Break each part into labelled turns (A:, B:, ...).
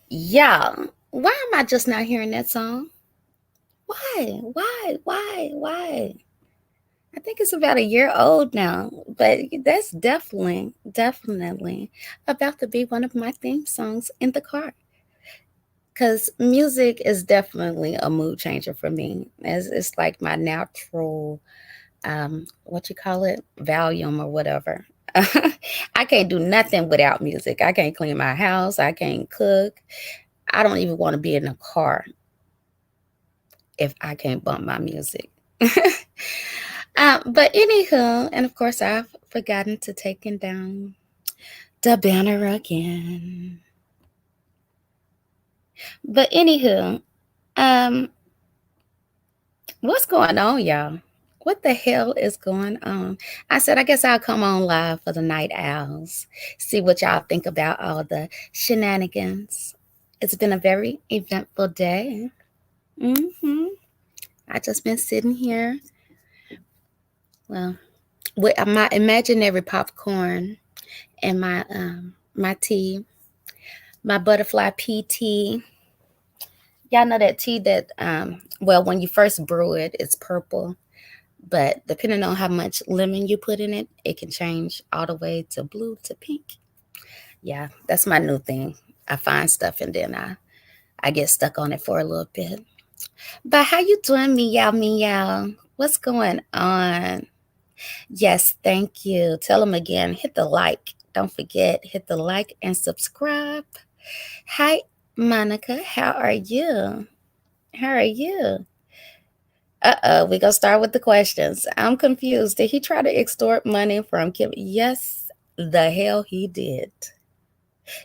A: Yeah. Why am I just not hearing that song? Why? Why? I think it's about a year old now, but that's definitely about to be one of my theme songs in the car. Because music is definitely a mood changer for me. It's like my natural, what you call it, volume or whatever. I can't do nothing without music. I can't clean my house. I can't cook. I don't even want to be in a car if I can't bump my music. But anywho, and of course, I've forgotten to taken down the banner again. But anywho, um, what's going on, y'all? What the hell is going on? I said, I guess I'll come on live for the night owls, see what y'all think about all the shenanigans. It's been a very eventful day. hmm I just been sitting here, well, with my imaginary popcorn and my tea, my butterfly pea tea. Y'all know that tea that well, when you first brew it, it's purple, but depending on how much lemon you put in it, it can change all the way to blue to pink. Yeah, that's my new thing. I find stuff and then I get stuck on it for a little bit. But how you doing, meow meow? What's going on? Yes, thank you. Tell them again. Hit the like. Don't forget, hit the like and subscribe. Hi, Monica. How are you? How are you? We gonna start with the questions. I'm confused. Did he try to extort money from Kim? Yes, the hell he did.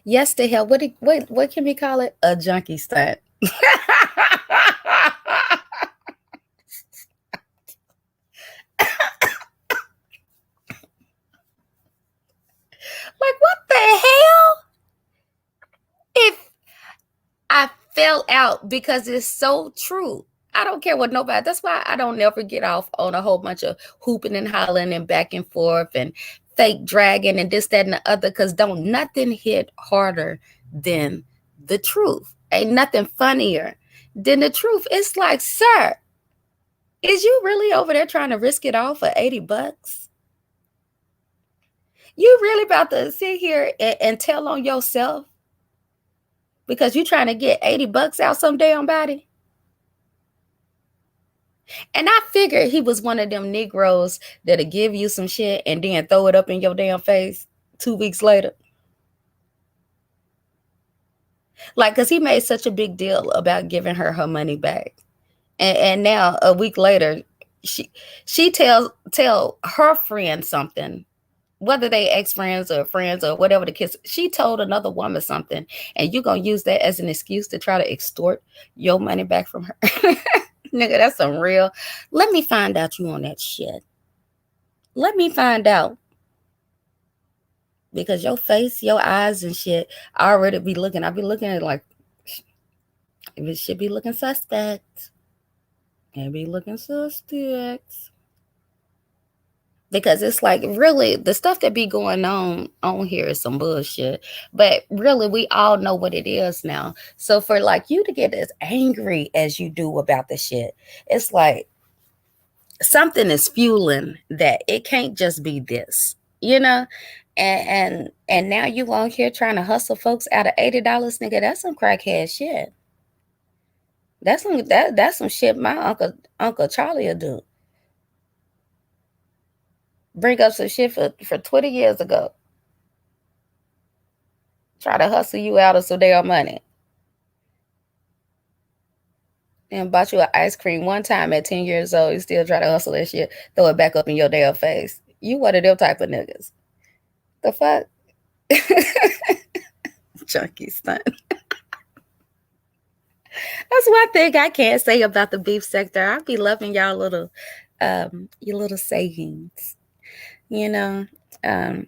A: Yes, the hell. What can we call it? A junkie stunt. Like what the hell? If I fell out because it's so true. I don't care what nobody. That's why I don't never get off on a whole bunch of hooping and hollering and back and forth and fake dragging and this, that, and the other. Because don't nothing hit harder than the truth. Ain't nothing funnier than the truth. It's like, sir, is you really over there trying to risk it all for $80? You really about to sit here and tell on yourself because you trying to get $80 out some damn body? And I figured he was one of them Negroes that'll give you some shit and then throw it up in your damn face 2 weeks later. Like, cause he made such a big deal about giving her money back, and now a week later, she tell her friend something, whether they ex friends or friends or whatever the case. She told another woman something, and you gonna use that as an excuse to try to extort your money back from her. Nigga, that's some real. Let me find out you on that shit. Let me find out because your face, your eyes, and shit, I already be looking. I be looking at it like if it should be looking suspect. It be looking suspect because it's like really the stuff that be going on here is some bullshit. But really, we all know what it is now. So for like you to get as angry as you do about the shit, it's like something is fueling that. It can't just be this, you know. And now you on here trying to hustle folks out of $80, nigga. That's some crackhead shit. That's some shit my uncle Charlie will do. Bring up some shit for 20 years ago. Try to hustle you out of some damn money. And bought you an ice cream one time at 10 years old. You still try to hustle that shit, throw it back up in your damn face. You one of them type of niggas. The fuck? Junkie stunt. That's one thing I can't say about the beef sector. I be loving y'all little your little sayings, you know. Um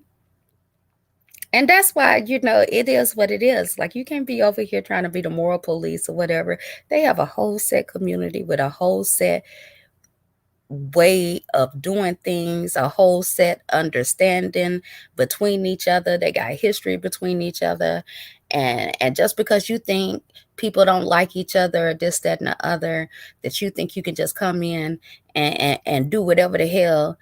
A: and that's why, it is what it is. Like you can't be over here trying to be the moral police or whatever. They have a whole set community with a whole set way of doing things, a whole set understanding between each other. They got history between each other. And just because you think people don't like each other or this, that, and the other, that you think you can just come in and do whatever the hell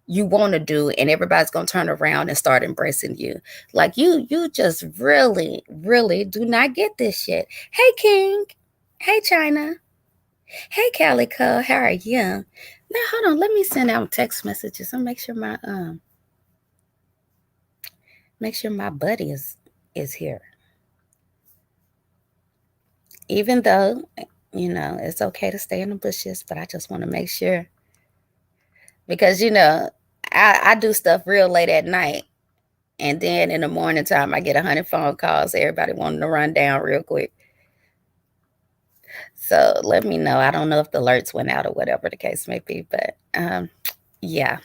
A: you want to do, and everybody's gonna turn around and start embracing you. Like you just really, really do not get this shit. Hey King. Hey China. Hey Calico, how are you? Now hold on, let me send out text messages and make sure my buddy is here. Even though, it's okay to stay in the bushes, but I just want to make sure, because I do stuff real late at night, and then in the morning time I get 100 phone calls, everybody wanting to run down real quick. So let me know. I don't know if the alerts went out or whatever the case may be, but yeah.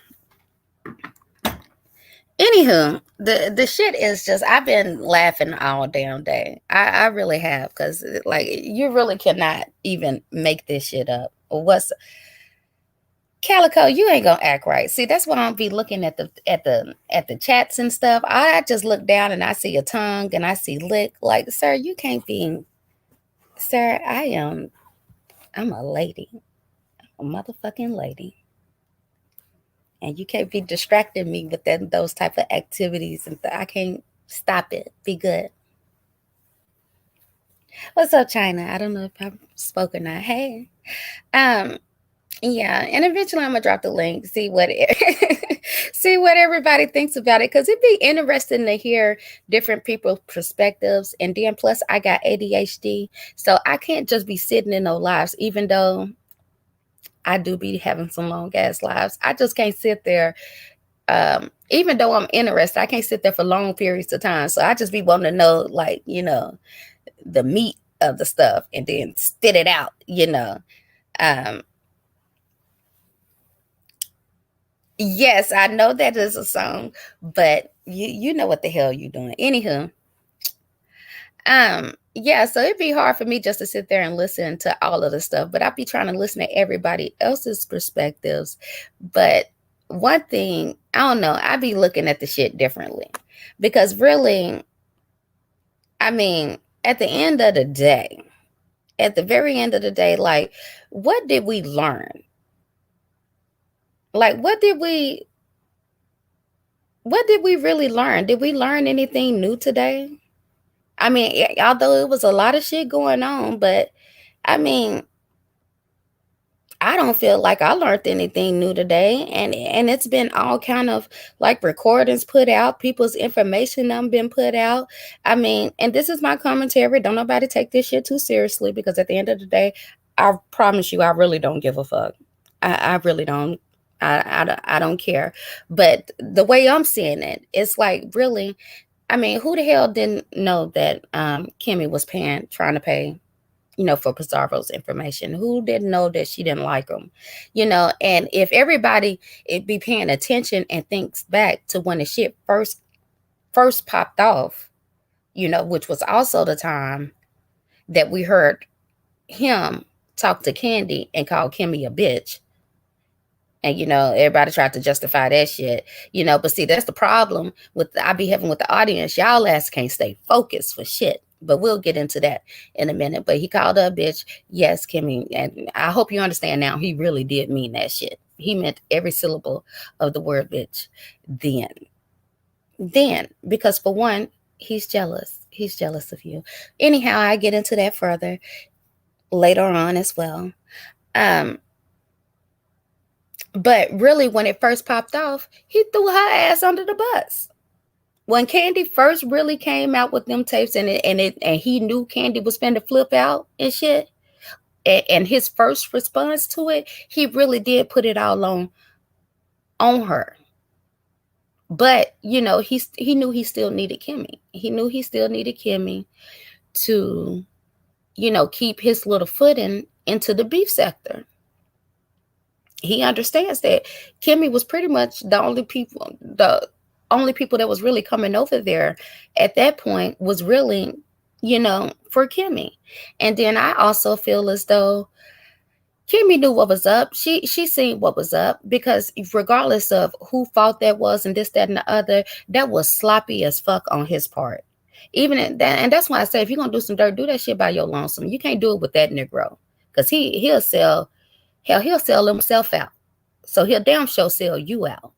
A: Anywho, the shit is just, I've been laughing all damn day. I really have, because like you really cannot even make this shit up. What's Calico, you ain't gonna act right. See, that's why I'll be looking at the chats and stuff. I just look down and I see a tongue and I see lick. Like, sir, you can't be. Sir, I'm a lady, a motherfucking lady, and you can't be distracting me with those type of activities, and I can't stop it. Be good. What's up, China? I don't know if I've spoken or not. Hey, um, yeah, and eventually I'm gonna drop the link, see what see what everybody thinks about it, because it'd be interesting to hear different people's perspectives. And then plus I got ADHD, so I can't just be sitting in no lives, even though I do be having some long ass lives. I just can't sit there. Even though I'm interested, I can't sit there for long periods of time. So I just be wanting to know, like, the meat of the stuff and then spit it out. Um, Yes, I know that is a song, but you know what the hell you doing. Anywho, yeah, so it'd be hard for me just to sit there and listen to all of the stuff, but I'd be trying to listen to everybody else's perspectives. But one thing, I don't know, I'd be looking at the shit differently. Because really, I mean, at the end of the day, at the very end of the day, like, what did we learn? Like, what did we really learn? Did we learn anything new today? I mean, although it was a lot of shit going on, but I mean, I don't feel like I learned anything new today, and it's been all kind of like recordings put out, people's information been put out. I mean, and this is my commentary. Don't nobody take this shit too seriously, because at the end of the day, I promise you, I really don't give a fuck. I really don't. I don't care. But the way I'm seeing it, it's like, really, I mean, who the hell didn't know that Kimmy was trying to pay, for Pizarro's information? Who didn't know that she didn't like him? And if everybody be paying attention and thinks back to when the shit first popped off, which was also the time that we heard him talk to Candy and call Kimmy a bitch. And everybody tried to justify that shit. But see, that's the problem with I be having with the audience. Y'all ass can't stay focused for shit. But we'll get into that in a minute. But he called her a bitch. Yes, Kimmy. And I hope you understand now, he really did mean that shit. He meant every syllable of the word bitch then. Because for one, he's jealous. He's jealous of you. Anyhow, I get into that further later on as well. But really, when it first popped off, he threw her ass under the bus. When Candy first really came out with them tapes, and he knew Candy was finna flip out and shit, and his first response to it, he really did put it all on her. But he knew he still needed Kimmy. He knew he still needed Kimmy to keep his little footing into the beef sector. He understands that Kimmy was pretty much the only people that was really coming over there at that point was really, for Kimmy. And then I also feel as though Kimmy knew what was up. She seen what was up, because regardless of who fault that was and this, that, and the other, that was sloppy as fuck on his part. Even in that, and that's why I say if you're gonna do some dirt, do that shit by your lonesome. You can't do it with that Negro, cause he'll sell hell, he'll sell himself out. So he'll damn sure sell you out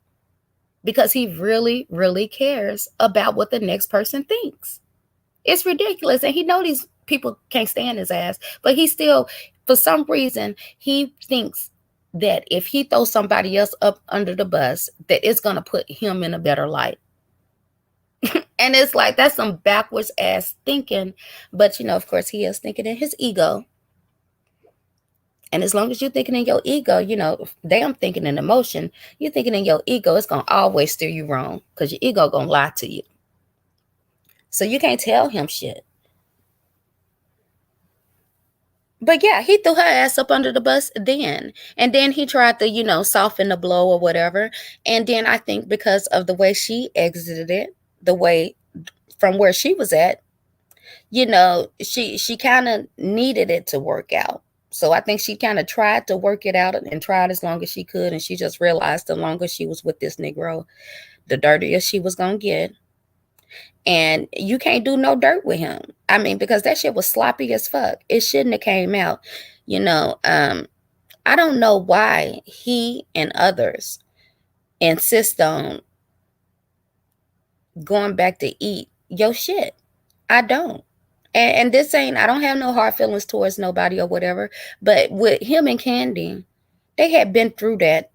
A: because he really, really cares about what the next person thinks. It's ridiculous, and he know these people can't stand his ass, but he still, for some reason, he thinks that if he throws somebody else up under the bus, that it's gonna put him in a better light. And it's like that's some backwards ass thinking. But of course, he is thinking in his ego. And as long as you're thinking in your ego, damn thinking in emotion, you're thinking in your ego, it's gonna always steer you wrong because your ego gonna lie to you. So you can't tell him shit. But yeah, he threw her ass up under the bus then. And then he tried to, soften the blow or whatever. And then I think because of the way she exited it, the way from where she was at, she kind of needed it to work out. So I think she kind of tried to work it out and tried as long as she could. And she just realized the longer she was with this Negro, the dirtier she was going to get. And you can't do no dirt with him. I mean, because that shit was sloppy as fuck. It shouldn't have came out. I don't know why he and others insist on going back to eat your shit. I don't. And this ain't, I don't have no hard feelings towards nobody or whatever. But with him and Candy, they had been through that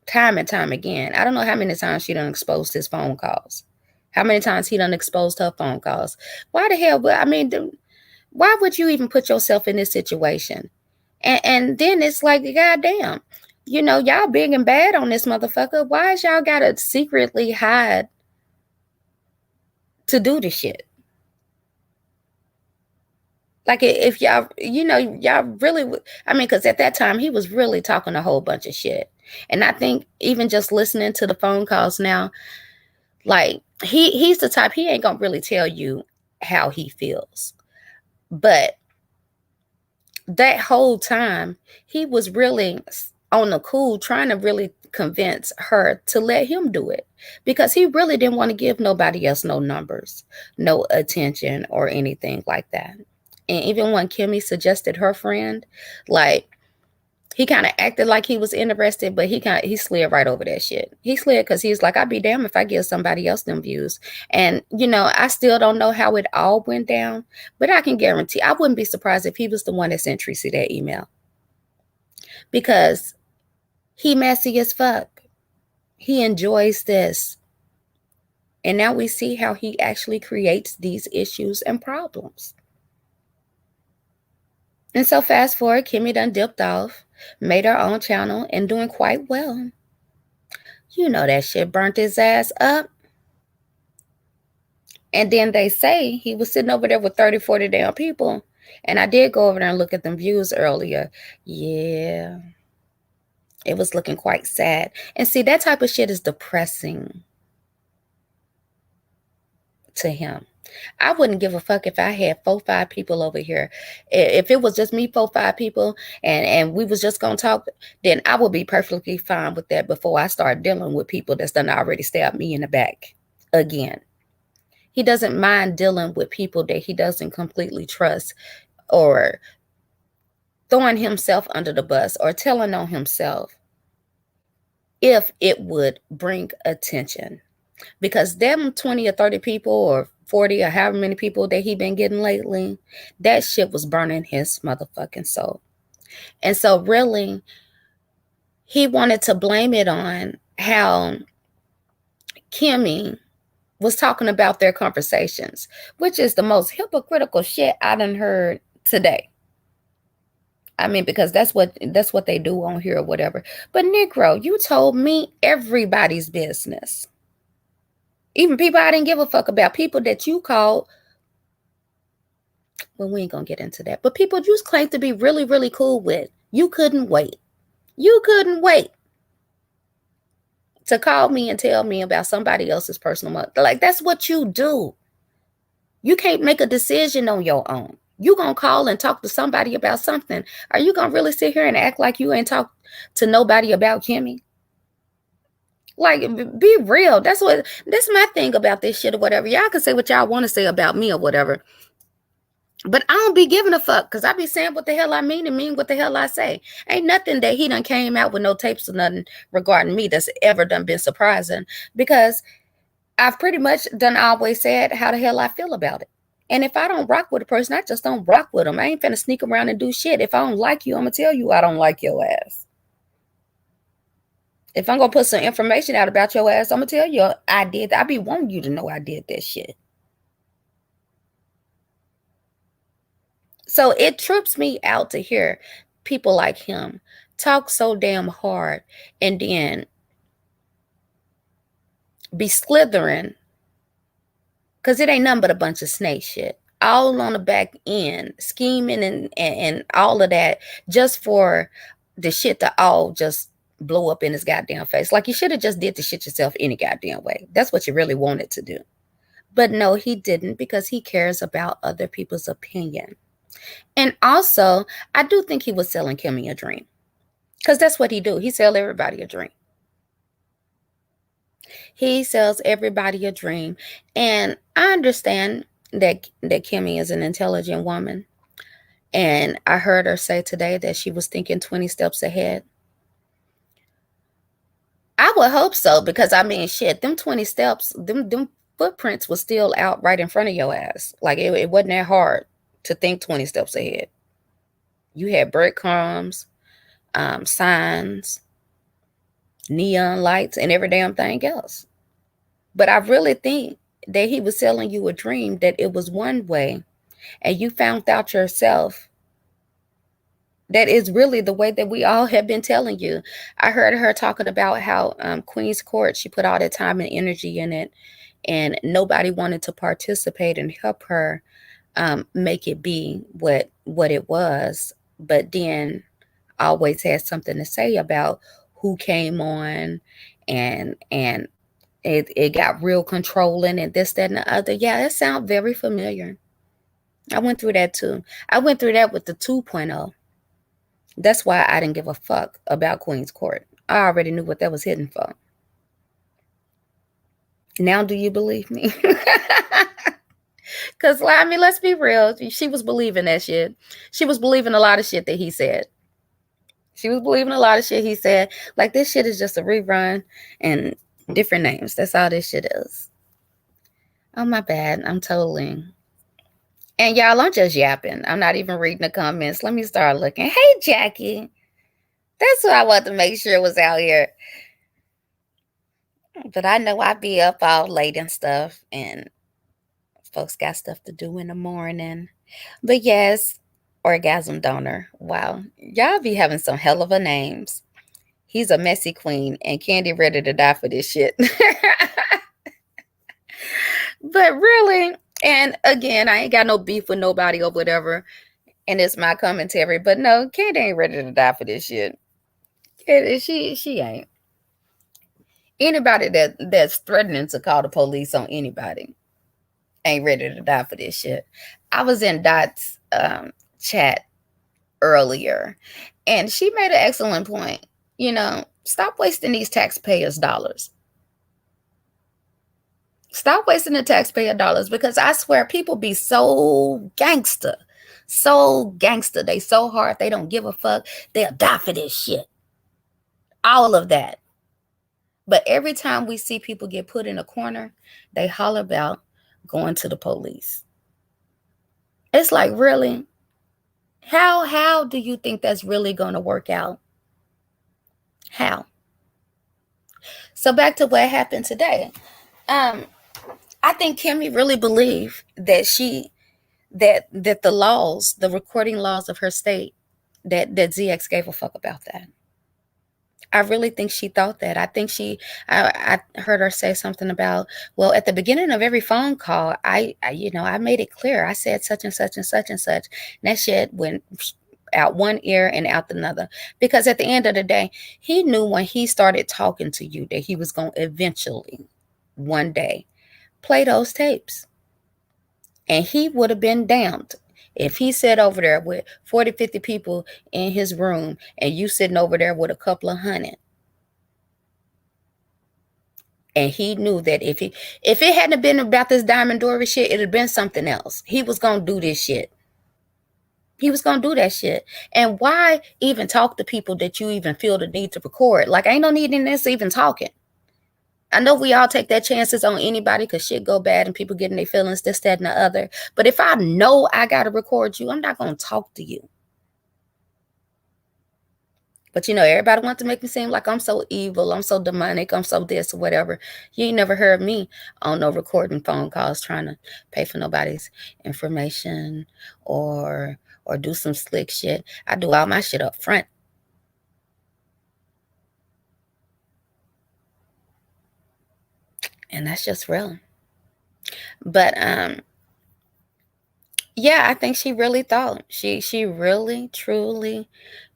A: time and time again. I don't know how many times she done exposed his phone calls. How many times he done exposed her phone calls. Why the hell? I mean, why would you even put yourself in this situation? And then it's like, goddamn, y'all big and bad on this motherfucker. Why is y'all gotta secretly hide to do the shit? Like if y'all, y'all really, I mean, because at that time he was really talking a whole bunch of shit. And I think even just listening to the phone calls now, like he's the type, he ain't gonna really tell you how he feels. But that whole time he was really on the cool trying to really convince her to let him do it because he really didn't want to give nobody else no numbers, no attention or anything like that. And even when Kimmy suggested her friend, like he kind of acted like he was interested, but he slid right over that shit. He slid because he's like, I'd be damned if I give somebody else them views. And I still don't know how it all went down, but I can guarantee I wouldn't be surprised if he was the one that sent Tracy that email. Because he messy as fuck. He enjoys this. And now we see how he actually creates these issues and problems. And so fast forward, Kimmy done dipped off, made her own channel, and doing quite well. That shit burnt his ass up. And then they say he was sitting over there with 30, 40 damn people. And I did go over there and look at them views earlier. Yeah. It was looking quite sad. And see, that type of shit is depressing to him. I wouldn't give a fuck if I had 4, 5 people over here. If it was just me, 4, 5 people, and we was just gonna talk, then I would be perfectly fine with that before I start dealing with people that's done already stabbed me in the back again. He doesn't mind dealing with people that he doesn't completely trust or throwing himself under the bus or telling on himself if it would bring attention. Because them 20 or 30 people or 40 or however many people that he been getting lately, that shit was burning his motherfucking soul. And so really, he wanted to blame it on how Kimmy was talking about their conversations, which is the most hypocritical shit I done heard today. I mean, because that's what they do on here or whatever. But Negro, you told me everybody's business. Even people I didn't give a fuck about, people that you called, well, we ain't gonna get into that, but people you claim to be really, really cool with, you couldn't wait. You couldn't wait to call me and tell me about somebody else's personal money. Like, that's what you do. You can't make a decision on your own. You gonna call and talk to somebody about something. Are you gonna really sit here and act like you ain't talk to nobody about Kimmy? Like, be real. That's my thing about this shit or whatever. Y'all can say what y'all want to say about me or whatever. But I don't be giving a fuck because I be saying what the hell I mean and mean what the hell I say. Ain't nothing that he done came out with no tapes or nothing regarding me that's ever done been surprising because I've pretty much done always said how the hell I feel about it. And if I don't rock with a person, I just don't rock with them. I ain't finna sneak around and do shit. If I don't like you, I'm gonna tell you I don't like your ass. If I'm gonna put some information out about your ass, I'm gonna tell you I did that. I be wanting you to know I did that shit. So it trips me out to hear people like him talk so damn hard and then be slithering because it ain't nothing but a bunch of snake shit. All on the back end, scheming and all of that just for the shit to all just blow up in his goddamn face. Like you should have just did the shit yourself any goddamn way. That's what you really wanted to do. But no, he didn't because he cares about other people's opinion. And also, I do think he was selling Kimmy a dream. Because that's what he do. He sell everybody a dream. He sells everybody a dream. And I understand that Kimmy is an intelligent woman. And I heard her say today that she was thinking 20 steps ahead. I would hope so, because I mean, shit, them 20 steps, them footprints was still out right in front of your ass. Like it wasn't that hard to think 20 steps ahead. You had breadcrumbs, signs, neon lights, and every damn thing else. But I really think that he was selling you a dream that it was one way, and you found out yourself that is really the way that we all have been telling you. I heard her talking about how Queen's Court, she put all that time and energy in it, and nobody wanted to participate and help her make it be what it was. But then always had something to say about who came on, and it got real controlling and this, that, and the other. Yeah, that sounds very familiar. I went through that too. I went through that with the 2.0. That's why I didn't give a fuck about Queen's Court. I already knew what that was hitting for. Now, do you believe me? Because, I mean, let's be real. She was believing that shit. She was believing a lot of shit that he said. She was believing a lot of shit he said. Like, this shit is just a rerun and different names. That's all this shit is. Oh, my bad. I'm totally. And y'all, I'm just yapping. I'm not even reading the comments. Let me start looking. Hey, Jackie. That's what I want to make sure was out here. But I know I be up all late and stuff, and folks got stuff to do in the morning. But yes, orgasm donor. Wow. Y'all be having some hell of a names. He's a messy queen, and Candy ready to die for this shit. But really, and again, I ain't got no beef with nobody or whatever, and it's my commentary. But no, Candy ain't ready to die for this shit. She ain't. Anybody that's threatening to call the police on anybody ain't ready to die for this shit. I was in Dot's chat earlier, and she made an excellent point. You know, stop wasting these taxpayers' dollars. Stop wasting the taxpayer dollars, because I swear people be so gangster. So gangster. They so hard they don't give a fuck. They'll die for this shit. All of that. But every time we see people get put in a corner, they holler about going to the police. It's like, really? How do you think that's really going to work out? How? So back to what happened today. I think Kimmy really believed that that the laws, the recording laws of her state, that ZX gave a fuck about that. I really think she thought that. I heard her say something about, well, at the beginning of every phone call, I made it clear. I said such and such and such and such. And that shit went out one ear and out another. Because at the end of the day, he knew when he started talking to you that he was going to eventually, one day, play those tapes. And he would have been damned if he sat over there with 40, 50 people in his room and you sitting over there with a couple of hundred. And he knew that if it hadn't been about this Diamond Dory shit, it'd have been something else. He was gonna do this shit. He was gonna do that shit. And why even talk to people that you even feel the need to record? Like, ain't no need in this even talking. I know we all take that chances on anybody because shit go bad and people getting their feelings, this, that, and the other. But if I know I gotta record you, I'm not gonna talk to you. But everybody wants to make me seem like I'm so evil, I'm so demonic, I'm so this or whatever. You ain't never heard me on no recording phone calls trying to pay for nobody's information or do some slick shit. I do all my shit up front. And that's just real. But yeah, I think she really thought. She really truly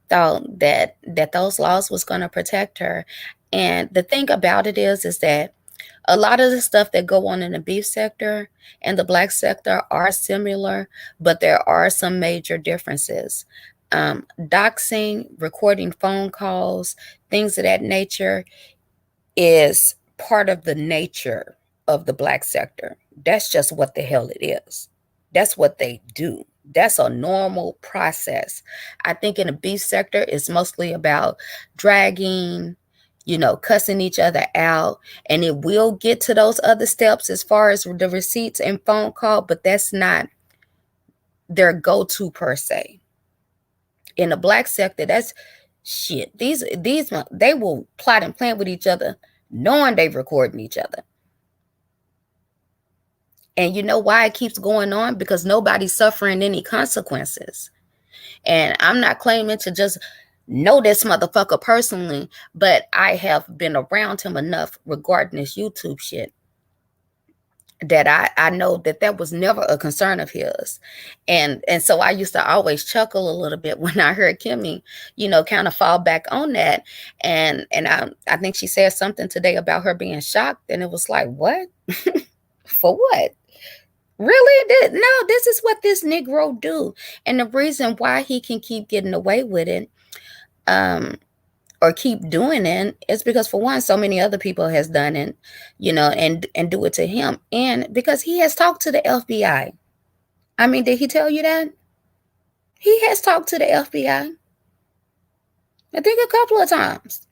A: thought that those laws was going to protect her. And the thing about it is that a lot of the stuff that go on in the beef sector and the black sector are similar, but there are some major differences. Doxing, recording phone calls, things of that nature is part of the nature of the black sector. That's just what the hell it is. That's what they do. That's a normal process. I think in the beef sector, it's mostly about dragging, cussing each other out. And it will get to those other steps as far as the receipts and phone call, but that's not their go-to per se. In the black sector, that's shit. These they will plot and plan with each other, knowing they're recording each other. And you know why it keeps going on? Because nobody's suffering any consequences. And I'm not claiming to just know this motherfucker personally, but I have been around him enough regarding this YouTube shit that I know that was never a concern of his. And so I used to always chuckle a little bit when I heard Kimmy, kind of fall back on that. And I think she said something today about her being shocked. And it was like, what? For what? Really? No, this is what this Negro do. And the reason why he can keep getting away with it, or keep doing it, is because, for one, so many other people has done it, and do it to him. And because he has talked to the FBI. I mean, did he tell you that? He has talked to the FBI. I think a couple of times.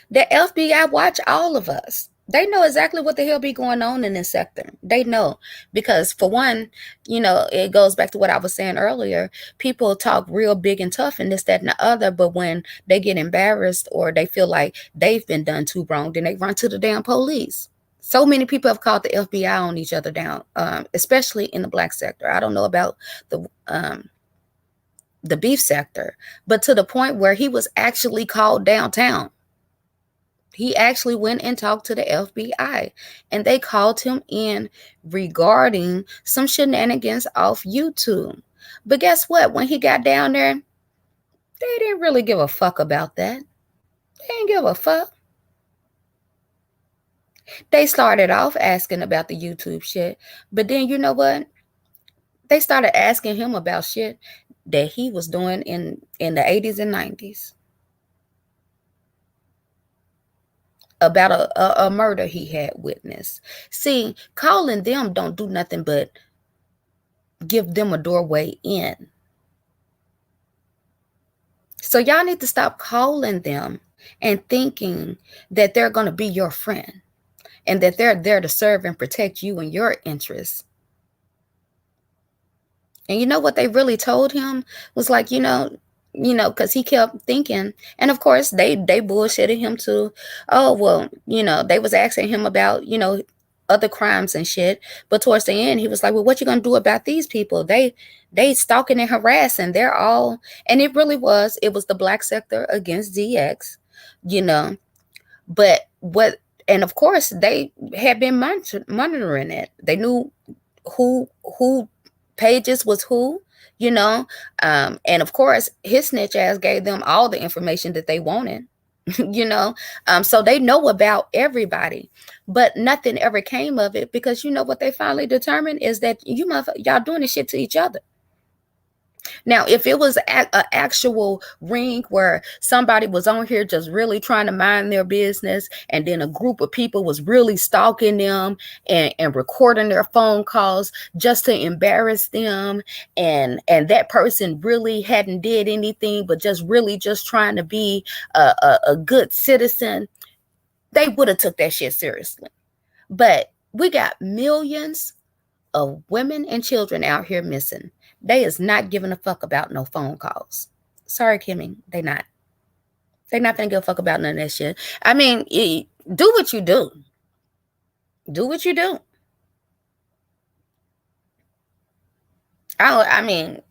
A: The FBI watch all of us. They know exactly what the hell be going on in this sector. They know. Because, for one, it goes back to what I was saying earlier. People talk real big and tough and this, that, and the other. But when they get embarrassed or they feel like they've been done too wrong, then they run to the damn police. So many people have called the FBI on each other down, especially in the black sector. I don't know about the beef sector, but to the point where he was actually called downtown. He actually went and talked to the FBI, and they called him in regarding some shenanigans off YouTube. But guess what? When he got down there, they didn't really give a fuck about that. They didn't give a fuck. They started off asking about the YouTube shit, but then you know what? They started asking him about shit that he was doing in the 80s and 90s. About a murder he had witnessed. See, calling them don't do nothing but give them a doorway in. So y'all need to stop calling them and thinking that they're going to be your friend and that they're there to serve and protect you and your interests. And you know what they really told him was like, because he kept thinking, and of course they bullshitted him too. Oh, well, they was asking him about, other crimes and shit. But towards the end, he was like, well, what you gonna do about these people? They stalking and harassing. They're all, and it was the black sector against DX, but and of course they had been monitoring it. They knew who pages was who, and of course his snitch ass gave them all the information that they wanted. So they know about everybody, but nothing ever came of it because what they finally determined is that y'all doing this shit to each other. Now, if it was an actual ring where somebody was on here just really trying to mind their business, and then a group of people was really stalking them and recording their phone calls just to embarrass them, and that person really hadn't did anything but just really just trying to be a good citizen, they would have took that shit seriously. But we got millions of women and children out here missing. They is not giving a fuck about no phone calls. Sorry, Kimmy, they not. They not gonna give a fuck about none of that shit. I mean, do what you do. Do what you do. I mean,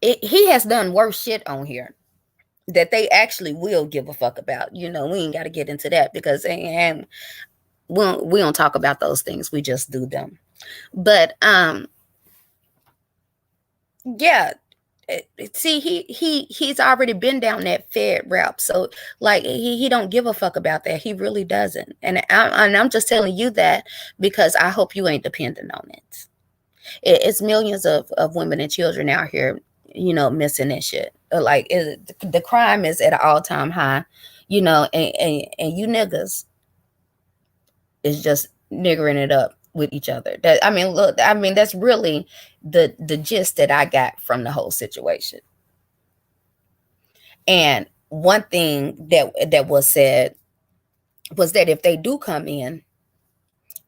A: he has done worse shit on here that they actually will give a fuck about. You know, we ain't got to get into that because and we don't talk about those things. We just do them. But yeah, see, he's already been down that Fed route, so like he don't give a fuck about that. He really doesn't, and I'm just telling you that because I hope you ain't dependent on it. It's millions of women and children out here, you know, missing that shit. Like the crime is at an all-time high, you know, and you niggas is just niggering it up with each other. That I mean, look, I mean that's really the gist that I got from the whole situation. And one thing that was said was that if they do come in,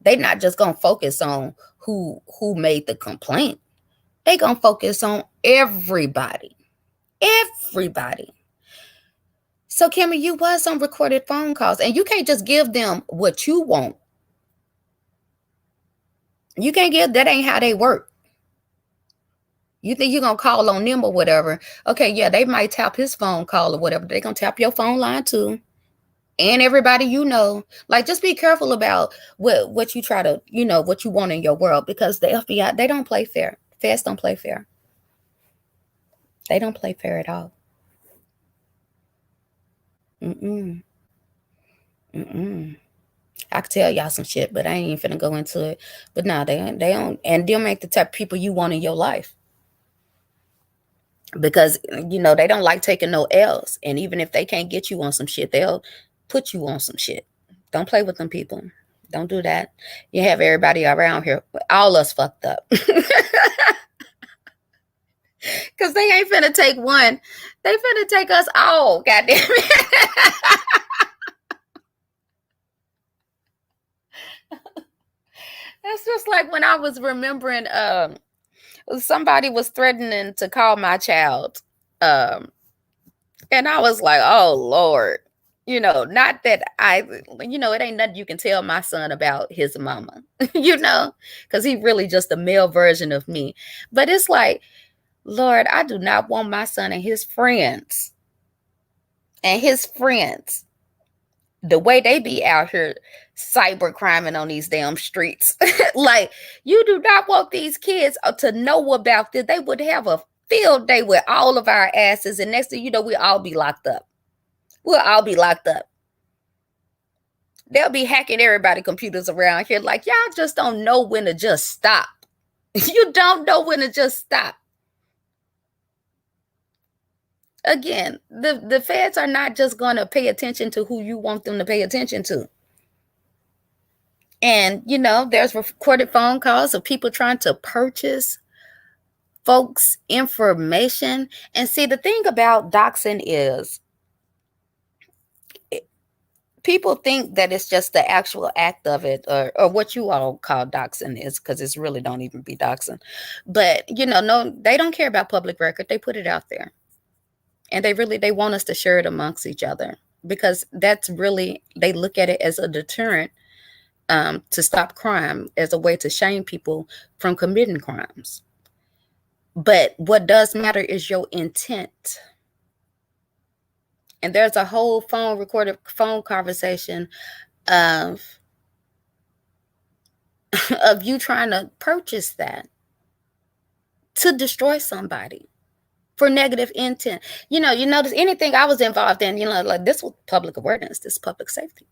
A: they not just gonna focus on who made the complaint. They gonna focus on everybody. Everybody. So Kimmy, you was on recorded phone calls, and you can't just give them what you want. You can't give that ain't how they work. You think you're gonna call on them or whatever. Okay, yeah, they might tap his phone call or whatever. They're gonna tap your phone line too. And everybody you know. Like just be careful about what you try to, you know, what you want in your world because the FBI, they don't play fair. Feds don't play fair. They don't play fair at all. Mm-mm. Mm-mm. I could tell y'all some shit, but I ain't even finna go into it. But no, they don't, and they'll make the type of people you want in your life because you know they don't like taking no L's. And even if they can't get you on some shit, they'll put you on some shit. Don't play with them people. Don't do that. You have everybody around here, all us fucked up, because they ain't finna take one. They finna take us all. Goddamn it. That's just like when I was remembering. Somebody was threatening to call my child. Um, and I was like, oh Lord. You know, not that you know, it ain't nothing you can tell my son about his mama, you know, because he really just a male version of me. But it's like, Lord, I do not want my son and his friends, the way they be out here cyber criming on these damn streets. Like, you do not want these kids to know about this. They would have a field day with all of our asses, and next thing you know, we'll all be locked up. We'll all be locked up. They'll be hacking everybody's computers around here. Like, y'all just don't know when to just stop. You don't know when to just stop. Again, the feds are not just going to pay attention to who you want them to pay attention to. And, you know, there's recorded phone calls of people trying to purchase folks' information. And see, the thing about doxing is people think that it's just the actual act of it, or what you all call doxing is, because it's really don't even be doxing. But, you know, no, they don't care about public record. They put it out there. And they want us to share it amongst each other because that's really, they look at it as a deterrent to stop crime, as a way to shame people from committing crimes. But what does matter is your intent. And there's a whole recorded phone conversation of of you trying to purchase that to destroy somebody for negative intent. You know, you notice anything I was involved in, you know, like this was public awareness, this public safety.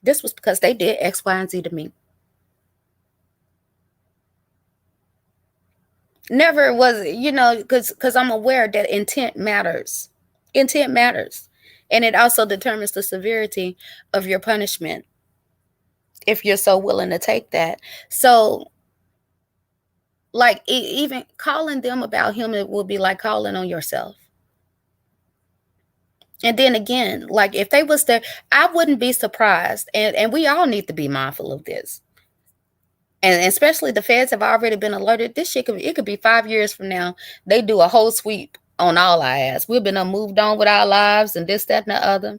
A: This was because they did X, Y, and Z to me. Never was, because I'm aware that intent matters. Intent matters. And it also determines the severity of your punishment if you're so willing to take that. So, like, even calling them about him, it would be like calling on yourself. And then again, like if they was there, I wouldn't be surprised. And we all need to be mindful of this. And especially the feds have already been alerted. This shit could be 5 years from now. They do a whole sweep on all our ass. We've been moved on with our lives and this, that, and the other.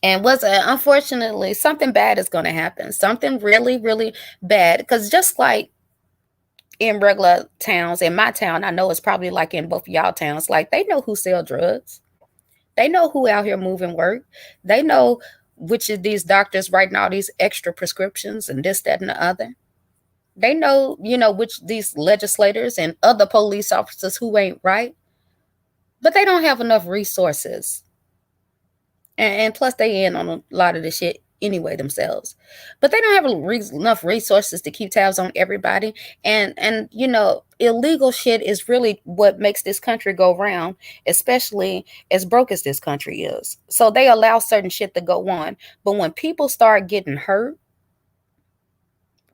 A: And unfortunately, something bad is going to happen. Something really, really bad. Because just like in regular towns, in my town, I know it's probably like in both of y'all towns, like they know who sell drugs. They know who out here moving work. They know which of these doctors writing all these extra prescriptions and this, that, and the other. They know, which these legislators and other police officers who ain't right, but they don't have enough resources. And plus, they in on a lot of the shit anyway themselves. But they don't have enough resources to keep tabs on everybody. And illegal shit is really what makes this country go round, especially as broke as this country is. So they allow certain shit to go on. But when people start getting hurt,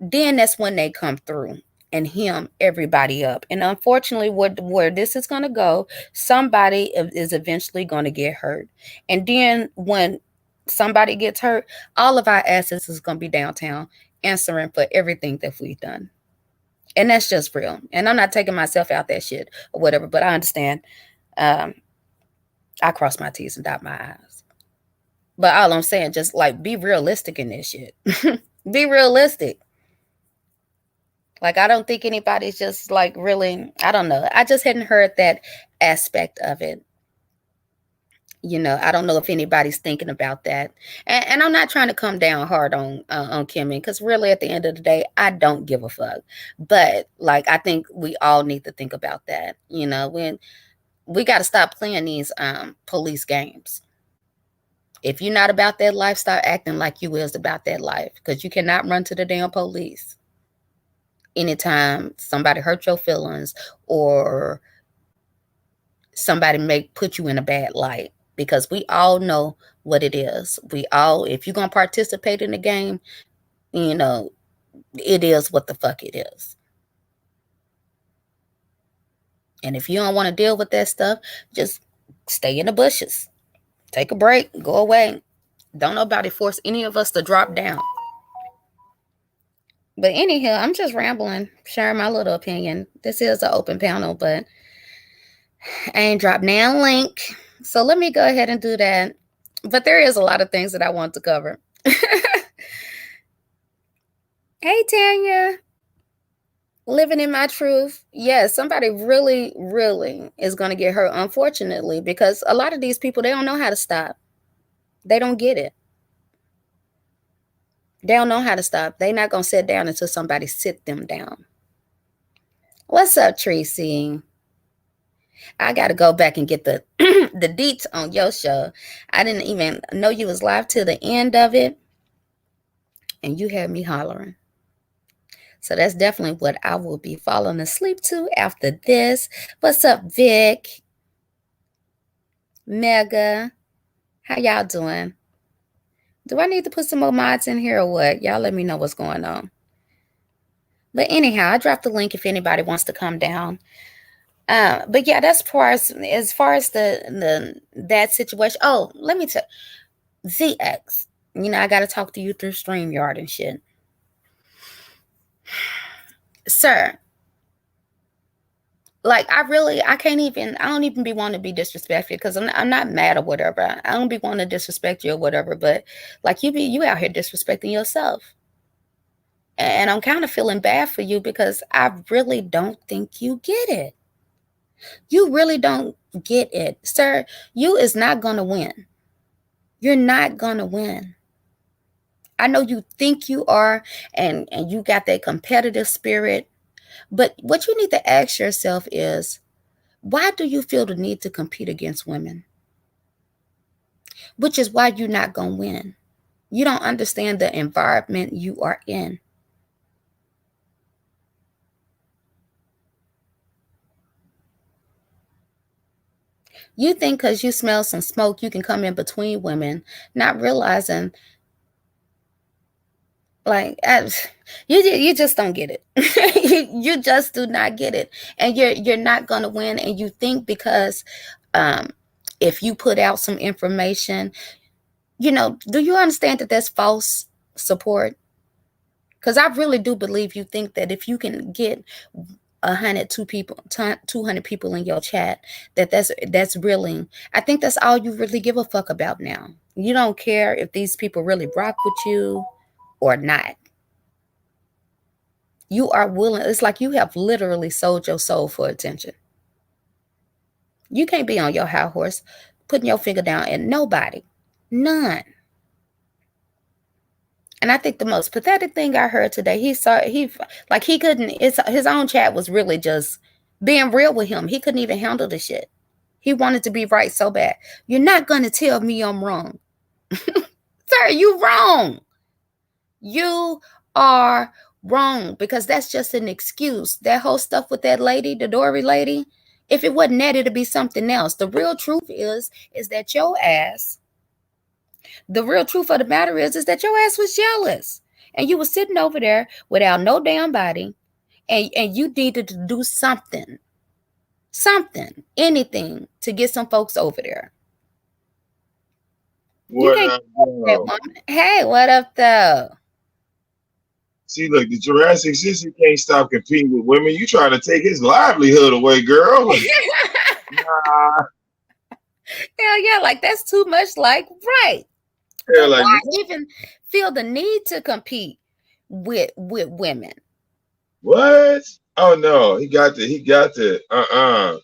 A: then that's when they come through and hem everybody up. And unfortunately, where this is going to go, somebody is eventually going to get hurt. And then when somebody gets hurt, all of our assets is going to be downtown answering for everything that we've done. And that's just real. And I'm not taking myself out that shit or whatever, but I understand. I cross my T's and dot my I's. But all I'm saying, just like be realistic in this shit. Be realistic. Like, I don't think anybody's just like really, I don't know. I just hadn't heard that aspect of it. I don't know if anybody's thinking about that. And I'm not trying to come down hard on Kimmy, because really at the end of the day, I don't give a fuck. But like, I think we all need to think about that. When we got to stop playing these police games. If you're not about that life, start acting like you is about that life, because you cannot run to the damn police anytime somebody hurt your feelings or somebody may put you in a bad light, because we all know what it is. If you're going to participate in the game, it is what the fuck it is. And if you don't want to deal with that stuff, just stay in the bushes. Take a break, go away. Don't nobody force any of us to drop down. But anyhow, I'm just rambling, sharing my little opinion. This is an open panel, but I ain't dropped down link. So let me go ahead and do that. But there is a lot of things that I want to cover. Hey, Tanya. Living in my truth. Yes, somebody really, really is going to get hurt, unfortunately, because a lot of these people, they don't know how to stop. They don't get it. They don't know how to stop. They're not going to sit down until somebody sit them down. What's up, Tracy? I got to go back and get the the deets on your show. I didn't even know you was live till the end of it, and you had me hollering. So that's definitely what I will be falling asleep to after this. What's up, Vic? Mega? How y'all doing? Do I need to put some more mods in here or what? Y'all let me know what's going on. But anyhow, I dropped the link if anybody wants to come down. But yeah, that's as far as that situation. Oh, let me tell ZX. I gotta talk to you through StreamYard and shit. Sir, like I don't even be wanting to be disrespectful, because I'm not mad or whatever. I don't be wanting to disrespect you or whatever, but like you out here disrespecting yourself. And I'm kind of feeling bad for you, because I really don't think you get it. You really don't get it. Sir, you is not going to win. You're not going to win. I know you think you are, and you got that competitive spirit. But what you need to ask yourself is, why do you feel the need to compete against women? Which is why you're not going to win. You don't understand the environment you are in. You think because you smell some smoke, you can come in between women, not realizing, like, you just don't get it. You just do not get it, and you're not gonna win. And you think because, um, if you put out some information, do you understand that that's false support? Because I really do believe you think that if you can get 200 people in your chat, that's really. I think that's all you really give a fuck about now. You don't care if these people really rock with you or not. You are willing. It's like you have literally sold your soul for attention. You can't be on your high horse, putting your finger down at nobody, none. And I think the most pathetic thing I heard today, he couldn't. His own chat was really just being real with him. He couldn't even handle the shit. He wanted to be right so bad. You're not gonna tell me I'm wrong, sir. You wrong. You are wrong, because that's just an excuse. That whole stuff with that lady, the Dory lady. If it wasn't that, it'd be something else. The real truth is that your ass. The real truth of the matter is that your ass was jealous, and you was sitting over there without no damn body, and you needed to do something, anything to get some folks over there. You
B: What
A: can't
B: up,
A: that
B: though?
A: woman. Hey, what up though?
B: See, look, the Jurassic Sissy can't stop competing with women. You trying to take his livelihood away, girl? Nah,
A: Hell yeah, like that's too much, like, right.
B: hell,
A: But
B: like
A: why even feel the need to compete with women?
B: what? Oh no, he got to.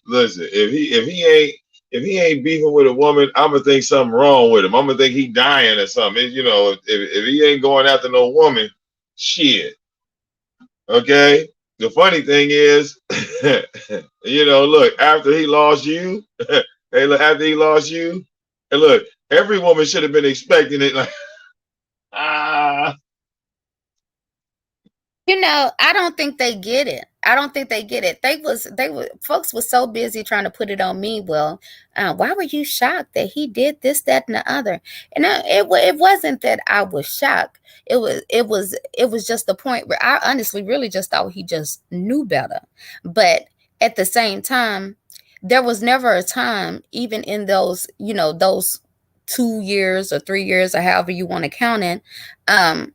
B: Listen, if he ain't beefing with a woman, I'm gonna think something wrong with him. I'm gonna think he dying or something. If he ain't going after no woman, shit. Okay. The funny thing is, look, after he lost you, hey, look, after he lost you, and look, every woman should have been expecting it. Like, ah,
A: I don't think they get it. I don't think they get it. They were folks were so busy trying to put it on me. Well, why were you shocked that he did this, that, and the other? And it wasn't that I was shocked. It was just the point where I honestly really just thought he just knew better. But at the same time, there was never a time, even in those 2 years or 3 years or however you want to count it, um,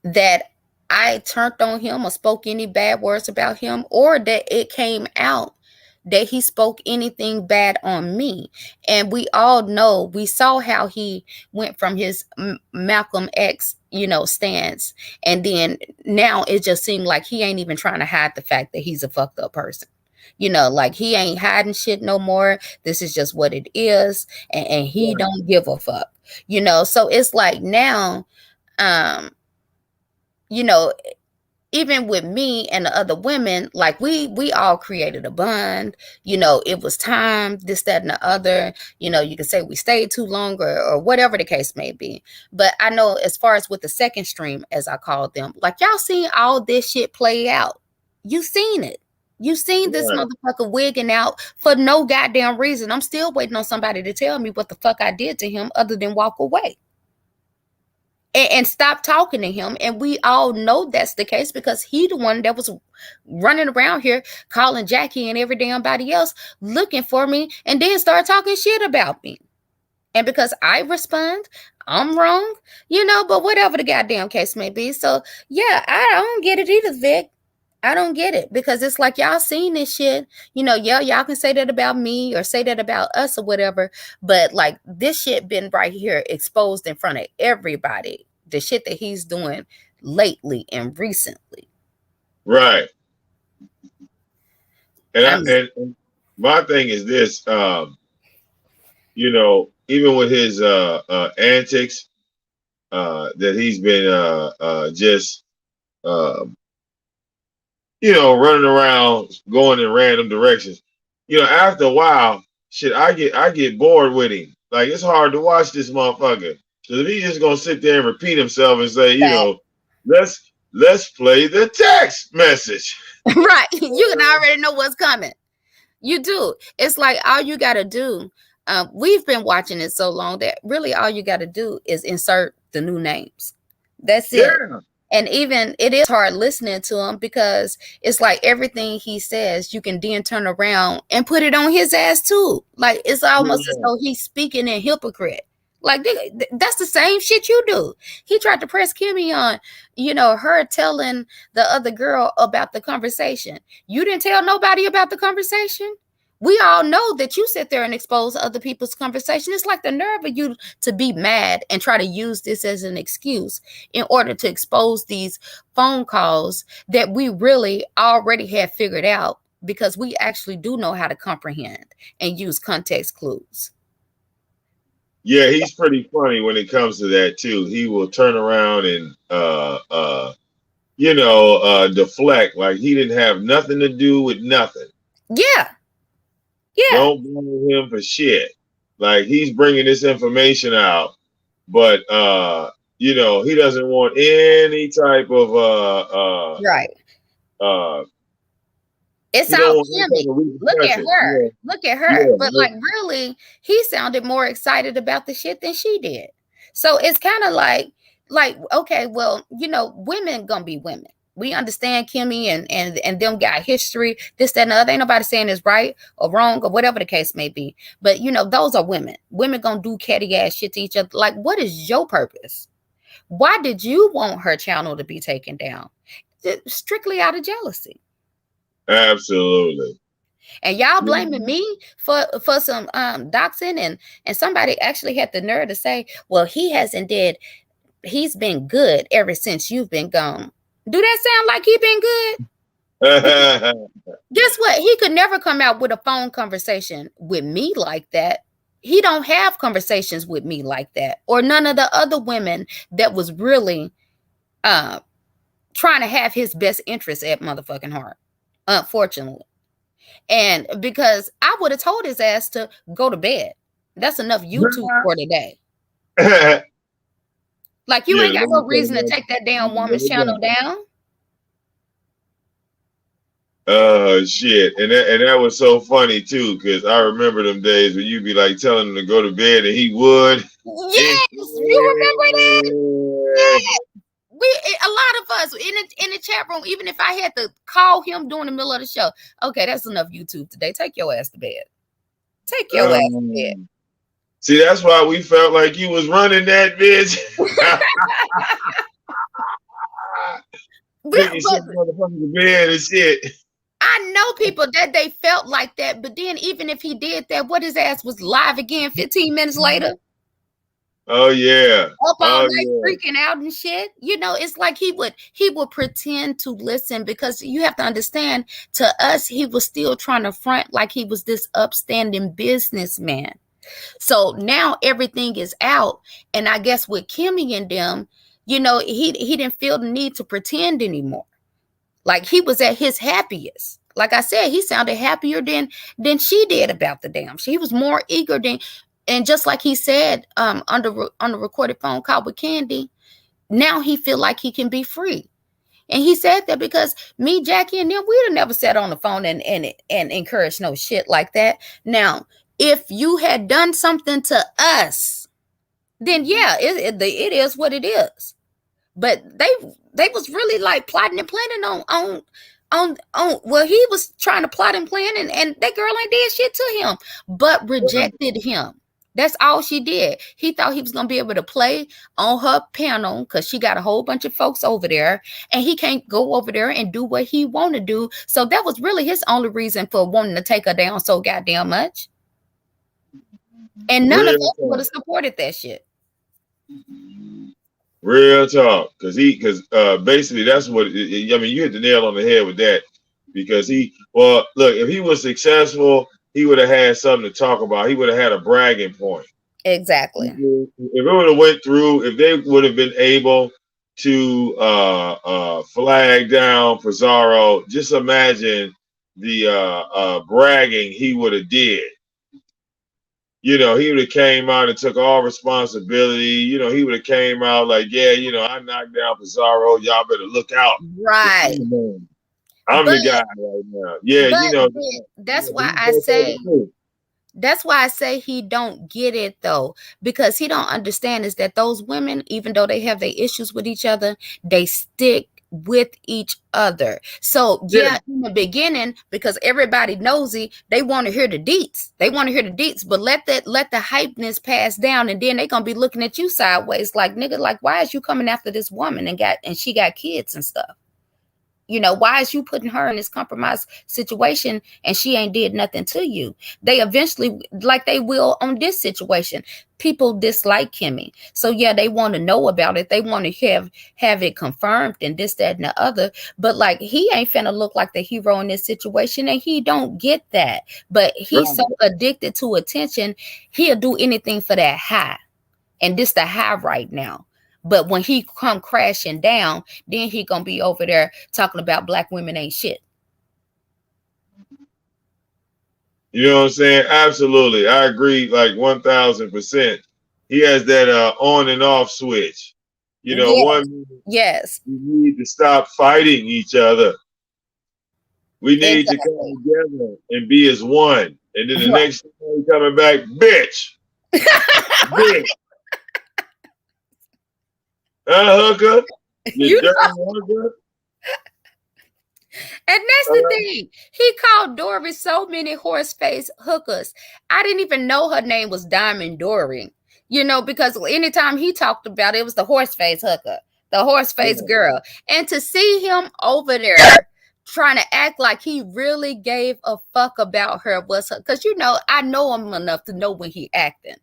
A: that I turned on him or spoke any bad words about him, or that it came out that he spoke anything bad on me. And we all know, we saw how he went from his Malcolm X, stance. And then now it just seemed like he ain't even trying to hide the fact that he's a fucked up person. Like he ain't hiding shit no more. This is just what it is. And he don't give a fuck. So it's like now, um, you know, even with me and the other women, like we all created a bond. It was time, this, that, and the other. You can say we stayed too long, or whatever the case may be. But I know, as far as with the second stream, as I called them, like, y'all seen all this shit play out. You seen it. You seen this
B: right,
A: motherfucker wigging out for no goddamn reason. I'm still waiting on somebody to tell me what the fuck I did to him other than walk away and stop talking to him. And we all know that's the case, because he the one that was running around here calling Jackie and every damn body else looking for me, and then start talking shit about me. And because I respond, I'm wrong, but whatever the goddamn case may be. So yeah, I don't get it either, Vic. I don't get it, because it's like, y'all seen this shit. Yeah, y'all can say that about me or say that about us or whatever, but like, this shit been right here exposed in front of everybody. The shit that he's doing lately and recently.
B: right. And
A: I
B: I
A: mean,
B: and my thing is this, even with his antics, that he's been just uh, running around, going in random directions. After a while, shit, I get bored with him. Like, it's hard to watch this motherfucker. Because if he's just gonna sit there and repeat himself and say,
A: that,
B: let's play the text message.
A: right. You can already know what's coming. You do. It's like all you got to do. We've been watching it so long that really all you got to do is insert the new names. That's it.
B: Yeah,
A: And even it is hard listening to him because it's like everything he says, you can then turn around and put it on his ass too. Like it's almost as
B: yeah,
A: though he's speaking in hypocrite. Like that's the same shit you do. He tried to press Kimmy on, her telling the other girl about the conversation. You didn't tell nobody about the conversation. We all know that you sit there and expose other people's conversation. It's like the nerve of you to be mad and try to use this as an excuse in order to expose these phone calls that we really already had figured out because we actually do know how to comprehend and use context clues.
B: yeah. He's pretty funny when it comes to that too. He will turn around and deflect like he didn't have nothing to do with nothing.
A: Yeah, yeah,
B: Don't blame him for shit. Like he's bringing this information out, but he doesn't want any type of
A: right.
B: uh
A: It's
B: he don't
A: all
B: want any
A: Kimmy.
B: type of
A: Look at
B: repercussions.
A: her.
B: Yeah,
A: Look at her.
B: yeah.
A: But like really, he sounded more excited about the shit than she did. So it's kind of like, okay, well, women gonna be women. We understand Kimmy and them got history, this, that, and the other. Ain't nobody saying it's right or wrong or whatever the case may be. But those are women. Women gonna do catty ass shit to each other. Like, what is your purpose? Why did you want her channel to be taken down? Strictly out of jealousy.
B: Absolutely.
A: And y'all blaming
B: Mhm.
A: me for some doxing, and somebody actually had the nerve to say, well, he's been good ever since you've been gone. Do that sound like he been good? Guess what? He could never come out with a phone conversation with me like that. He don't have conversations with me like that, or none of the other women that was really uh trying to have his best interest at motherfucking heart, unfortunately. And because I would have told his ass to go to bed. That's enough YouTube for today. Like, you
B: Yeah,
A: ain't
B: let
A: got
B: me
A: no
B: tell
A: reason to
B: you,
A: take that damn woman's channel
B: man.
A: down.
B: Shit, and that was so funny too, because I remember them days when you'd be like telling him to go to bed, and he would. And
A: Yes, you remember that? Yeah. A lot of us in the chat room, even if I had to call him during the middle of the show, okay, that's enough YouTube today. Take your ass to bed. Take your ass to
B: um, see, that's why we felt like you was running that bitch.
A: bed.
B: Make you
A: But
B: shit motherfuckers to bed and shit.
A: I know people that they felt like that, but then even if he did that, what his ass was live again 15 minutes later,
B: Oh yeah.
A: up all
B: Oh
A: night
B: yeah.
A: freaking out and shit. It's like he would pretend to listen because you have to understand, to us, he was still trying to front like he was this upstanding businessman. So now everything is out. And I guess with Kimmy and them, he didn't feel the need to pretend anymore. Like he was at his happiest. Like I said, he sounded happier than she did about the damn. She was more eager than, and just like he said, on the recorded phone call with Candy, now he feel like he can be free. And he said that because me, Jackie, and them, we'd have never sat on the phone and encouraged no shit like that. Now, if you had done something to us, then yeah, it is what it is. But they was really like plotting and planning on well, he was trying to plot and plan, and that girl ain't did shit to him but rejected him. That's all she did. He thought he was gonna be able to play on her panel because she got a whole bunch of folks over there, and he can't go over there and do what he want to do. So that was really his only reason for wanting to take her down so goddamn much. And none of
B: Real
A: us would
B: talk.
A: have supported that shit.
B: Real talk. Because basically that's what I mean. You hit the nail on the head with that. Because look, if he was successful, he would have had something to talk about. He would have had a bragging point.
A: Exactly.
B: If it would have went through, if they would have been able to flag down Pizarro, just imagine the bragging he would have did. He would have came out and took all responsibility. He would have came out like, yeah, I knocked down Pizarro. Y'all better look out.
A: Right.
B: I'm the
A: But
B: guy right now. Yeah,
A: but
B: you know,
A: then
B: yeah, he's both of the two.
A: that's why I say he don't get it though, because he don't understand is that those women, even though they have their issues with each other, they stick with each other. So
B: Yeah,
A: yeah, in the beginning, because everybody nosy, they want to hear the deets. They want to hear the deets, but let the hypeness pass down, and then they gonna be looking at you sideways, like nigga, like why is you coming after this woman and she got kids and stuff? Why is you putting her in this compromised situation and she ain't did nothing to you? They eventually, like they will on this situation, people dislike Kimmy. So yeah, they want to know about it. They want to have it confirmed and this, that, and the other. But like he ain't finna look like the hero in this situation, and he don't get that. But he's so
B: right.
A: addicted to attention, he'll do anything for that high, and this the high right now. But when he come crashing down, then he gonna be over there talking about black women ain't shit.
B: You know what I'm saying? Absolutely. I agree like 1000%. He has that on and off switch. You know,
A: Yes,
B: one minute
A: yes,
B: we need to stop fighting each other. We need to come
A: exactly.
B: together and be as one. And then the
A: Right.
B: next thing he's coming back, bitch, bitch, hooker, you
A: You
B: dirty hooker.
A: And that's the
B: Uh,
A: thing. He called Dory so many horse face hookers. I didn't even know her name was Diamond Dory. Because anytime he talked about it, it was the horse face hooker, the horse face
B: yeah,
A: girl. And to see him over there trying to act like he really gave a fuck about her was her. Because, I know him enough to know when he acting.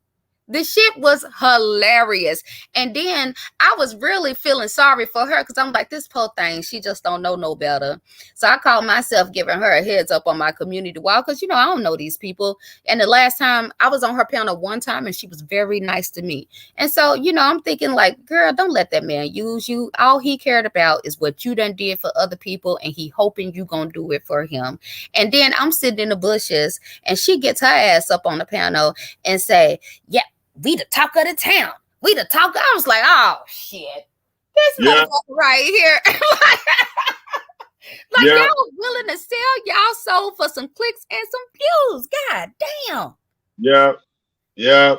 A: The shit was hilarious. And then I was really feeling sorry for her because I'm like, this poor thing, she just don't know no better. So I called myself giving her a heads up on my community wall because, I don't know these people. And the last time I was on her panel one time and she was very nice to me. And so, I'm thinking like, girl, don't let that man use you. All he cared about is what you done did for other people, and he hoping you gonna do it for him. And then I'm sitting in the bushes and she gets her ass up on the panel and say, yeah, we the talk of the town. We the talk. I was like, oh shit, this
B: yeah,
A: motherfucker right here. like
B: yeah,
A: y'all willing to sell y'all soul for some clicks and some views. God damn.
B: yeah, yeah.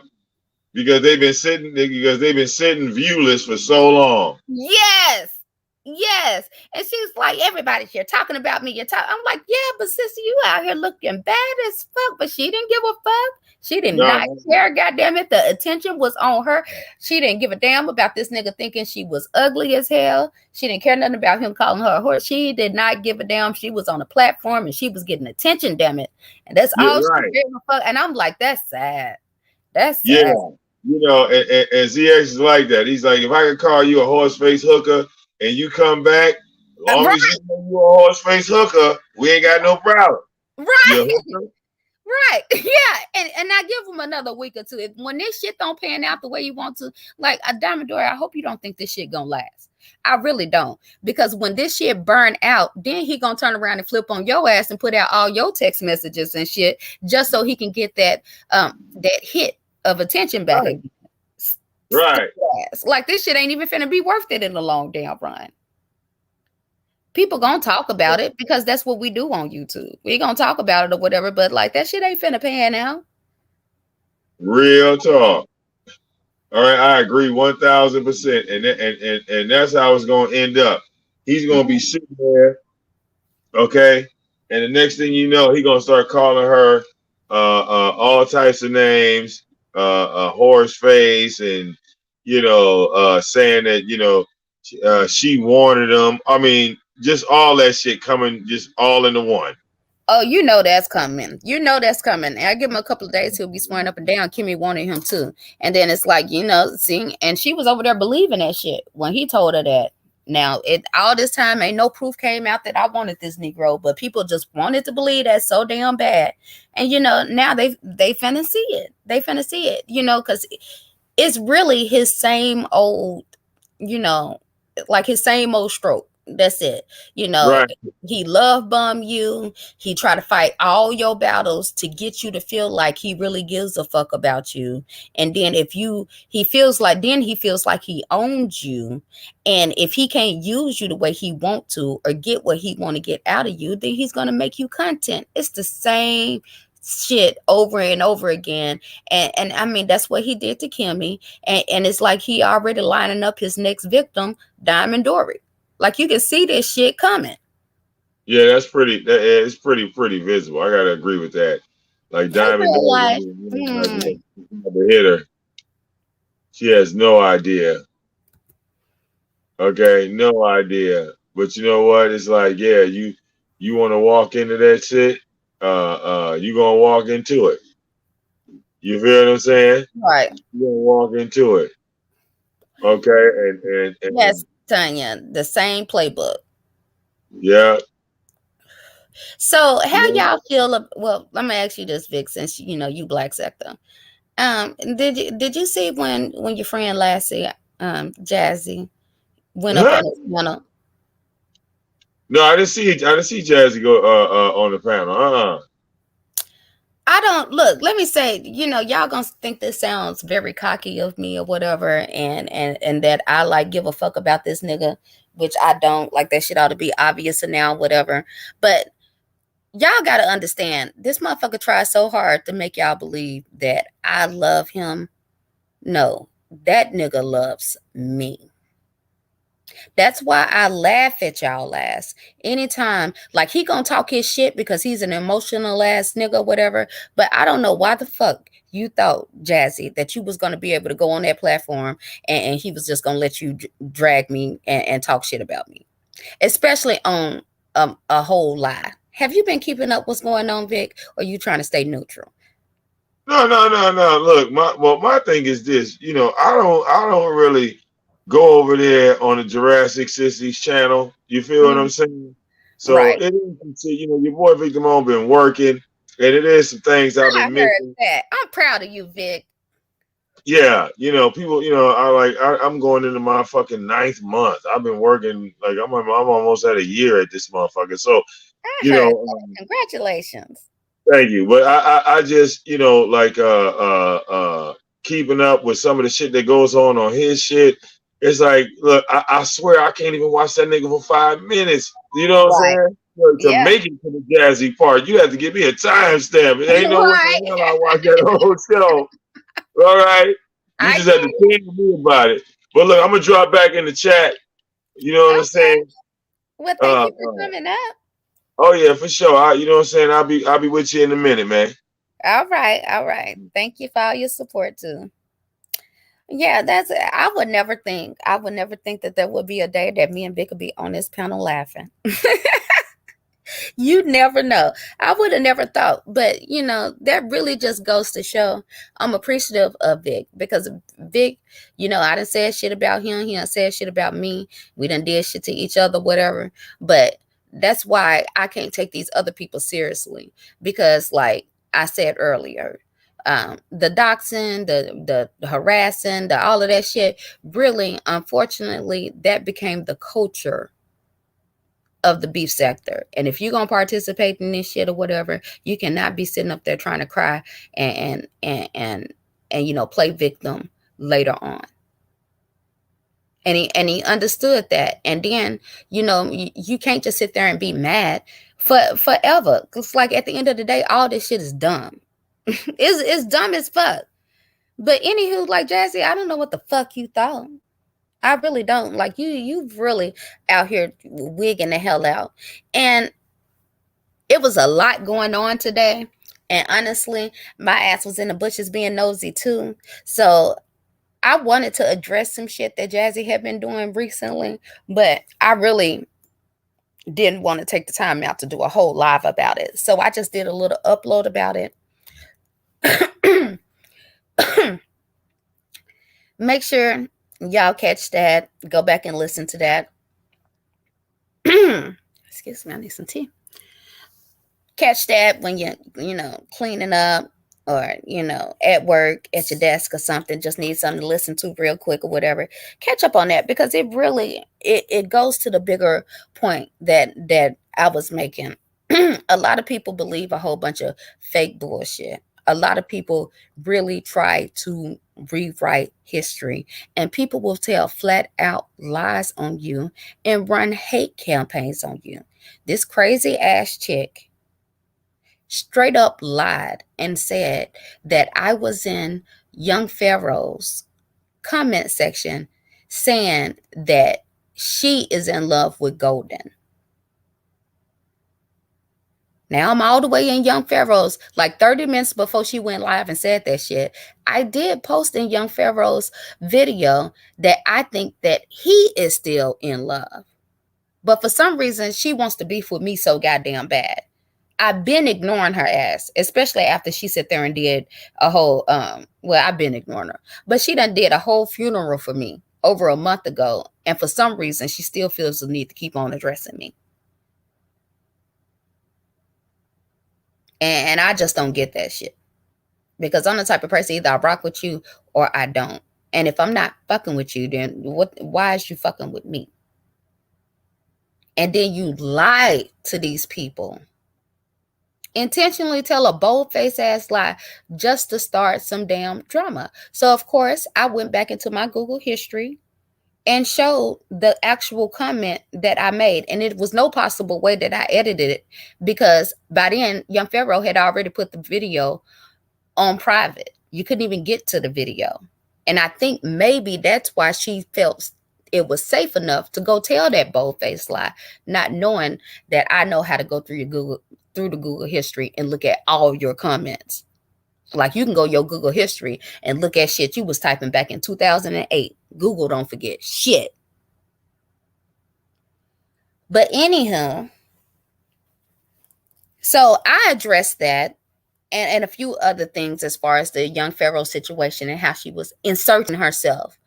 B: Because they've been sitting viewless for so long.
A: Yes. Yes. And she's like, everybody's here talking about me. I'm like, yeah, but sister, you out here looking bad as fuck. But she didn't give a fuck. She did not
B: No,
A: care. God damn it. The attention was on her. She didn't give a damn about this nigga thinking she was ugly as hell. She didn't care nothing about him calling her a horse. She did not give a damn. She was on a platform and she was getting attention, damn it. And that's
B: yeah,
A: all she
B: right.
A: gave a fuck. And I'm like, that's sad. That's
B: Yeah,
A: sad.
B: you know, and ZX is like that. He's like, if I could call you a horse face hooker and you come back, as long as
A: Right,
B: you know you a horse face hooker, we ain't got no problem. You a
A: right.
B: hooker?
A: Right. Yeah. And I give them another week or two. When this shit don't pan out the way you want to, like a Diamond Dory, I hope you don't think this shit gonna last. I really don't. Because when this shit burn out, then he gonna turn around and flip on your ass and put out all your text messages and shit just so he can get that hit of attention back
B: Right,
A: again. Stupid
B: right.
A: ass. Like this shit ain't even finna be worth it in the long damn run. People gonna talk about it because that's what we do on YouTube. We gonna talk about it or whatever, but like that shit ain't finna pan out.
B: Real talk. All right, I agree 1000%. And that's how it's gonna end up. He's gonna be sitting there, okay? And the next thing you know, he gonna start calling her all types of names, horse face, and saying that she wanted him. I mean, just all that shit coming, just all into one.
A: Oh, that's coming. That's coming. I give him a couple of days, he'll be swearing up and down. Kimmy wanted him too. And then it's like, seeing, and she was over there believing that shit when he told her that. Now, it all this time ain't no proof came out that I wanted this Negro, but people just wanted to believe that so damn bad. And now they finna see it. They finna see it, because it's really his same old, you know, like his same old stroke. That's it. You know,
B: Right.
A: he love bomb you. He try to fight all your battles to get you to feel like he really gives a fuck about you. And then if you he feels like he owns you. And if he can't use you the way he want to or get what he want to get out of you, then he's gonna make you content. It's the same shit over and over again. And I mean that's what he did to Kimmy. And it's like he already lining up his next victim, Diamond Dory. Like you can see this shit coming.
B: Yeah, that's pretty. It's pretty visible. I gotta agree with that. Like
A: In
B: Diamond
A: real
B: Dog,
A: life,
B: the hitter, she has no idea. Okay, no idea. But you know what? It's like, yeah, you want to walk into that shit. You gonna walk into it. You feel what I'm saying?
A: right?
B: You gonna walk into it. Okay, and
A: Yes, Tanya, the same playbook.
B: yeah,
A: So, how
B: yeah.
A: y'all feel? Well, let me ask you this, Vic, since you know you black sector. Did you see when your friend Lassie, Jazzy, went up
B: Huh?
A: on his panel?
B: No, I didn't see Jazzy go on the panel.
A: I don't look. Let me say, y'all gonna think this sounds very cocky of me or whatever, and that I like give a fuck about this nigga, which I don't. Like that shit ought to be obvious and now, whatever. But y'all gotta understand, this motherfucker tries so hard to make y'all believe that I love him. No, that nigga loves me. That's why I laugh at y'all ass anytime. Like he gonna talk his shit because he's an emotional ass nigga, whatever. But I don't know why the fuck you thought, Jazzy, that you was gonna be able to go on that platform and he was just gonna let you drag me and talk shit about me, especially on a whole lie. Have you been keeping up what's going on, Vic? Or you trying to stay neutral?
B: No, no, no, no. Look, my thing is this. I don't really go over there on the Jurassic Sissies channel. You feel what I'm
A: Mm,
B: saying? So
A: right.
B: it is, your boy Victor Moan been working, and it is some things I've
A: I
B: been
A: heard
B: missing.
A: that. I'm proud of you, Vic.
B: Yeah, people, I'm going into my fucking ninth month. I've been working like I'm almost at a year at this motherfucker. So
A: I
B: you
A: heard
B: know,
A: that. Congratulations.
B: thank you. But I just, keeping up with some of the shit that goes on his shit. It's like, look, I swear I can't even watch that nigga for 5 minutes. You know what I'm
A: Right.
B: saying? Look, to
A: Yeah.
B: make it to the jazzy part, you have to give me a timestamp. It ain't no way
A: Right.
B: in hell I watch that whole show. All right. You
A: I
B: just have to
A: get
B: tell me about it. But look, I'm gonna drop back in the chat. You know what I'm
A: okay.
B: saying?
A: Well, thank
B: Uh,
A: you for
B: uh
A: coming up.
B: oh yeah, for sure. You know what I'm saying? I'll be with you in a minute, man.
A: All right. All right. Thank you for all your support too. Yeah, that's it. I would never think that there would be a day that me and Vic could be on this panel laughing. You never know. I would have never thought, but that really just goes to show I'm appreciative of Vic because Vic, I done said shit about him. He done said shit about me. We done did shit to each other, whatever. But that's why I can't take these other people seriously because, like I said earlier, the doxing, the harassing, the all of that shit, really, unfortunately, that became the culture of the beef sector. And if you're gonna participate in this shit or whatever, you cannot be sitting up there trying to cry and play victim later on. And he understood that. And then you can't just sit there and be mad forever. Cause like at the end of the day, all this shit is dumb. It's dumb as fuck. But anywho, like Jazzy, I don't know what the fuck you thought. I really don't. Like you really out here wigging the hell out. And it was a lot going on today. And honestly, my ass was in the bushes being nosy too. So I wanted to address some shit that Jazzy had been doing recently, but I really didn't want to take the time out to do a whole live about it. So I just did a little upload about it. Make sure y'all catch that. Go back and listen to that. Excuse me, I need some tea. Catch that when you're cleaning up, or at work at your desk or something, just need something to listen to real quick or whatever, catch up on that, because it goes to the bigger point that I was making. A lot of people believe a whole bunch of fake bullshit. A lot of people really try to rewrite history, and people will tell flat out lies on you and run hate campaigns on you. This crazy ass chick straight up lied and said that I was in Young Pharaoh's comment section saying that she is in love with Golden. Now I'm all the way in Young Pharaoh's, like 30 minutes before she went live and said that shit. I did post in Young Pharaoh's video that I think that he is still in love. But for some reason, she wants to beef with me so goddamn bad. I've been ignoring her ass, especially after she sat there and did a whole well, I've been ignoring her. But she done did a whole funeral for me over a month ago. And for some reason she still feels the need to keep on addressing me. And I just don't get that shit. Because I'm the type of person, either I rock with you or I don't. And if I'm not fucking with you, then why is you fucking with me? And then you lie to these people, intentionally tell a bold-faced ass lie just to start some damn drama. So of course I went back into my Google history and showed the actual comment that I made, and it was no possible way that I edited it, because by then Young Pharaoh had already put the video on private. You couldn't even get to the video. And I think maybe that's why she felt it was safe enough to go tell that bold-faced lie, not knowing that I know how to go through the Google history and look at all your comments. Like, you can go your Google history and look at shit you was typing back in 2008. Google don't forget shit. But anyhow, so I addressed that and a few other things as far as the Young Pharaoh situation and how she was inserting herself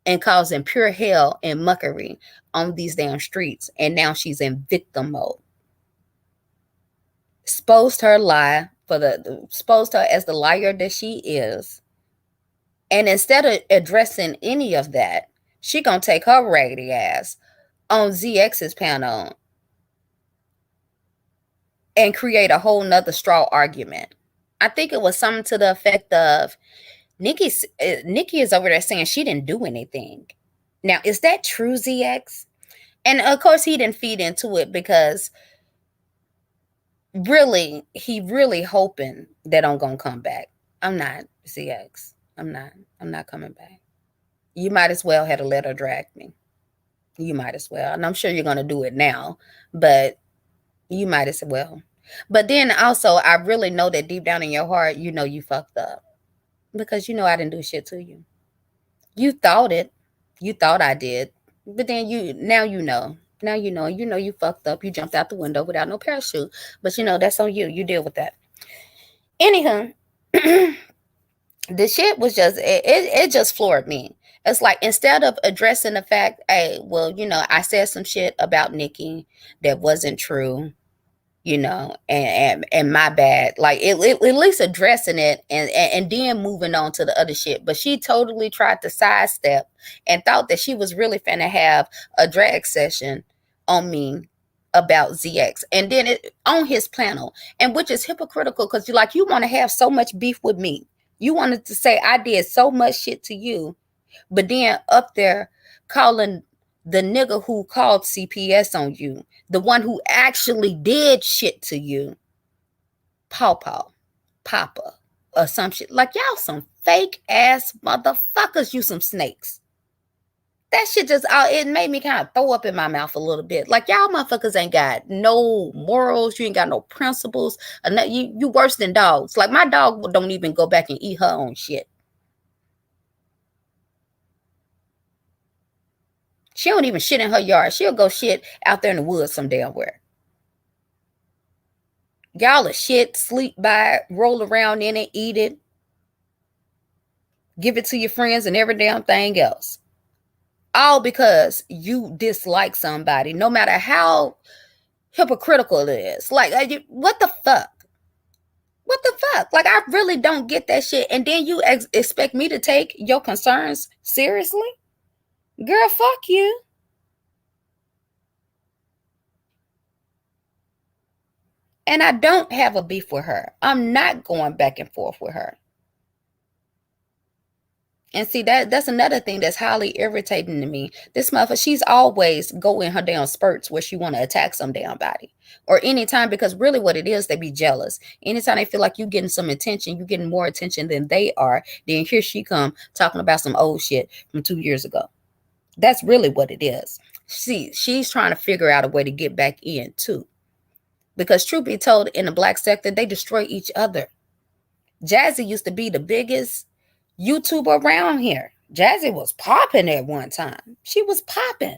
A: and causing pure hell and muckery on these damn streets. And now she's in victim mode. Exposed her lie exposed her as the liar that she is. And instead of addressing any of that, she gonna take her raggedy ass on ZX's panel and create a whole nother straw argument. I think it was something to the effect of Nikki is over there saying she didn't do anything. Now, is that true, ZX? And of course he didn't feed into it, because he really hoping that I'm gonna come back. I'm not, ZX. I'm not coming back. You might as well have let her drag me. You might as well. And I'm sure you're gonna do it now, but you might as well. But then also, I really know that deep down in your heart, you fucked up. Because I didn't do shit to you. You thought it. You thought I did. But then now you know. Now you fucked up. You jumped out the window without no parachute. But that's on you. You deal with that. Anyhow, the shit was just it just floored me. It's like, instead of addressing the fact, hey, well, I said some shit about Nikki that wasn't true, and my bad. Like, at least addressing it and then moving on to the other shit. But she totally tried to sidestep and thought that she was really finna have a drag session on me about ZX, and then it on his panel, and which is hypocritical, because you want to have so much beef with me. You wanted to say I did so much shit to you, but then up there calling the nigga who called CPS on you, the one who actually did shit to you, Papa, or some shit. Like, y'all some fake ass motherfuckers, you some snakes. That shit just, it made me kind of throw up in my mouth a little bit. Like, y'all motherfuckers ain't got no morals. You ain't got no principles. You worse than dogs. Like, my dog don't even go back and eat her own shit. She don't even shit in her yard. She'll go shit out there in the woods some damn where. Y'all are shit, sleep by it, roll around in it, eat it, give it to your friends and every damn thing else. All because you dislike somebody, no matter how hypocritical it is. Like, what the fuck? What the fuck? Like, I really don't get that shit. And then you expect me to take your concerns seriously? Girl, fuck you. And I don't have a beef with her. I'm not going back and forth with her. And see, that's another thing that's highly irritating to me. This motherfucker, she's always going her damn spurts where she want to attack some damn body. Or anytime, because really what it is, they be jealous. Anytime they feel like you getting some attention, you getting more attention than they are, then here she come talking about some old shit from 2 years ago. That's really what it is. She's trying to figure out a way to get back in too. Because truth be told, in the black sector, they destroy each other. Jazzy used to be the biggest YouTuber around here. Jazzy was popping at one time. She was popping.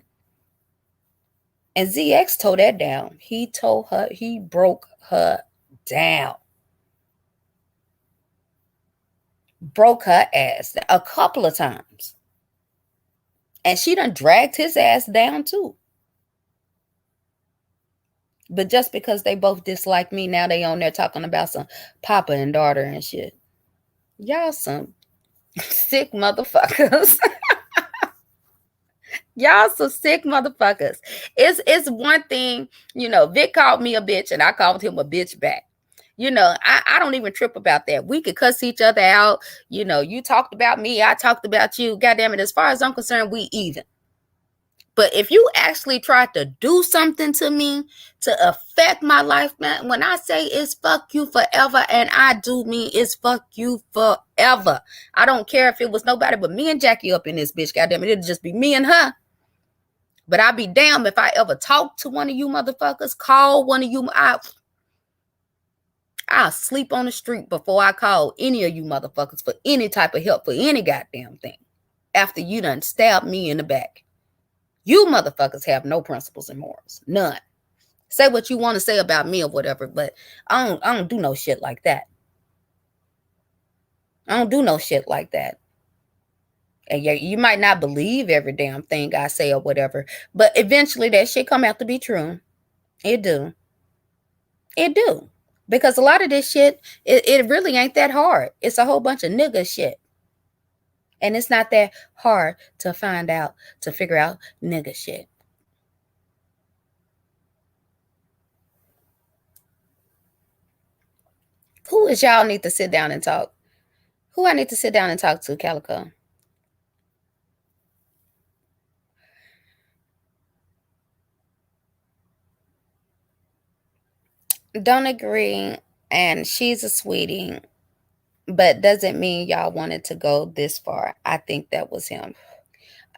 A: And ZX tore that down. He told her, he broke her down. Broke her ass a couple of times. And she done dragged his ass down too. But just because they both dislike me, now they on there talking about some papa and daughter and shit. Y'all some sick motherfuckers. Y'all some sick motherfuckers. It's one thing, Vic called me a bitch and I called him a bitch back. I don't even trip about that. We could cuss each other out. You talked about me, I talked about you. God damn it, as far as I'm concerned, we even. But if you actually tried to do something to me to affect my life, man, when I say it's fuck you forever, and I do mean it's fuck you forever. I don't care if it was nobody but me and Jackie up in this bitch. Goddamn it, it'd just be me and her. But I'd be damned if I ever talk to one of you motherfuckers, call one of you. I'll sleep on the street before I call any of you motherfuckers for any type of help for any goddamn thing. After you done stabbed me in the back. You motherfuckers have no principles and morals. None. Say what you want to say about me or whatever, but I don't do no shit like that. I don't do no shit like that. And yeah, you might not believe every damn thing I say or whatever, but eventually that shit come out to be true. It do. It do. Because a lot of this shit, it really ain't that hard. It's a whole bunch of nigga shit. And it's not that hard to figure out nigga shit. Who is y'all need to sit down and talk? Who I need to sit down and talk to, Calico? Don't agree, and she's a sweetie, but doesn't mean y'all wanted to go this far. I think that was him.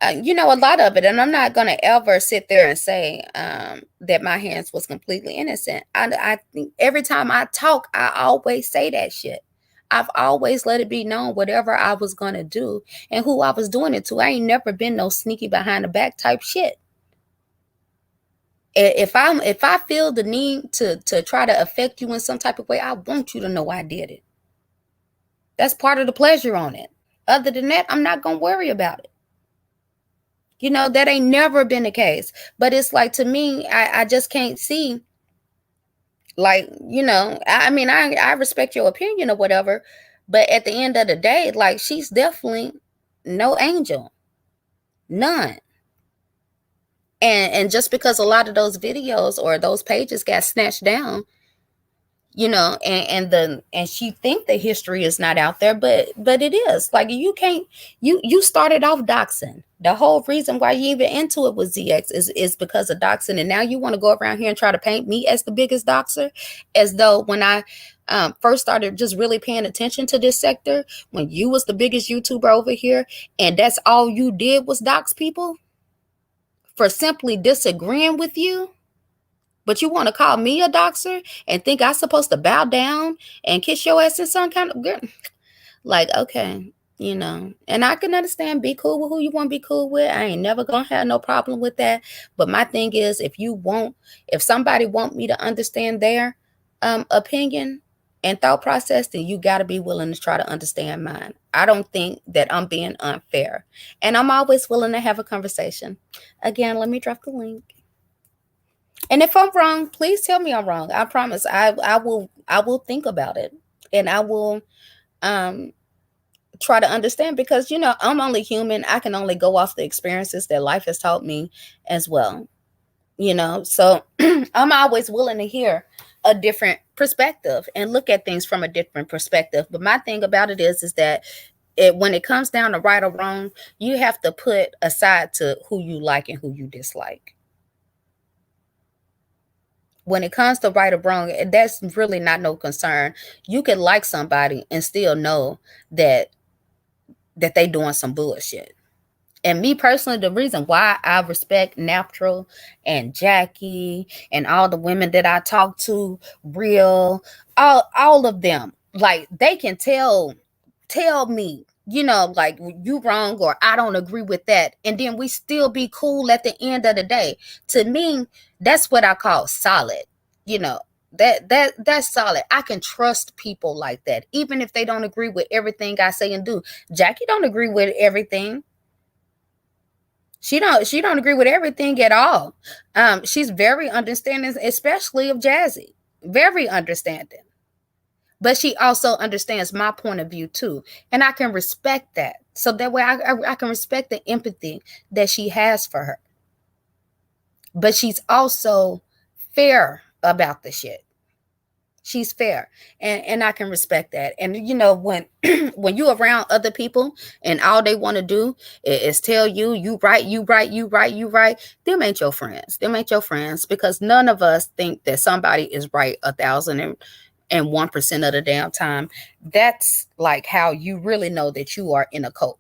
A: A lot of it, and I'm not gonna ever sit there and say that my hands was completely innocent. I think every time I talk, I always say that shit. I've always let it be known whatever I was gonna do and who I was doing it to. I ain't never been no sneaky behind the back type shit. If I feel the need to try to affect you in some type of way, I want you to know I did it. That's part of the pleasure on it. Other than that, I'm not gonna worry about it. That ain't never been the case. But it's like, to me, I just can't see, like, I respect your opinion or whatever, but at the end of the day, like, she's definitely no angel. None. And just because a lot of those videos or those pages got snatched down, and she think the history is not out there, but it is. Like, you can't, you started off doxing. The whole reason why you even into it with ZX is because of doxing, and now you want to go around here and try to paint me as the biggest doxer, as though when I first started just really paying attention to this sector, when you was the biggest YouTuber over here, and that's all you did was dox people for simply disagreeing with you. But you want to call me a doxer and think I'm supposed to bow down and kiss your ass in some kind of girl? Like, okay, and I can understand, be cool with who you want to be cool with. I ain't never gonna have no problem with that. But my thing is, if somebody want me to understand their opinion and thought process, then you got to be willing to try to understand mine. I don't think that I'm being unfair, and I'm always willing to have a conversation. Again, let me drop the link. And if I'm wrong, please tell me I'm wrong. I promise I will think about it. and I will um try to understand, because I'm only human. I can only go off the experiences that life has taught me as well. So I'm always willing to hear a different perspective and look at things from a different perspective. But my thing about it is that when it comes down to right or wrong, you have to put aside to who you like and who you dislike. When it comes to right or wrong, that's really not no concern. You can like somebody and still know that they doing some bullshit. And me personally, the reason why I respect Natural and Jackie and all the women that I talk to, Real, all of them, like they can tell me, like you wrong or I don't agree with that, and then we still be cool at the end of the day. To me, that's what I call solid. You know, that's solid. I can trust people like that, even if they don't agree with everything I say and do. Jackie don't agree with everything. She don't agree with everything at all. She's very understanding, especially of Jazzy. Very understanding. But she also understands my point of view too. And I can respect that. So that way I can respect the empathy that she has for her. But she's also fair about the shit. She's fair, and I can respect that. And when when you around other people and all they want to do is tell you, you right, you right, you right, you right, them ain't your friends. Them ain't your friends, because none of us think that somebody is right 1,001% of the damn time. That's like how you really know that you are in a cult.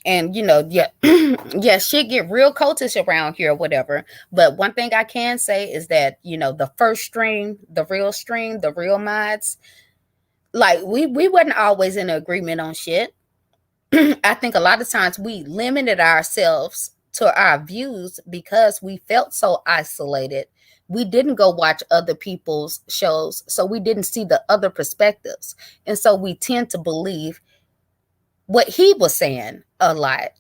A: And yeah, yeah, shit get real cultish around here or whatever. But one thing I can say is that the first stream, the real mods, like we wasn't always in agreement on shit. I think a lot of times we limited ourselves to our views because we felt so isolated. We didn't go watch other people's shows, so we didn't see the other perspectives, and so we tend to believe what he was saying a lot.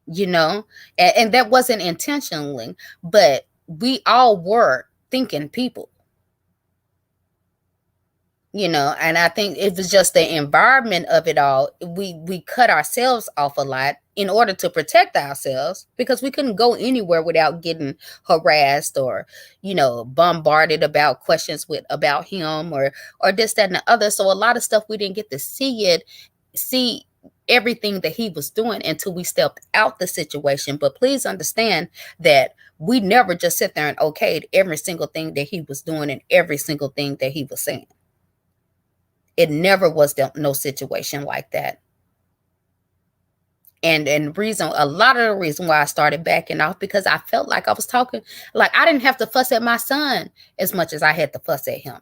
A: And that wasn't intentionally, but we all were thinking people. And I think it was just the environment of it all. We cut ourselves off a lot in order to protect ourselves, because we couldn't go anywhere without getting harassed or bombarded about questions about him, or this, that, and the other. So a lot of stuff we didn't get to see everything that he was doing until we stepped out the situation. But please understand that we never just sit there and okayed every single thing that he was doing and every single thing that he was saying. It never was no situation like that. And reason, a lot of the reason why I started backing off, because I felt like I was talking, like I didn't have to fuss at my son as much as I had to fuss at him.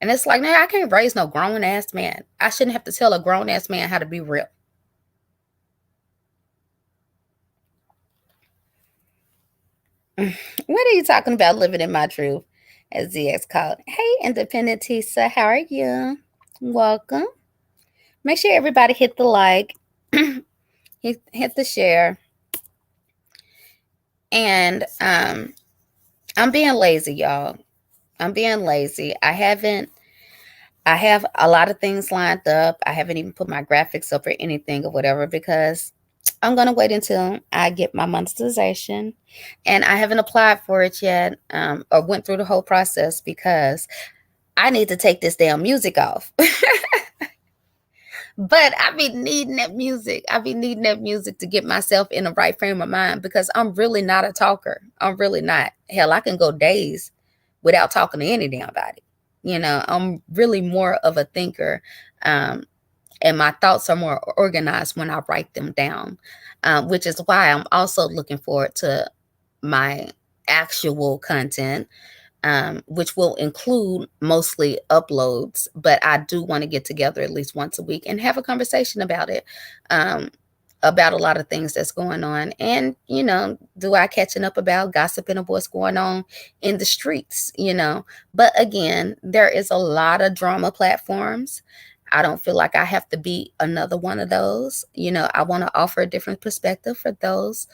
A: And it's like, nah, I can't raise no grown ass man. I shouldn't have to tell a grown ass man how to be real. What are you talking about, living in my truth? As ZX called. Hey, Independent Tisa, how are you? Welcome. Make sure everybody hit the like, hit the share. And I'm being lazy, y'all. I'm being lazy. I have a lot of things lined up. I haven't even put my graphics up or anything or whatever, because I'm going to wait until I get my monetization. And I haven't applied for it yet, or went through the whole process, because I need to take this damn music off. But I be needing that music. I be needing that music to get myself in the right frame of mind, because I'm really not a talker. I'm really not. Hell, I can go days without talking to any damn body. I'm really more of a thinker. And my thoughts are more organized when I write them down, which is why I'm also looking forward to my actual content, which will include mostly uploads. But I do want to get together at least once a week and have a conversation about it, about a lot of things that's going on. And, do I catching up about gossiping of what's going on in the streets, But again, there is a lot of drama platforms. I don't feel like I have to be another one of those. I want to offer a different perspective for those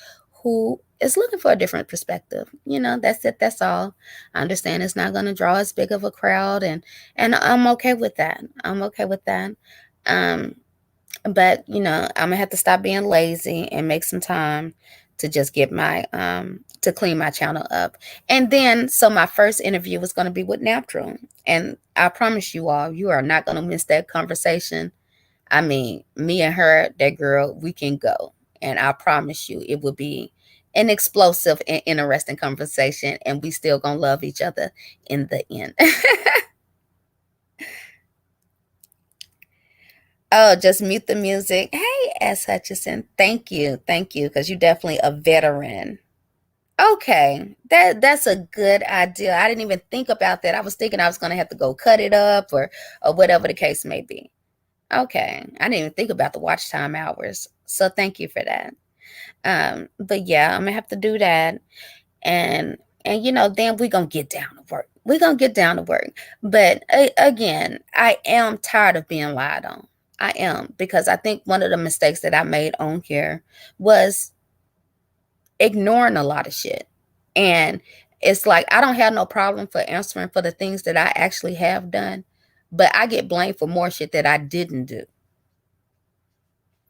A: who is looking for a different perspective. That's it. That's all. I understand it's not going to draw as big of a crowd, and I'm okay with that. I'm okay with that. Um, but I'm gonna have to stop being lazy and make some time to just get my to clean my channel up. And then, so my first interview was going to be with Natural, and I promise you all, you are not going to miss that conversation. I mean, me and her, that girl, we can go. And I promise you, it will be an explosive and interesting conversation. And we still gonna love each other in the end. Oh, just mute the music. Hey, S. Hutchison. Thank you. Thank you. Because you're definitely a veteran. Okay. That's a good idea. I didn't even think about that. I was thinking I was gonna have to go cut it up or whatever the case may be. Okay. I didn't even think about the watch time hours. So thank you for that. But yeah, I'm gonna have to do that, and then we're gonna get down to work. We're gonna get down to work. But again, I am tired of being lied on. I am, because I think one of the mistakes that I made on here was ignoring a lot of shit. And it's like I don't have no problem for answering for the things that I actually have done, but I get blamed for more shit that I didn't do.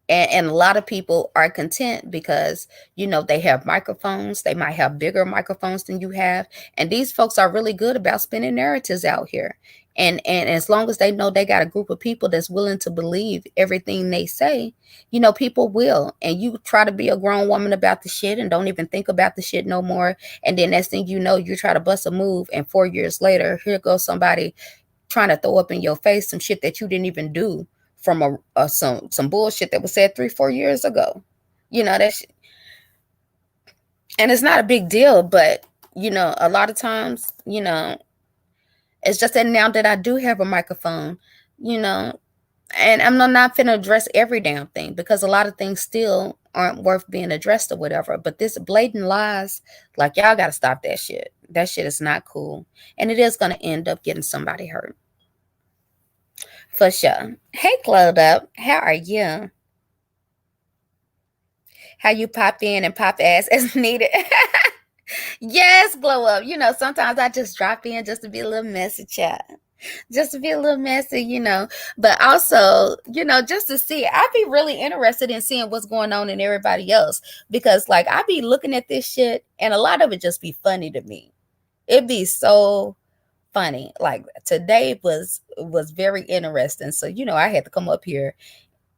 A: And a lot of people are content because they have microphones. They might have bigger microphones than you have, and these folks are really good about spinning narratives out here. And as long as they know they got a group of people that's willing to believe everything they say, people will. And you try to be a grown woman about the shit and don't even think about the shit no more, and then next thing you know, you try to bust a move, and 4 years later, here goes somebody trying to throw up in your face some shit that you didn't even do, from some bullshit that was said 3-4 years ago. That's, and it's not a big deal, but a lot of times, it's just that now that I do have a microphone, you know, and I'm not finna address every damn thing, because a lot of things still aren't worth being addressed or whatever. But this blatant lies, like, y'all gotta stop that shit. That shit is not cool, and it is gonna end up getting somebody hurt. For sure. Hey, Glowed Up. How are you? How you pop in and pop ass as needed? Yes, Glow Up. Sometimes I just drop in just to be a little messy, chat. Just to be a little messy. But also, just to see, I'd be really interested in seeing what's going on in everybody else. Because, like, I be looking at this shit, and a lot of it just be funny to me. It'd be so funny. Like, today was very interesting. So, I had to come up here,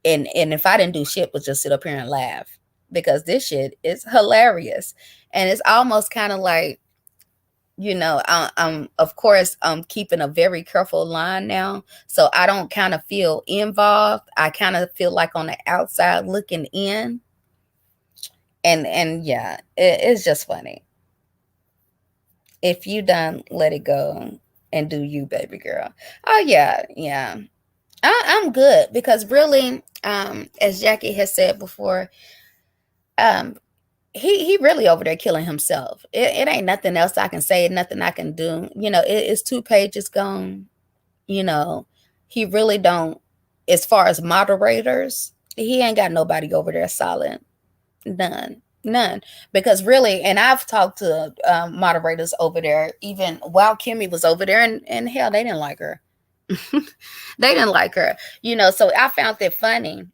A: and if I didn't do shit, but just sit up here and laugh, because this shit is hilarious. And it's almost kind of like, I'm, of course, I'm keeping a very careful line now, so I don't kind of feel involved. I kind of feel like on the outside looking in, and yeah, it's just funny. If you done, let it go and do you, baby girl. Oh yeah, yeah. I'm good, because really, as Jackie has said before, um, he really over there killing himself. It ain't nothing else I can say, nothing I can do. It's 2 pages gone. You know, he really don't. As far as moderators, he ain't got nobody over there solid. None. None. Because really, and I've talked to moderators over there, even while Kimmy was over there, and hell, they didn't like her. They didn't like her. So I found it funny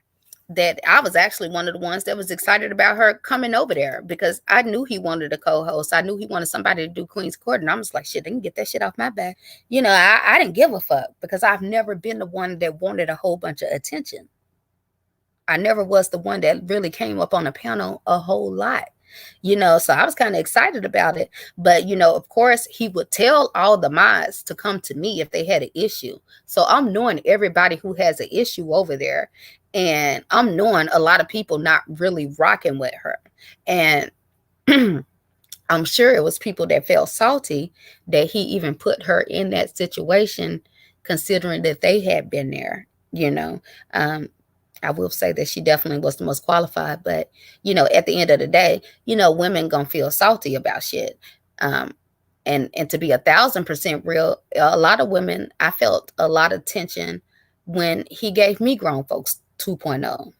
A: that I was actually one of the ones that was excited about her coming over there, because I knew he wanted a co-host. I knew he wanted somebody to do Queen's Court, and I was like, shit, they can get that shit off my back. I didn't give a fuck, because I've never been the one that wanted a whole bunch of attention. I never was the one that really came up on a panel a whole lot. So I was kind of excited about it. But, of course, he would tell all the mods to come to me if they had an issue. So I'm knowing everybody who has an issue over there. And I'm knowing a lot of people not really rocking with her. And I'm sure it was people that felt salty that he even put her in that situation, considering that they had been there, you know. I will say that she definitely was the most qualified, but at the end of the day, women gonna feel salty about shit. Um, and to be 1,000% real, a lot of women, I felt a lot of tension when he gave me Grown Folks 2.0.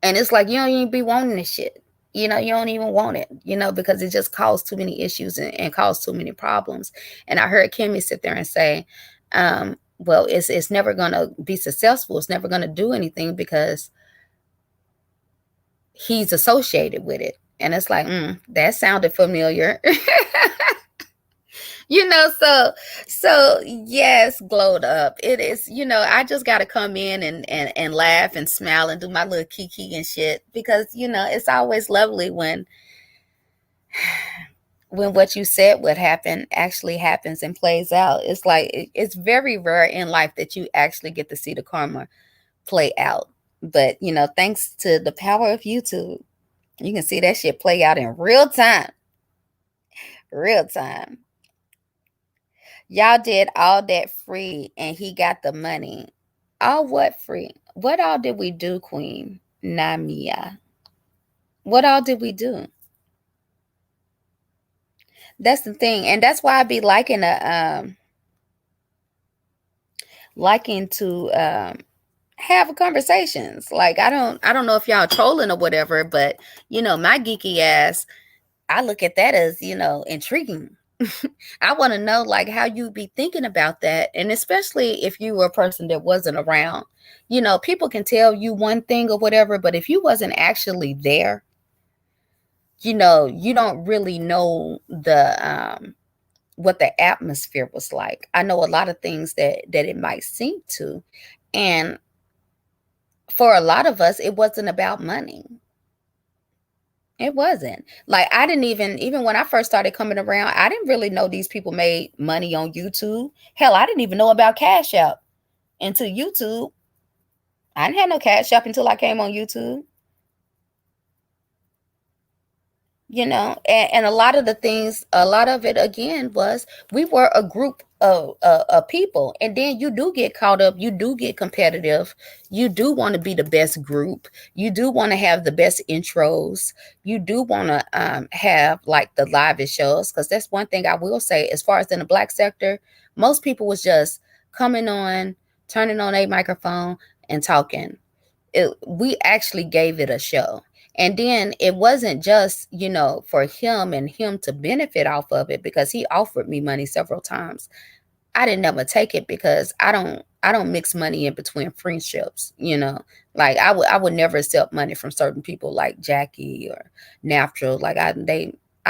A: And it's like, you don't even be wanting this shit. You don't even want it, because it just caused too many issues and caused too many problems. And I heard Kimmy sit there and say, well, it's never going to be successful. It's never going to do anything because he's associated with it. And it's like, that sounded familiar. So yes, glowed up. It is, I just gotta come in and laugh and smile and do my little kiki and shit, because it's always lovely when what you said would happen actually happens and plays out. It's like it's very rare in life that you actually get to see the karma play out. But thanks to the power of YouTube, you can see that shit play out in real time. Real time. Y'all did all that free and he got the money. All what free? What all did we do, Queen Namia? What all did we do? That's the thing. And that's why I be liking to have conversations. Like I don't know if y'all trolling or whatever, but my geeky ass, I look at that as, intriguing. I want to know like how you be thinking about that, and especially if you were a person that wasn't around. People can tell you one thing or whatever, but if you wasn't actually there, you don't really know the what the atmosphere was like. I know a lot of things that it might seem to, and for a lot of us, it wasn't about money. It wasn't. Like I didn't even when I first started coming around, I didn't really know these people made money on YouTube. Hell, I didn't even know about Cash App until YouTube. I didn't have no Cash App until I came on YouTube. And a lot of the things, a lot of it again was we were a group of people, and then you do get caught up, you do get competitive, you do want to be the best group, you do want to have the best intros, you do want to have like the livest shows, because that's one thing I will say, as far as in the black sector, most people was just coming on, turning on a microphone and talking. We actually gave it a show. And then it wasn't just, for him and him to benefit off of it, because he offered me money several times. I didn't ever take it because I don't mix money in between friendships. Like I would never accept money from certain people like Jackie or Natural. Like I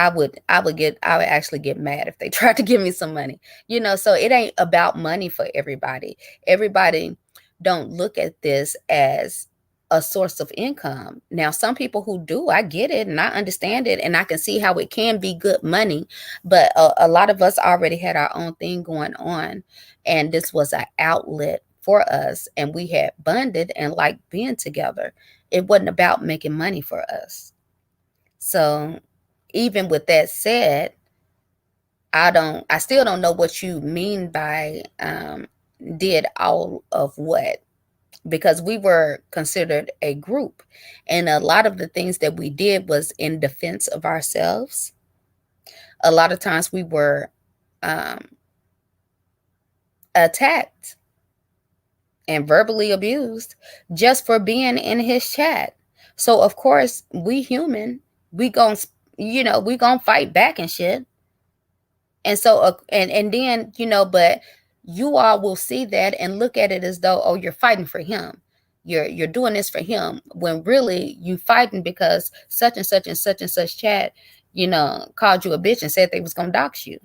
A: would actually get mad if they tried to give me some money. So it ain't about money for everybody. Everybody don't look at this as a source of income. Now, some people who do, I get it and I understand it and I can see how it can be good money, but a lot of us already had our own thing going on, and this was an outlet for us, and we had bonded and liked being together. It wasn't about making money for us. So, even with that said, I still don't know what you mean by did all of what, because we were considered a group, and a lot of the things that we did was in defense of ourselves. A lot of times we were um, attacked and verbally abused just for being in his chat. So of course we human, we gon' we gonna fight back and shit. And so and then but you all will see that and look at it as though, oh, you're fighting for him, you're doing this for him, when really you fighting because such and such and such and such chat called you a bitch and said they was gonna dox you.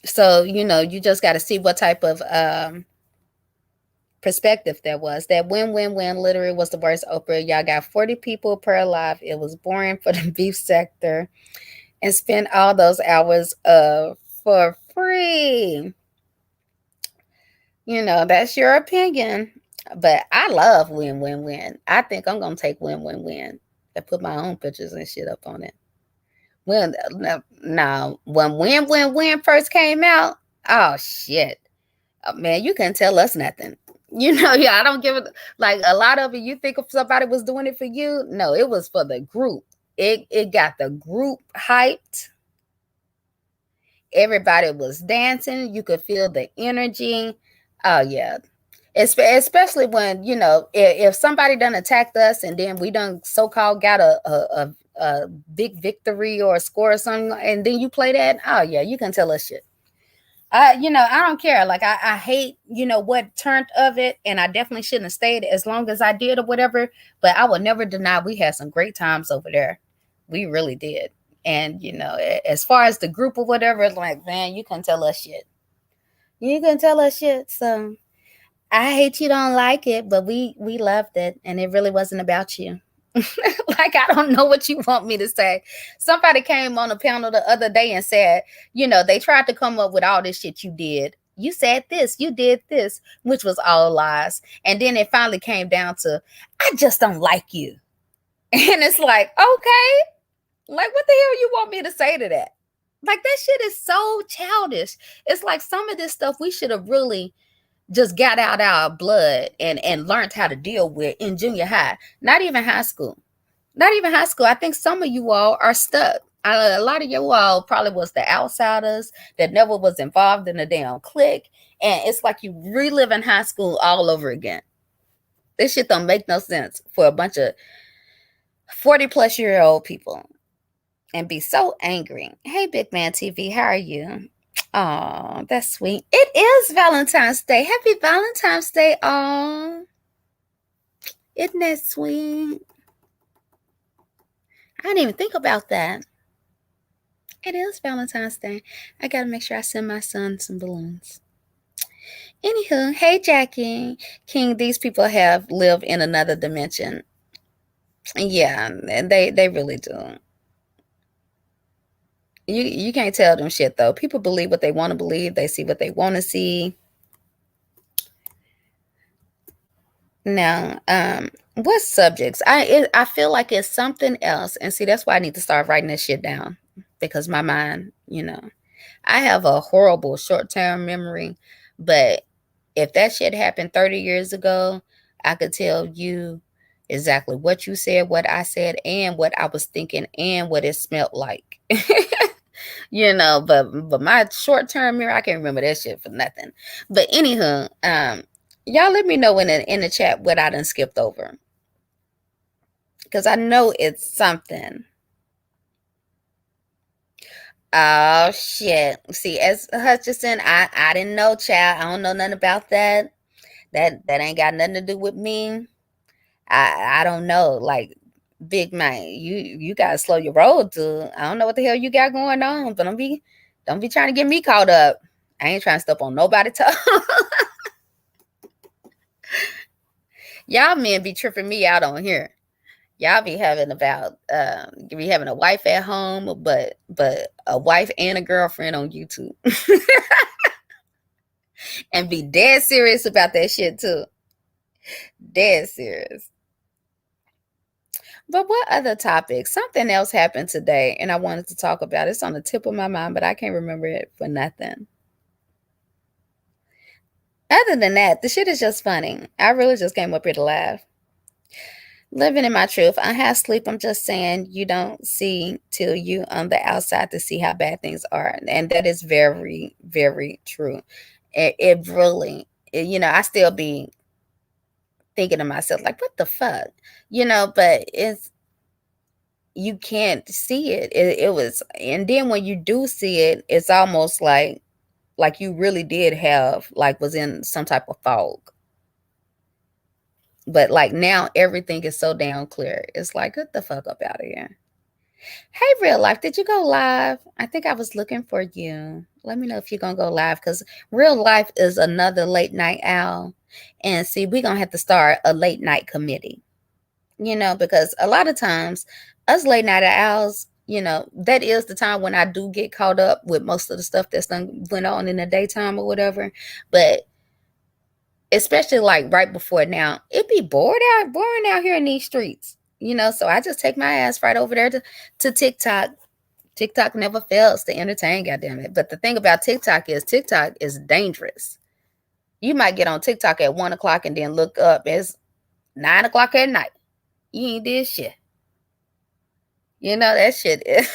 A: So you just got to see what type of perspective there was. That win literally was the worst Oprah. Y'all got 40 people per live. It was boring for the beef sector, and spend all those hours for free. That's your opinion. But I love win. I think I'm gonna take win and put my own pictures and shit up on it. When now when win first came out, oh shit. Man, you can't tell us nothing. Yeah, I don't give it, like a lot of it. You think if somebody was doing it for you? No, it was for the group. It got the group hyped. Everybody was dancing. You could feel the energy. Oh yeah. Especially when if somebody done attacked us and then we done so-called got a big victory or a score or something, and then you play that. Oh yeah, you can tell us shit. I don't care. Like I hate, what turned of it, and I definitely shouldn't have stayed as long as I did or whatever. But I will never deny we had some great times over there. We really did. And as far as the group or whatever, it's like, man, you can tell us shit. You can tell us shit. So I hate you don't like it, but we loved it, and it really wasn't about you. Like I don't know what you want me to say. Somebody came on a panel the other day and said, they tried to come up with all this shit you did. You said this, you did this, which was all lies. And then it finally came down to, I just don't like you. And it's like, okay, like what the hell you want me to say to that? Like that shit is so childish. It's like some of this stuff we should have really just got out our blood and learned how to deal with in junior high, not even high school. Not even high school. I think some of you all are stuck. A lot of you all probably was the outsiders that never was involved in a damn clique, and it's like you reliving high school all over again. This shit don't make no sense for a bunch of 40-plus-year-old people and be so angry. Hey, Big Man TV, how are you? Oh, that's sweet. It is Valentine's Day. Happy Valentine's Day, all. Isn't that sweet? I didn't even think about that. It is Valentine's Day. I gotta make sure I send my son some balloons. Anywho, hey Jackie. King, these people have lived in another dimension. Yeah, they really do. You can't tell them shit though. People believe what they want to believe. They see what they want to see. Now, what subjects? I feel like it's something else, and see that's why I need to start writing this shit down because my mind, I have a horrible short term memory, but if that shit happened 30 years ago, I could tell you exactly what you said, what I said, and what I was thinking, and what it smelled like. But my short term memory, I can't remember that shit for nothing. But anywho, y'all let me know in the chat what I done skipped over. Because I know it's something. Oh shit. See, as Hutchison, I didn't know, child. I don't know nothing about that. That ain't got nothing to do with me. I don't know. Like big man, you gotta slow your roll, dude. I don't know what the hell you got going on, but don't be trying to get me caught up. I ain't trying to step on nobody's toe. Y'all men be tripping me out on here. Y'all be having be having a wife at home, but a wife and a girlfriend on YouTube, and be dead serious about that shit too. Dead serious. But what other topics? Something else happened today, and I wanted to talk about it. It's on the tip of my mind, but I can't remember it for nothing. Other than that, the shit is just funny. I really just came up here to laugh. Living in my truth. I have sleep. I'm just saying you don't see till you on the outside to see how bad things are. And that is very, very true. It really, I still be thinking to myself, like, what the fuck? But you can't see it. It was, and then when you do see it, it's almost like you really did have, like, was in some type of fog. But like now everything is so damn clear. It's like, get the fuck up out of here. Hey, real life, did you go live? I think I was looking for you. Let me know if you're gonna go live because real life is another late night owl. And see, we're gonna have to start a late night committee. Because a lot of times us late night owls, that is the time when I do get caught up with most of the stuff that's done went on in the daytime or whatever. But especially like right before now, it be boring out here in these streets. So I just take my ass right over there to TikTok. TikTok never fails to entertain, goddamn it. But the thing about TikTok is dangerous. You might get on TikTok at 1 o'clock and then look up, it's 9 o'clock at night. You ain't did shit. That shit is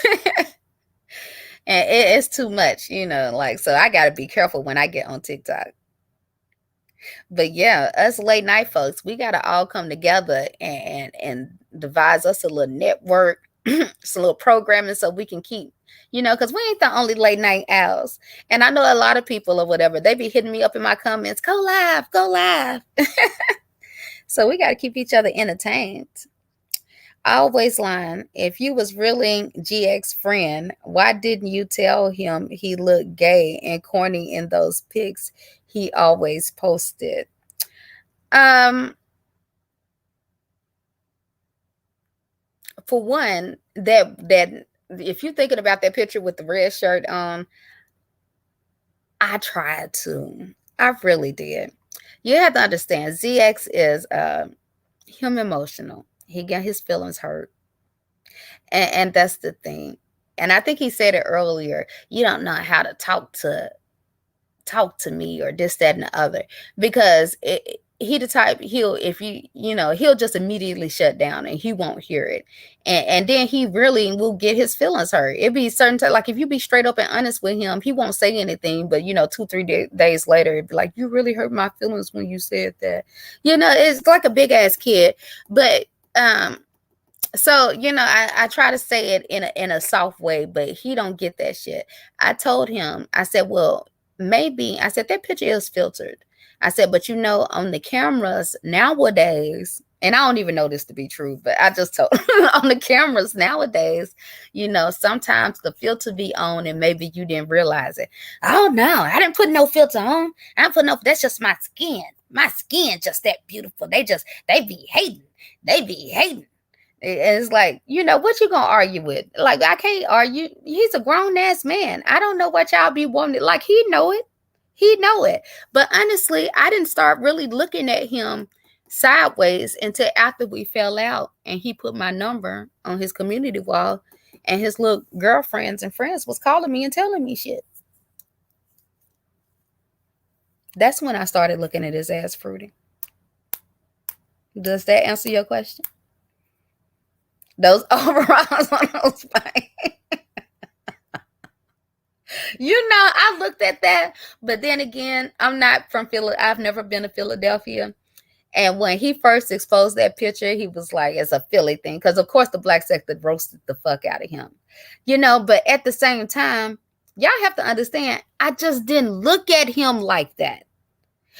A: and it's too much, like, so I gotta be careful when I get on TikTok. But yeah, us late night folks, we gotta all come together and devise us a little network, some little programming so we can keep, because we ain't the only late night owls. And I know a lot of people or whatever, they be hitting me up in my comments, go live, go live. So we gotta keep each other entertained. Always line. If you was really GX friend, why didn't you tell him he looked gay and corny in those pics he always posted? Um, for one, that if you're thinking about that picture with the red shirt on, I tried to. I really did. You have to understand, ZX is him emotional. He got his feelings hurt, and that's the thing. And I think he said it earlier. You don't know how to talk to me or this, that, and the other, because he the type, he'll, if he'll just immediately shut down and he won't hear it, and then he really will get his feelings hurt. It be certain time, like if you be straight up and honest with him, he won't say anything, but 2 3 days later it'd be like, you really hurt my feelings when you said that. It's like a big ass kid. But so I try to say it in a soft way, but he don't get that shit. I told him, I said, well, maybe, I said, that picture is filtered. I said, but on the cameras nowadays, and I don't even know this to be true, but I just told on the cameras nowadays, sometimes the filter be on and maybe you didn't realize it. Oh no, I didn't put no filter on. I didn't put no, that's just my skin. My skin just that beautiful. They be hating. They be hating. It's like, what you gonna argue with? Like, I can't argue. He's a grown ass man. I don't know what y'all be wanting. Like, he know it. He know it. But honestly, I didn't start really looking at him sideways until after we fell out and he put my number on his community wall and his little girlfriends and friends was calling me and telling me shit. That's when I started looking at his ass fruity. Does that answer your question? Those overalls on those bikes. I looked at that, but then again, I'm not from Philly. I've never been to Philadelphia. And when he first exposed that picture, he was like, it's a Philly thing. Because, of course, the black sector roasted the fuck out of him. But at the same time, y'all have to understand, I just didn't look at him like that.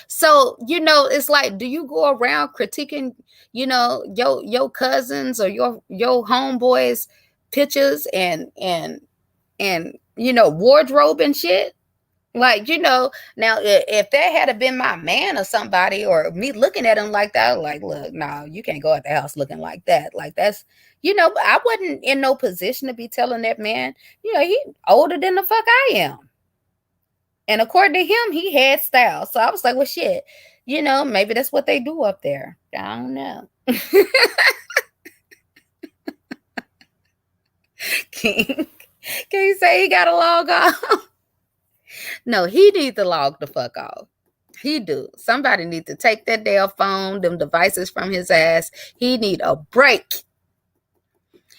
A: So, it's like, do you go around critiquing, your cousins or your homeboys' pictures and wardrobe and shit? Like, now if that had been my man or somebody or me looking at him like that, like, look, no, you can't go at the house looking like that. Like, that's, I wasn't in no position to be telling that man, he older than the fuck I am. And according to him, he had style. So I was like, well, shit, maybe that's what they do up there. I don't know. King, can you say he got to log off? No, he needs to log the fuck off. He do. Somebody need to take that damn phone, them devices from his ass. He need a break.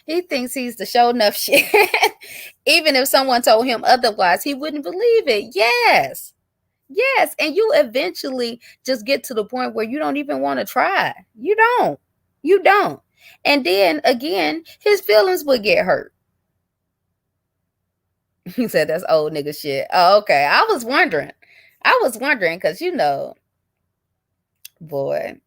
A: He thinks he's the show enough shit. Even if someone told him otherwise, he wouldn't believe it. Yes. Yes. And you eventually just get to the point where you don't even want to try. You don't. You don't. And then again, his feelings would get hurt. He said that's old nigga shit. Oh, okay. I was wondering because boy,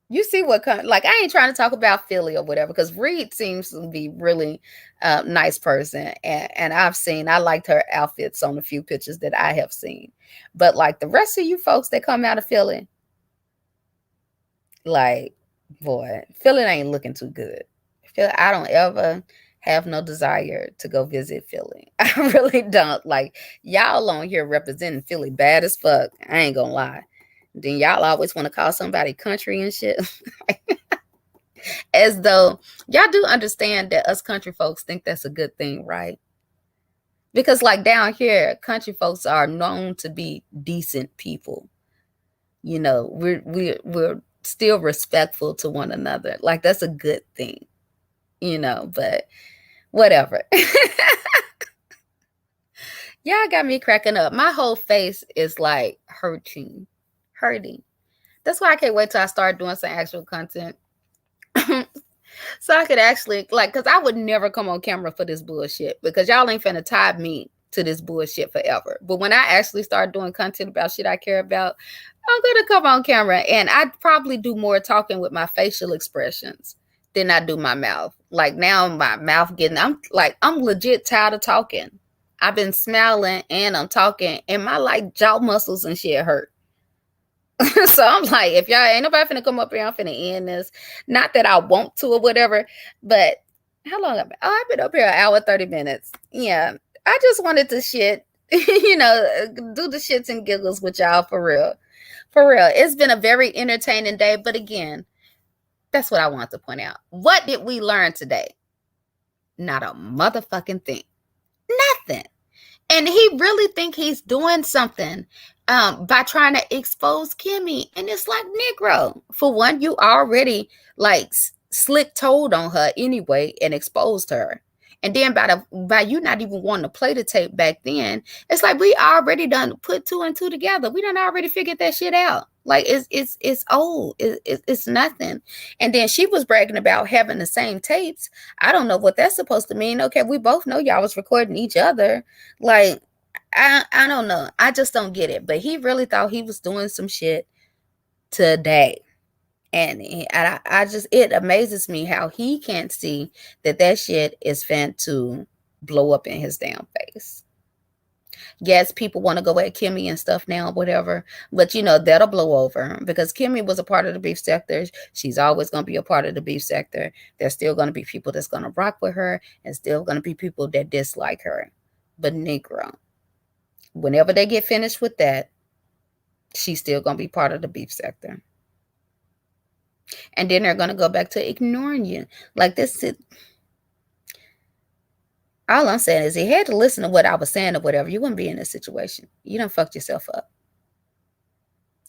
A: you see what kind, like, I ain't trying to talk about Philly or whatever, because Reed seems to be really nice person, and I liked her outfits on a few pictures that I have seen, but like the rest of you folks that come out of Philly, like, boy, Philly ain't looking too good. I don't ever have no desire to go visit Philly. I really don't. Like, y'all on here representing Philly bad as fuck. I ain't gonna lie. Then y'all always want to call somebody country and shit. As though y'all do understand that us country folks think that's a good thing, right? Because like down here, country folks are known to be decent people. We're still respectful to one another. Like, that's a good thing, but whatever. Y'all got me cracking up. My whole face is like hurting. That's why I can't wait till I start doing some actual content. So I could actually like, cause I would never come on camera for this bullshit because y'all ain't finna tie me to this bullshit forever. But when I actually start doing content about shit I care about, I'm gonna come on camera and I'd probably do more talking with my facial expressions than I do my mouth. Like now my mouth getting, I'm legit tired of talking. I've been smiling and I'm talking and my like jaw muscles and shit hurt. So I'm like, if y'all ain't nobody finna come up here, I'm finna end this. Not that I want to or whatever, but how long I've been? Oh, I've been up here an hour, 30 minutes. Yeah. I just wanted to shit, do the shits and giggles with y'all for real. For real. It's been a very entertaining day, but again, that's what I want to point out. What did we learn today? Not a motherfucking thing. Nothing. And he really think he's doing something by trying to expose Kimmy. And it's like, Negro, for one, you already like slick told on her anyway and exposed her. And then by you not even wanting to play the tape back then, it's like we already done put two and two together. We done already figured that shit out. Like it's old. It's nothing. And then she was bragging about having the same tapes. I don't know what that's supposed to mean. Okay, we both know y'all was recording each other. Like I don't know. I just don't get it. But he really thought he was doing some shit today. And I just, it amazes me how he can't see that that shit is fin to blow up in his damn face. Yes, people want to go at Kimmy and stuff now, whatever, but that'll blow over because Kimmy was a part of the beef sector. She's always going to be a part of the beef sector. There's still going to be people that's going to rock with her and still going to be people that dislike her. But Negro, whenever they get finished with that, she's still going to be part of the beef sector. And then they're going to go back to ignoring you. Like this. All I'm saying is, he had to listen to what I was saying or whatever, you wouldn't be in this situation. You done fucked yourself up.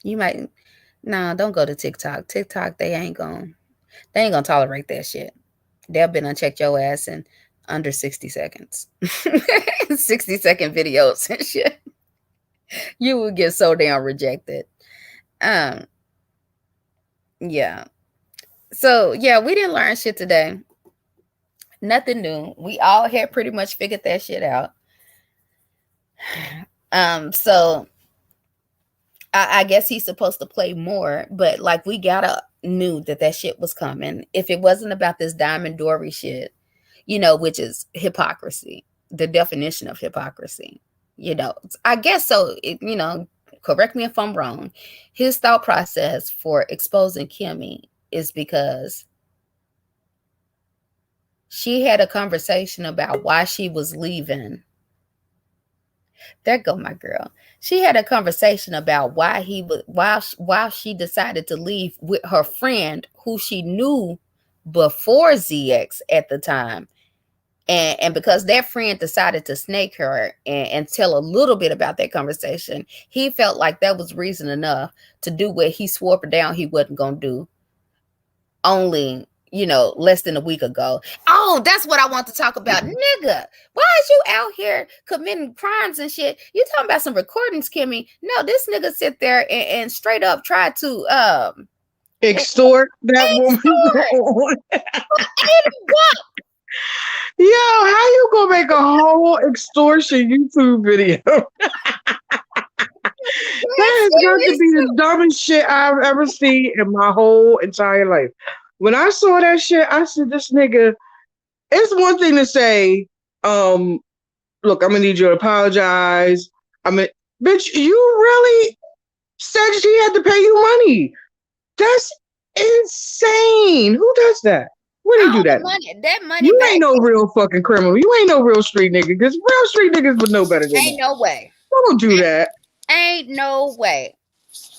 A: You might, nah, don't go to TikTok. TikTok, they ain't gonna tolerate that shit. They'll been uncheck your ass in under 60 seconds. 60-second videos and shit. You would get so damn rejected. Yeah. So yeah, we didn't learn shit today. Nothing new. We all had pretty much figured that shit out. So I guess he's supposed to play more, but like we gotta knew that shit was coming. If it wasn't about this Diamond Dory shit, which is hypocrisy, the definition of hypocrisy, I guess so. Correct me if I'm wrong. His thought process for exposing Kimmy is because she had a conversation about why she was leaving. There go my girl. She had a conversation about why she decided to leave with her friend who she knew before ZX at the time. And because that friend decided to snake her and tell a little bit about that conversation, he felt like that was reason enough to do what he swore up and down he wasn't going to do only less than a week ago. Oh, that's what I want to talk about. Nigga, why is you out here committing crimes and shit? You talking about some recordings, Kimmy? No, this nigga sit there and straight up try to
C: extort that woman. Yo, how you gonna make a whole extortion YouTube video? That has got to be the dumbest shit I've ever seen in my whole entire life. When I saw that shit, I said, this nigga, it's one thing to say, look, I'm gonna need you to apologize. Bitch, you really said she had to pay you money. That's insane. Who does that? Where do you do that?
A: That money
C: you ain't no real fucking criminal. You ain't no real street nigga, because real street niggas would know better than
A: ain't no way.
C: Don't do that.
A: Ain't no way.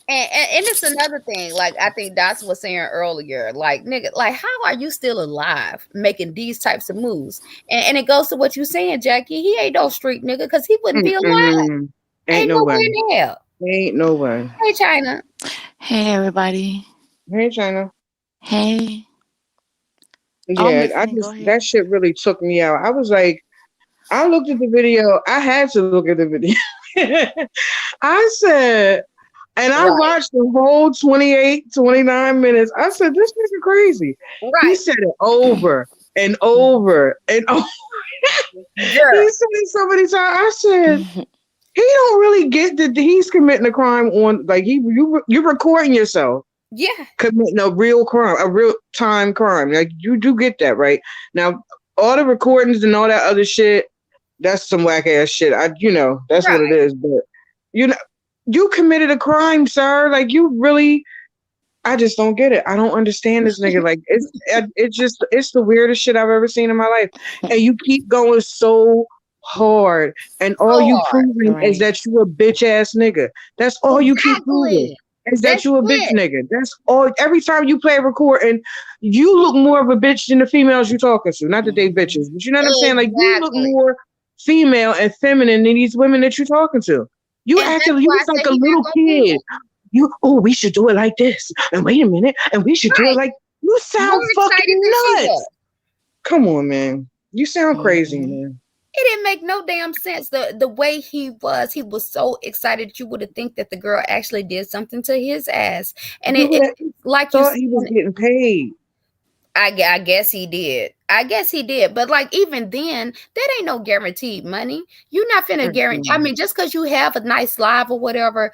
A: And it's another thing, like I think Dots was saying earlier, like nigga, like how are you still alive making these types of moves? And it goes to what you saying, Jackie. He ain't no street nigga because he wouldn't be alive.
C: Ain't no way.
A: In hell.
C: Ain't no way.
A: Hey, China.
D: Hey, everybody.
C: Hey, China.
D: Hey.
C: Yeah, that shit really took me out. I was like, I looked at the video. I had to look at the video. I said, And I
A: Right.
C: watched the whole 28, 29 minutes. I said, this nigga crazy. He
A: Right.
C: said it over and over and over. He
A: Girl.
C: said it so many times. I said, he don't really get that he's committing a crime on, like, you're recording yourself
A: Yeah.
C: committing a real crime, a real time crime. Like, you do get that, right? Now, all the recordings and all that other shit, that's some whack ass shit. That's what it
A: Right.
C: is. But you know, you committed a crime, sir. Like, you really, I just don't get it. I don't understand this nigga. Like, it's the weirdest shit I've ever seen in my life. And you keep going so hard, and all
A: So
C: you
A: hard.
C: proving is
D: Right.
C: that you a bitch ass nigga. That's all you keep proving.
A: Exactly.
C: Is that
A: That's
C: you a bitch
A: it.
C: nigga? That's all. Every time you play a record, and you look more of a bitch than the females you talking to. Not that they bitches, but you know what I'm saying. Like, you look
A: Exactly.
C: more female and feminine than these women that you talking to. You
A: And
C: acting.
A: that's
C: You
A: why
C: was
A: I
C: like
A: say
C: a
A: he
C: little
A: not gonna be
C: kid. We should do it like this. And wait a minute, and we should do it
A: right.
C: like, you
A: More
C: sound
A: excited
C: fucking
A: than she
C: nuts.
A: was.
C: Come on, man. You sound crazy,
D: Mhm.
C: man.
A: It didn't make no damn sense. The way he was so excited. You would have think that the girl actually did something to his ass, and
C: You would have
A: like you
C: thought
A: said,
C: he was getting paid.
A: I guess he did. I guess he did. But like even then, that ain't no guaranteed money. You're not finna guarantee. I
C: Mm-mm.
A: mean, just because you have a nice live or whatever,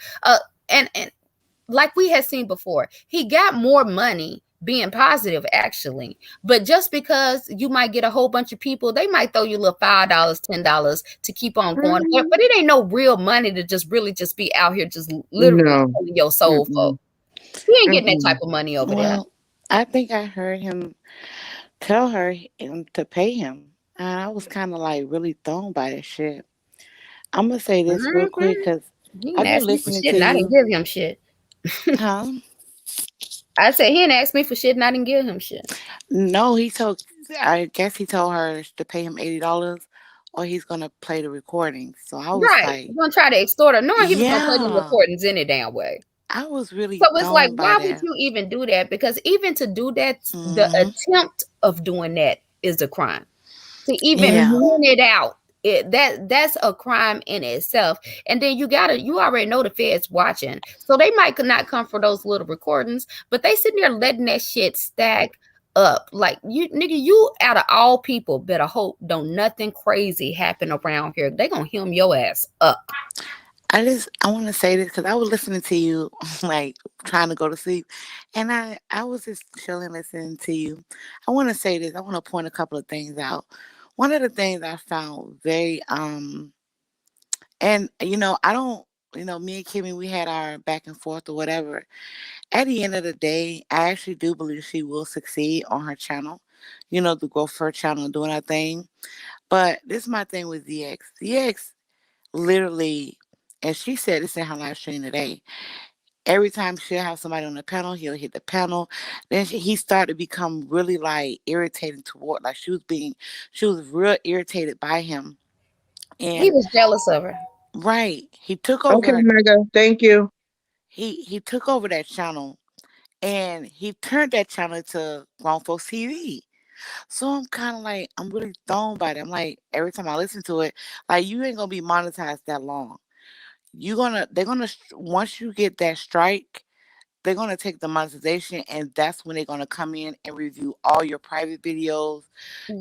A: and like we had seen before, he got more money being positive actually. But just because you might get a whole bunch of people, they might throw you a little $5, $10 to keep on going.
C: Mhm.
A: But it ain't no real money to just really just be out here just literally
C: No.
A: selling your soul for.
C: Mm-mm.
A: You ain't getting that type
C: Mm-mm.
A: of money over there.
D: Well, I think I heard him tell her to pay him. And I was kind of like really thrown by that shit. I'm going to say this real quick
A: Mhm.
D: because
A: He didn't
D: I've been
A: ask me for
D: listening
A: shit
D: to
A: and I didn't
D: you.
A: give him shit.
D: Huh?
A: I said he didn't ask me for shit and I didn't give him shit.
D: No, I guess he told her to pay him $80 or he's going to play the recording. So I was
A: Right.
D: like,
A: You gonna try to extort her, knowing he was gonna play them
D: yeah,
A: recordings any damn way.
D: I was really
A: So it's like,
D: thrown by
A: why would
D: that.
A: you even do that? Because even to do that, the
D: Hmm.
A: attempt of doing that is a crime. To even
D: Yeah.
C: Mm-hmm.
A: point it out, that's a crime in itself. And then you already know the feds watching, so they might not come for those little recordings, but they sitting there letting that shit stack up. Like you, nigga, you out of all people better hope don't nothing crazy happen around here. They gonna hem your ass up.
D: I want to say this because I was listening to you, like trying to go to sleep, and I was just chilling listening to you. I want to say this. I want to point a couple of things out. One of the things I found very and I don't, me and Kimmy, we had our back and forth or whatever. At the end of the day, I actually do believe she will succeed on her channel. The growth of her channel and doing her thing. But this is my thing with ZX. ZX literally, and she said this in her live stream today. Every time she'll have somebody on the panel, he'll hit the panel. Then he started to become really like irritating toward, like she was real irritated by him.
A: He
D: And
A: was jealous of her.
D: right,
C: Okay, Mega. Thank you.
D: he took over that channel and he turned that channel to Grown Folks TV. So I'm kind of like, I'm really thrown by it. I'm like, every time I listen to it, like you ain't gonna be monetized that long. They're gonna once you get that strike, they're gonna take the monetization, and that's when they're gonna come in and review all your private videos.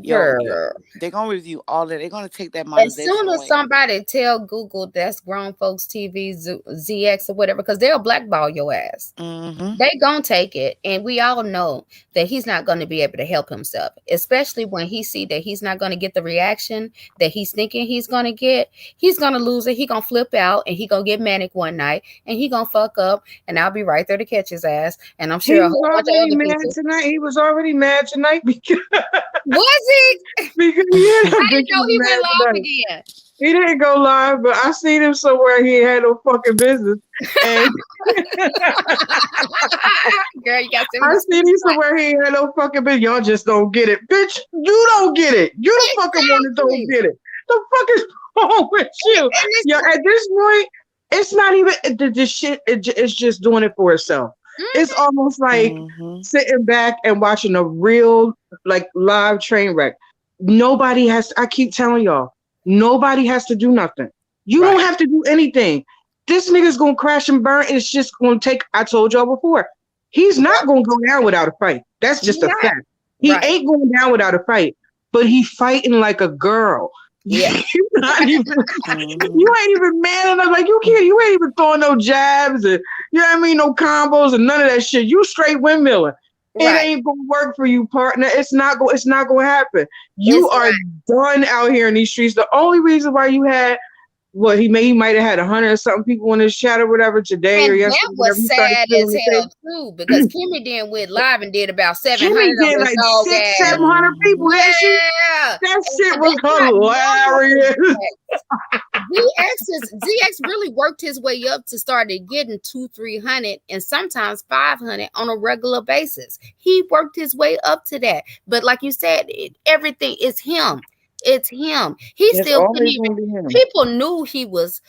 D: Your
A: Girl.
D: they're gonna review all that. They're gonna take that
A: As
D: monetization
A: soon as
D: away.
A: somebody tell Google that's Grown Folks TV ZX or whatever, because they'll blackball your ass.
D: Mm-hmm.
A: They gonna take it, and we all know that he's not going to be able to help himself, especially when he see that he's not going to get the reaction that he's thinking he's going to get. He's going to lose it. He gonna flip out, and he gonna get manic one night, and he gonna fuck up, and I'll be right there to catch his ass, and I'm
C: He
A: sure a
C: was
A: whole bunch of
C: already
A: other
C: mad
A: people.
C: tonight. He was already mad tonight because,
A: Was he?
C: because yeah,
A: I
C: bitch
A: didn't know
C: was
A: he went
C: mad
A: live
C: tonight.
A: again.
C: He didn't go live, but I seen him somewhere he had no fucking business. And
A: Girl, you got to send me
C: I
A: the
C: seen him
A: screenshot.
C: somewhere he had no fucking business. Y'all just don't get it. Bitch, you don't get it. You the fucking one that don't
A: Exactly.
C: get it. The fuck is wrong with you?
A: And
C: Yeah,
A: it's
C: at this point, it's not even the shit. It's just doing it for itself. It's
A: mhm,
C: almost like
D: Mm-hmm.
C: sitting back and watching a real, like, live train wreck. Nobody has. I keep telling y'all, nobody has to do nothing. You don't
A: right.
C: have to do anything. this nigga's gonna crash and burn. It's just gonna take. I told y'all before, he's not gonna go down without a fight. That's
A: He
C: just a
A: not
C: fact. He
A: right.
C: ain't going down without a fight. But he fighting like a girl.
A: Yeah,
C: You not even.
D: Mhm.
C: You ain't even man enough. Like you can't. You ain't even throwing no jabs and you know what I mean. No combos and none of that shit. You straight windmilling. It
A: right.
C: ain't gonna work for you, partner. It's not going. It's not gonna happen. You
A: It's
C: are done out here in these streets. The only reason why you had he might have had 100 or something people in his chat or whatever today or
A: And that
C: yesterday,
A: was
C: whenever he started
A: sad
C: spitting
A: as
C: the
A: hell
C: tape.
A: too, because Kimmy then went live and did about 700
C: Kimmy
A: on
C: did
A: this
C: like
A: dog
C: six,
A: ass.
C: 700
D: Mhm.
C: people, didn't she?
A: Yeah,
C: That shit
A: and
C: was
A: that's not normal for
C: hilarious.
A: DX. ZX really worked his way up to started getting 200-300 and sometimes 500 on a regular basis. He worked his way up to that, but like you said, everything is him. It's him. He
C: It's
A: still couldn't
C: always
A: even.
C: gonna be him.
A: People knew he was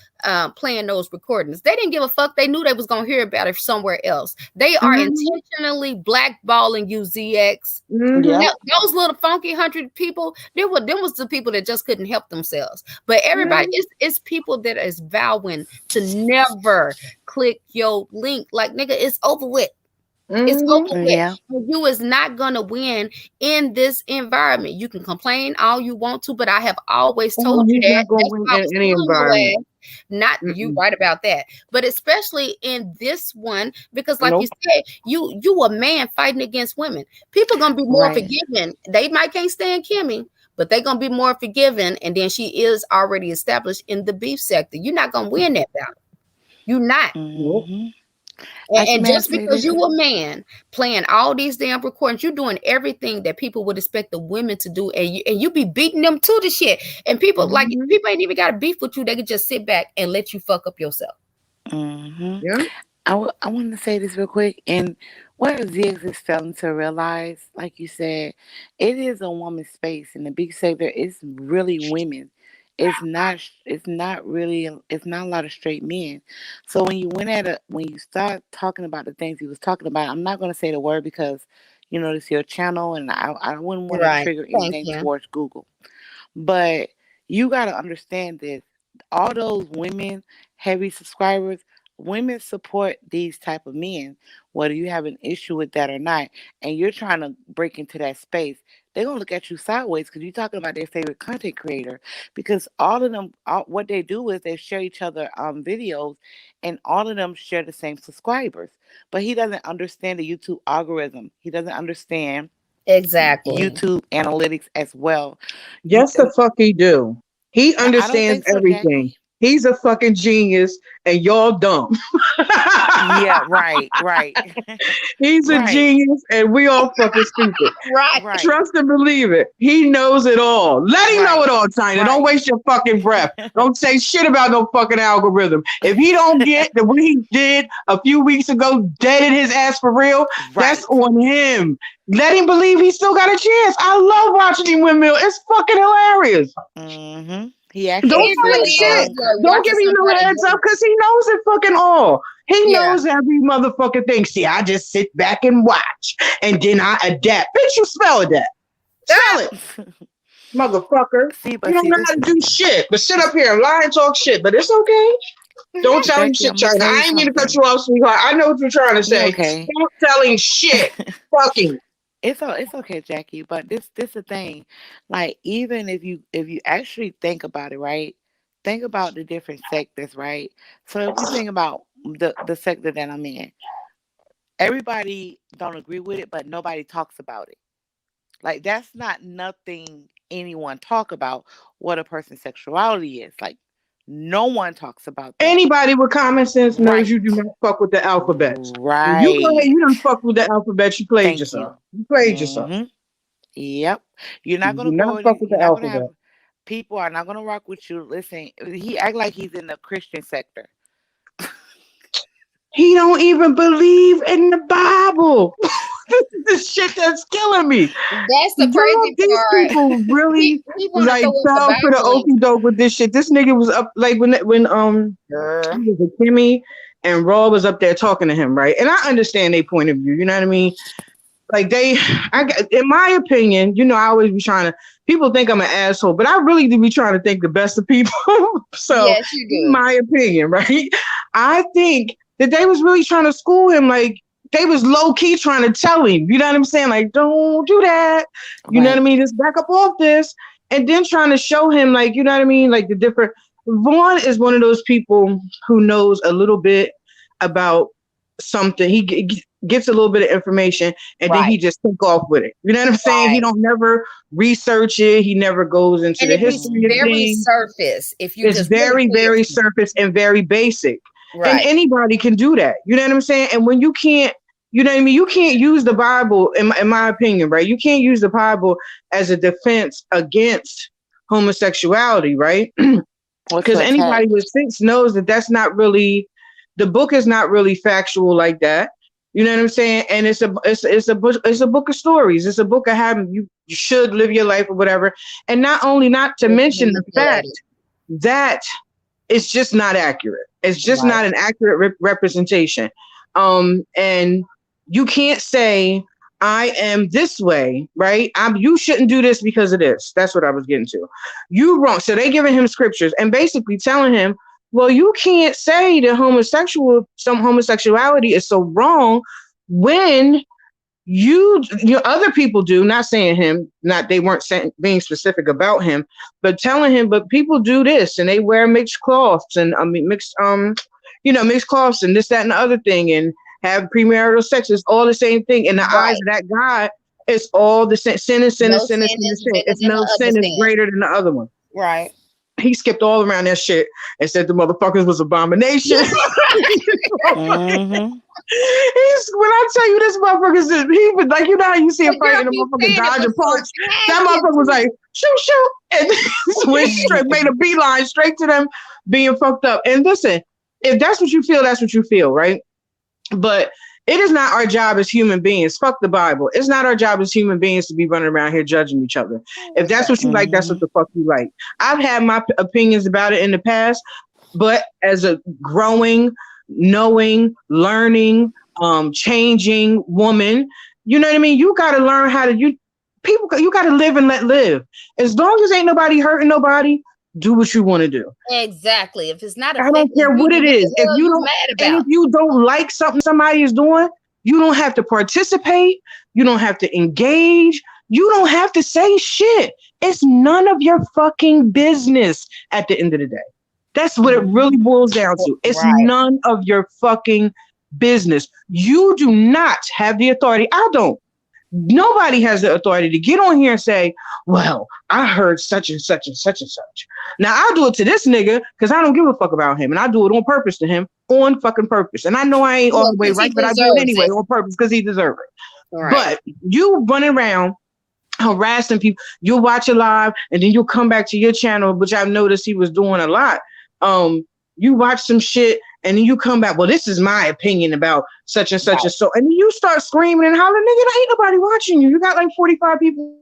A: playing those recordings. They didn't give a fuck. They knew they was gonna hear about it somewhere else. They are
C: Mm-hmm.
A: intentionally blackballing you, ZX.
C: Mm-hmm.
D: Yep.
A: Now, those little funky 100 people, them was the people that just couldn't help themselves. But everybody,
C: Mm-hmm.
A: it's people that is vowing to never click your link. Like nigga, it's over with. It's over
C: Mm-hmm.
A: with.
D: Yeah.
A: You is not gonna win in this environment. You can complain all you want to, but I have always
C: Oh,
A: told you
C: he's
A: that.
C: not gonna
A: That's
C: win
A: why I
C: in
A: was
C: any
A: telling your
C: environment.
A: ass. Not you
C: Mm-mm.
A: right about that, but especially in this one, because like you
C: Nope.
A: said, you a man fighting against women. People gonna be more
D: Right.
A: forgiving. They might can't stand Kimmy, but they gonna be more forgiving. And then she is already established in the beef sector. You're not gonna win that battle. You're not.
C: Nope.
D: Mhm.
A: And,
D: I can
A: and
D: man
A: just
D: say
A: because
D: this.
A: you a man playing all these damn recordings, you're doing everything that people would expect the women to do, and you be beating them to the shit. And
C: Mm-hmm.
A: people ain't even got to beef with you; they can just sit back and let you fuck up yourself.
D: Mhm.
C: Yeah.
D: I want to say this real quick. And what ZX is failing to realize, like you said, it is a woman's space, and the big sector is really women. It's not really. It's not a lot of straight men. So when you start talking about the things he was talking about, I'm not going to say the word because, this is your channel, and I wouldn't want to
A: Right.
D: trigger
A: Thank
D: anything
A: you.
D: towards Google. But you got to understand this. All those women, heavy subscribers, women support these type of men, whether you have an issue with that or not, and you're trying to break into that space. They're gonna look at you sideways because you're talking about their favorite content creator. Because all of them, what they do is they share each other videos, and all of them share the same subscribers. But he doesn't understand the YouTube algorithm. He doesn't understand
A: Exactly.
D: YouTube analytics as well. You,
C: Yes, the fuck he do. He
D: I don't
C: understands
D: think so,
C: everything.
D: Jackie.
C: He's a fucking genius, and y'all dumb.
D: Yeah, right, right,
C: He's a
D: right,
C: genius, and we all fucking stupid.
A: Right.
D: right,
C: Trust and believe it. He knows it all. Let him know
D: right,
C: it all, China. Don't
D: right,
C: waste your fucking breath. Don't say shit about no fucking algorithm. If he don't get the what he did a few weeks ago, deaded his ass for real, that's
D: right.
C: on him. Let him believe he still got a chance. I love watching him windmill. It's fucking hilarious.
D: He
C: Don't
D: actually
A: It
C: tell him
D: did.
A: really is
C: shit.
A: like
C: Don't give
A: watching
C: him no
A: somebody
C: heads up
A: move.
C: because he knows it fucking all. He
A: Yeah.
C: knows every motherfucking thing. See, I just sit back and watch and then I adapt. Bitch, you spell adapt. Spell
A: Ah,
C: it, motherfucker.
D: See,
C: You
D: but
C: don't
D: see,
C: know how
D: this
C: to
D: is
C: do shit, but sit up here and lie and talk shit. But it's okay. Don't tell him
D: Jackie.
C: shit,
D: I'm gonna
C: China.
D: tell you
C: I ain't mean to cut
D: something.
C: you off, sweetheart. I know what you're trying to
D: You
C: say.
D: okay?
C: Don't tell him shit. Fucking.
D: It's okay, Jackie. But this the thing. Like even if you actually think about it, right? Think about the different sectors, right? So if you think about the sector that I'm in, everybody don't agree with it, but nobody talks about it. Like that's not nothing anyone talk about what a person's sexuality is. Like no one talks about that.
C: Anybody with common sense knows you
D: Right.
C: do not fuck with the alphabets. You go ahead,
D: Right.
C: you don't fuck with the alphabet, you played
D: Thank
C: yourself.
D: you.
C: You played yourself.
D: Mhm. Yep. You're not
C: You
D: gonna
C: do
D: grow
C: not
D: it.
C: fuck with the
D: You're not gonna have
C: alphabet.
D: people are not gonna rock with you. Listen, he act like he's in the Christian sector.
C: He don't even believe in the Bible. This is the shit that's killing me.
A: that's the
C: Girl,
A: crazy
C: these
A: part.
C: people really
A: He want to
C: like
A: throw up the
C: fell for the
A: Bible link.
C: okey doke with this shit. This nigga was up like when
A: Girl.
C: it was Kimmy and Raw was up there talking to him, right? And I understand their point of view. You know what I mean? Like in my opinion, I always be trying to. People think I'm an asshole, but I really do be trying to think the best of people. So,
A: Yes, you
C: in
A: do.
C: my opinion, right? I think that they was really trying to school him. Like they was low key trying to tell him. You know what I'm saying? Like, don't do that. You know what I
D: Right.
C: mean? Just back up off this, and then trying to show him, like, you know what I mean? Like the different. Vaughn is one of those people who knows a little bit about something. He gets a little bit of information and then
A: Right.
C: he just take off with it. You know what I'm saying? He
A: Right.
C: don't never research it. He never goes into
A: And
C: the
A: it'd be
C: history of
A: very
C: things.
A: surface if you
C: It's
A: just really
C: very,
A: pay
C: very
A: attention.
C: surface and very basic. And
A: Right.
C: anybody can do that. You know what I'm saying? And when you can't, you know what I mean? You can't use the Bible, in my opinion, right? You can't use the Bible as a defense against homosexuality, right?
D: Or
C: Because
D: to attack.
C: anybody with sense knows that that's not really, the book is not really factual like that. You know what I'm saying? And it's a book of stories. It's a book of how you should live your life or whatever. And not to
A: It's
C: mention the
A: manipulated.
C: fact that it's just not accurate. It's just
A: Right.
C: not an accurate representation. And you can't say I am this way, right? You shouldn't do this because of this. That's what I was getting to. You wrong. So they giving him scriptures and basically telling him, well, you can't say that some homosexuality is so wrong when other people do, not saying him, not they weren't saying, being specific about him, but telling him, but people do this and they wear mixed cloths and mixed cloths and this, that, and the other thing, and have premarital sex. It's all the same thing. In the eyes
A: Right.
C: of that God, it's all the same. Sin is sin
A: No
C: is sin is
A: sin
C: sin is
A: is
C: sin.
A: bigger
C: It's
A: than
C: no
A: the other
C: sin is
A: sin.
C: greater than the other one.
A: Right.
C: He skipped all around that shit and said the motherfuckers was abomination.
D: Mm-hmm.
C: When I tell you this motherfucker, he was like, you know how you see a
A: The
C: fight
A: girl
C: and a
A: be
C: motherfucker
A: saying it
C: dodge
A: with
C: a
A: so
C: punch. That
A: passion
C: motherfucker was
A: too.
C: like, shoot, shoot, and went straight, made a beeline straight to them being fucked up. And listen, if that's what you feel, that's what you feel, right? But it is not our job as human beings. Fuck the Bible. It's not our job as human beings to be running around here judging each other. If that's what you like, that's what
D: Mm-hmm.
C: the fuck you like. I've had my opinions about it in the past, but as a growing, knowing, learning, changing woman, you know what I mean? You got to learn how to, you got to live and let live. As long as ain't nobody hurting nobody, do what you want to do.
A: Exactly. If it's not
C: I don't
A: affecting
C: care
A: you,
C: what
A: then
C: it
A: what
C: is.
A: the hell are you mad
C: If
A: about?
C: you don't like something somebody is doing, you don't have to participate. You don't have to engage. You don't have to say shit. It's none of your fucking business at the end of the day. That's what it really boils down to. It's
A: Right.
C: none of your fucking business. You do not have the authority. I don't. Nobody has the authority to get on here and say, well, I heard such and such and such and such. Now I'll do it to this nigga because I don't give a fuck about him. And I do it on purpose to him, on fucking purpose. And I know I ain't all
A: Well,
C: the way
A: because he
C: right, but I do it
A: deserves
C: anyway
A: it.
C: on purpose because he deserves it.
A: Right.
C: But you running around harassing people, you'll watch it live and then you'll come back to your channel, which I've noticed he was doing a lot. You watch some shit and then you come back, well, this is my opinion about such and such
A: Right.
C: and so. And then you start screaming and hollering, nigga, ain't nobody watching you. You got like 45 people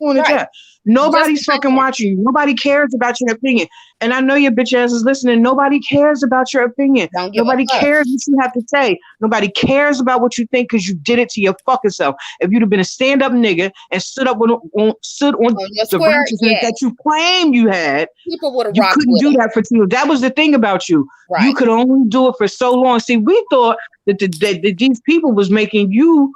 C: on the
A: Right.
C: chat. Nobody's
A: Just
C: fucking watching you. Nobody cares about your opinion. And I know your bitch ass is listening. Nobody cares about your opinion.
A: don't give
C: Nobody
A: a fuck.
C: cares what you have to say. Nobody cares about what you think because you did it to your fucking self. If you'd have been a stand-up nigga and stood on
A: On your
C: the
A: square,
C: righteousness that
A: yes.
C: you claim you had,
A: People would have
C: you
A: rocked
C: couldn't
A: with
C: do
A: him.
C: that for two. That was the thing about you. You
A: Right.
C: could only do it for so long. See, we thought that that these people was making you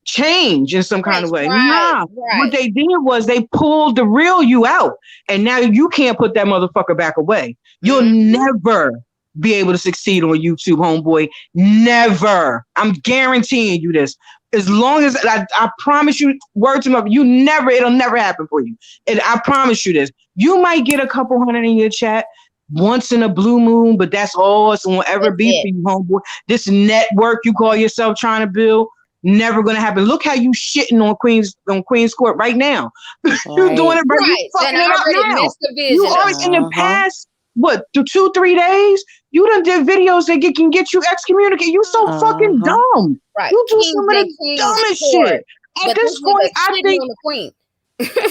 C: change in some kind of way.
A: Right.
C: Nah, what
A: Right.
C: they did was they pulled the real you out, and now you can't put that motherfucker back away. You'll
A: Mhm.
C: never be able to succeed on YouTube, homeboy. Never. I'm guaranteeing you this. As long as I promise you, word to mother, it'll never happen for you. And I promise you this. You might get a couple hundred in your chat once in a blue moon, but that's all it's gonna ever
A: That's
C: be
A: it.
C: for you, homeboy. This network you call yourself trying to build, never gonna happen. Look how you shitting on Queen's Court right now. You doing
D: Right.
C: it right. You
A: Right.
C: fucking
A: Then I
C: it up
A: already
C: now.
A: missed the
C: You
A: vision of
C: already
A: it.
C: in the
D: Uh-huh.
C: past, what, 2-3 days? You done did videos that can get you excommunicated. You so fucking
D: Uh-huh.
C: dumb.
A: Right.
C: You do
A: Kings
C: some of
A: and
C: the
A: Queens
C: dumbest
A: Court.
C: shit. At
A: But
C: this
A: this
C: point,
A: nigga
C: I
A: shitting
C: think
A: on the queen.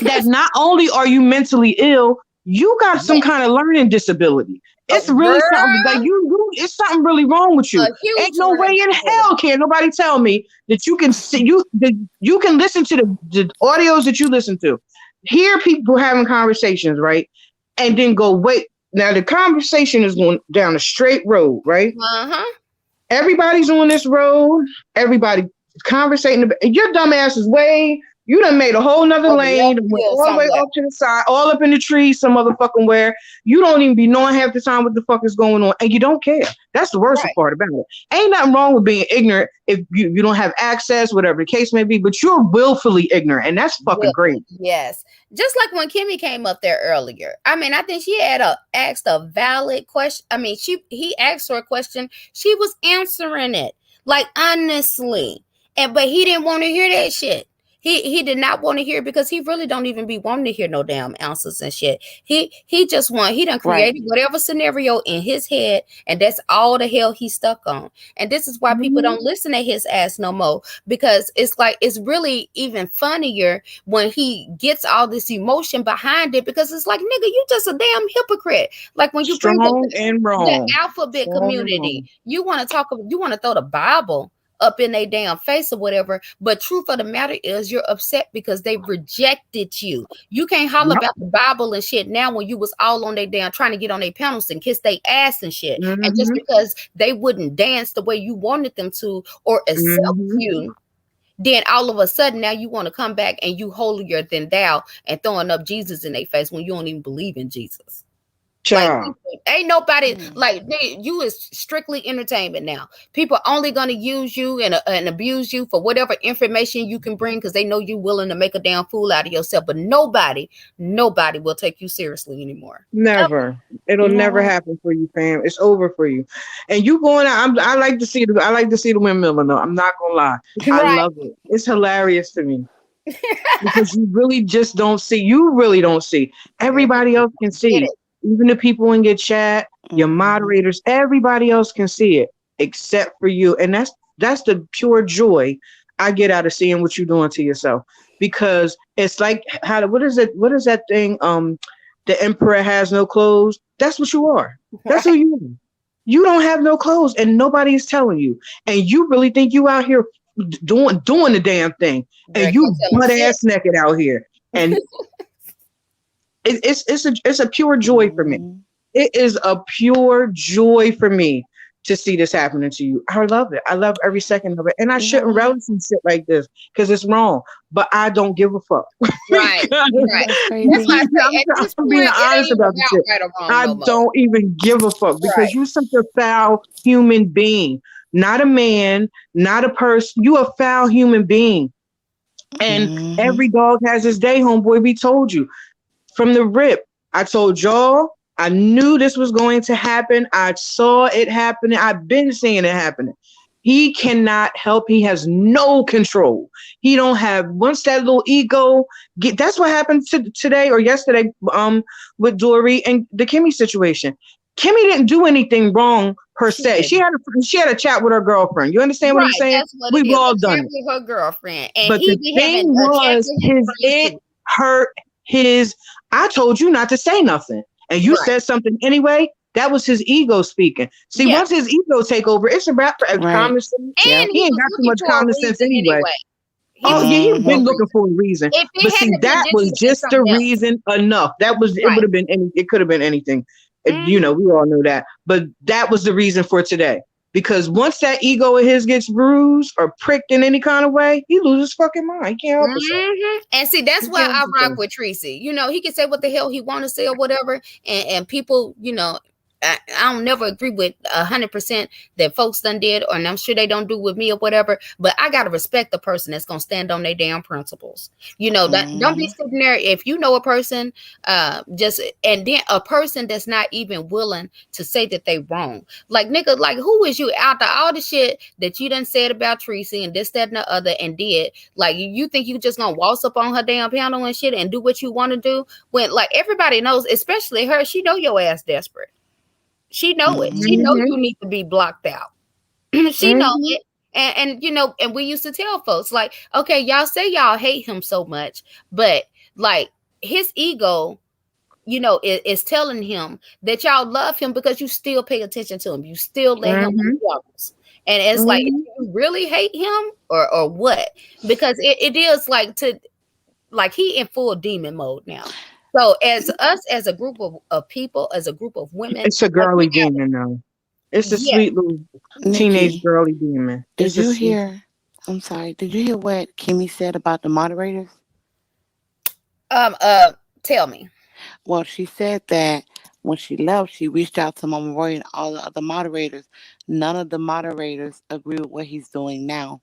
C: that not only are you mentally ill, you got some
A: Yes.
C: kind of learning disability. It's really something like
A: Girl,
C: it's something really wrong with
A: a
C: you. Ain't
A: huge
C: no way in hell
A: responsibility.
C: can nobody tell me that you can see you can listen to the audios that you listen to, hear people having conversations, right? And then go, wait, now the conversation is going down a straight road, right?
A: Uh-huh.
C: Everybody's on this road. Everybody conversating. Your dumb ass is way. You done made a whole nother
A: Over
C: lane
A: another
C: and went
A: hill
C: all the way
A: somewhere.
C: off to the side, all up in the trees, some motherfucking where. You don't even be knowing half the time what the fuck is going on, and you don't care. That's the worst
A: Right.
C: part about it. Ain't nothing wrong with being ignorant if you don't have access, whatever the case may be, but you're willfully ignorant, and that's fucking
A: Willful,
C: great.
A: yes. Just like when Kimmy came up there earlier. I mean, I think she had asked a valid question. I mean, he asked her a question. She was answering it. Like honestly. And but he didn't want to hear that shit. He did not want to hear it because he really don't even be wanting to hear no damn answers and shit. He done
D: Right.
A: created whatever scenario in his head, and that's all the hell he's stuck on. And this is why people
C: Mhm.
A: don't listen to his ass no more, because it's like it's really even funnier when he gets all this emotion behind it, because it's like, nigga, you just a damn hypocrite. Like when you bring up
C: Strong and
A: the
C: wrong.
A: alphabet
C: Strong and
A: community,
C: wrong.
A: you want to throw the Bible up in their damn face or whatever. But truth of the matter is you're upset because they rejected you. You can't holler
C: Yep.
A: about the Bible and shit now when you was all on their damn trying to get on their panels and kiss their ass and shit. And just
C: Hmm.
A: because they wouldn't dance the way you wanted them to or accept
C: Hmm.
A: you, then all of a sudden now you want to come back and you holier than thou and throwing up Jesus in their face when you don't even believe in Jesus. Like
C: Child.
A: ain't nobody
D: Mm.
A: like you is strictly entertainment now. People only gonna use you and abuse you for whatever information you can bring because they know you willing to make a damn fool out of yourself. But nobody will take you seriously anymore.
C: Never. It'll
D: You know
C: never
D: what?
C: happen for you, fam. It's over for you. And you going out. I like to see the. I like to see the windmill. No, I'm not gonna lie. I
A: Right.
C: love it. It's hilarious to me because you really just don't see. You really don't see. Everybody
A: Everybody
C: else can
A: get
C: see.
A: it.
C: Even the people in your chat, your
D: Mm-hmm.
C: moderators. Everybody else can see it except for you. And that's the pure joy I get out of seeing what you're doing to yourself. Because it's like how what is it? What is that thing? The emperor has no clothes. That's what you are. That's who
A: Right.
C: you are. You don't have no clothes, and nobody is telling you. And you really think you out here doing the damn thing, and
A: Girl, come
C: you
A: tell them
C: butt
A: sit.
C: ass naked out here. And it's a pure joy for me.
D: Mm-hmm.
C: It is a pure joy for me to see this happening to you. I love it. I love every second of it. And I
D: You know
C: shouldn't
D: what?
C: relish in shit like this because it's wrong. But I don't give a fuck.
A: Right.
D: You know
A: Right.
D: what's
A: That's why
D: crazy?
A: I say at this
C: I'm being
A: point it ain't
C: honest
A: even
C: about the shit.
A: about right or wrong
C: I
A: no more.
C: don't even give a fuck because
A: Right.
C: you're such a foul human being. Not a man, not a person. You a foul human being. And
D: Mm-hmm.
C: every dog has his day, homeboy. We told you from the rip. I told y'all I knew this was going to happen. I saw it happening. I've been seeing it happening. He cannot help. He has no control. He don't have once that little ego get. That's what happened today or yesterday. With Dory and the Kimmy situation. Kimmy didn't do anything wrong per
A: She
C: se.
A: didn't.
C: She had a chat with her girlfriend. You understand what I'm
A: Right,
C: saying?
A: that's what it
C: We've
A: is.
C: all
A: A
C: done
A: chat
C: it.
A: with her girlfriend, and
C: But
A: he
C: the
A: be having
C: thing
A: a chat
C: was,
A: with his friend too.
C: hurt his. I told you not to say nothing, and you
A: Right.
C: said something anyway. That was his ego speaking. See,
A: Yeah.
C: once his ego take over, it's a wrap for
D: Right.
C: common sense.
D: Yep.
A: And
C: He
A: he
C: ain't
A: was
C: got too
A: looking
C: much
A: for a
C: common sense
A: reason
C: anyway.
A: anyway. He
C: Oh
A: was
C: yeah,
A: looking
C: he's
A: for
D: Mm-hmm.
C: been
A: a
C: looking
A: reason.
C: for a reason.
A: If
C: But
A: it
C: see,
A: hadn't have been
C: that
A: this,
C: was
A: it would have been
C: just the
A: something else.
C: reason enough. That was it. Would
A: Right.
C: have been any. It could have been anything.
A: Hmm.
C: We all know that. But that was the reason for today. Because once that ego of his gets bruised or pricked in any kind of way, he loses fucking mind. He can't help himself.
A: And see, that's
C: He
A: why
C: can't
A: I
C: help
A: rock
C: himself.
A: with Tracy. You know, he can say what the hell he want to say or whatever, and people, you know, I don't never agree with 100% that folks done did, or and I'm sure they don't do with me or whatever. But I gotta respect the person that's gonna stand on their damn principles. You know, that don't be
D: Mm-hmm.
A: sitting there if you know a person, just and then a person that's not even willing to say that they wrong. Like nigga, like who is you after all the shit that you done said about Tracy and this, that, and the other and did? Like you think you just gonna waltz up on her damn panel and shit and do what you want to do when like everybody knows, especially her, she know your ass desperate. She know it. She
D: Mm-hmm.
A: know
C: Mm-hmm.
A: you need to be blocked out. She know
C: Mm-hmm.
A: it. And you know, and we used to tell folks like, okay, y'all say y'all hate him so much, but like his ego is telling him that y'all love him because you still pay attention to him. You still let him
C: Mm-hmm.
A: be jealous. And it's like,
C: Mm-hmm.
A: do you really hate him or what? Because it is like he in full demon mode now. So as us as a group of people, as a group of women,
C: It's a
A: like we
C: girly
A: have,
C: demon, though. It's a
A: yeah,
C: sweet little teenage
D: Nikki,
C: girly demon.
D: did
C: It's a
D: you
C: sweet.
D: hear? I'm sorry. Did you hear what Kimmy said about the moderators?
A: um uh tell me.
D: Well, she said that when she left, she reached out to Mama Roy and all the other moderators. None of the moderators agree with what he's doing now.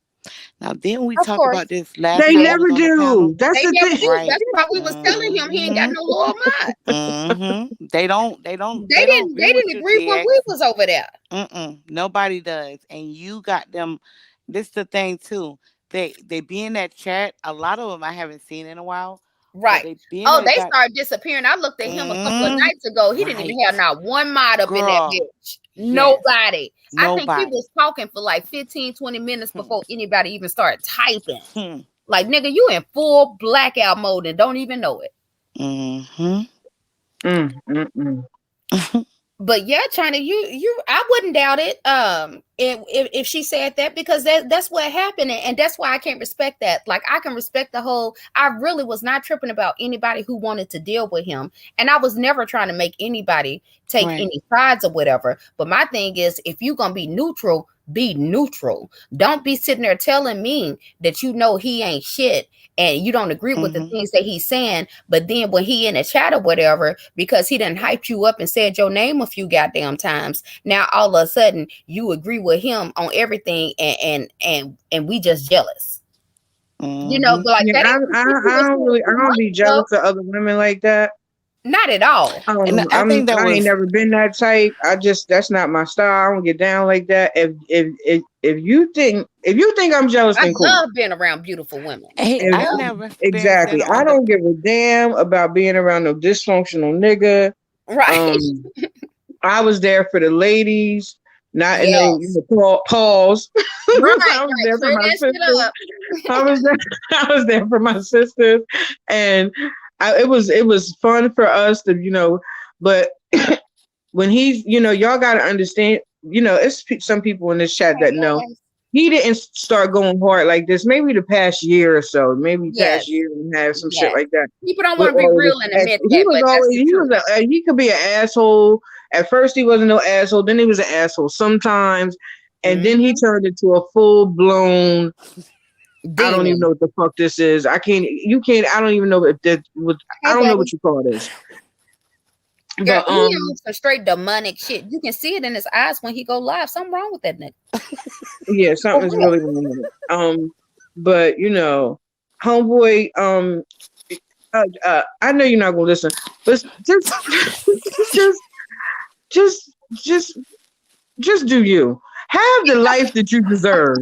D: Now, didn't we
A: Of
D: talk about
A: course,
D: this last
C: They
D: time we was
C: never
D: on the panel?
C: do. That's
A: they
C: the
A: never
C: thing.
A: do.
D: Right.
A: That's why we was telling him he ain't got
D: Mm-hmm.
A: no loyal mind.
D: Mm-hmm. They don't. They don't.
A: They
D: They don't
A: didn't
D: agree
A: they
D: with
A: didn't
D: you,
A: agree when we
D: ZX.
A: was over there.
D: Mm-mm. Nobody does. And you got them. This the thing too. They be in that chat. A lot of them I haven't seen in a while, but
A: Right.
D: they be in
A: Oh,
D: that.
A: they
D: Got.
A: started disappearing. I looked at him a couple of
D: Mm,
A: nights ago. He didn't even have
D: right,
A: not one mod up in that
D: girl.
A: bitch.
D: Yes.
A: Nobody. I think he
D: Nobody.
A: was talking for like 15, 20 minutes
D: Hmm.
A: before anybody even started typing.
D: Hmm.
A: Like, nigga, you in full blackout mode and don't even know it.
D: Mm-hmm.
C: Mm.
A: But yeah, China, I wouldn't doubt it. If she said that, because that's what happened, and that's why I can't respect that. Like, I can respect the whole. I really was not tripping about anybody who wanted to deal with him, and I was never trying to make anybody take
D: Right.
A: any sides or whatever. But my thing is, if you gonna be neutral, be neutral. Don't be sitting there telling me that he ain't shit and you don't agree with the
D: Mm-hmm.
A: things that he's saying, but then when he in a chat or whatever, because he done hyped you up and said your name a few goddamn times, now all of a sudden you agree with him on everything, and we just jealous.
D: Mm-hmm.
A: But like
C: Yeah,
A: that ain't what you
C: I
A: was
C: don't
A: saying
C: really, I
A: two
C: don't be
A: months ago.
C: jealous of other women like that.
A: Not at all.
D: And I think that
C: I ain't
D: was.
C: never been that type. That's not my style. I don't get down like that. If you think I'm jealous,
A: I
C: then cool.
A: love being around beautiful women.
D: Hey,
C: If,
D: I've
A: Love.
D: never experienced
C: exactly.
D: it
C: I
D: on the.
C: don't give a damn about being around no dysfunctional nigga.
A: Right.
C: Um, I was there for the ladies, not in no
A: Yes.
C: pause.
A: Right.
C: I was
A: Right.
C: there for
A: Clear
C: my
A: that shit
C: sisters.
A: up.
C: I was there. I was there for my sisters, and it was fun for us to But when he's y'all got to understand. It's some people in this chat that know
A: Yes.
C: he didn't start going hard like this. Maybe the past year or so, maybe past
A: Yes.
C: year and a half, some shit
A: Yes.
C: like that.
A: People don't
C: With
A: want to be
C: all of
A: real
C: this,
A: and admit
C: he
A: that,
C: was
A: but that's
C: always
A: the truth.
C: he could be an asshole. At first, he wasn't no asshole. Then he was an asshole sometimes, and then he
A: Hmm.
C: turned into a full blown. I don't even
A: Demon.
C: know what the fuck this is. I can't. You can't. I don't even know if that. I
A: Hey,
C: don't know what
A: baby.
C: you call this.
A: Girl,
C: But
A: he on some straight demonic shit. You can see it in his eyes when he go live. Something wrong with that nigga.
C: yeah,
A: For
C: something's
A: real.
C: really wrong with it. But homeboy, I know you're not gonna listen, but just, just, just, just, just do you have the life that you deserve?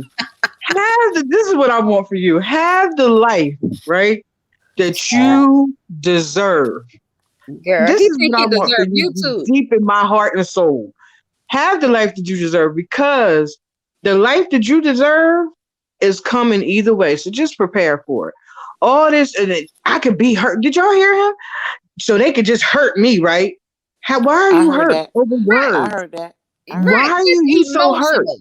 C: This is what I want for you. Have the life, right, that you deserve.
A: Girl,
C: This
A: he
C: is
A: think
C: what I
A: he
C: want for
A: deserve
C: you
A: you too.
C: deep in my heart and soul. Have the life that you deserve because the life that you deserve is coming either way. So just prepare for it. All this, and I could be hurt. Did y'all hear him? So they could just hurt me, right? Why are
D: I
C: you
D: heard
C: hurt
D: that.
C: over
A: Right.
D: I
C: words?
D: heard that. I heard
C: Why
A: Right.
C: are
D: that.
A: Just
C: you so hurt?
A: emotional.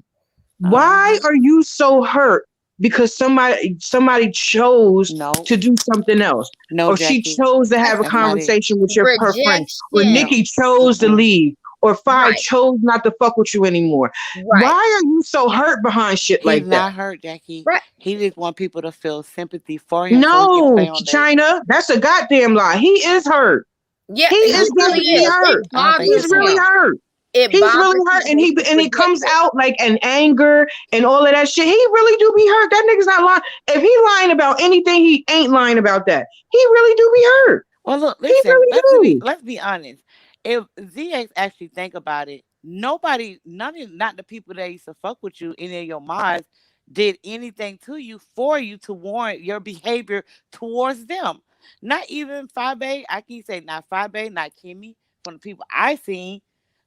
C: Why
D: Uh-huh.
C: are you so hurt? Because somebody chose
D: No.
C: to do something else,
D: No,
C: or she
D: Jackie.
C: chose to have
A: That's
C: a
D: That's not it.
C: conversation with her friend, or
A: rejection.
D: No.
C: Nikki chose to
D: Mm-mm.
C: leave, or Fi
A: Right.
C: chose not to fuck with you anymore. Why
A: Right.
C: are you so hurt behind shit
D: He's
C: like that?
D: not hurt, Jackie.
A: Right.
D: He just want people to feel sympathy for him so he can play
C: No,
D: on the.
C: China, that's a goddamn lie. He is hurt.
A: Yeah,
C: He
A: he
D: I
C: is
D: don't
A: really
D: think he
C: definitely
A: is.
D: is.
A: It
C: hurt.
D: I don't think
C: He's
A: bothers
D: he's hurt.
C: really
A: him.
C: hurt.
A: It
C: He's really
A: bothers
C: hurt,
A: him
C: and
A: that
C: he
A: he's
C: and it comes
A: rejected.
C: out like an anger and all of that shit. He really do be hurt. That nigga's not lying. If he lying about anything, he ain't lying about that. He really do be hurt.
D: Well, look,
C: He
D: listen.
C: really do.
D: Let's be honest. If ZX actually think about it, nobody, not the people that used to fuck with you, any of your mods, did anything to you for you to warrant your behavior towards them. Not even Five A. I can say not Five A, not Kimmy. From the people I seen,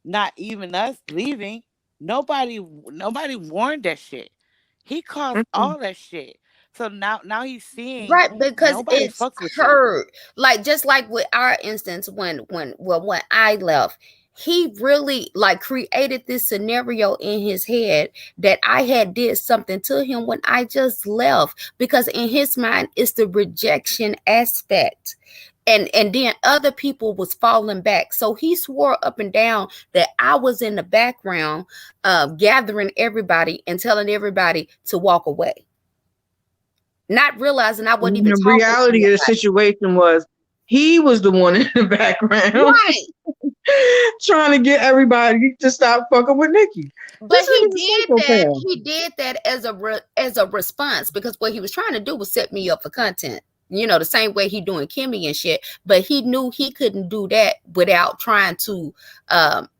D: not even us leaving. Nobody warned that shit. He caused
C: Mm-mm.
D: all that shit. So now he's seeing
A: Right, because
D: nobody
A: it's
D: fucks with you.
A: hurt. Like just like with our instance when I left, he really like created this scenario in his head that I had did something to him when I just left because in his mind it's the rejection aspect. And then other people was falling back. So he swore up and down that I was in the background gathering everybody and telling everybody to walk away. Not realizing I wasn't
C: And
A: even
C: the
A: talking to
C: reality of the
A: nobody.
C: situation was he was the one in the background
A: Right.
C: trying to get everybody to stop fucking with Nikki.
A: But
C: This
A: he
C: nigga's a
A: did that.
C: psychopath.
A: He did that as as a response because what he was trying to do was set me up for content. You know, the same way he doing Kimmy and shit. But he knew he couldn't do that without trying to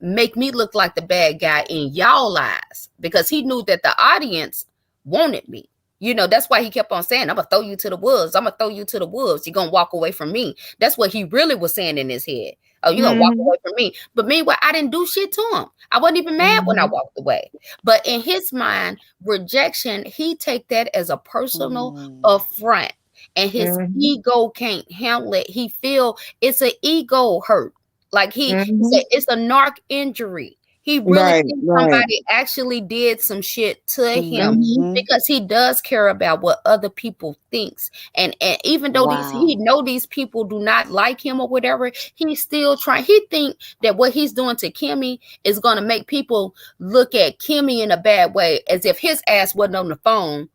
A: make me look like the bad guy in y'all eyes because he knew that the audience wanted me. You know, that's why he kept on saying, I'm going to throw you to the wolves. I'm going to throw you to the wolves. You're going to walk away from me. That's what he really was saying in his head. Oh, you're going to walk
C: Mm-hmm.
A: away from me. But meanwhile, I didn't do shit to him. I wasn't even mad when I
C: Mm-hmm.
A: walked away. But in his mind, rejection, he take that as a personal
D: Mm,
A: affront. And his
C: Mm-hmm.
A: ego can't handle it. He feel it's an ego hurt. Like he
C: Mm-hmm.
A: said, it's a narc injury. He really
C: Right,
A: thinks
C: right.
A: somebody actually did some shit to him
C: Mm-hmm.
D: mm-hmm.
A: because he does care about what other people thinks. And even though he
D: Wow.
A: know these people do not like him or whatever, he's still trying. He think that what he's doing to Kimmy is going to make people look at Kimmy in a bad way, as if his ass wasn't on the phone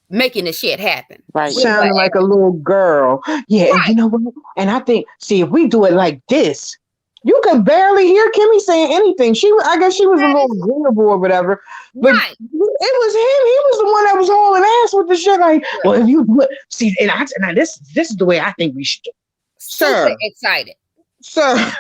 A: making the shit happen
D: Right.
A: with her
C: Sounding like a
A: ass.
C: little girl. Yeah, and you
A: Right,
C: know what? And I think, see, if we do it like this, you could barely hear Kimmy saying anything. I guess she was a little agreeable or whatever, but
A: right,
C: it was him. He was the one that was hauling ass with the shit. Like, well, if you do it, see, and this is the way I think we should do,
A: super
C: sir,
A: excited.
C: sir.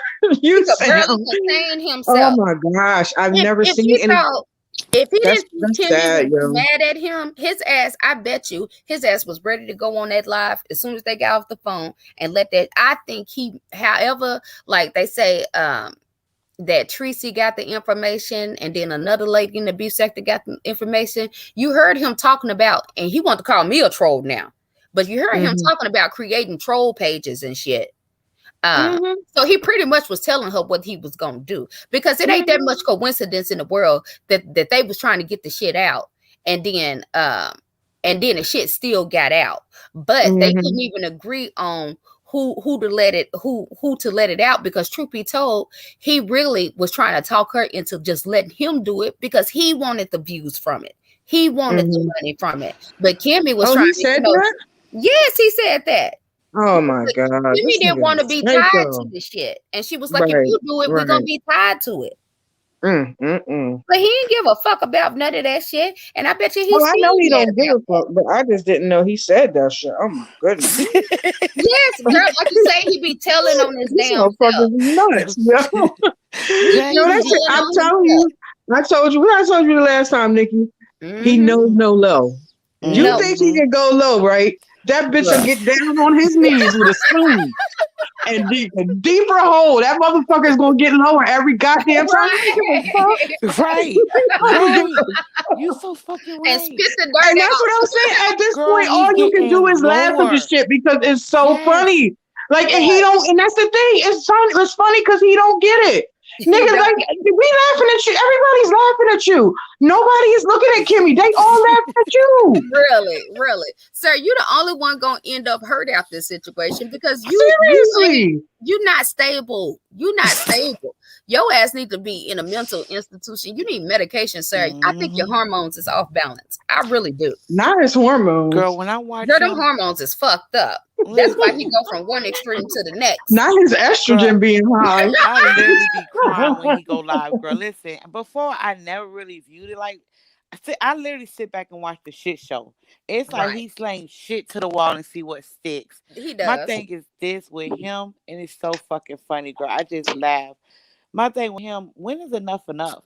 A: He
C: You
A: could barely
C: sound.
A: contain
C: Oh
A: himself.
C: my gosh, I've never
A: If
C: seen
A: you
C: any.
A: thought if he didn't think
C: That's
A: Kimmy
C: sad,
A: was
C: yo.
A: mad at him, his ass, I bet you, his ass was ready to go on that live as soon as they got off the phone and let that. I think he, however, like they say, that Tracy got the information and then another lady in the B sector got the information. You heard him talking about, and he wanted to call me a troll now, but you heard him
C: Hmm.
A: talking about creating troll pages and shit. Uh,
C: Hmm.
A: so he pretty much was telling her what he was gonna do because it ain't that
C: Hmm.
A: much coincidence in the world that they was trying to get the shit out, and then the shit still got out, but they couldn't
C: Hmm.
A: even agree on who to let it out because truth be told, he really was trying to talk her into just letting him do it because he wanted the views from it. He wanted the
C: Hmm.
A: money from it. But Kimmy was
C: Oh,
A: trying
C: he
A: to,
C: said that.
A: yes, he said that.
C: Oh my God,
A: Kimmy
C: this
A: didn't
C: nigga
A: want to
C: is
A: be tied to
C: psycho.
A: the shit. And she was like, if
C: Right,
A: you do it, we're gonna
C: right.
A: be tied to it.
C: Mm.
A: But he didn't give a fuck about none of that shit. And I bet you
C: Oh,
A: he's
C: I know
A: still
C: he
A: mad
C: don't give
A: about
C: a
A: that.
C: fuck, but I just didn't know he said that shit. Oh my goodness.
A: Yes, girl, like you say, he be telling on his
C: This
A: damn
C: motherfucker's
A: self.
C: nuts, yo.
A: He
C: Yo,
A: be
C: that shit.
D: Jay.
A: telling
C: I'm
A: on
C: telling
A: himself.
C: you. I told you. What I told you the last time, Nikki. He knows
A: Mm-hmm.
C: no low. You
A: No,
C: think he
D: Mm-hmm.
C: can go low, right? That bitch will
A: bruh.
C: get down on his knees with a spoon and a deeper hole. That motherfucker's gonna get lower every goddamn time. He don't give a fuck.
A: Right.
D: Right.
C: I don't give
D: Right.
C: a
D: You so fucking
A: And
D: right.
A: spit the
C: And
A: dirt
C: that's
A: out.
C: what I'm saying. At this
D: Girl,
C: point, all
D: he
C: you can do
D: getting
C: is laugh at the
D: lower.
C: shit because it's so
D: Yes.
C: funny. Like, and he
A: Right.
C: don't, and that's the thing. It's funny because he don't get it.
A: He
C: Niggas,
A: don't
C: like, we laughing at you. Everybody's laughing at you. Nobody is looking at Kimmy. They all laughing at you.
A: really, really. Sir, you're the only one gonna end up hurt out this situation because
C: Seriously.
A: you're not stable. You're not stable. Your ass need to be in a mental institution. You need medication, sir. I think your
D: Hmm.
A: hormones is off balance. I really do.
C: Not his
D: Girl,
C: hormones.
D: when I watch
A: Girl, them
D: him,
A: hormones is fucked up. That's why he
D: listen,
A: go from one extreme to the next.
C: Not his
D: girl,
C: estrogen being high.
D: I literally be crying when he go live. Girl, listen, before I never really viewed it like I literally sit back and watch the shit show. It's like
A: Right.
D: he slaying shit to the wall and see what sticks.
A: He
D: My
A: does.
D: thing is this with him, and it's so fucking funny, girl. I just laugh. My thing with him, when is enough enough?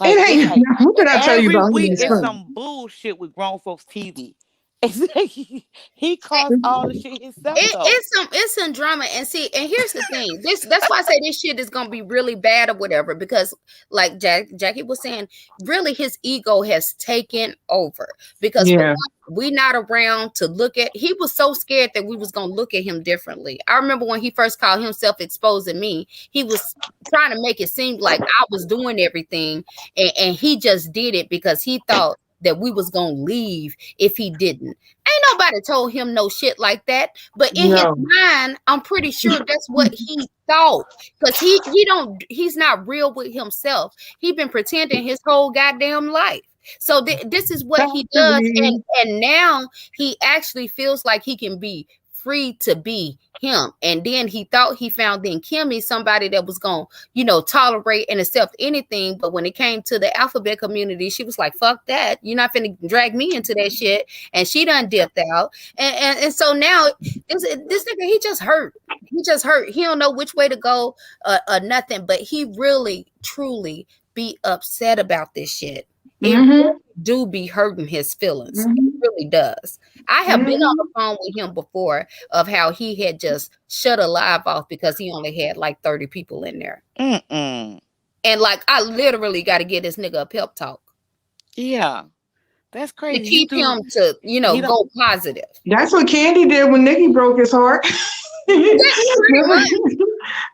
D: Like
C: It
D: it's
C: ain't.
D: like
C: What did I tell you
D: every
C: about him?
D: week
C: It's
A: Yeah.
D: it's
C: funny.
D: some bullshit with grown folks TV. He caused all the shit himself though.
A: It's some drama. And see, and here's the thing, that's why I say this shit is gonna be really bad or whatever, because like Jackie was saying, really his ego has taken over, because for
C: Yeah.
A: one, we not around to look at. He was so scared that we was gonna look at him differently. I remember when he first called himself exposing me, he was trying to make it seem like I was doing everything, and he just did it because he thought that we was gonna leave if he didn't. Ain't nobody told him no shit like that. But in his
C: No.
A: mind, I'm pretty sure that's what he thought. Because he's not real with himself. He been pretending his whole goddamn life. So this is what he does,
C: Factory.
A: and now he actually feels like he can be free to be him. And then he thought he found in Kimmy somebody that was gonna, tolerate and accept anything. But when it came to the alphabet community, she was like, "Fuck that! You're not finna drag me into that shit." And she done dipped out. And so now this nigga, he just hurt. He just hurt. He don't know which way to go, or nothing. But he really, truly be upset about this shit. It really
C: Mm-hmm.
A: do be hurting his feelings. It
C: Mm-hmm.
A: really does. I have been on the
C: Mm-hmm.
A: phone with him before of how he had just shut a live off because he only had like 30 people in there.
D: Mm-mm.
A: And like I literally got to get this nigga a pep talk
D: Yeah, that's
A: to
D: crazy. You
A: keep
D: do.
A: him to,
D: He don't.
A: go positive.
C: That's what Candy did when Nikki broke his heart.
A: Yeah, pretty
C: remember,
A: much.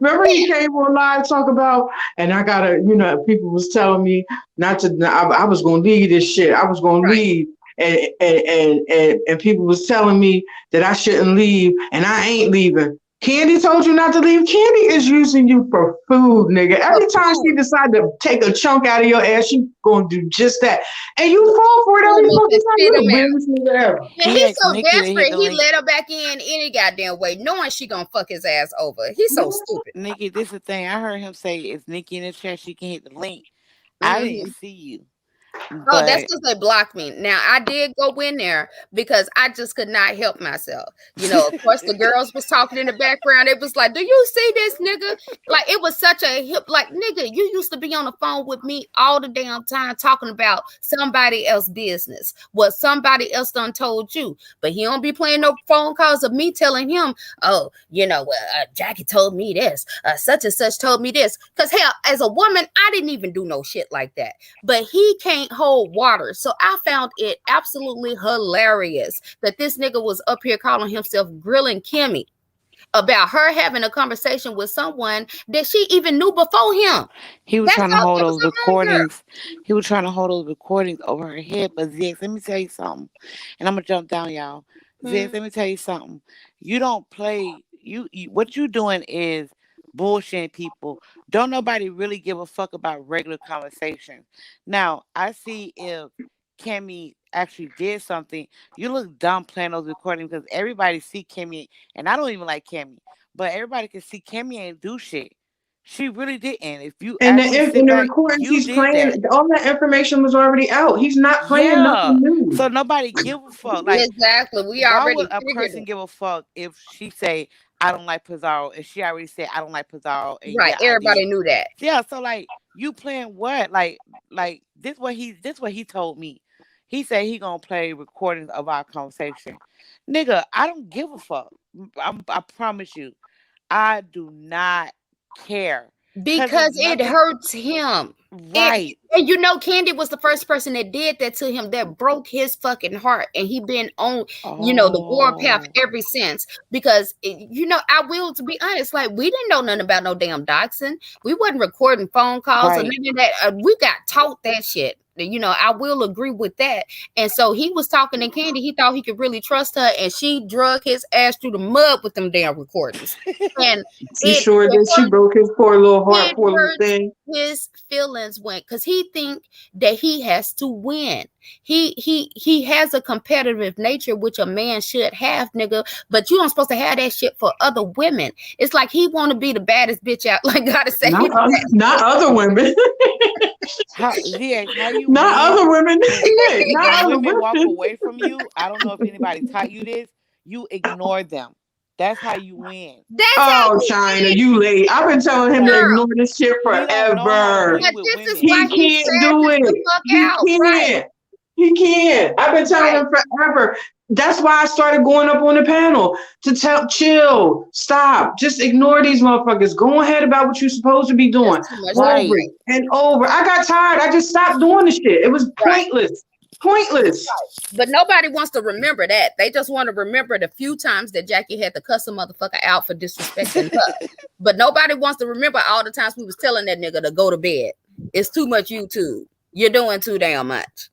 C: remember he came on live talk about, and I gotta, people was telling me not to. I was gonna leave this shit. I was gonna
A: Right.
C: leave, and people was telling me that I shouldn't leave, and I ain't leaving. Candy told you not to leave. Candy is using you for food, nigga.
A: For
C: Every time she
A: food.
C: decide to take a chunk out of your ass, she gonna do just that, and you fall for it every
A: Him up
C: fucking
A: and
C: time.
A: spit
C: You're
A: him
C: the
A: out.
C: weirdest nigga ever.
A: And
D: He
A: he's
D: asked
A: so
D: Nikki to hit
A: desperate,
D: the
A: he
D: link.
A: let her back in any goddamn way, knowing she gonna fuck his ass over. He's so stupid.
D: Nikki, this is the thing. I heard him say, "If Nikki in the chat, she can hit the link." I didn't
A: Mhm.
D: see you,
A: Oh, that's
D: but
A: because they blocked me. Now I did go in there because I just could not help myself. Of course, the girls was talking in the background. It was like, "Do you see this nigga?" Like it was such a hip. Like nigga, you used to be on the phone with me all the damn time talking about somebody else's business, what somebody else done told you. But he don't be playing no phone calls of me telling him, "Oh, Jackie told me this. Such and such told me this." Because hell, as a woman, I didn't even do no shit like that. But he can't hold water. So I found it absolutely hilarious that this nigga was up here calling himself grilling Kimmy about her having a conversation with someone that she even knew before him.
D: he was
A: That's
D: trying to
A: how
D: hold
A: it was
D: those
A: a homegirl.
D: recordings. He was trying to hold those recordings over her head. But Zix, let me tell you something, and I'm gonna jump down, y'all. Zix,
A: Hmm.
D: let me tell you something. You don't play. What you doing is bullshitting people. Don't nobody really give a fuck about regular conversation. Now I see if Kimmy actually did something. You look dumb playing those recordings because everybody see Kimmy, and I don't even like Kimmy, but everybody can see Kimmy ain't do shit. She really didn't. If you
C: And
D: actually
C: in
D: sit
C: the
D: back,
C: recordings
D: you
C: he's
D: did
C: playing,
D: that.
C: all that information was already out. He's not playing
D: Yeah.
C: nothing new.
D: So nobody give a fuck. Like,
A: Exactly. We
D: why
A: already
D: would a
A: figured
D: person
A: it.
D: give a fuck if she say I don't like Pizarro and she already said I don't like Pizarro and
A: Right.
D: yeah I
A: Everybody
D: did.
A: knew that.
D: Yeah, so like you playing what? Like this what he told me. He said he gonna play recordings of our conversation. Nigga, I don't give a fuck. I promise you. I do not care. Cause it's
A: Because it
D: nothing
A: hurts him.
D: right.
A: And Candy was the first person that did that to him, that broke his fucking heart, and he been on, the warpath
D: Oh,
A: ever since. Because I will, to be honest, like we didn't know nothing about no damn doxing. We wasn't recording phone calls or
D: right.
A: none of that. We got taught that shit. I will agree with that. And so he was talking to Candy. He thought he could really trust her, and she drug his ass through the mud with them damn recordings. And
C: She
A: it
C: sure did. She broke his poor little heart,
A: it
C: poor little
A: hurts
C: thing.
A: his feelings when, because he think that he has to win. He has a competitive nature, which a man should have, nigga. But you don't supposed to have that shit for other women. It's like he want to be the baddest bitch out. Like gotta say he the baddest
C: Not
A: bitch.
C: other women.
D: How ZX, how you
C: Not
D: win
C: other women.
D: when
C: Shit,
D: when
C: not other
D: women walk
C: women.
D: away from you? I don't know if anybody taught you this. You ignore them. That's how you win.
A: That's how
C: Oh,
A: he
C: China,
A: is,
C: you late. I've been telling him to
A: girl.
C: ignore this shit
D: He don't know how to
C: forever.
D: win
A: But
D: with
A: this is
D: women.
A: why
C: He
A: he
C: can't do
A: crashes
C: it.
A: the fuck
C: He
A: out, right?
C: can't. He can't. I've been telling
A: Right.
C: him forever. That's why I started going up on the panel to tell, chill, stop, just ignore these motherfuckers. Go ahead about what you're supposed to be
A: That's
C: doing
A: too much on your
C: over
D: Right.
C: it
A: plate.
C: and over. I got tired. I just stopped doing the shit. It was
A: Right.
C: pointless. Pointless.
A: But nobody wants to remember that. They just want to remember the few times that Jackie had to cuss a motherfucker out for disrespecting her. But nobody wants to remember all the times we was telling that nigga to go to bed. It's too much YouTube. You're doing too damn much.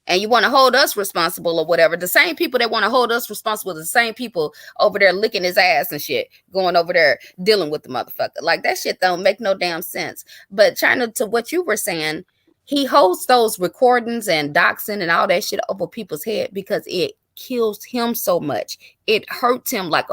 A: And you want to hold us responsible or whatever. The same people that want to hold us responsible, the same people over there licking his ass and shit, going over there dealing with the motherfucker. Like that shit don't make no damn sense. But China, to what you were saying, he holds those recordings and doxing and all that shit over people's head because it kills him so much. It hurts him like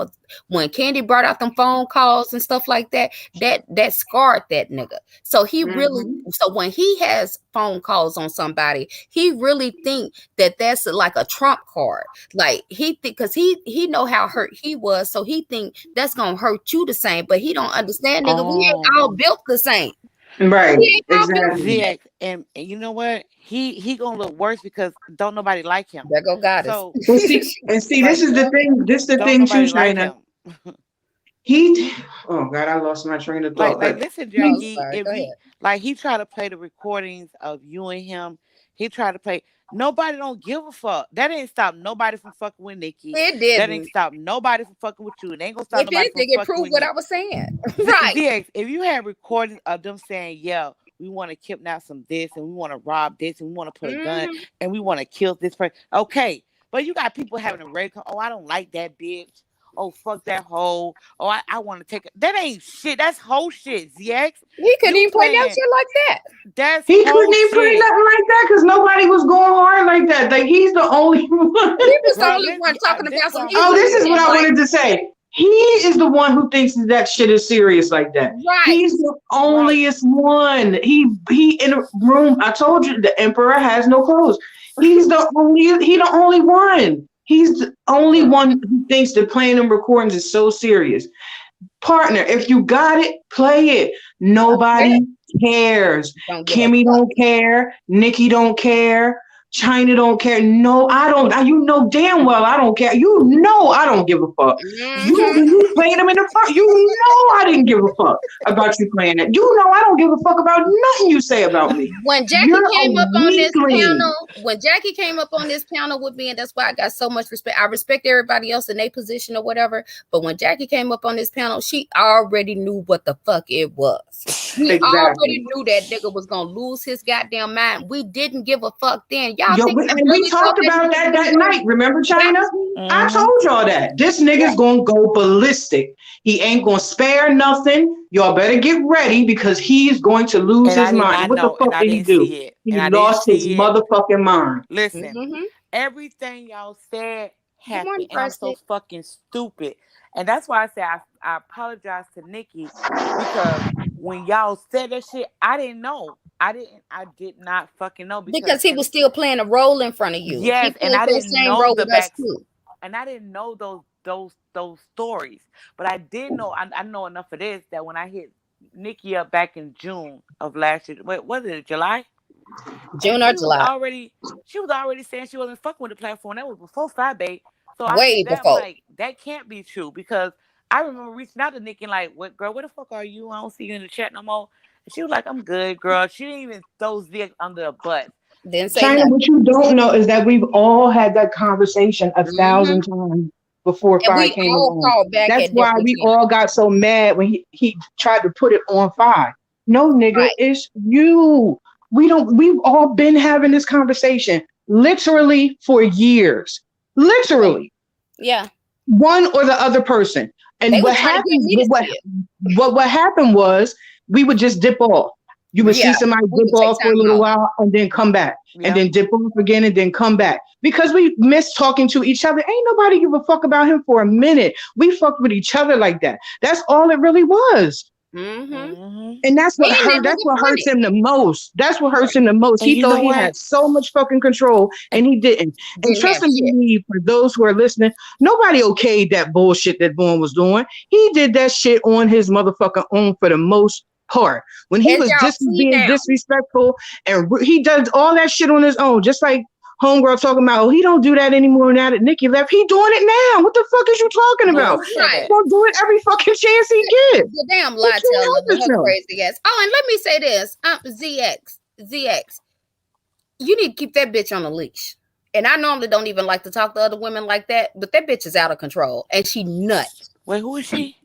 A: when Candy brought out them phone calls and stuff like that, that scarred that nigga. So he really, so when he has phone calls on somebody, he really think that that's like a trump card. Like he think because he know how hurt he was, so he think that's gonna hurt you the same. But he don't understand, nigga. We ain't all built the same.
C: Right.
A: We ain't all built the
C: Exactly.
A: same.
D: ZX, and you know what? He gonna look worse because don't nobody like him.
A: There go goddess.
D: So
C: And see,
D: like
C: this is the thing. This is the
D: don't
C: thing too,
D: nobody like
C: China.
D: him.
C: Oh God, I lost my train of thought.
D: Like
C: But
D: listen,
A: Oh,
D: Jackie,
A: sorry.
D: if
A: Go
D: he
A: ahead.
D: like he tried to play the recordings of you and him, he tried to play. Nobody don't give a fuck. That ain't stop nobody from fucking with Nikki.
A: It
D: That ain't
A: didn't.
D: stop nobody from fucking with you. It ain't gonna stop
A: If
D: nobody from
A: anything, it
D: fucking
A: proved
D: with
A: what
D: me.
A: I was saying. Right.
D: ZX, if you had recordings of them saying, "Yeah, we want to kidnap some this, and we want to rob this, and we want to put a gun,
A: Mhm.
D: and we want to kill this person," okay. But you got people having a red. Oh, I don't like that bitch. Oh, fuck that hoe. Oh, I want to take it. That ain't shit. That's hoe shit, ZX.
A: He couldn't
D: You
A: even play no
D: playing.
A: shit like that.
D: That's
C: he
D: whole
C: couldn't even play
D: shit.
C: nothing like that because nobody was going hard like that. Like he's the only one.
A: He was the
D: Girl,
A: only one talking
D: this
A: about
D: what
A: some.
D: I'm
A: He
C: Oh,
A: was
C: this
D: saying.
C: is what
A: saying
C: I
A: like,
C: wanted to say. He is the one who thinks that shit is serious like that.
A: right.
C: He's the
D: Right.
C: onlyest one. He in a room. I told you the emperor has no clothes. He the only one. He's the only
D: Girl.
C: one who thinks that playing them recordings is so serious. Partner, if you got it, play it.
A: Yeah,
C: Nobody cares.
A: don't give a
C: Kimmy
A: fuck.
C: don't care. Nikki don't care. China don't care. No, I don't. You know damn well I don't care. You know I don't give a fuck.
A: Hmm.
C: You played them in the front. You know I didn't give a fuck about you playing it. You know I don't give a fuck about nothing you say about me.
A: When Jackie
C: You're a
A: came up on this
C: weakling.
A: panel, when Jackie came up on this panel with me, and that's why I got so much respect. I respect everybody else in their position or whatever, but when Jackie came up on this panel, she already knew what the fuck it was. We already
C: Exactly.
A: knew that nigga was gonna lose his goddamn mind. We didn't give a fuck then. Y'all
C: Yo,
A: think we
C: and we
A: really thought
C: talked
A: that
C: about
A: nigga
C: that
A: really
C: that night. Remember,
A: got
C: China?
A: to?
C: I
D: Mm-hmm.
C: told y'all that this
A: Yeah.
C: nigga's gonna go ballistic. He ain't gonna spare nothing. Y'all better get ready because he's going to lose
D: And I
C: his
D: did
C: mind.
D: not
C: And what the
D: know, and
C: fuck
D: I
C: did he
D: didn't
C: do?
D: see it,
C: He
D: and I didn't
C: lost his
D: see it.
C: motherfucking mind.
D: Listen,
A: Mm-hmm.
D: everything y'all said
A: Good morning,
D: happened, and I'm so
A: Presley.
D: fucking stupid. And that's why I say I apologize to Nikki because when y'all said that shit, I didn't know. I did not fucking know because
A: Because he was still playing a role in front of you. He
D: yes, and
A: played
D: I
A: the
D: didn't
A: same
D: know
A: role
D: the
A: with us
D: back,
A: too.
D: and I didn't know those stories, but I did know. I know enough of this that when I hit Nikki up back in June of last year, wait, was it July? And
A: June or July.
D: she was already saying she wasn't fucking with the platform. That was before Friday. So I
A: Way
D: hit that. I'm
A: before.
D: like, that can't be true because I remember reaching out to Nikki and like, what girl, where the fuck are you? I don't see you in the chat no more. And she was like, I'm good, girl. She didn't even throw Zig under the bus.
A: Didn't say
C: China,
A: nothing.
C: what you don't know is that we've all had that conversation a
A: Hmm.
C: thousand times before
A: And
C: Fi
A: we
C: came
A: all
C: along.
A: called back
C: That's
A: at
C: why
A: different
C: we
A: times.
C: all got so mad when he tried to put it on Fi. No, nigga,
A: Right.
C: it's you. We've all been having this conversation literally for years.
A: Yeah.
C: Literally.
A: Yeah.
C: One or the other person.
A: They
C: And
A: were
C: what
A: trying to get
C: happens,
A: me to see it.
C: what happened was we would just dip off. You would see
A: Yeah.
C: somebody
A: We
C: dip
A: would take
C: off for a
A: time
C: little
A: out.
C: while and then come back, and
D: Yep.
C: then dip off again and then come back because we miss talking to each other. Ain't nobody give a fuck about him for a minute. We fucked with each other like that. That's all it really was.
A: Mm-hmm.
D: Mm-hmm.
C: And that's what
A: And
C: hurt.
A: it
C: That's
A: was
C: what hurts
A: funny.
C: him the most. That's what hurts him the most.
D: And
C: He
D: you
C: thought
D: know
C: he
D: what?
C: had so much fucking control, and
D: And
C: he didn't. And
A: Didn't have
C: trust and
A: shit.
C: believe, for those who are listening, nobody okayed that bullshit that Bourne was doing. He did that shit on his motherfucking own for the most part. When he
A: As
C: was
A: y'all see
C: being
A: now,
C: disrespectful, and he does all that shit on his own, just like homegirl talking about, oh, he don't do that anymore now that Nikki left. He doing it now. What the fuck is you talking
D: No,
C: about?
D: who said
C: He
A: right?
D: that?
C: gonna do it every fucking chance he get.
A: The damn
C: He
A: lie
C: can't
A: teller
C: help
A: with her
C: himself.
A: crazy ass. Oh, and let me say this, ZX, you need to keep that bitch on a leash. And I normally don't even like to talk to other women like that, but that bitch is out of control and she nut.
D: Wait, who is she?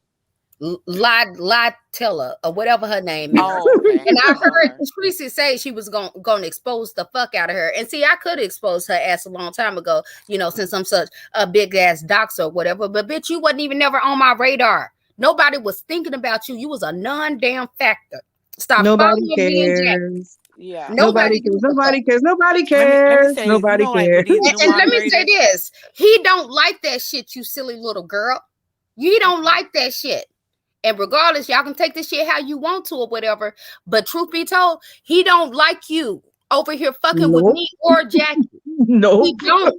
A: Lie teller or whatever her name is.
D: Oh, okay.
A: And I
D: I know
A: heard
D: her.
A: Tracy say she was going to expose the fuck out of her. And see, I could expose her ass a long time ago, since I'm such a big ass doxer or whatever. But bitch, you wasn't even never on my radar. Nobody was thinking about you. You was a non-damn factor. Stop
C: Nobody
A: following me and Jack.
C: cares.
D: Yeah.
C: Nobody
A: Nobody
C: cares.
A: gives a fuck.
C: Nobody cares. Nobody
D: Let me
C: cares.
D: say this. You
C: Nobody
D: know, like with
C: cares.
D: these new
A: And let me say
D: moderators.
A: this. He don't like that shit, you silly little girl. You don't like that shit. And regardless, y'all can take this shit how you want to or whatever. But truth be told, he don't like you over here fucking with
C: Nope.
A: me or Jackie. He
C: Nope.
A: don't.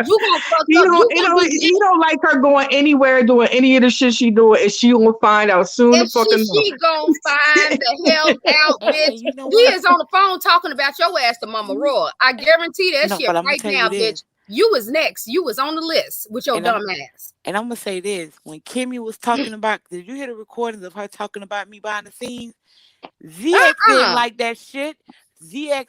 A: You gonna fuck
C: He
A: up.
C: don't.
A: You
C: You
A: gonna
C: know.
A: be
C: He don't like her going anywhere doing any of the shit she doing, and she gonna find out soon to
A: and she
C: fucking know.
A: she gonna find the hell out,
D: And
A: bitch.
D: you know
A: He
D: what?
A: is on the phone talking about your ass to Mama Roy. I guarantee that
D: No,
A: shit
D: but I'm gonna
A: right
D: tell
A: now,
D: you
A: bitch.
D: this,
A: You was next. You was on the list with your
D: and
A: dumb ass.
D: I'm gonna say this. When Kimmy was talking about, did you hear the recordings of her talking about me behind the scenes? ZX didn't
A: Uh-uh.
D: like that shit. ZX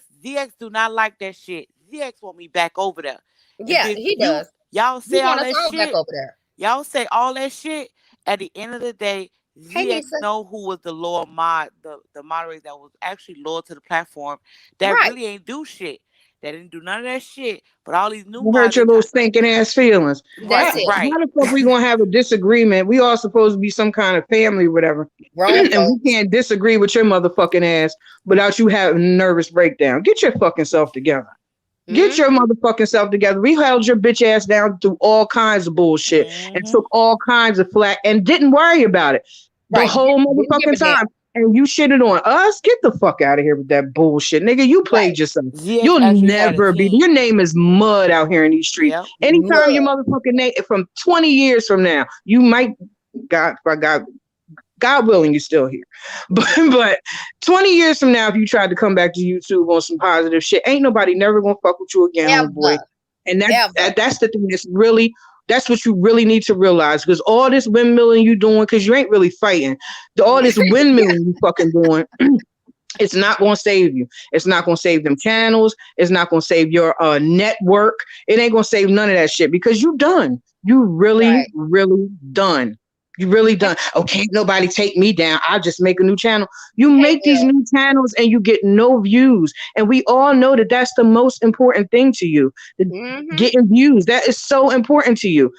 D: do not like that shit. ZX want me back over there. And
A: Yeah,
D: then
A: he does.
D: y'all
A: He
D: say all
A: want us
D: that
A: all back
D: shit.
A: over there.
D: Y'all say all that shit. At the end of the day,
A: Hey,
D: ZX
A: Nisa.
D: know who was the loyal the moderator that was actually loyal to the platform. That
A: Right.
D: really ain't do shit. That didn't do none of that shit. But all these new
C: You
D: mods,
C: hurt
D: they
C: your little
D: try.
C: stinking ass feelings.
A: That's
D: Right,
C: How
A: it.
D: right.
C: the fuck we gonna have a disagreement? We all supposed to be some kind of family, whatever,
A: Grown
C: and we
A: folks.
C: can't disagree with your motherfucking ass without you having a nervous breakdown. Get your fucking self together. Get your
A: Mm-hmm.
C: motherfucking self together. We held your bitch ass down through all kinds of bullshit and
D: Mm-hmm.
C: took all kinds of flack and didn't worry about it the
A: Right.
C: whole
A: Didn't give a
C: motherfucking
A: damn.
C: time. And you shitted on us? Get the fuck out of here with that bullshit. Nigga, you
A: Right.
C: played yourself.
D: ZX
C: You'll
D: actually had a
C: never be. Your
D: team.
C: name is mud out here in these streets.
D: Yep.
C: Anytime your
A: Mud.
C: motherfucking name, from 20 years from now, you might, God willing, you're still here. But 20 years from now, if you tried to come back to YouTube on some positive shit, ain't nobody never gonna fuck with you again, homeboy.
A: Ever.
C: And
A: Ever.
C: that's the thing that's what you really need to realize. Because all this windmilling you doing, because you ain't really fighting. All this windmilling you fucking doing, it's not going to save you. It's not going to save them channels. It's not going to save your network. It ain't going to save none of that shit because you done. You really,
A: Right.
C: really done. You really done. Oh, can't nobody take me down. I'll just make a new channel. You
A: Hey,
C: make these new channels and you get no views. And we all know that that's the most important thing to you.
A: mm-hmm.
C: Getting views. That is so important to you.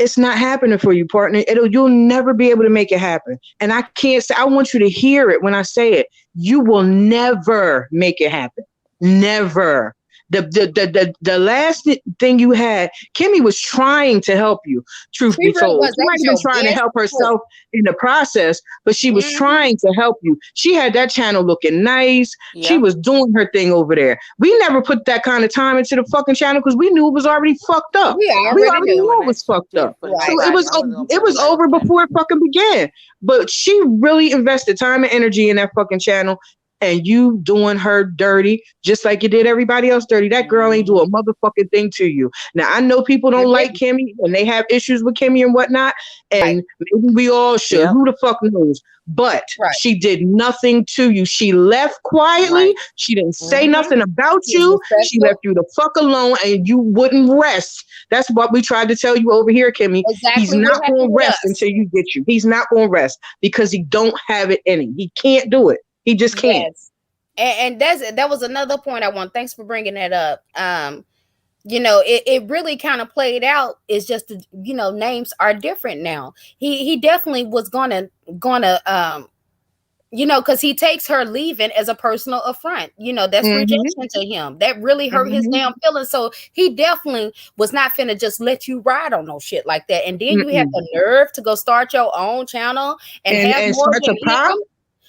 C: It's not happening for you, partner. You'll never be able to make it happen. And I can't say, I want you to hear it when I say it. You will never make it happen. Never. The last thing you had, Kimmy was trying to help you, truth
A: She
C: be
A: really
C: told.
A: was.
C: She
A: That
C: might
A: was
C: have been
A: your
C: trying to
A: best
C: help
A: friend.
C: herself in the process, but she was
A: Mm-hmm.
C: trying to help you. She had that channel looking nice. She
D: Yep.
C: was doing her thing over there. We never put that kind of time into the fucking channel because we knew it was already fucked up.
A: We
D: I
C: We
A: already
D: wasn't
C: already
A: knew.
C: knew
D: doing
C: it
D: that
C: was fucked
D: shit
C: up.
D: for
A: Right.
C: So
D: nobody. I wasn't gonna
C: it
D: put
C: was
D: nobody
C: over
D: else's channel.
C: before it fucking began. But she really invested time and energy in that fucking channel, and you doing her dirty just like you did everybody else dirty. That girl ain't do a
D: Mm-hmm.
C: motherfucking thing to you. Now I know people
A: You
C: don't like
A: didn't.
C: Kimmy and they have issues with Kimmy and whatnot,
A: Right.
C: and maybe we all should.
D: Yep.
C: Who the fuck knows? But
A: Right.
C: she did nothing to you. She left quietly.
D: Right.
C: She didn't say
A: Mm-hmm.
C: nothing about
A: She was
C: you. She left
A: respectful.
C: you the fuck alone, and you wouldn't rest. That's what we tried to tell you over here, Kimmy. He's
A: Exactly what
C: not going
A: happened
C: to
A: with
C: rest
A: us.
C: until you get you. He's not going to rest because he don't have it in him. He can't do it. He just can't.
A: Yes. And that was another point I want. Thanks for bringing that up. It really kind of played out. It's just names are different now. He definitely was gonna because he takes her leaving as a personal affront. That's
C: Mm-hmm.
A: rejection to him. That really hurt his
C: Mm-hmm.
A: damn feelings. So he definitely was not finna just let you ride on no shit like that. And then you have
C: Mm-mm.
A: the nerve to go start your own channel and have
C: And
A: more
C: start
A: than
C: to pop
A: him.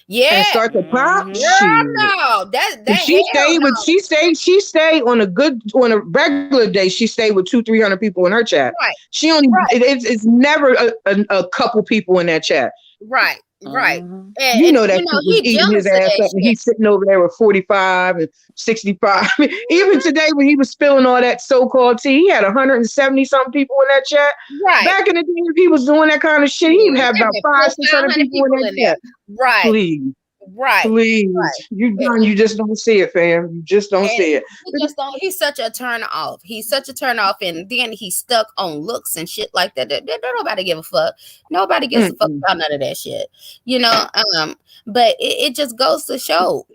A: Yeah,
C: and start to pop.
D: Mm-hmm.
A: girl,
C: Shit.
A: no, that
C: If she
A: hell
C: stayed with
A: no.
C: she stayed on a regular day, she stayed with 200-300 people in her chat.
A: Right,
C: She only
A: right,
C: it's never a couple people in that chat.
A: Right, right.
D: Mm-hmm.
C: You
A: And
C: know that shit was
A: he
C: eating his
A: jealous of
C: ass
A: that
C: up, and
A: shit.
C: he's sitting over there with 45 and 65. Even
A: Mhm.
C: today, when he was spilling all that so-called tea, he had 170 something people in that chat.
A: Right.
C: Back in the day, if he was doing that kind of shit, he would have
A: There
C: about
A: been
C: five,
A: four,
C: six
A: five
C: hundred
A: hundred
C: people in
A: people
C: that
A: in there.
C: chat.
A: Right,
C: Please,
A: right,
C: please, you
A: right.
C: done. You just don't see it, fam. You just don't
A: And
C: see it.
A: he just don't. He's such a turn off. He's such a turn off, and then he's stuck on looks and shit like that. Nobody give a fuck. Nobody gives a fuck
C: Mm-mm.
A: about none of that shit. You know. But it just goes to show.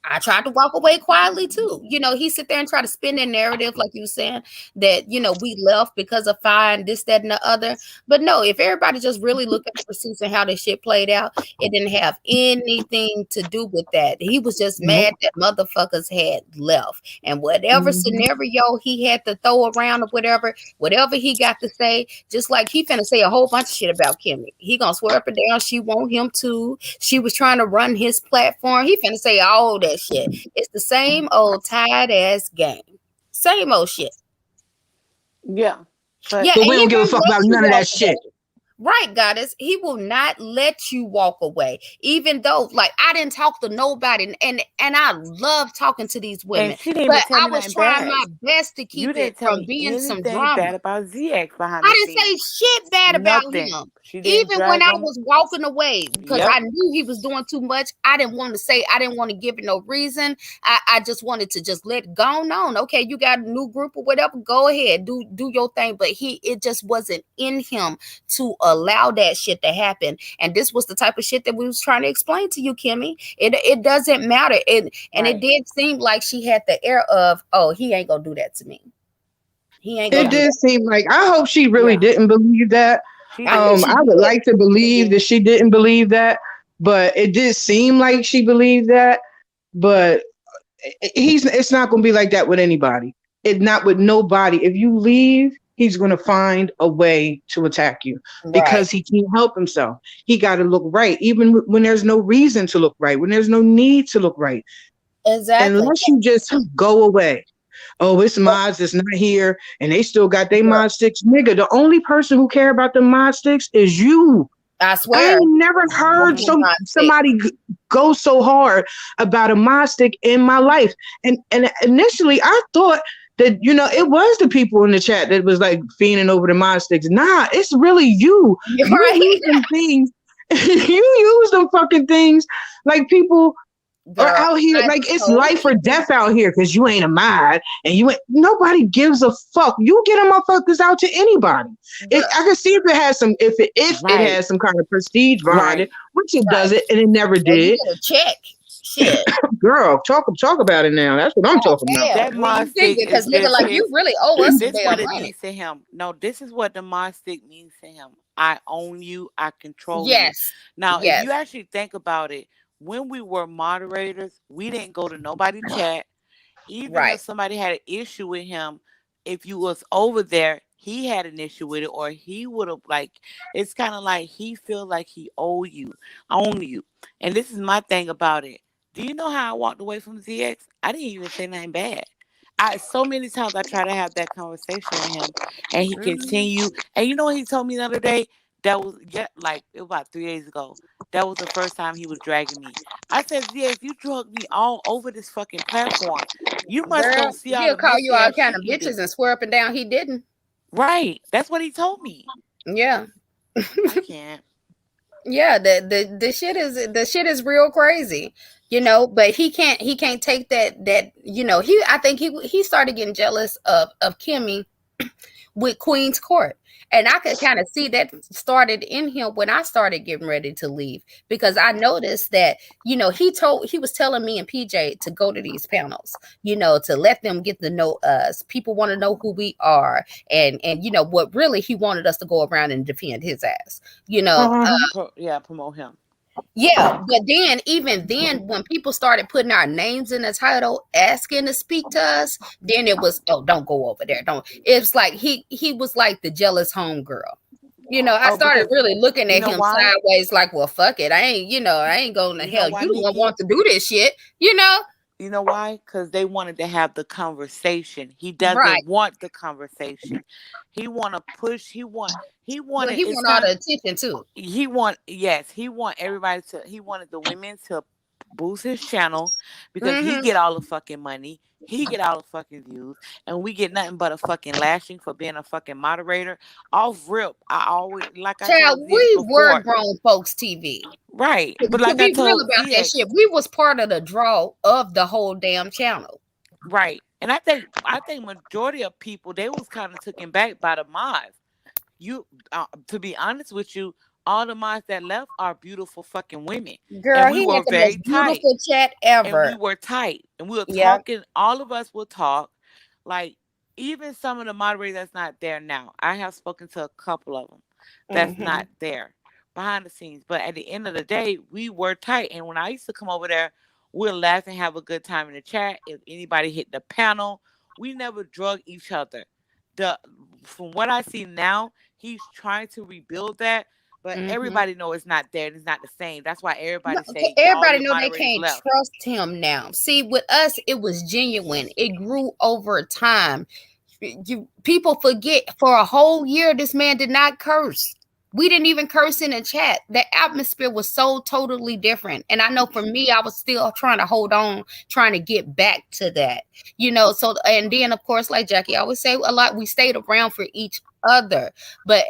A: I tried to walk away quietly too. He sit there and try to spin that narrative, like you were saying, that we left because of fine, this, that, and the other. But no, if everybody just really look at the receipts and how this shit played out, it didn't have anything to do with that. He was just
C: Nope.
A: mad that motherfuckers had left. And whatever
C: Mhm.
A: scenario he had to throw around or whatever he got to say, just like he finna say a whole bunch of shit about Kimmy. He gonna swear up and down she want him to. She was trying to run his platform. He finna say all that shit. It's the same old tired ass game. Same old shit.
D: Yeah, but
A: Yeah,
C: But
A: and
C: we
A: he
C: don't give a
A: won't
C: fuck
A: let
C: about
A: you
C: none of
A: walk
C: that shit.
A: away. Right, goddess. He will not let you walk away. Even though, like, I didn't talk to nobody, and I love talking to these
D: and
A: women,
D: she didn't
A: but
D: even tell
A: I
D: me
A: was
D: nothing
A: trying
D: bad.
A: my best to
D: You
A: keep it
D: didn't tell
A: from
D: me
A: being some
D: anything
A: drama.
D: bad about ZX behind the
A: I didn't
D: scenes.
A: say shit bad about
D: Nothing.
A: him.
D: She didn't
A: Even when
D: drag
A: I
D: him.
A: was walking away because
D: Yep.
A: I knew he was doing too much, I didn't want to say, I didn't want to give it no reason. I just wanted to just let it go on. Okay, you got a new group or whatever, go ahead, do your thing. But it just wasn't in him to allow that shit to happen. And this was the type of shit that we was trying to explain to you, Kimmy. It doesn't matter. And it
D: Right.
A: did seem like she had the air of, oh, he ain't gonna do that to me. He ain't gonna
C: It
D: Yeah.
A: do
C: did
A: that.
C: seem like I hope she really
D: Yeah.
C: didn't believe that.
D: She
A: I think
D: did.
A: she
C: I would
A: did.
C: like to
D: She
C: believe
D: did.
C: that she didn't believe that, but it did seem like she believed that. But it's not going to be like that with anybody. It not with nobody. If you leave, he's going to find a way to attack you
A: Right.
C: because he can't help himself. He got to look right, even when there's no reason to look right, when there's no need to look right,
A: Exactly.
C: unless you just go away. Oh, it's mods that's not here, and they still got their
A: Girl,
C: mod sticks, nigga. The only person who care about the mod sticks is you.
A: I
C: I
A: swear.
C: ain't never heard
A: Fucking
D: Mm-hmm.
A: mod stick.
C: somebody go so hard about a mod stick in my life. And initially, I thought that it was the people in the chat that was like fiending over the mod sticks. Nah, it's really you.
A: You're
C: You
A: right.
C: use them things. You use them fucking things like people are
A: Girl,
C: out here
A: I
C: like it's
A: told
C: life or
A: you.
C: death out here because you ain't a mod and you ain't nobody gives a fuck. You get them motherfuckers out to anybody.
A: Girl,
C: I can see if it has some if it
D: Right.
C: has some kind of prestige behind it,
D: Right.
C: which it
A: right.
C: doesn't, and it never
A: Or you
C: did.
A: get a check. Shit.
C: Girl, talk about it now. That's what I'm
A: God
C: talking about.
A: damn.
D: That
A: When
D: mod
A: you think
D: stick
A: it, because
D: is
A: nigga,
D: just
A: like
D: his.
A: you really owe us some
D: This
A: damn
D: what it
A: money.
D: means to him. No, this is what the mod stick means to him. I own you. I control you.
A: Yes.
D: Now, if
A: Yes.
D: you actually think about it, when we were moderators, we didn't go to nobody chat. Even
A: Right.
D: if somebody had an issue with him, if you was over there, he had an issue with it, or he would have like. It's kind of like he feel like he own you. And this is my thing about it. Do you know how I walked away from ZX? I didn't even say nothing bad. I so many times I try to have that conversation with him, and he
A: Mhm.
D: continue. And you know what he told me the other day? That was like it was about 3 days ago. That was the first time he was dragging me. I said, ZX, you drug me all over this fucking platform. You must
A: Girl,
D: don't see all
A: he'll
D: the
A: call you
D: messy
A: all
D: ass
A: kind
D: shit
A: of
D: you
A: bitches
D: do.
A: and swear up and down he didn't.
D: Right. That's what he told me.
A: Yeah.
D: I can't.
A: Yeah, the shit is real crazy, but he can't take that, I think he started getting jealous of Kimmy with Queen's Court. And I could kind of see that started in him when I started getting ready to leave, because I noticed that, he was telling me and PJ to go to these panels, to let them get to know us. People want to know who we are. And what really he wanted us to go around and defend his ass, you know.
C: Uh-huh.
D: Yeah, promote him.
A: Yeah, but then even then, when people started putting our names in the title, asking to speak to us, then it was, oh, don't go over there. Don't. It's like he was like the jealous homegirl. I
D: Oh,
A: started
D: because
A: really looking
D: you
A: at
D: know
A: him
D: why?
A: sideways, like, well, fuck it. I ain't going to
D: You know
A: hell.
D: why,
A: You don't
D: Nikki?
A: want to do this shit, you know?
D: You know why? Because they wanted to have the conversation. He
A: Right.
D: doesn't want the conversation. He want to push. He
A: Well,
D: wanted.
A: he
D: It's
A: want all
D: kind
A: the
D: of
A: attention too.
D: he want everybody to. He wanted the women to boost his channel because he
A: Mm-hmm.
D: get all the fucking money. He get all the fucking views, and we get nothing but a fucking lashing for being a fucking moderator. Off rip, I always like I
A: Child,
D: told ZX
A: we were
D: before,
A: grown folks TV.
D: right? But
A: To
D: like I
A: be real
D: told
A: about that shit,
D: ZX,
A: we was part of the draw of the whole damn channel.
D: right? And I think majority of people they was kind of taken back by the mods. You to be honest with you, all the mods that left are beautiful fucking women, and
A: Girl,
D: we
A: he had
D: were
A: the
D: very
A: most
D: tight,
A: beautiful chat
D: and we
A: ever.
D: were tight, and we were
A: Yeah.
D: talking. All of us will talk, like even some of the moderators that's not there now. I have spoken to a couple of them that's
A: Mm-hmm.
D: not there behind the scenes, but at the end of the day, we were tight. And when I used to come over there, we'll laugh and have a good time in the chat. If anybody hit the panel, we never drug each other. The From what I see now, he's trying to rebuild that, but
A: Mm-hmm.
D: everybody know it's not there and it's not the same. That's why
A: No,
D: everybody
A: okay,
D: say all
A: everybody
D: your
A: know they
D: moderators
A: can't
D: left.
A: trust him now. See, with us, it was genuine. It grew over time. People forget for a whole year this man did not curse. We didn't even curse in the chat. The atmosphere was so totally different. And I know for me, I was still trying to hold on, trying to get back to that. So and then of course, like Jackie always say a lot, we stayed around for each other. But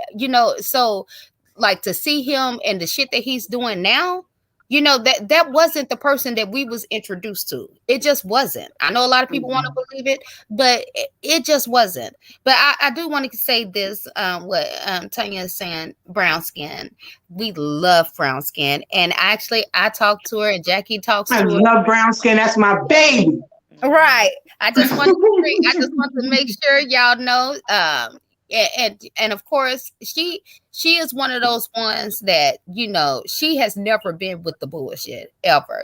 A: so like to see him and the shit that he's doing now, that wasn't the person that we was introduced to. It just wasn't. I know a lot of people want to believe it, but it just wasn't. But I do want to say this, what Tanya is saying, brown skin. We love brown skin. And actually I talked to her and Jackie talks
C: I
A: to her.
C: love brown skin. That's my baby.
D: Hmm.
A: Right. I just want to make sure y'all know. And of course, she is one of those ones that she has never been with the bullshit ever.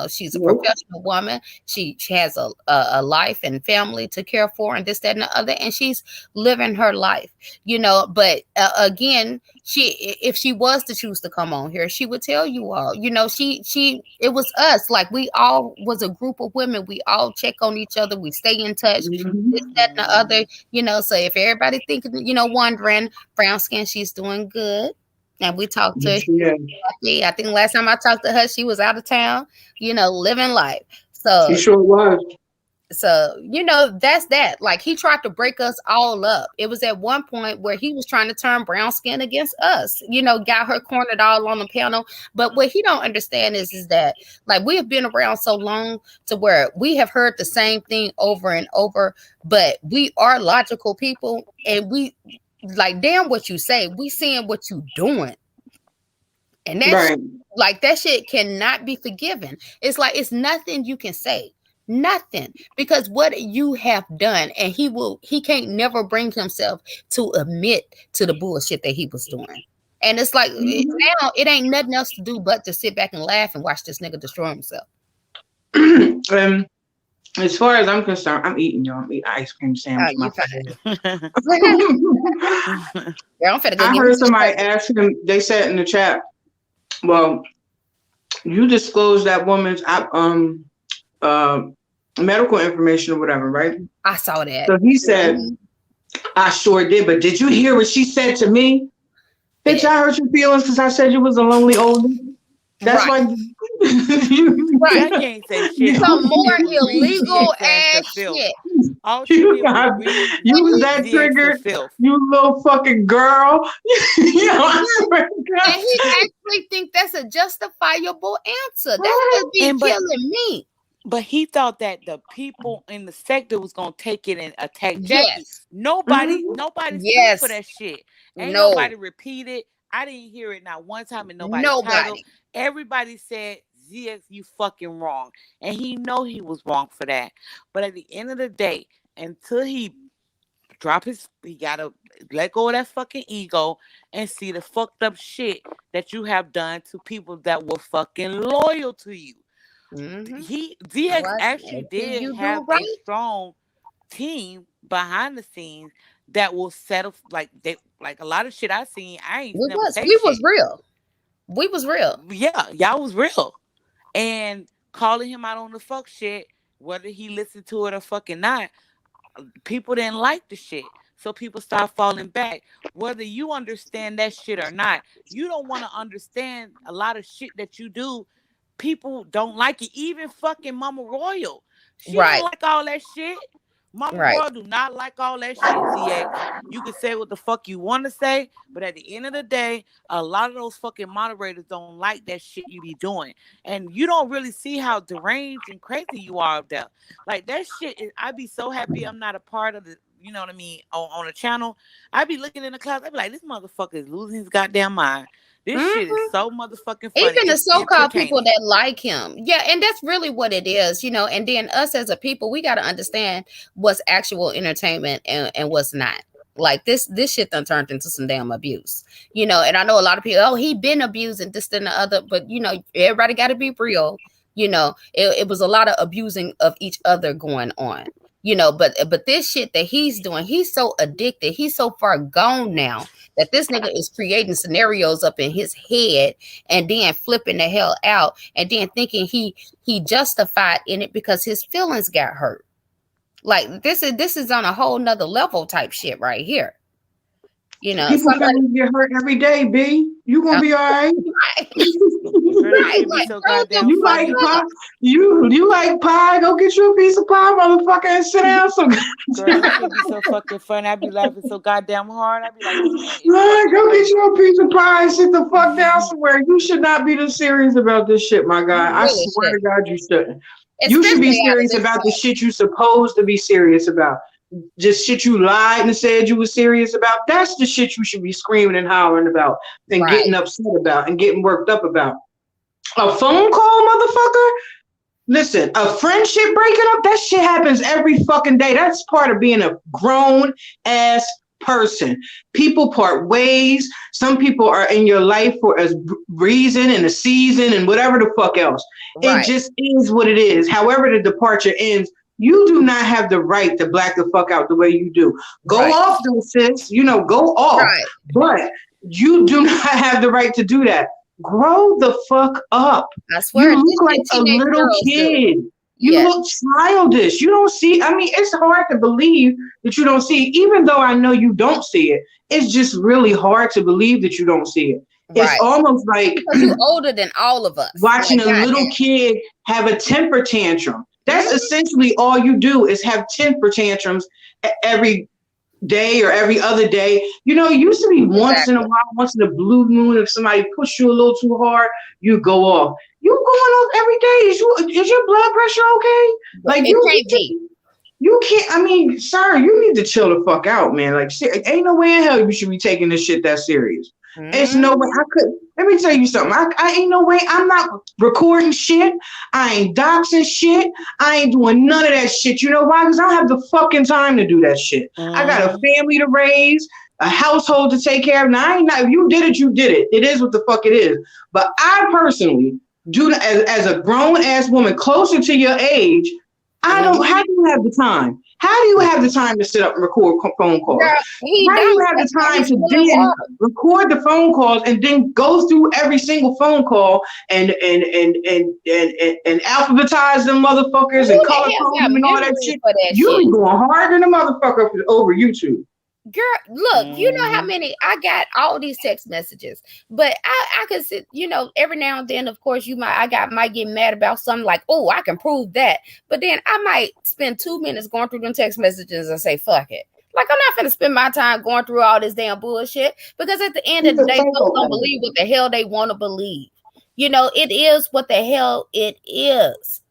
A: She's a
C: Nope.
A: professional woman. She has a life and family to care for, and this, that, and the other, and she's living her life. But again, if she was to choose to come on here, she would tell you all. She it was us. Like we all was a group of women. We all check on each other. We stay in touch. This,
C: Mhm.
A: that, and the other.
D: Hmm.
A: So if everybody thinking, wondering, brown skin, she's doing good. And we talked to her.
C: Yes, she is.
A: I think last time I talked to her, she was out of town, living life.
C: She
A: So
C: sure was.
A: that's that. Like he tried to break us all up. It was at one point where he was trying to turn brown skin against us. Got her cornered all on the panel. But what he don't understand is that like we have been around so long to where we have heard the same thing over and over. But we are logical people, and we like damn what you say. We seeing what you doing. And
C: Right.
A: that shit cannot be forgiven. It's like it's nothing you can say. Nothing. Because what you have done, and he can't never bring himself to admit to the bullshit that he was doing. And it's like
C: Mhm.
A: now it ain't nothing else to do but to sit back and laugh and watch this nigga destroy himself.
C: And as far as I'm concerned, I'm eating, y'all. I'm eating ice cream
A: Oh,
C: sandwich in my
A: you fine.
C: favorite.
A: Girl, I'm finna go
C: I
A: get me
C: heard
A: some
C: somebody
A: shirts.
C: ask him, they said in the chat, well, you disclosed that woman's uh, medical information or whatever, right?
A: I saw that.
C: So he said,
A: Mhm.
C: I sure did, but did you hear what she said to me? Bitch,
A: Yeah.
C: I hurt your feelings because I said you was a lonely old nigga. That's
A: Right.
C: why
A: Right.
D: Zach ain't say shit. All
A: Some
D: she did
A: more
D: was read
A: illegal
D: ZX ass to
A: ass
D: filth.
A: shit.
D: All she
C: you
D: did was
C: got
D: read
C: you
A: And
C: was
A: he
C: that
D: ZX to
C: triggered,
D: filth.
C: you little fucking girl. I
A: right.
C: swear to God.
A: And he actually think that's a justifiable answer. That's what be
D: And
A: killing me.
D: but he thought that the people in the sector was gonna take it and attack Jackie.
A: Yes.
C: Mhm.
D: Nobody stood for
A: Yes.
D: that shit. Ain't
A: No.
D: nobody repeated. I didn't hear it not one time in nobody title.
A: Nobody.
D: Everybody said ZX, you fucking wrong, and he know he was wrong for that. But at the end of the day, until he gotta let go of that fucking ego and see the fucked up shit that you have done to people that were fucking loyal to you.
A: Mm-hmm.
D: He DX
A: What?
D: actually
A: Until
D: did
A: you
D: have
A: do
D: a
A: right.
D: strong team behind the scenes that will settle like a lot of shit I seen. I ain't
A: We
D: never
A: was.
D: say
A: We was
D: shit.
A: real. We was real.
D: Yeah, y'all was real and calling him out on the fuck shit. whether he listened to it or fucking not, people didn't like the shit. So people start falling back. Whether you understand that shit or not, you don't want to understand a lot of shit that you do. People don't like it. Even fucking Mama Royal. She don't
A: Right.
D: like all that shit. Mama
A: Right.
D: Royal do not like all that shit, ZX. You can say what the fuck you want to say, but at the end of the day, a lot of those fucking moderators don't like that shit you be doing. And you don't really see how deranged and crazy you are up there. Like that shit is, I'd be so happy I'm not a part of the, you know what I mean, on a channel. I'd be looking in the class, I'd be like, this motherfucker is losing his goddamn mind. This shit is
A: Mhm.
D: so motherfucking funny.
A: Even the
D: It's
A: so-called people
D: entertaining.
A: that like him. Yeah, and that's really what it is, and then us as a people, we got to understand what's actual entertainment and what's not. Like this shit done turned into some damn abuse. And I know a lot of people, oh, he been abusing this and the other, but everybody got to be real. It was a lot of abusing of each other going on. But this shit that he's doing, he's so addicted, he's so far gone now that this nigga is creating scenarios up in his head and then flipping the hell out and then thinking he justified in it because his feelings got hurt. Like this is on a whole nother level type shit right here.
C: People
A: Somebody
C: feelings get hurt every day, B. You gonna be all right.
A: right,
D: Girl, that
A: right,
D: shit be
A: like
D: so
A: grow the
D: goddamn
C: You
A: fuck
C: like
D: funny.
C: pie?
A: up.
C: You like pie? Go get you a piece of pie, motherfucker, and sit down. So
D: Girl, that shit be so fucking funny. I be laughing so goddamn hard. I be like, this man is
C: Right,
D: fucking
C: go get
D: crazy.
C: you a piece of pie and sit the fuck down somewhere. You should not be this serious about this shit, my guy.
A: You
C: I
A: really
C: swear to
A: shouldn't,
C: God, you shouldn't. You should be
A: especially out of
C: serious
A: this
C: about the
A: part.
C: shit you supposed to be serious about. Just shit you lied and said you were serious about. That's the shit you should be screaming and hollering about and
A: Right,
C: getting upset about and getting worked up about. A phone call, motherfucker? Listen, a friendship breaking up, that shit happens every fucking day. That's part of being a grown ass person. People part ways. Some people are in your life for a reason and a season and whatever the fuck else. It
A: right,
C: just is what it is. However, the departure ends, you do not have the right to black the fuck out the way you do. Go
A: right,
C: off, though, sis. Go off.
A: right.
C: But you do not have the right to do that. Grow the fuck up.
A: I
C: You
A: swear,
C: look
A: this
C: like
A: shit
C: a
A: teenage
C: little
A: girls do.
C: kid. You
A: Yeah,
C: look childish. You don't see. I mean, it's hard to believe that you don't see it. Even though I know you don't see it, it's just really hard to believe that you don't see it. It's
A: right.
C: almost like
A: Because you older than all of us.
C: watching
A: Like,
C: a little
A: goddamn.
C: kid have a temper tantrum. That's
A: Mhm.
C: essentially all you do is have temper tantrums every day or every other day. It used to be once in a
A: Exactly.
C: while, once in a blue moon, if somebody pushed you a little too hard, you go off. You going off every day. Is your blood pressure okay?
A: But
C: Like
A: it
C: you
A: can't be.
C: you can't. I mean, sir, you need to chill the fuck out, man. Like, ain't no way in hell you should be taking this shit that serious. It's no way I
A: Mhm.
C: could. Let me tell you something. I ain't no way. I'm not recording shit. I ain't doxing shit. I ain't doing none of that shit. You know why? Because I don't have the fucking time to do that shit. I got a
D: Mm.
C: family to raise, a household to take care of. Now, I ain't not. If you did it, you did it. It is what the fuck it is. But I personally do as a grown ass woman closer to your age. I don't. How
A: Mhm.
C: do you have the time? How do you have the time to sit up and record phone calls?
A: Girl, he
C: How do you
A: don't.
C: have the
A: That's why
C: time
A: he's
C: to
A: still in
C: then
A: water.
C: record the phone calls and then go through every single phone call and alphabetize them motherfuckers and
A: Who
C: color
A: the hell
C: code
A: got
C: them and all that
A: memory
C: shit?
A: for that
C: You
A: shit?
C: be going harder than a motherfucker over YouTube.
A: Girl, look, you know how
D: Mm-hmm.
A: many I got all these text messages, but I could sit, every now and then, of course, might get mad about something like, oh, I can prove that. But then I might spend 2 minutes going through them text messages and say, fuck it. Like, I'm not gonna spend my time going through all this damn bullshit because at the end of
C: He's
A: the
C: a
A: day, folks don't
C: psychopath.
A: believe what the hell they want to believe. It is what the hell it is.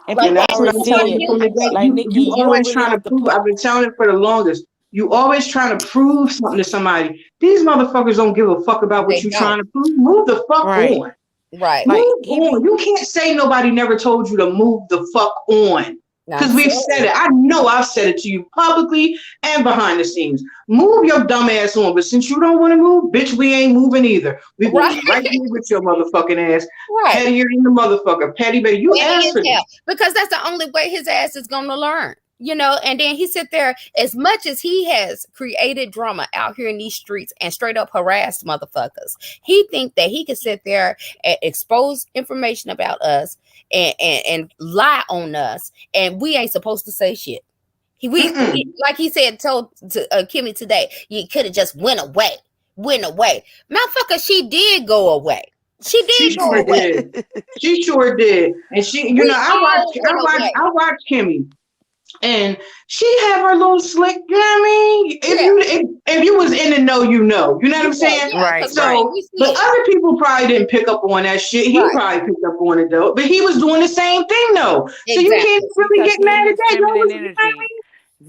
D: And
A: Like,
C: And
D: people
C: that's
A: and
C: what
D: already
C: I'm
A: before
C: telling
D: see
C: you
D: it.
C: from the get.
D: Like Nikki,
C: You
D: you don't
C: always
D: really
C: trying to
D: have to
C: prove.
D: put.
C: I've been telling it for the longest. You always trying to prove something to somebody. These motherfuckers don't give a fuck about what
A: they
C: you
A: don't.
C: trying to prove. Move the fuck
D: Right.
C: on.
A: Right.
D: Like
C: Move
D: he
C: on.
D: be.
C: You can't say nobody never told you to move the fuck on.
A: I'm
C: Because we've said
A: sorry.
C: it. I know I've said it to you publicly and behind the scenes. Move your dumb ass on. But since you don't want to move, bitch, we ain't moving either. We gonna
A: Right.
C: be right here with your motherfucking ass.
A: Right.
C: Pettier than the motherfucker. Petty baby. You
A: Petty
C: asked
A: as
C: for
A: hell
C: this.
A: because that's the only way his ass is gonna learn. And then he sit there, as much as he has created drama out here in these streets and straight up harassed motherfuckers, he think that he can sit there and expose information about us and lie on us, and we ain't supposed to say shit. Like he said, told to Kimmy today, you could have just went away. Motherfucker, she did go away. She
C: She
A: did go
C: sure
A: away.
C: did. She sure did. And she,
A: We all went away.
C: I watched Kimmy. And she had her little slick, you know what I mean? If you was in the know, you know what I'm saying?
A: Yeah,
D: Right,
C: So,
A: we see
C: but
A: it.
C: other people probably didn't pick up on that shit. He
A: Right.
C: probably picked up on it though, but he was doing the same thing though. So you
A: Exactly.
C: can't really
D: because
C: get
D: he
C: mad at
D: used
C: that. You know
D: feminine
C: what I
D: energy.
C: mean?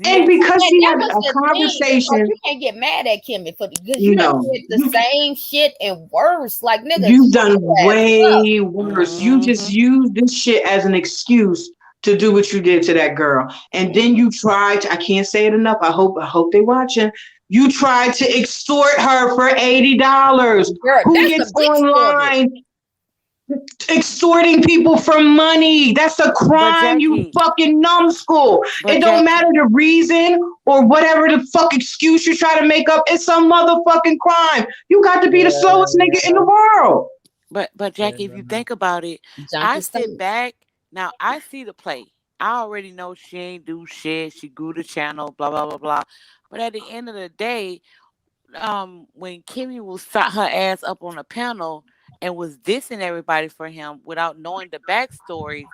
C: And
D: Yes.
C: because
A: And
C: she
A: that
C: had
A: was
C: a
A: the thing. Like,
C: conversation,
A: you can't get mad at Kimmy because you done
C: no,
A: did the same shit and worse. Like, nigga,
C: you've
A: shut
C: done
A: your ass up.
C: way worse. You just
D: Mm-hmm.
C: used this shit as an excuse to do what you did to that girl. And then you tried, I can't say it enough. I hope they watching. You tried to extort her for $80.
A: Girl,
C: Who
A: that's
C: gets
A: a big story.
C: online extorting people for money? That's a
D: But
C: crime, you
D: Jackie,
C: fucking numbskull.
D: but
C: It don't matter
D: Jackie,
C: the reason or whatever the fuck excuse you try to make up. It's some motherfucking crime. You got to be the slowest nigga in the world.
D: but Jackie, if you think about it, I
A: Junkie
D: sit
A: state.
D: back now. I see the play. I already know she ain't do shit. She grew the channel, blah blah blah blah. But at the end of the day, when Kimmy was sat her ass up on a panel and was dissing everybody for him without knowing the backstories,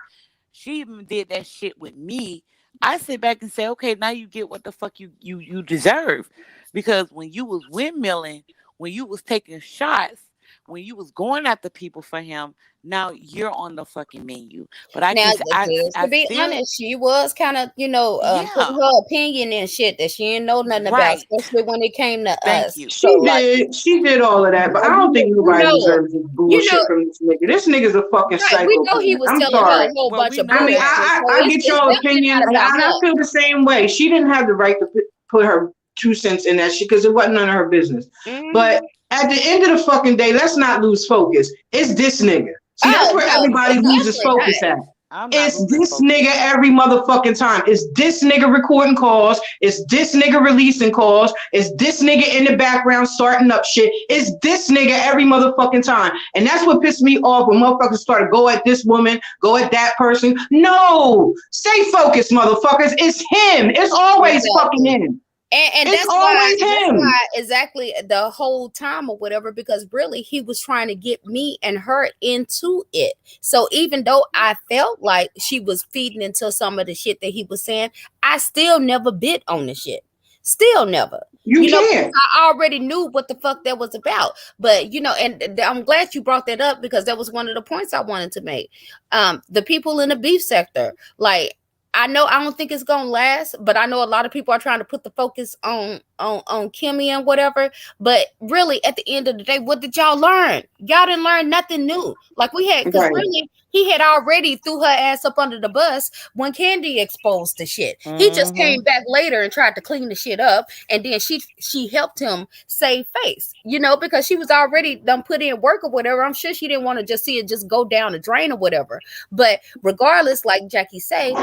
D: she even did that shit with me. I sit back and say, okay, now you get what the fuck you deserve, because when you was windmilling, when you was taking shots, when you was going after people for him, now you're on the fucking menu. But I
A: Now,
D: can
A: to
D: I
A: be
D: still
A: honest, she was kind of,
D: yeah
A: putting her opinion in shit that she didn't know nothing about,
D: right.
A: especially when it came to
D: Thank
A: us.
D: you.
A: So, like,
C: She did all of that, but I don't think
A: we
C: nobody
A: know,
C: deserves this
A: you know,
C: bullshit from this nigga. This nigga's a fucking
A: right? We know
C: psychopath.
A: he was
C: I'm
A: telling her
C: sorry.
A: a whole
D: Well,
A: bunch
D: we
A: of
D: know
C: I mean,
D: that.
A: bullshit. So
C: I
A: it's
C: get
A: it's
C: your
A: definitely
C: opinion,
A: not
C: and
A: about
C: I
A: her.
C: feel the same way. She didn't have the right to put her 2 cents in that shit because it wasn't none of her business. But
A: Hmm.
C: at the end of the fucking day, let's not lose focus. It's this nigga. See, that's
A: Oh
C: where
A: no,
C: everybody loses
A: definitely not.
C: focus at.
D: I'm not
C: It's
D: losing
C: this
D: focus.
C: nigga every motherfucking time. It's this nigga recording calls. It's this nigga releasing calls. It's this nigga in the background starting up shit. It's this nigga every motherfucking time. And that's what pissed me off when motherfuckers start to go at this woman, go at that person. No, stay focused, motherfuckers. It's him. It's always fucking
A: Exactly.
C: him.
A: And
C: It's
A: that's why
C: always him.
A: exactly the whole time or whatever, because really he was trying to get me and her into it. So even though I felt like she was feeding into some of the shit that he was saying, I still never bit on the shit. Still never.
C: You
A: Because
C: can't.
A: I already knew what the fuck that was about. But and I'm glad you brought that up because that was one of the points I wanted to make. The people in the beef sector, like, I know I don't think it's gonna last, but I know a lot of people are trying to put the focus on Kimmy and whatever. But really, at the end of the day, what did y'all learn? Y'all didn't learn nothing new. Like we had, because
C: Right.
A: really he had already threw her ass up under the bus when Candy exposed the shit. He just
D: Mm-hmm.
A: came back later and tried to clean the shit up, and then she helped him save face, because she was already done put in work or whatever. I'm sure she didn't want to just see it just go down the drain or whatever. But regardless, like Jackie say,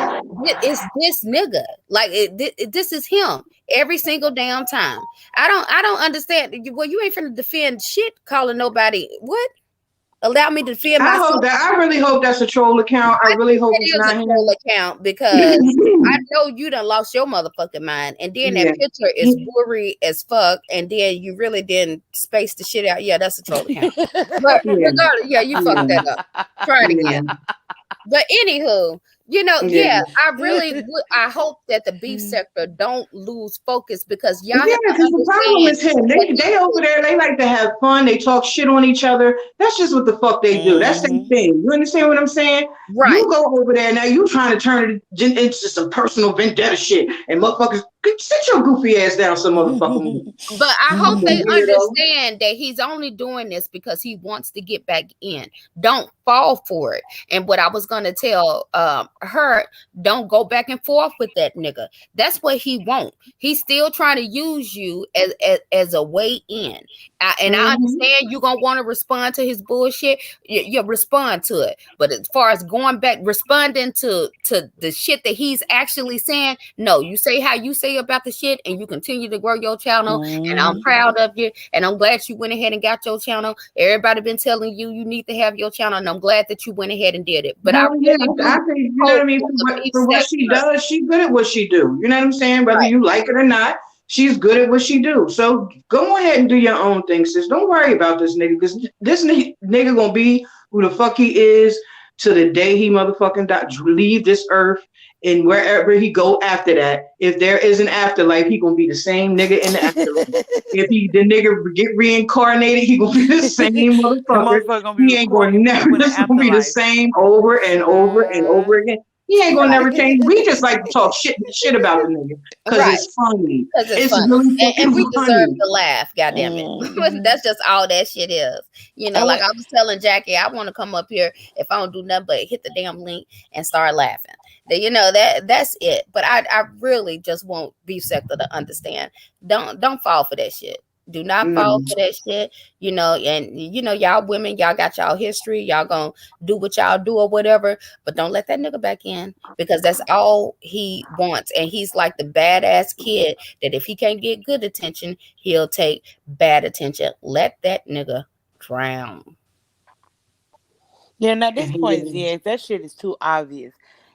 A: it's this nigga. Like this is him every single damn time. I don't understand. Well, you ain't finna defend shit calling nobody what? Allow me to defend myself.
C: I really hope that's a troll account. I
A: I
C: really
A: think
C: hope
A: that
C: it's
A: is a
C: not
A: troll
C: him.
A: account because I know you done lost your motherfucking mind. And then that
C: Yeah.
A: picture is blurry as fuck. And then you really didn't space the shit out. Yeah, that's a troll account. But
C: Yeah.
A: regardless, yeah, you fucked
C: Yeah.
A: that up. Try it
C: Yeah.
A: again. But anywho,
C: Yeah.
A: yeah, I really would. I hope that the beef sector don't lose focus because y'all
C: Yeah,
A: have to
C: because the problem
A: understand
C: is him.
A: what he
C: They over
A: did.
C: there, they like to have fun. They talk shit on each other. That's just what the fuck they do. That's their
D: Mm-hmm.
C: thing. You understand what I'm saying?
A: Right.
C: You go over there now. You trying to turn it into some personal vendetta shit, and motherfuckers, sit your goofy ass down, some motherfucking
A: But I hope they
C: weirdo.
A: understand that he's only doing this because he wants to get back in. Don't fall for it. And what I was gonna tell her, don't go back and forth with that nigga. That's what he won't. He's still trying to use you as a way in. And I
C: Mm-hmm.
A: understand you gonna want to respond to his bullshit. You respond to it. But as far as going back, responding to the shit that he's actually saying, no. You say how you say about the shit, and you continue to grow your channel. And I'm
D: Mm-hmm.
A: proud of you. And I'm glad you went ahead and got your channel. Everybody been telling you need to have your channel, and I'm glad that you went ahead and did it. But I
C: Hell yeah,
A: really
C: I
A: do
C: think you know what I
A: hope
C: mean.
A: that the beef
C: For what she
A: sector,
C: does, she's good at what she do. You know what I'm saying? Whether
A: right,
C: you like it or not, she's good at what she do. So go ahead and do your own thing, sis. Don't worry about this nigga because this nigga gonna be who the fuck he is to the day he motherfucking leave this earth. And wherever he go after that, if there is an afterlife, he gonna be the same nigga in the afterlife. If he the nigga get reincarnated, he gonna be the same
D: The
C: motherfucker.
D: motherfucker gonna be
C: He ain't gonna
D: recording
C: never
D: people in the
C: just gonna be the
D: afterlife.
C: same over and over and
D: Uh,
C: over again. He ain't gonna
A: right,
C: never change. We just like to talk shit about the nigga because
A: right.
C: it's funny.
A: Because it's
C: It's
A: funny.
C: really
A: And we
C: fucking
A: deserve
C: funny.
A: to laugh, goddamn it.
D: mm-hmm.
A: That's just all that shit is.
D: I
A: Like
D: went.
A: I was telling Jackie, I want to come up here if I don't do nothing but hit the damn link and start laughing. That's it. But I really just want beef sector to understand. Don't fall for that shit. Do not fall
C: No.
A: for that shit. And y'all women, y'all got y'all history. Y'all gonna do what y'all do or whatever. But don't let that nigga back in because that's all he wants. And he's like the badass kid that if he can't get good attention, he'll take bad attention. Let that nigga drown.
D: Yeah, and at
C: And
D: this
C: he
D: point,
C: is.
D: ZX, that shit is too obvious.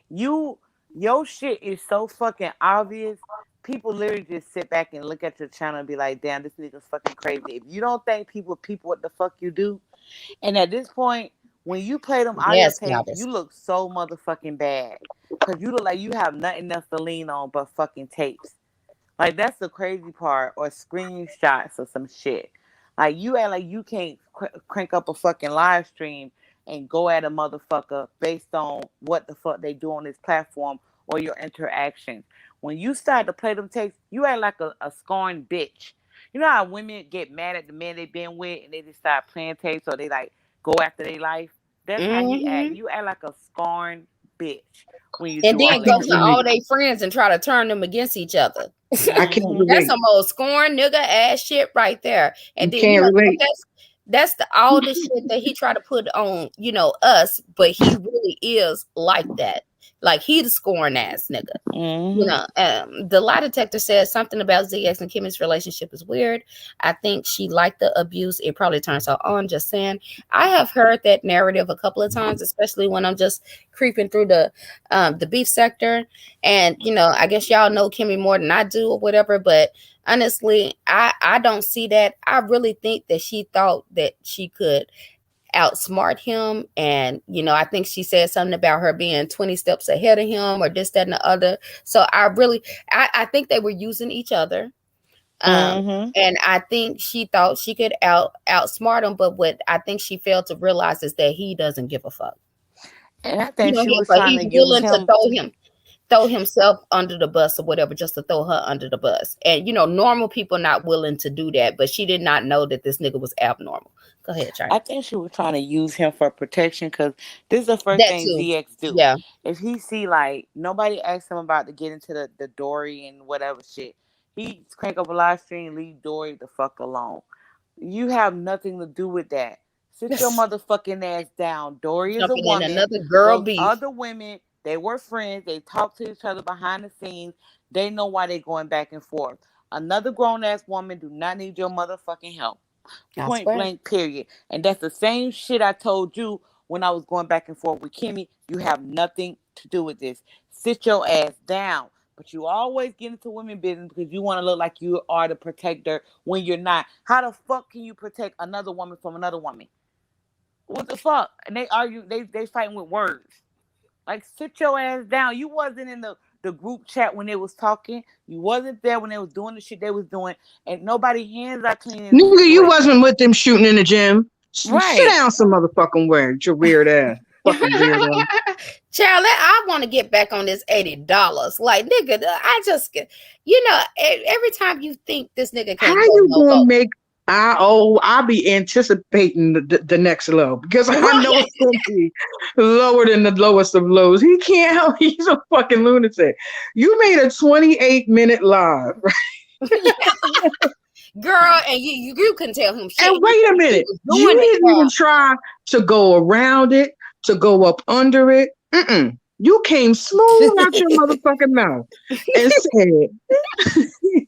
D: You, your shit is so fucking obvious. People literally just sit back and look at your channel and be like, "Damn, this nigga's fucking crazy." If you don't think people, what the fuck you do? And at this point, when you play them audio
A: Yes,
D: tapes,
A: goddess.
D: you look so motherfucking bad because you look like you have nothing else to lean on but fucking tapes. Like that's the crazy part, or screenshots or some shit. Like you act like you can't crank up a fucking live stream and go at a motherfucker based on what the fuck they do on this platform or your interactions. When you start to play them tapes, you act like a scorned bitch. You know how women get mad at the men they been with and they just start playing tapes or they like go after their life? That's how he act.
A: Hmm.
D: You act like a scorned bitch when you
A: And
D: do
C: I
A: then
D: all
A: go
D: that
C: can't
A: to
D: shit.
A: all
C: relate.
A: their friends and try to turn them against each other.
C: I can't
D: Hmm.
A: That's
C: relate.
A: some old scorn nigga ass shit right there. And
C: You
A: then
C: can't relate.
A: that's all the shit that he tried to put on us, but he really is like that. Like he the scorn ass nigga.
D: Hmm.
A: The lie detector says something about ZX and Kimmy's relationship is weird. I think she liked the abuse. It probably turns her on. Just saying. I have heard that narrative a couple of times, especially when I'm just creeping through the beef sector. And I guess y'all know Kimmy more than I do or whatever. But honestly, I don't see that. I really think that she thought that she could outsmart him. And I think she said something about her being 20 steps ahead of him or this, that, and the other. So I think they were using each other. um
D: Hmm.
A: and I think she thought she could outsmart him, but what I think she failed to realize is that he doesn't give a fuck.
D: And I think she was
A: But
D: trying
A: he's
D: to use
A: willing to
D: him.
A: throw himself under the bus or whatever, just to throw her under the bus. And normal people not willing to do that, but she did not know that this nigga was abnormal. Go ahead, China.
D: I think she was trying to use him for protection because this is the first
A: That
D: thing
A: too.
D: ZX do.
A: Yeah.
D: If he see like nobody asked him about to get into the Dory and whatever shit, he crank up a live stream, leave Dory the fuck alone. You have nothing to do with that. Sit your motherfucking ass down. Dory is a
A: Jumping in
D: woman.
A: another girl
D: Those
A: beef.
D: other women, they were friends. They talk to each other behind the scenes. They know why they going back and forth. Another grown ass woman do not need your motherfucking help.
A: I
D: Point
A: swear.
D: blank, period. And that's the same shit I told you when I was going back and forth with Kimmy. You have nothing to do with this. Sit your ass down. But you always get into women business because you want to look like you are the protector when you're not. How the fuck can you protect another woman from another woman? What the fuck? And they argue, they fighting with words. Like sit your ass down. You wasn't in the group chat when they was talking. You wasn't there when they was doing the shit they was doing. And nobody hands are clean in the
C: Nigga, you
D: situation.
C: wasn't with them shooting in the gym. Sit
D: Right.
C: down some motherfucking word, your weird ass. Fucking weirdo.
A: Child, I want to get back on this $80. Like, nigga, I just get, every time you think this nigga
C: How
A: can't go
C: you
A: no
C: gonna
A: low.
C: make I'll be anticipating the next low because I know
A: Right.
C: it's gonna be lower than the lowest of lows. He can't help. He's a fucking lunatic. You made a 28-minute live,
A: Girl, and you couldn't tell him shit.
C: and wait a
A: He
C: minute,
A: was
C: you
A: doing it,
C: didn't even
A: girl.
C: try to go around it, to go up under it. Mm-mm. You came smooth out your motherfucking mouth and said,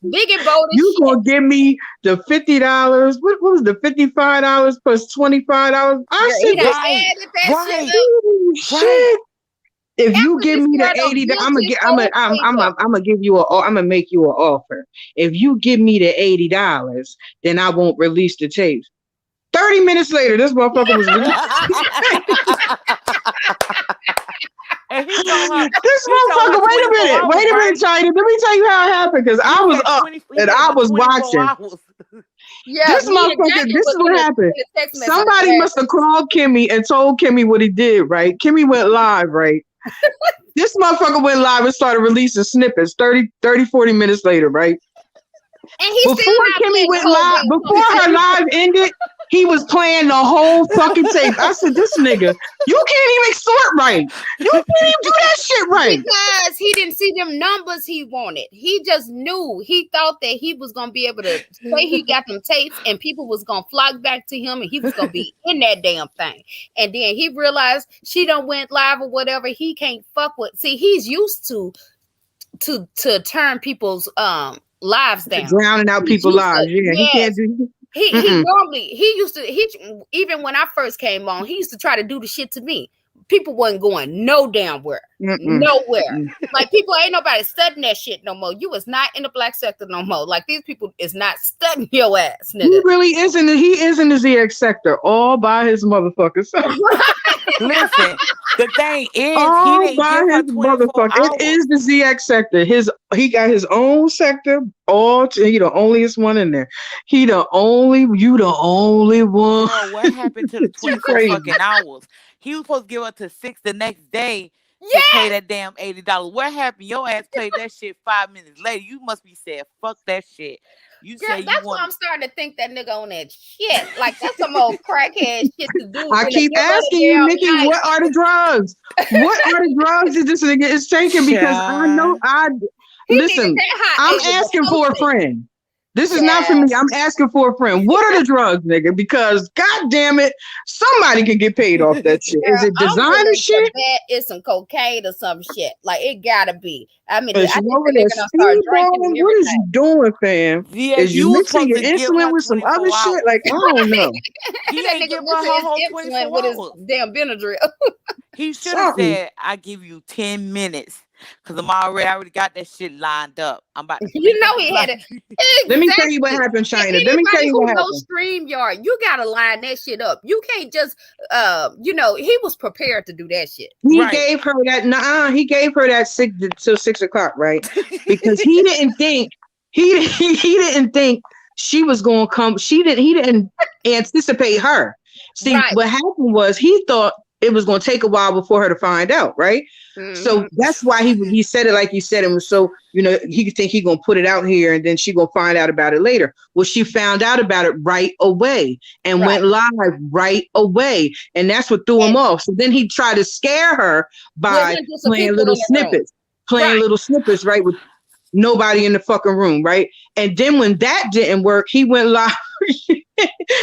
A: Biggie bold as
C: "You
A: shit.
C: gonna give me the $50? What was the $55 plus $25?" I
A: Girl, he
C: said,
A: done
C: "This
D: Right,
A: added that shit
D: right,
A: up.
D: right.
C: shit. If you
A: After
C: give
A: this
C: me the
A: girl done
C: 80,
A: built
C: I'm gonna
A: his
C: get.
A: whole paper.
C: I'm gonna give you a. I'm gonna make you an offer. If you give me the $80, then I won't release the tapes." 30 minutes later, this motherfucker was released.
D: And he told her,
C: This
D: he told her
C: motherfucker,
D: 24 hours,
C: wait a minute,
D: right?
C: China. Let me tell you how it happened because I
D: He
C: was
D: said
C: up
D: 20, he
C: and
D: said
C: I
D: for
C: was
D: 24
C: watching.
D: hours.
A: Yeah,
C: This
A: me and
C: motherfucker,
A: Jackie
C: this
A: was
C: is what happened.
A: in a text message
C: Somebody must have
A: laughing.
C: called Kimmy and told Kimmy what he did, right? Kimmy went live, right? This motherfucker went live and started releasing snippets 40 minutes later, right?
A: And he still
C: Before
A: not
C: Kimmy
A: playing the
C: went
A: whole
C: live,
A: damn
C: before her
A: conversation.
C: live ended, he was playing the whole fucking tape. I said, "This nigga, you can't even sort right. You can't even do that shit right."
A: Because he didn't see them numbers he wanted. He just knew. He thought that he was gonna be able to say he got them tapes and people was gonna flock back to him and he was gonna be in that damn thing. And then he realized she done went live or whatever. He can't fuck with. See, he's used to turn people's lives
C: To
A: down.
C: drowning out
A: He's
C: people's
A: used to,
C: lives. Yeah, he can't
A: yes.
C: do.
A: He
C: Mm-mm,
A: normally he used to he even when I first came on, he used to try to do the shit to me. People wasn't going no damn where.
C: mm-mm,
A: Nowhere.
C: mm-mm.
A: Like people ain't nobody studying that shit no more. You was not in the black sector no more. Like these people is not studying your ass,
C: He
A: nigga.
C: really isn't. He is in the ZX sector all by his motherfucker self.
D: Listen, the thing is, he
C: All
D: didn't
C: by
D: give her
C: his
D: 24
C: motherfucker. It
D: hours.
C: is the ZX sector. He got his own sector. He the onlyest one in there. You the only one.
D: Girl, what happened to the
C: You
D: 24
C: crazy.
D: fucking hours? He was supposed to give her to 6 the next day to pay
A: Yes,
D: that damn $80. What happened? Your ass played that shit 5 minutes later. You must be said, fuck that shit. You
A: girl,
D: say you
A: that's why
D: want
A: I'm starting to think that nigga on that shit. Like that's some old crackhead shit to do
C: I
A: in the
C: keep
A: middle of the
C: asking you,
A: damn
C: Nikki,
A: night.
C: what are the drugs? What are the drugs that this nigga is taking? Because I know
D: Child.
A: He needed
C: listen,
A: that hot
C: I'm
A: aid
C: asking for a
A: potion.
C: friend. This is not for
A: Child.
C: me. I'm asking for a friend. What are the drugs, nigga? Because god damn it, somebody can get paid off that shit. Is
A: Girl,
C: it
A: I'm
C: designer
A: willing to
C: shit?
A: bet it's some cocaine or some shit. Like it gotta be. I mean,
C: Is
A: I
C: you
A: think
C: over
A: the
C: there
A: nigga done start drinking
C: speedballing?
A: and
C: What is you
A: everything.
C: doing, fam?
D: VX,
C: Is you
D: you was
C: mixing
D: supposed
C: your
D: to give
C: insulin
D: her
C: with some other
D: 24
C: shit?
D: hours.
C: Like, I don't know.
D: He
A: That
D: ain't
A: nigga
D: give her
A: mixing
D: her
A: his
D: whole
A: insulin
D: 24
A: with his
D: hours.
A: damn Benadryl.
D: He should have
C: Something.
D: said, I give you 10 minutes. Cause I already got that shit lined up. I'm about to
A: You
D: crank up
A: know
D: the
A: he had
D: block.
A: it.
C: Let me tell you what
A: Exactly.
C: happened,
A: And
C: China. Let me tell
A: anybody
C: you
A: who
C: what
A: knows
C: happened.
A: StreamYard, you gotta line that shit up. You can't just he was prepared to do that shit.
C: He
D: Right.
C: gave her that. Nah, he gave her that six till 6 o'clock, right? Because he didn't think he didn't think she was going to come. He didn't anticipate her. See,
A: Right.
C: what happened was he thought it was going to take a while before her to find out, right?
A: Mm-hmm.
C: So that's why he said it like he said it was so he could think he gonna put it out here and then she gonna find out about it later. Well, she found out about it right away and
A: Right.
C: went live right away, and that's what threw him
A: And
C: off. So then he tried to scare her
A: with
C: by
A: him just some people in the room.
C: playing
A: Right.
C: little snippets, right, with nobody in the fucking room, right? And then when that didn't work, he went live.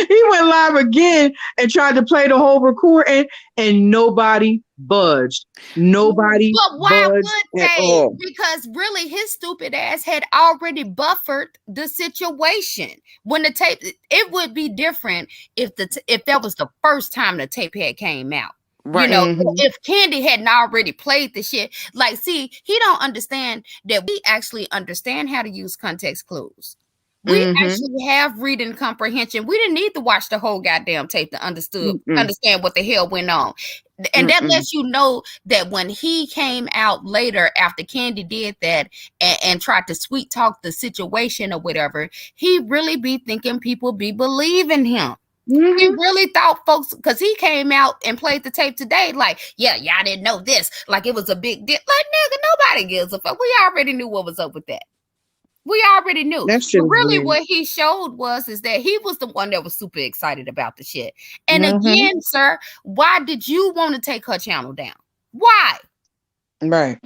C: He went live again and tried to play the whole recording, and nobody budged. Nobody
A: But why
C: budged
A: would
C: at
A: they?
C: all.
A: Because really, his stupid ass had already buffered the situation. When the tape, it would be different if if that was the first time the tape had came out. You
D: Right.
A: know,
C: Mm-hmm.
A: if Candy hadn't already played the shit, like, see, he don't understand that we actually understand how to use context clues. We
C: Mm-hmm.
A: actually have reading comprehension. We didn't need to watch the whole goddamn tape to
C: Mm-mm.
A: understand what the hell went on. And that
C: Mm-mm.
A: lets you know that when he came out later after Candy did that and tried to sweet talk the situation or whatever, he really be thinking people be believing him. He
C: Mm-hmm.
A: really thought folks, because he came out and played the tape today, like, yeah, y'all didn't know this. Like it was a big deal. Like, nigga, nobody gives a fuck. We already knew what was up with that. We already knew.
C: That
A: But
C: shit is
A: really
C: weird.
A: what he showed was is that he was the one that was super excited about the shit. And
C: Mm-hmm.
A: again, sir, why did you want to take her channel down? Why?
C: Right.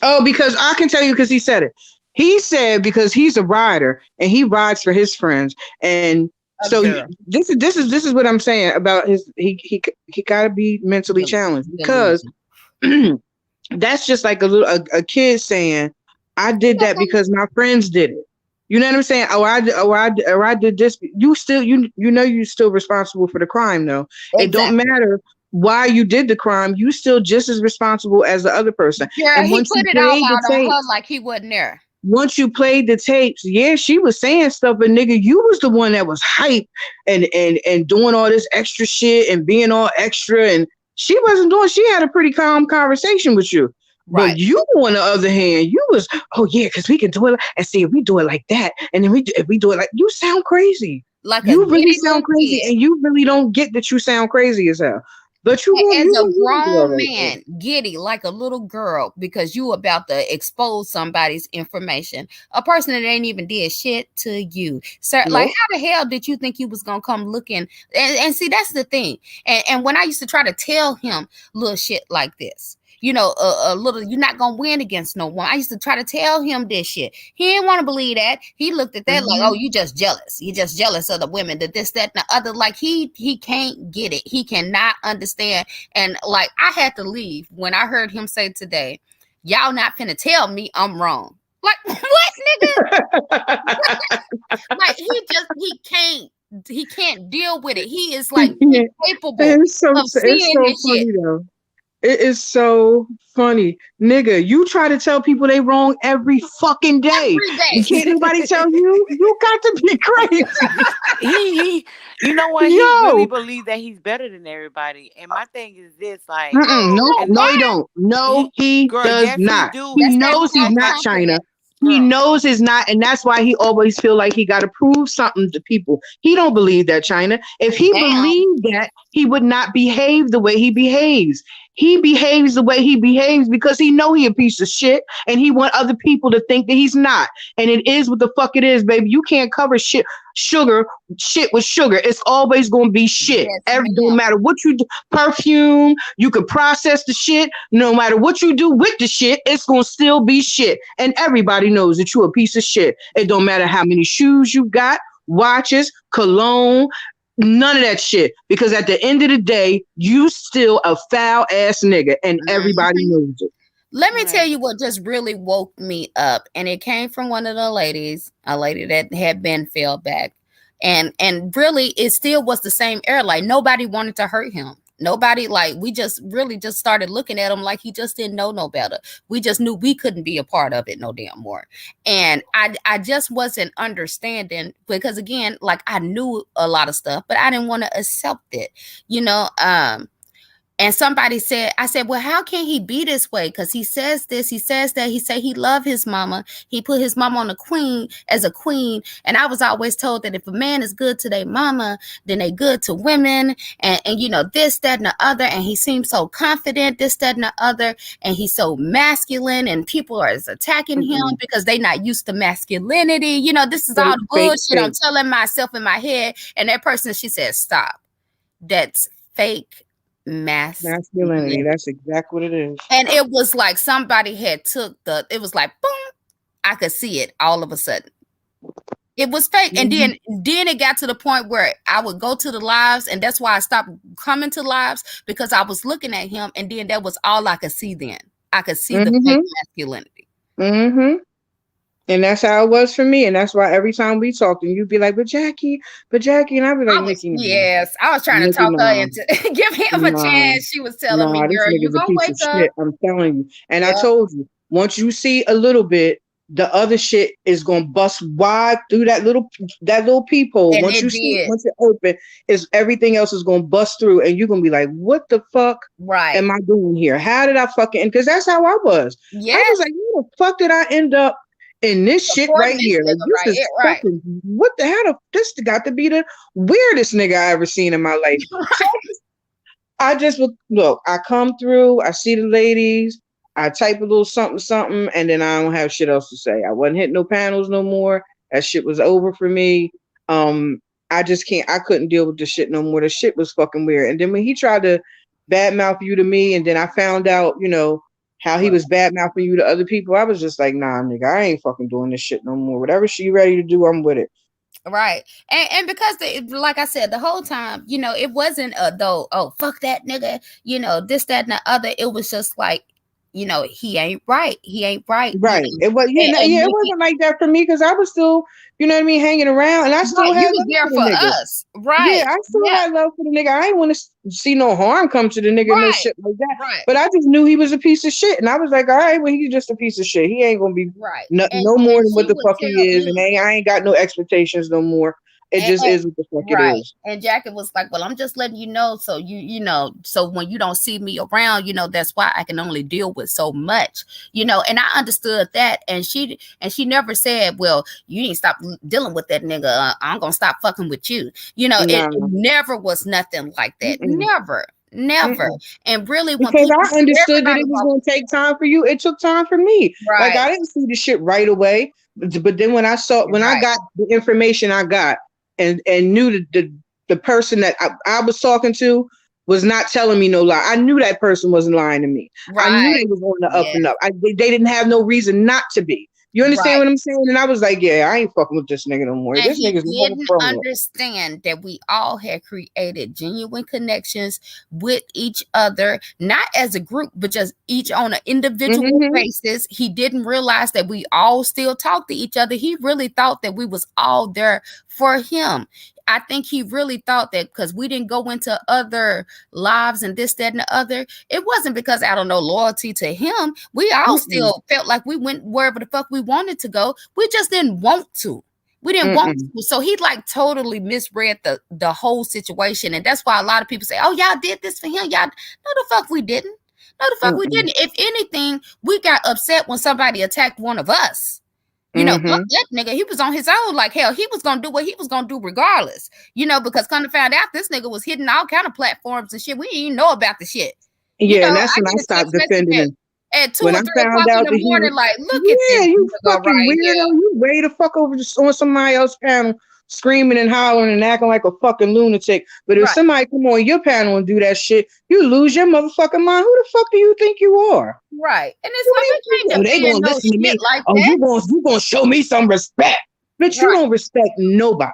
C: Oh, because I can tell you because he said it. He said because he's a rider and he rides for his friends, and
A: A
C: so
A: girl.
C: this is what I'm saying about his. He got to be mentally challenged because
A: Delusion.
C: that's just like a kid saying, "I did that because my friends did it." You know what I'm saying? Or I did this. You still you know you're still responsible for the crime though. It don't
A: Exactly.
C: matter why you did the crime. You still just as responsible as the other person.
A: Girl,
C: And
A: he
C: once you
A: put it all
C: played the
A: out on
C: tape,
A: her like he wasn't there.
C: once you played the tapes, yeah, she was saying stuff, but nigga, you was the one that was hype and doing all this extra shit and being all extra, and she wasn't doing. She had a pretty calm conversation with you. But
A: Right.
C: you, on the other hand, you was, oh yeah, because we can do it, and see if we do it like that, and then if we do it like, you sound crazy.
A: Like a
C: You really
A: giddy
C: sound
A: little
C: crazy,
A: kid.
C: and you really don't get that you sound crazy as hell. But
A: As a
C: you gonna do all
A: grown
C: right though.
A: man, giddy like a little girl because you about to expose somebody's information, a person that ain't even did shit to you, sir. Like,
C: Nope.
A: how the hell did you think you was gonna come looking? And see, that's the thing. And when I used to try to tell him little shit like this, a little, you're not gonna win against no one. I used to try to tell him this shit. He didn't want to believe that. He looked at that like, oh,
C: Mm-hmm.
A: you just jealous. You just jealous of the women, that this, that, and the other. Like he can't get it. He cannot understand. And like I had to leave when I heard him say today, y'all not finna tell me I'm wrong. Like, what, nigga? Like he can't deal with it. He is like
C: Yeah.
A: incapable of
C: It's
A: seeing
C: so
A: this shit
C: funny though. It is so funny. Nigga, you try to tell people they wrong every fucking day.
A: every
C: And
A: day.
C: can't nobody tell you? You got to be crazy.
D: he you know what, he really
C: Yo.
D: believes that he's better than everybody. And my thing is this, like,
C: Mm-mm. No,
A: Oh,
D: and
C: no,
A: what?
C: he don't. No,
D: he
C: he
D: girl,
C: does
D: yes he
C: not.
D: do.
C: He
A: That's that
C: knows he's
D: And
C: not
D: like,
C: China.
A: self-confidence.
C: He
D: girl,
C: knows he's not, and that's why he always feel like he got to prove something to people. He don't believe that, China. If he
A: Damn.
C: believed that, he would not behave the way he behaves. He behaves the way he behaves because he know he a piece of shit, and he want other people to think that he's not. And it is what the fuck it is, baby. You can't cover sugar shit with sugar. It's always gonna be shit.
A: Yes,
C: Every no
A: ma'am.
C: matter what you do, perfume, you can process the shit. No matter what you do with the shit, it's gonna still be shit. And everybody knows that you a piece of shit. It don't matter how many shoes you got, watches, cologne, none of that shit. Because at the end of the day, you still a foul ass nigga, and everybody
A: Mhm.
C: knows it.
A: Let me tell
D: right.
A: you what just really woke me up, and it came from one of the ladies, a lady that had been fell back, and really, it still was the same air. Like nobody wanted to hurt him. Nobody, like, we just really just started looking at him like he just didn't know no better. We just knew we couldn't be a part of it no damn more. And I just wasn't understanding because again, like I knew a lot of stuff, but I didn't want to accept it. You know, and somebody said, I said, well, how can he be this way? Because he says this, he says that, he say he loved his mama. He put his mama on a queen as a queen. And I was always told that if a man is good to their mama, then they good to women. And this, that, and the other. And he seems so confident, this, that, and the other. And he's so masculine. And people are attacking him
C: Mm-mm.
A: because they not used to masculinity. This is all
C: Fake,
A: the
C: fake,
A: bullshit I'm
C: fake.
A: telling myself in my head. And that person, she said, stop. That's fake
C: Masculinity.
A: masculinity.
C: That's exactly what it is.
A: And it was like somebody had took it was like boom, I could see it all of a sudden. It was fake. And
C: Mhm.
A: then it got to the point where I would go to the lives, and that's why I stopped coming to lives, because I was looking at him, and then that was all I could see then. I could see the fake
C: Mhm.
A: masculinity.
C: Mhm. And that's how it was for me. And that's why every time we talked, and you'd be like, but Jackie, and I'd be like,
A: I was trying to
C: Nikki,
A: talk her
C: no,
A: into give him a
C: no,
A: chance. She was telling me,
C: no, this
A: girl, you
C: nigga's a
A: gonna
C: piece of
A: wake up.
C: shit. I'm telling you. And I
A: Yep.
C: told you, once you see a little bit, the other shit is gonna bust wide through that little peephole.
A: And
C: Once
A: it
C: you see,
A: did.
C: once it open, is everything else is gonna bust through, and you're gonna be like, what the fuck
A: Right.
C: am I doing here? How did I fucking? Because that's how I was. I was
A: Yes.
C: like, where the fuck did I end up in this shit
A: Supporting
C: right
A: this
C: here? Like,
A: nigga,
C: this
A: right?
C: is
A: It right.
C: fucking what the hell? This got to be the weirdest nigga I ever seen in my life. So I just look. I come through. I see the ladies. I type a little something, something, and then I don't have shit else to say. I wasn't hitting no panels no more. That shit was over for me. Um, I just can't. I couldn't deal with the shit no more. The shit was fucking weird. And then when he tried to badmouth you to me, and then I found out, how he
A: Right.
C: was badmouthing you to other people, I was just like, nah, nigga, I ain't fucking doing this shit no more. Whatever she ready to do, I'm with it.
A: Right. And because like I said, the whole time, it wasn't a though, oh fuck that nigga, this, that, and the other. It was just like, he ain't right. He ain't right,
C: Right. It was yeah,
A: and
C: yeah, it
A: Nikki,
C: wasn't like that for me because I was still, hanging around and I still
A: right, you
C: had
A: was
C: love
A: there
C: for the
A: for
C: nigga.
A: us.
C: Yeah,
A: Right.
C: I still
A: Yeah.
C: had love for the nigga. I ain't want to see no harm come to the nigga, no
A: Right.
C: shit like that.
A: Right.
C: But I just knew he was a piece of shit, and I was like, all right, well, he's just a piece of shit. He ain't gonna be
A: Right.
C: no more
A: And
C: than what
A: she
C: the
A: would
C: fuck he
A: tell
C: is, and
A: me,
C: I ain't got no expectations no more. It
A: and,
C: just is what the fuck it
A: right.
C: is.
A: And Jackie was like, well, I'm just letting you know. So so when you don't see me around, that's why I can only deal with so much, and I understood that. And she never said, well, you need to stop dealing with that nigga. I'm going to stop fucking with you. It
C: Nah,
A: never was nothing like that.
C: mm-mm,
A: Never.
C: mm-mm.
A: And really, when
C: Because
A: people,
C: I understood that
A: everybody
C: it was
A: walk,
C: going to take time for you. It took time for me. Like
A: right,
C: I didn't see the shit right away, but then when I
A: right,
C: got the information I got and knew that the person that I was talking to was not telling me no lie. I knew that person wasn't lying to me. I knew
A: right,
C: they was on the up
A: yeah,
C: and up. They didn't have no reason not to be. You understand
A: right.
C: what I'm saying? And I was like, yeah, I ain't fucking with this nigga no more.
A: And
C: This
A: he
C: nigga's never
A: didn't
C: from up.
A: understand that we all had created genuine connections with each other, not as a group, but just each on an individual
C: Mm-hmm.
A: basis. He didn't realize that we all still talk to each other. He really thought that we was all there for him. I think he really thought that because we didn't go into other lives and this, that, and the other. It wasn't because I don't know loyalty to him. We all
C: Mm-mm.
A: still felt like we went wherever the fuck we wanted to go. We just didn't want to. We didn't want
C: Mm-mm.
A: to. So he like totally misread the whole situation. And that's why a lot of people say, oh, y'all did this for him. Y'all, no, the fuck we didn't. No, the fuck we
C: Mm-mm.
A: didn't. If anything, we got upset when somebody attacked one of us. Fuck
C: Mm-hmm.
A: that nigga. He was on his own. Like hell, he was gonna do what he was gonna do regardless. Because kind of found out this nigga was hitting all kind of platforms and shit. We didn't even know about the shit.
C: Yeah, and that's
A: I
C: when I
A: get a
C: stopped
A: text message
C: defending him.
A: at two
C: When
A: or
C: I
A: 3 o'clock
C: found
A: in
C: out
A: the
C: that he was,
A: morning. Like, look at this
C: yeah, you
A: nigga
C: fucking
A: right
C: weirdo,
A: here.
C: you way the fuck over just on somebody else's panel, screaming and hollering and acting like a fucking lunatic. But if
A: Right.
C: somebody come on your panel and do that shit, you lose your motherfucking mind. Who the fuck do you think you are?
A: Right. And it's
C: Who
A: like
C: do you
A: we
C: think?
A: can't
C: Oh, they gonna
A: defend no
C: listen to
A: shit
C: me.
A: like
C: Oh,
A: that.
C: you gonna show me some respect, but you
A: Right.
C: don't respect nobody.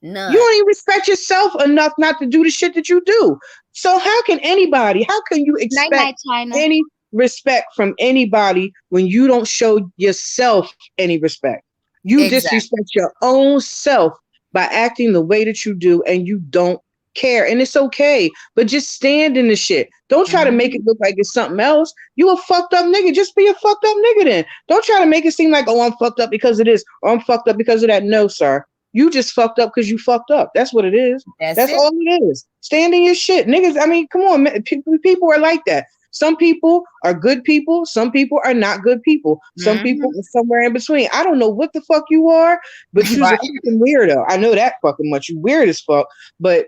C: You
A: None.
C: don't even respect yourself enough not to do the shit that you do. So how can you
A: Night
C: expect
A: night, China.
C: any respect from anybody when you don't show yourself any respect? You
A: Exactly.
C: disrespect your own self by acting the way that you do and you don't care. And it's okay, but just stand in the shit. Don't try to make it
A: Mhm.
C: look like it's something else. You a fucked up nigga. Just be a fucked up nigga then. Don't try to make it seem like, oh, I'm fucked up because of this or I'm fucked up because of that. No, sir. You just fucked up because you fucked up. That's what it is.
A: That's
C: That's
A: it.
C: all it is. Stand in your shit. Niggas, I mean, come on. People are like that. Some people are good people. Some people are not good people. Some people
A: Mhm.
C: are somewhere in between. I don't know what the fuck you are, but you's a
A: Right.
C: fucking weirdo. I know that fucking much. You weird as fuck. But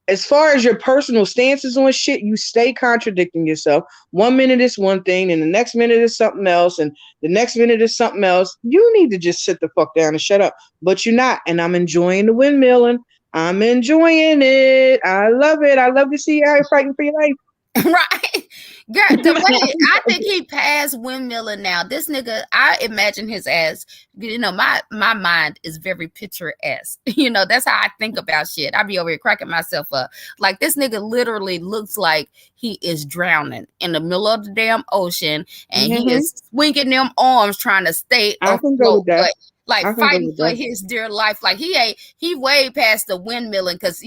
C: as far as your personal stances on shit, you stay contradicting yourself. 1 minute is one thing, and the next minute is something else, and the next minute is something else. You need to just sit the fuck down and shut up. But you're not. And I'm enjoying the windmilling. I'm enjoying it. I love it. I love to see you out fighting for your life.
A: Right. Girl, the way I think he passed windmilling now. This nigga, I imagine his ass, my mind is very picturesque. That's how I think about shit. I be over here cracking myself up. Like this nigga literally looks like he is drowning in the middle of the damn ocean and he
C: Hmm.
A: is swinging them arms trying to stay
C: I can go with
A: afloat,
C: that.
A: but like
C: I can go
A: fighting
C: with
A: for
C: that.
A: his dear life. Like he way past the windmilling because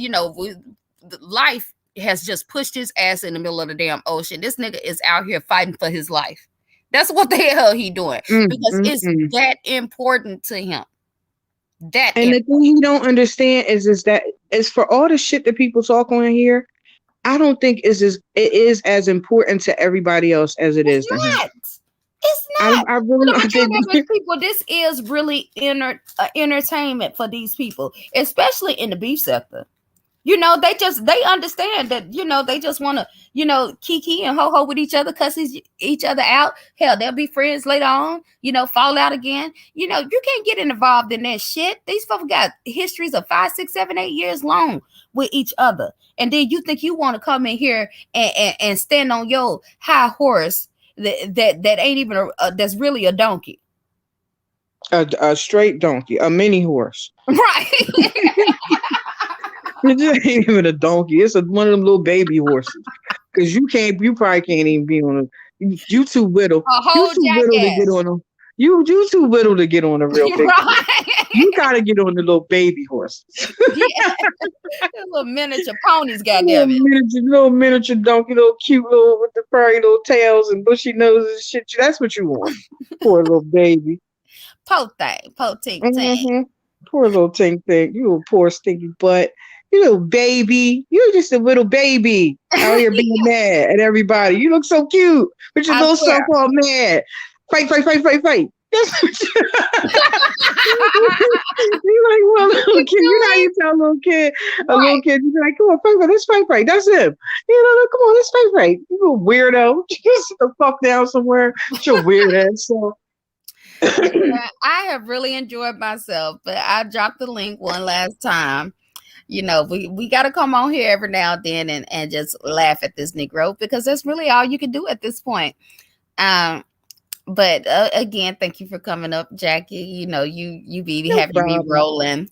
A: life has just pushed his ass in the middle of the damn ocean. This nigga is out here fighting for his life. That's what the hell he doing
C: Mm,
A: because
C: mm,
A: it's
C: mm.
A: that important to him. That
C: And the thing
A: important.
C: he don't understand is that is for all the shit that people talk on here, I don't think it is as important to everybody else as it
A: It's
C: is to him.
A: not. It's
C: I
A: not.
C: I
A: For
C: really
A: the
C: don't think.
A: majority of his people, this is really entertainment for these people, especially in the beef sector. They understand that, they just want to, kiki and ho ho with each other, cuss each other out. Hell, they'll be friends later on, fall out again. You can't get involved in that shit. These folks got histories of 5, 6, 7, 8 years long with each other. And then you think you want to come in here and stand on your high horse that ain't even that's really a donkey.
C: A straight donkey, a mini horse.
A: Right.
C: It just ain't even a donkey. It's one of them little baby horses. Because you probably can't even be on a. You too little.
A: A
C: You
A: whole
C: too little to get
A: jackass.
C: on a. You too little to get on a real big horse.
A: Right.
C: You gotta get on the little baby horses.
A: Yeah. Little miniature ponies, goddamn it.
C: Little miniature donkey, little cute little with the furry little tails and bushy noses and shit. That's what you want. Poor little baby.
A: Po thing. Po tink tink.
C: Mm-hmm. Poor little tink tink. You a poor stinky butt. You little baby. You're just a little baby out here being mad at everybody. You look so cute, but your
A: I
C: little
A: swear.
C: self all mad. Fight, fight, fight, fight, fight. That's what you like, well, little kid. You know how you tell a little kid,
A: Right.
C: you be like, come on, fight, fight, let's fight, fight. That's him. Come on, let's fight, fight. You little weirdo. Just sit the fuck down somewhere. It's your weird ass. So
A: Yeah, I have really enjoyed myself, but I dropped the link one last time. We got to come on here every now and then and just laugh at this Negro, because that's really all you can do at this point. But again, thank you for coming up, Jackie. You be
C: no
A: having me
C: problem.
A: rolling.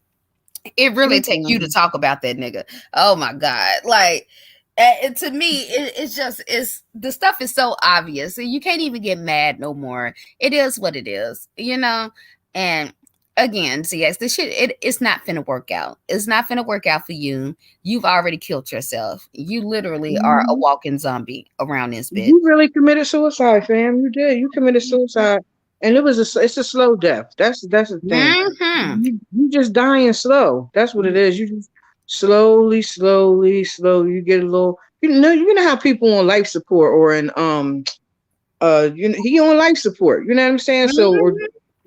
A: It really
C: No
A: takes you to
C: problem.
A: talk about that nigga. Oh my God. Like, to me, it's the stuff is so obvious. You can't even get mad no more. It is what it is, And again, CX, this shit, it's not finna work out. It's not finna work out for you. You've already killed yourself. You literally are a
C: Mhm.
A: walking zombie around this bitch.
C: You really committed suicide, fam. You did. You committed suicide, and it's a slow death. That's the thing.
A: Mm-hmm.
C: You just dying slow. That's what it is. You just slowly, slowly, slowly. You get a little. You know how people on life support or in he on life support. You know what I'm saying? So or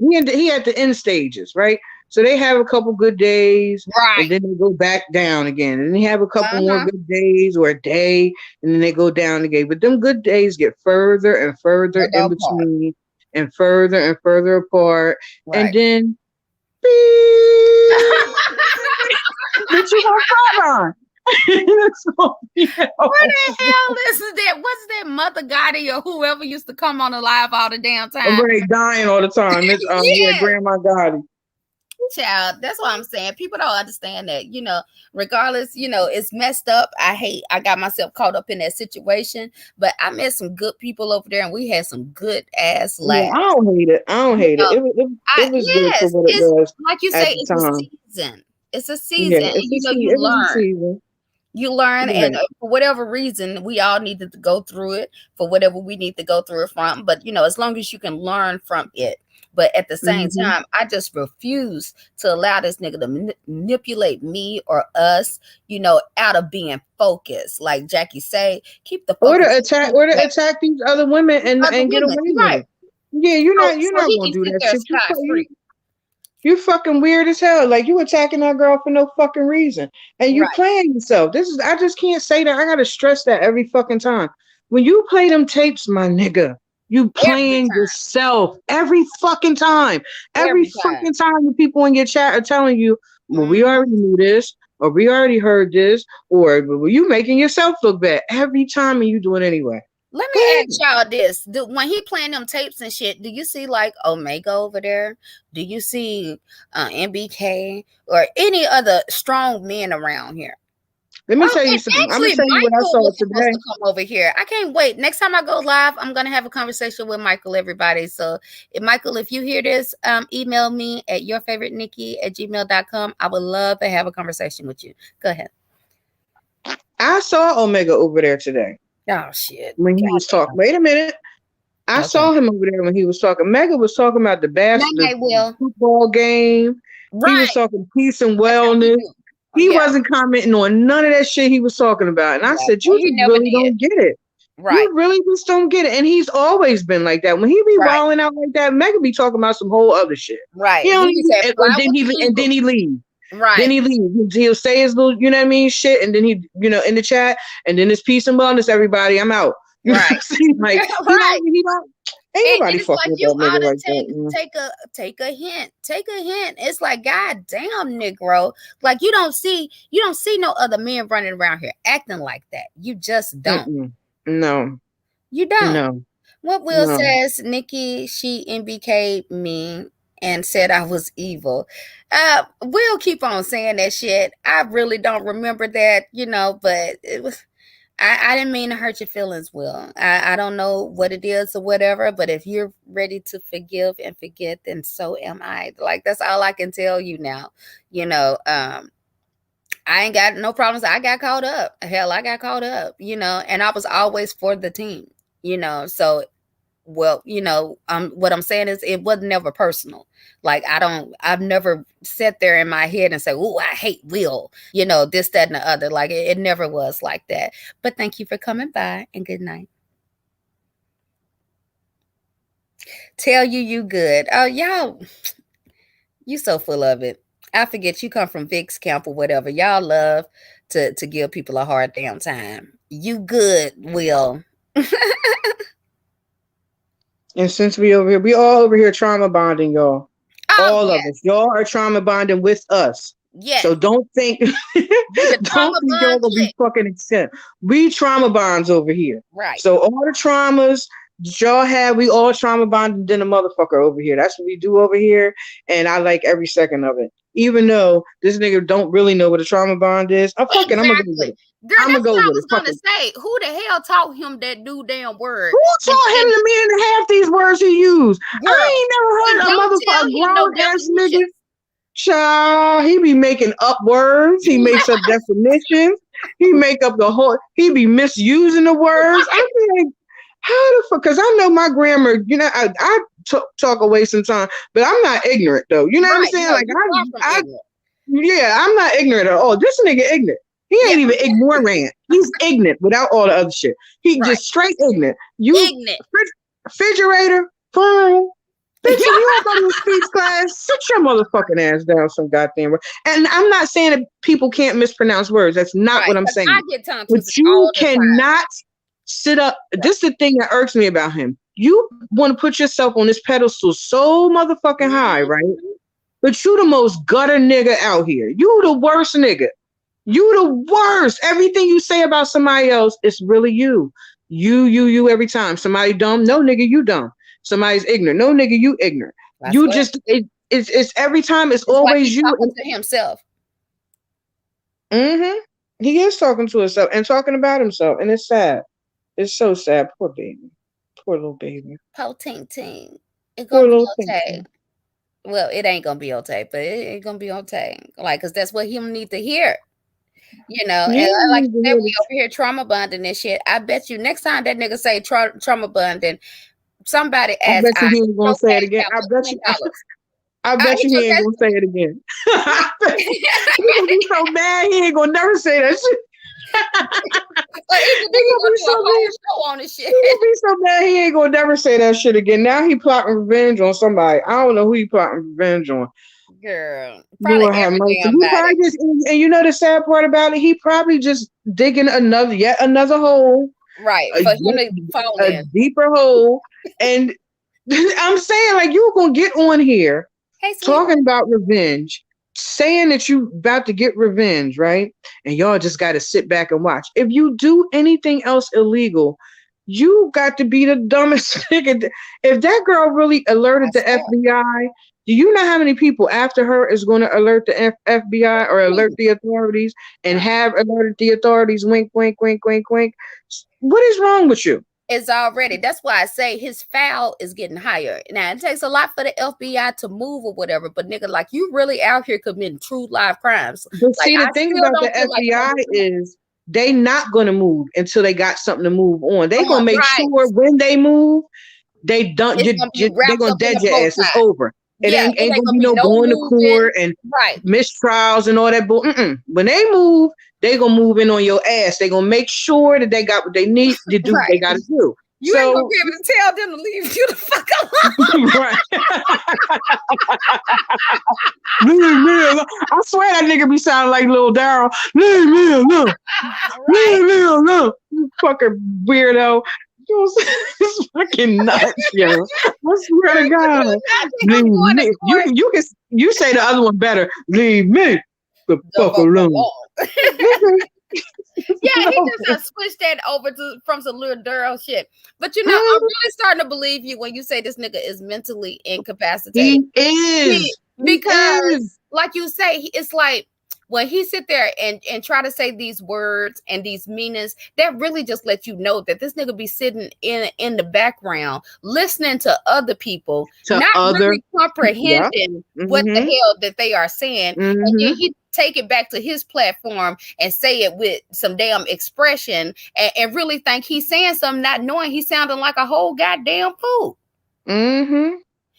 A: Mm-hmm.
C: he at the end stages, right? So they have a couple good days, and
A: Right.
C: then they go back down again, and they have a couple more
A: Uh-huh.
C: good days or a day, and then they go down again. But them good days get further and further
A: For
C: in
A: the part.
C: between, and further apart, and
A: Right.
C: then beep, but you gonna flatline. That's all,
A: What the hell is that? What's that Mother Gotti or whoever used to come on the live all the damn
C: I'm
A: time?
C: ready dying all the time. It's yeah,
A: Yeah,
C: Grandma Gotti.
A: child. That's what I'm saying. People don't understand that. Regardless, it's messed up. I got myself caught up in that situation, but I met some good people over there and we had some good ass
C: Yeah, I
A: laughs.
C: don't hate it. I don't
A: You
C: hate it.
A: know,
C: It was good for
A: yes,
C: what it
A: it's
C: was
A: like you
C: at
A: say,
C: the
A: it's a
C: time.
A: season. It's a
C: Yeah,
A: season. And you
C: it was a
A: learn.
C: season.
A: You learn,
C: Yeah.
A: and for whatever reason, we all needed to go through it for whatever we need to go through it from. But as long as you can learn from it. But at the same
C: Hmm.
A: time, I just refuse to allow this nigga to manipulate me or us, out of being focused. Like Jackie say, keep the
C: Or
A: focus.
C: or to attack these other women
A: Other
C: and get
A: women,
C: away
A: you're
C: with
A: right.
C: it. Yeah, you're
A: So
C: not
A: he
C: gonna
A: can
C: do
A: sit
C: that
A: there
C: shit.
A: scot free.
C: You fucking weird as hell. Like you attacking that girl for no fucking reason. And you
A: Right.
C: playing yourself. I just can't say that. I gotta stress that every fucking time. When you play them tapes, my nigga, you
A: Every
C: playing
A: time.
C: yourself every fucking time. Every
A: Every time.
C: fucking time the people in your chat are telling you, well, we
A: Mhm.
C: already knew this, or we already heard this, or well, you making yourself look bad every time and you do it anyway.
A: Let
C: Go
A: me
C: ahead.
A: ask y'all this. When he playing them tapes and shit, do you see like Omega over there? Do you see MBK or any other strong men around here?
C: Let me
A: Oh,
C: tell you
A: and
C: something. I'm gonna
A: actually,
C: tell you what I
A: Michael
C: saw
A: was supposed
C: today.
A: to come over here. I can't wait. Next time I go live, I'm gonna have a conversation with Michael, everybody. So Michael, if you hear this, email me at yourfavoritenikki@gmail.com. I would love to have a conversation with you. Go ahead.
C: I saw Omega over there today
A: Oh shit.
C: when he was talking.
A: God
C: Wait a minute. I
A: damn. Okay.
C: saw him over there when he was talking. Mega was talking about
A: Night
C: the
A: night, Will.
C: football game. He was
A: Right.
C: talking peace and
A: That's how we
C: wellness.
A: do. Oh
C: He
A: yeah.
C: wasn't commenting on none of that shit he was talking about. And I
A: Yeah.
C: said, you
A: He
C: just
A: never
C: really
A: did.
C: don't get it.
A: Right.
C: You really just don't get it. And he's always been like that. When he be
A: Right.
C: wilding out like that, Mega be talking about some whole other shit.
A: Right.
C: He don't
A: He
C: even,
A: said fly with the
C: and then
A: Eagles.
C: he leave. Then
A: Right.
C: he leaves. He'll say his little, you know what I mean, shit, and then he, in the chat, and then it's peace and wellness, everybody. I'm out. You know what
A: Right.
C: I'm saying? Like
A: Right.
C: he don't. Ain't
A: And
C: nobody
A: it's
C: fucking
A: like
C: with
A: you
C: that
A: ought
C: nigga
A: to
C: like that.
A: take a hint. Take a hint. It's like, God damn, Negro. Like you don't see no other men running around here acting like that. You just don't.
C: Mm-mm. No,
A: You don't.
C: no,
A: What Will
C: no.
A: says, Nikki, she MBK'd me and said I was evil. Will keep on saying that shit. I really don't remember that, but it was I didn't mean to hurt your feelings, Will. I don't know what it is or whatever, but if you're ready to forgive and forget, then so am I. Like that's all I can tell you now. You know, I ain't got no problems. I got caught up. Hell, I got caught up, and I was always for the team, so well, what I'm saying is it was never personal. Like I've never sat there in my head and say, "Oh, I hate Will," this, that, and the other. Like it never was like that. But thank you for coming by and good night. Tell you good. Oh, y'all, you so full of it. I forget you come from Vic's camp or whatever. Y'all love to give people a hard damn time. You good, Will.
C: And since we all over here trauma bonding, y'all.
A: Oh
C: All of us.
A: yes,
C: Y'all are trauma bonding with us.
A: yes.
C: So don't think
A: We the
C: don't
A: trauma
C: think y'all
A: bond
C: gonna be
A: clique.
C: fucking exempt. We trauma bonds over here.
A: Right.
C: So all the traumas that y'all have, we all trauma bonded in a motherfucker over here. That's what we do over here. And I like every second of it. Even though this nigga don't really know what a trauma bond is. I'm fucking, I'm gonna go with
A: Exactly.
C: it.
A: Girl,
C: I'm gonna
A: that's
C: go
A: what I
C: with
A: was
C: it. Fuck
A: gonna
C: it.
A: say. Who the hell taught him that new damn word?
C: Who
A: And
C: taught him
A: and
C: the meaning of half these words he used?
A: girl,
C: I ain't never
A: and
C: heard a
A: don't
C: motherfucker,
A: tell
C: a
A: him no
C: grown ass nigga.
A: definitions.
C: Child, he be making up words. He makes up definitions. He make up the whole. He be misusing the words. I be like, how the fuck? Because I know my grammar. Talk away sometimes, but I'm not ignorant though. You know what I'm
A: Right.
C: saying?
A: No,
C: Like
A: you far from ignorant.
C: yeah, I'm not ignorant at all. This nigga ignorant. He
A: Yeah,
C: ain't even ignorant. He's ignorant without all the other shit. He
A: right.
C: just straight ignorant. You
A: Ignorant.
C: refrigerator, phone. Bitch, if you don't go to a speech class, sit your motherfucking ass down some goddamn word. And I'm not saying that people can't mispronounce words. That's not
A: Right.
C: what I'm
A: Because I
C: saying.
A: get tongue
C: But
A: twisted
C: you
A: all the time.
C: cannot sit up.
A: Right.
C: This is the thing that irks me about him. You want to put yourself on this pedestal so motherfucking high, right?
A: Mhm.
C: But you the most gutter nigga out here. You the worst nigga. You the worst. Everything you say about somebody else is really you. You every time. Somebody dumb, no nigga, you dumb. Somebody's ignorant, no nigga, you ignorant.
A: I
C: You
A: swear.
C: just it's every time it's
A: It's like
C: always
A: he's
C: you.
A: talking to himself.
C: Mm-hmm. He is talking to himself and talking about himself, and it's sad. It's so sad. Poor baby. Poor little baby.
A: Po ting ting. It's
C: Poor
A: gonna be
C: little thing.
A: okay. Well, it ain't gonna be okay, but it ain't gonna be okay. Like, cause that's what he need to hear.
C: Yeah,
A: And
C: you
A: like
C: need
A: you
C: to
A: said,
C: hear
A: we
C: this.
A: over here trauma bonding and shit. I bet you next time that nigga say trauma bonding, somebody
C: I
A: asks,
C: bet
A: I
C: you he
A: hit
C: ain't gonna
A: your
C: say it
A: cash
C: again.
A: out for $10.
C: I
A: I
C: bet
A: hit
C: you
A: your
C: he ain't
A: cash.
C: gonna say it again. He gonna be so mad he ain't gonna never say that shit.
A: Or either
C: He
A: then he
C: gonna
A: gonna
C: be
A: do a
C: so
A: whole
C: mad.
A: show on this shit.
C: He gonna be so mad he ain't gonna never say that shit again. Now he plotting revenge on somebody. I don't know who he plotting revenge on.
A: Girl, probably
C: Lord have
A: every
C: mercy.
A: damn
C: He
A: body.
C: probably just, and you know the sad part about it, he probably just digging yet another hole,
A: Right. For him to fall
C: a
A: in.
C: deeper hole. And I'm saying, like, you gonna get on here
A: Hey, sweetie.
C: talking about revenge, saying that you about to get revenge, right? And y'all just got to sit back and watch. If you do anything else illegal, you got to be the dumbest nigga. If that girl really
A: I
C: alerted the
A: swear.
C: FBI, do you know how many people after her is going to alert the FBI or alert the authorities and
A: Mhm.
C: have alerted the authorities? Wink, wink, wink, wink, wink. What is wrong with you?
A: It's already. That's why I say his foul is getting higher. Now it takes a lot for the FBI to move or whatever, but nigga, like you really out here committing true live crimes.
C: But
A: Like
C: see, the
A: I
C: thing
A: still
C: about the
A: don't feel like
C: FBI
A: understand.
C: is they not gonna move until they got something to move on. They gonna make
A: Right.
C: sure when they move, they don't.
A: It's gonna be
C: They
A: wrapped
C: gonna
A: up in
C: dead
A: a
C: your
A: bow
C: ass. It's
A: tie.
C: over. It
A: Yeah, it
C: ain't
A: ain't
C: gonna
A: gonna
C: be
A: be
C: no
A: no
C: going to
A: moving.
C: court and
A: Right.
C: mistrials and all that. But when they move, they gonna move in on your ass. They gonna make sure that they got what they need to do. They
A: Right.
C: got to do.
A: You ain't gonna
C: So
A: be able to tell them to leave you the fuck alone.
C: right. Leave me alone. I swear that nigga be sounding like Lil Daryl. Leave me alone.
A: Right.
C: Leave me alone. You fucking weirdo. It's fucking nuts, yo. I swear to
A: Girl, could you
C: God.
A: imagine
C: Leave
A: him going to
C: me. You
A: court?
C: you can you say the other one better. Leave me the
A: The
C: fuck
A: fuck
C: alone.
A: alone.
C: Nigga.
A: Yeah, he
C: No.
A: just switched that over to from some little Daryl shit. But I'm
C: Mm,
A: really starting to believe you when you say this nigga is mentally incapacitated.
C: he is. He is.
A: Because, like you say, it's like when he sit there and try to say these words and these meanings, that really just let you know that this nigga be sitting in the background listening to other people,
C: To
A: not
C: other.
A: really
C: Yep.
A: comprehending what the
C: Mm-hmm.
A: hell that they are saying, and
C: Mm-hmm.
A: then he take it back to his platform and say it with some damn expression and really think he's saying something, not knowing he's sounding like a whole goddamn fool.
C: Mm-hmm.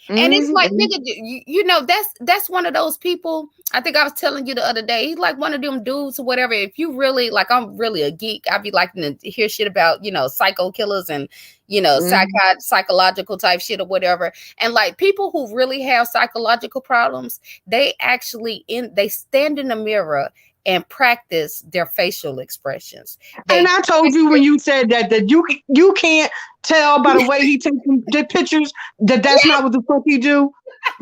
A: And it's like,
C: Mm-hmm.
A: nigga, you know, that's one of those people. I think I was telling you the other day. He's like one of them dudes or whatever. If you really like, I'm really a geek. I'd be liking to hear shit about, psycho killers and,
C: Mm-hmm.
A: psychological type shit or whatever. And like people who really have psychological problems, they actually they stand in the mirror and practice their facial expressions.
C: And
A: They
C: I told you when you said that you can't tell by the way he takes the pictures that's not what the fuck he do.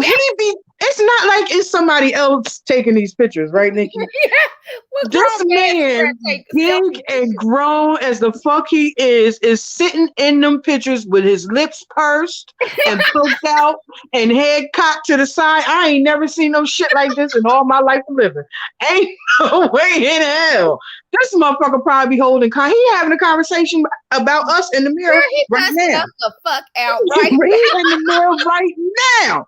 C: He be. It's not like it's somebody else taking these pictures, right, Nikki?
A: yeah, what
C: This
A: grown man is
C: man,
A: trying to take
C: big
A: selfies and
C: and
A: shit?
C: grown as the fuck he is sitting in them pictures with his lips pursed and poked out and head cocked to the side. I ain't never seen no shit like this in all my life of living. Ain't no way in hell. This motherfucker probably be holding. He having a conversation about us in the
A: Girl,
C: mirror
A: he
C: right
A: cussing
C: now.
A: us the fuck out
C: He
A: right
C: in the mirror right now,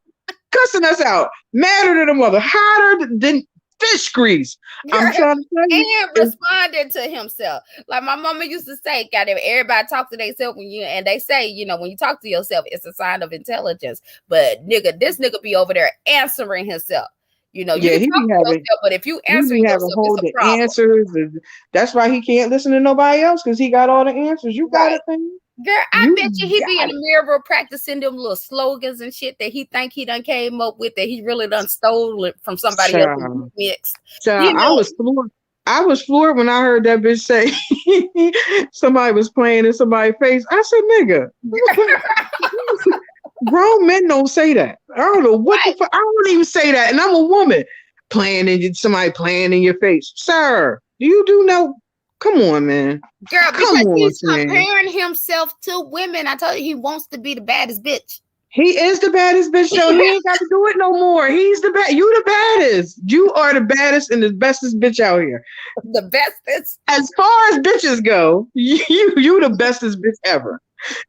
C: cussing us out, madder than a mother, hotter than fish grease.
A: now.
C: I'm
A: Girl,
C: trying to tell you.
A: and responding to himself. Like my mama used to say, goddamn, everybody talk to themselves and they say, when you talk to yourself, it's a sign of intelligence. But nigga, this nigga be over there answering himself. You
C: Yeah,
A: can
C: he
A: talk
C: be
A: to
C: having
A: yourself, but if you
C: he
A: answering
C: be having
A: yourself, it's
C: hold
A: a
C: the
A: problem.
C: answers, and that's why he can't listen to nobody else because he got all the answers. You got
A: Right.
C: it, thing.
A: Girl, I
C: You
A: bet you he be in
C: got
A: the
C: it.
A: mirror practicing them little slogans and shit that he think he done came up with that he really done stole it from somebody else and
C: Child,
A: mixed.
C: child,
A: You
C: I
A: know,
C: was floored. I was floored when I heard that bitch say somebody was playing in somebody's face. I said, "Nigga, grown men don't say that. I don't know what the
A: right.
C: fuck. I don't even say that, and I'm a woman somebody playing in your face, sir. Do you do no? Come on, man.
A: Girl,
C: Come
A: because
C: on,
A: he's
C: man.
A: comparing himself to women. I told you he wants to be the baddest bitch.
C: He is the baddest bitch, though. He ain't got to do it no more. He's the best. You the baddest. You are the baddest and the bestest bitch out here.
A: The bestest.
C: As far as bitches go, you the bestest bitch ever.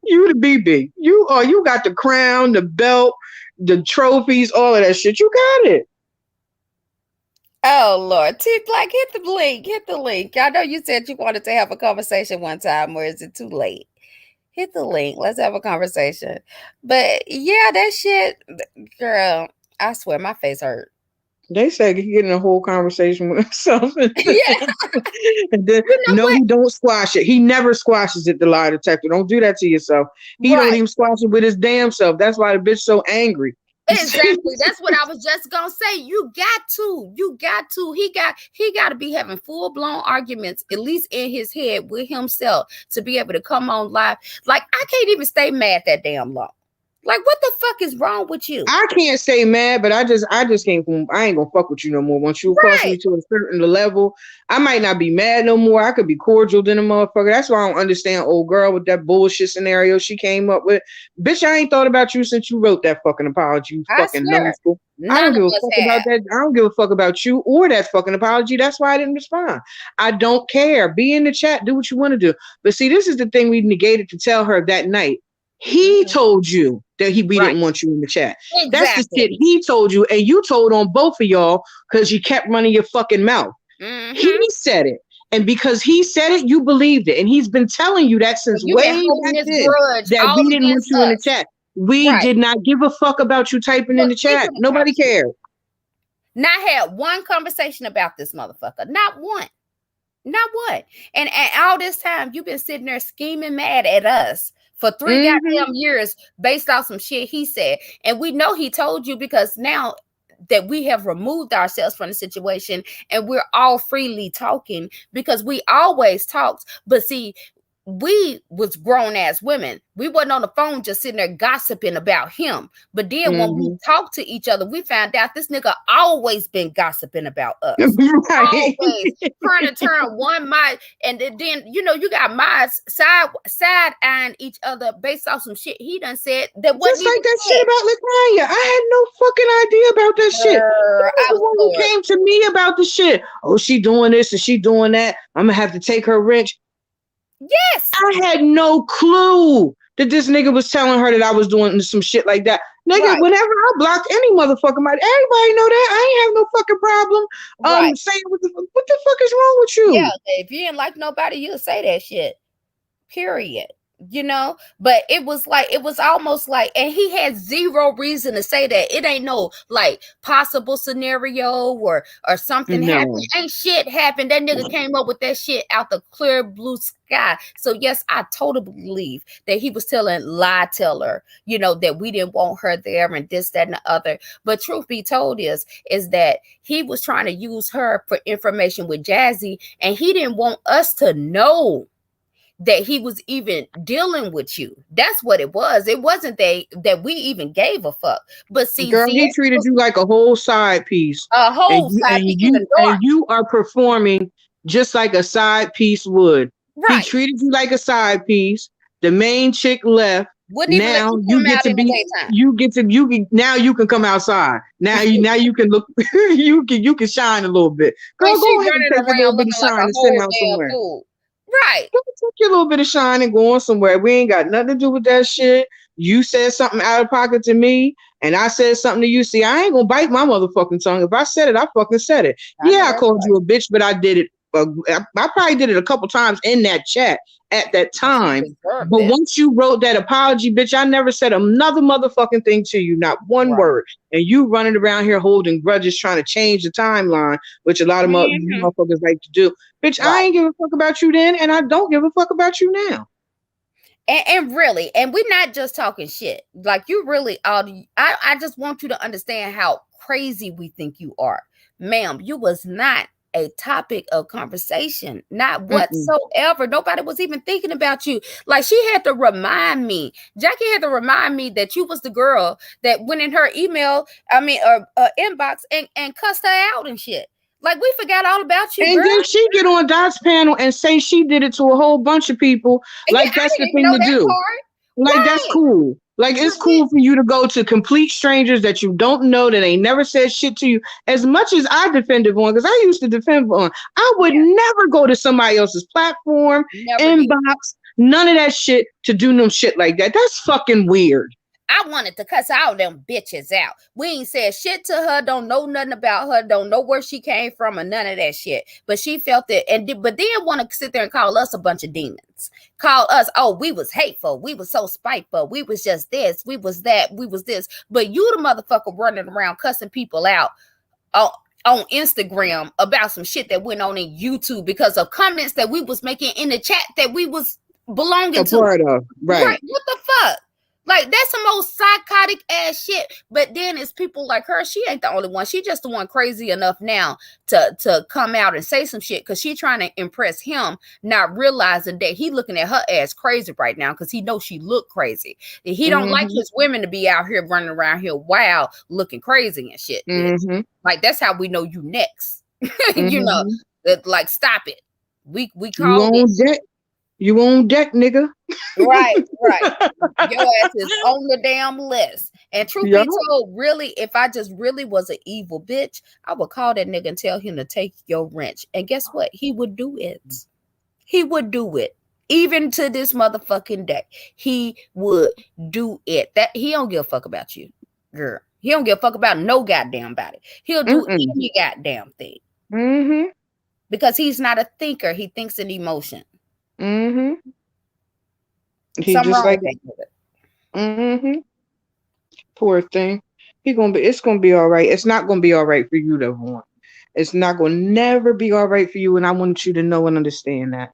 C: You the BB. You got the crown, the belt, the trophies, all of that shit. You got it.
A: Oh Lord. T Black, hit the link. Hit the link. I know you said you wanted to have a conversation one time, or is it too late? Hit the link. Let's have a conversation. But yeah, that shit, girl, I swear my face hurt.
C: They say he getting a whole conversation with himself, and
A: Yeah,
C: then
A: you know
C: no,
A: what?
C: he don't squash it. He never squashes it. The lie detector. Don't do that to yourself. He don't
A: Right.
C: even squash it with his damn self. That's why the bitch so angry.
A: Exactly. That's what I was just gonna say. You got to. You got to. He got to be having full blown arguments, at least in his head with himself, to be able to come on live. Like I can't even stay mad that damn long. Like what the fuck is wrong with you?
C: I can't stay mad, but I just can't. I ain't gonna fuck with you no more. Once you cross me
A: Right.
C: to a certain level, I might not be mad no more. I could be cordial than a motherfucker. That's why I don't understand old girl with that bullshit scenario she came up with. Bitch, I ain't thought about you since you wrote that fucking apology, you
A: I
C: fucking
A: swear,
C: numskull. I
A: none
C: don't
A: of
C: give a
A: us
C: fuck about
A: have.
C: that. I don't give a fuck about you or that fucking apology. That's why I didn't respond. I don't care. Be in the chat. Do what you want to do. But see, this is the thing we negated to tell her that night. He
A: Mhm.
C: told you that we
A: Right.
C: didn't want you in the chat. That's the
A: Exactly.
C: shit he told you, and you told on both of y'all because you kept running your fucking mouth. He
A: Mm-hmm.
C: said it, and because he said it, you believed it, and he's been telling you that since
A: You've been
C: way
A: holding
C: back
A: this
C: then
A: grudge
C: that
A: all
C: we didn't want
A: against
C: you in the
A: us.
C: chat. We
A: Right.
C: did not give a fuck about you typing in
A: Look,
C: the chat.
A: speaking
C: Nobody
A: about you,
C: cared.
A: not had one conversation about this motherfucker. Not one. Not one. And all this time you've been sitting there scheming mad at us for 3
C: Mm-hmm.
A: goddamn years based off some shit he said. And we know he told you because now that we have removed ourselves from the situation and we're all freely talking because we always talked. But see, we was grown ass women. We wasn't on the phone just sitting there gossiping about him. But then when we
C: Mm-hmm.
A: talked to each other, we found out this nigga always been gossiping about us.
C: Right.
A: Always trying to turn one mind, and then you got minds side eyeing each other based off some shit he done said that wasn't
C: Just
A: even
C: like that shit
A: said.
C: about Latanya. I had no fucking idea about that shit. He was
A: I
C: the
A: was
C: one who
A: floored.
C: came to me about the shit. Oh, she doing this and she doing that. I'm gonna have to take her wrench.
A: Yes,
C: I had no clue that this nigga was telling her that I was doing some shit like that. Nigga,
A: right,
C: whenever I blocked any motherfucker, everybody know that. I ain't have no fucking problem
A: right.
C: saying what the fuck is wrong with
A: Yeah,
C: you?
A: if you didn't like nobody, you'll say that shit. Period. But it was almost like, and he had zero reason to say that. It ain't no like possible scenario or something happened.
C: No.
A: Ain't shit happened. That nigga came up with that shit out the clear blue sky. So yes, I totally believe that he was telling lie teller, that we didn't want her there and this, that, and the other. But truth be told is that he was trying to use her for information with Jazzy, and he didn't want us to know that he was even dealing with you. That's what it was. It wasn't that we even gave a fuck. But see,
C: Girl, he
A: ZS
C: treated
A: was
C: you like a whole side piece.
A: a
C: And
A: whole
C: you
A: side
C: and
A: piece in the
C: you and
A: dark.
C: you are performing just like a side piece would. He
A: Right.
C: treated you like a side piece. The main chick left.
A: Wouldn't even let
C: Now
A: you
C: you
A: come
C: get
A: out
C: to
A: in the
C: be
A: daytime.
C: now you can come outside. Now you can look you can shine a little bit.
A: When
C: Girl,
A: she
C: go ahead and
A: running
C: take a little
A: around
C: bit of
A: looking like
C: shine
A: a
C: and sit
A: whole
C: down
A: damn
C: somewhere.
A: fool. Right.
C: Go take your little bit of shine and go on somewhere. We ain't got nothing to do with that shit. You said something out of pocket to me, and I said something to you. See, I ain't gonna bite my motherfucking tongue. If I said it, I fucking said it.
A: I know
C: Yeah, I
A: that's
C: called
A: right.
C: you a bitch, but I did it. I probably did it a couple times in that chat at that
A: She
C: time.
A: deserved
C: But
A: it.
C: once you wrote that apology, bitch, I never said another motherfucking thing to you, not one
A: Right.
C: word. And you running around here holding grudges, trying to change the timeline, which a lot of
A: Mm-hmm.
C: motherfuckers like to do. Bitch, I
A: Right.
C: ain't give a fuck about you then, and I don't give a fuck about you now.
A: And really, and we're not just talking shit. Like you really I just want you to understand how crazy we think you are. Ma'am, you was not a topic of conversation. Not
C: Mm-mm.
A: whatsoever. Nobody was even thinking about you. Like she had to remind me. Jackie had to remind me that you was the girl that went in her email, inbox and cussed her out and shit. Like we forgot all about you,
C: And
A: girl.
C: then she get on Dot's panel and say she did it to a whole bunch of people.
A: And yeah,
C: Like
A: I
C: that's the
A: didn't even
C: thing
A: know
C: to
A: that
C: do.
A: part.
C: Like that's
A: Right.
C: cool. Like
A: But
C: it's cool for you to go to complete strangers that you don't know that ain't never said shit to you. As much as I defended Vaughn, because I used to defend Vaughn, I would
A: yeah,
C: never go to somebody else's platform,
A: never did.
C: inbox, none of that shit to do no shit like that. That's fucking weird.
A: I wanted to cuss all them bitches out. We ain't said shit to her, don't know nothing about her, don't know where she came from or none of that shit. But she felt it but then want to sit there and call us a bunch of demons. Call us, oh, we was hateful, we was so spiteful, we was just this, we was that, we was this. But you the motherfucker running around cussing people out on on Instagram about some shit that went on in YouTube because of comments that we was making in the chat that we was belonging
C: A
A: to.
C: part of.
A: Right.
C: Right.
A: What the fuck? Like that's some old psychotic ass shit. But then it's people like her. She ain't the only one. She just the one crazy enough now to come out and say some shit because she trying to impress him, not realizing that he looking at her ass crazy right now because he knows she look crazy. And he don't like
C: Mm-hmm.
A: his women to be out here running around here wild, looking crazy and shit, bitch.
C: Mm-hmm.
A: Like that's how we know you next. you know,
C: Mm-hmm.
A: like stop it. We
C: You
A: called it.
C: on deck. You on deck, nigga.
A: Right, right. Your ass is on the damn list. And truth
C: Yeah.
A: be told, really, if I just really was an evil bitch, I would call that nigga and tell him to take your wrench. And guess what? He would do it. He would do it. Even to this motherfucking day, he would do it. That he don't give a fuck about you, girl. He don't give a fuck about no goddamn body. He'll do
C: Mm-mm.
A: any goddamn thing
C: Mm-hmm.
A: because he's not a thinker. He thinks in emotion.
C: Mm-hmm. He
A: Something
C: just
A: wrong
C: like
A: with that nigga.
C: mm-hmm. Poor thing. It's gonna be all right. It's not gonna be all right for you though, Vaughn. It's not gonna never be all right for you. And I want you to know and understand that.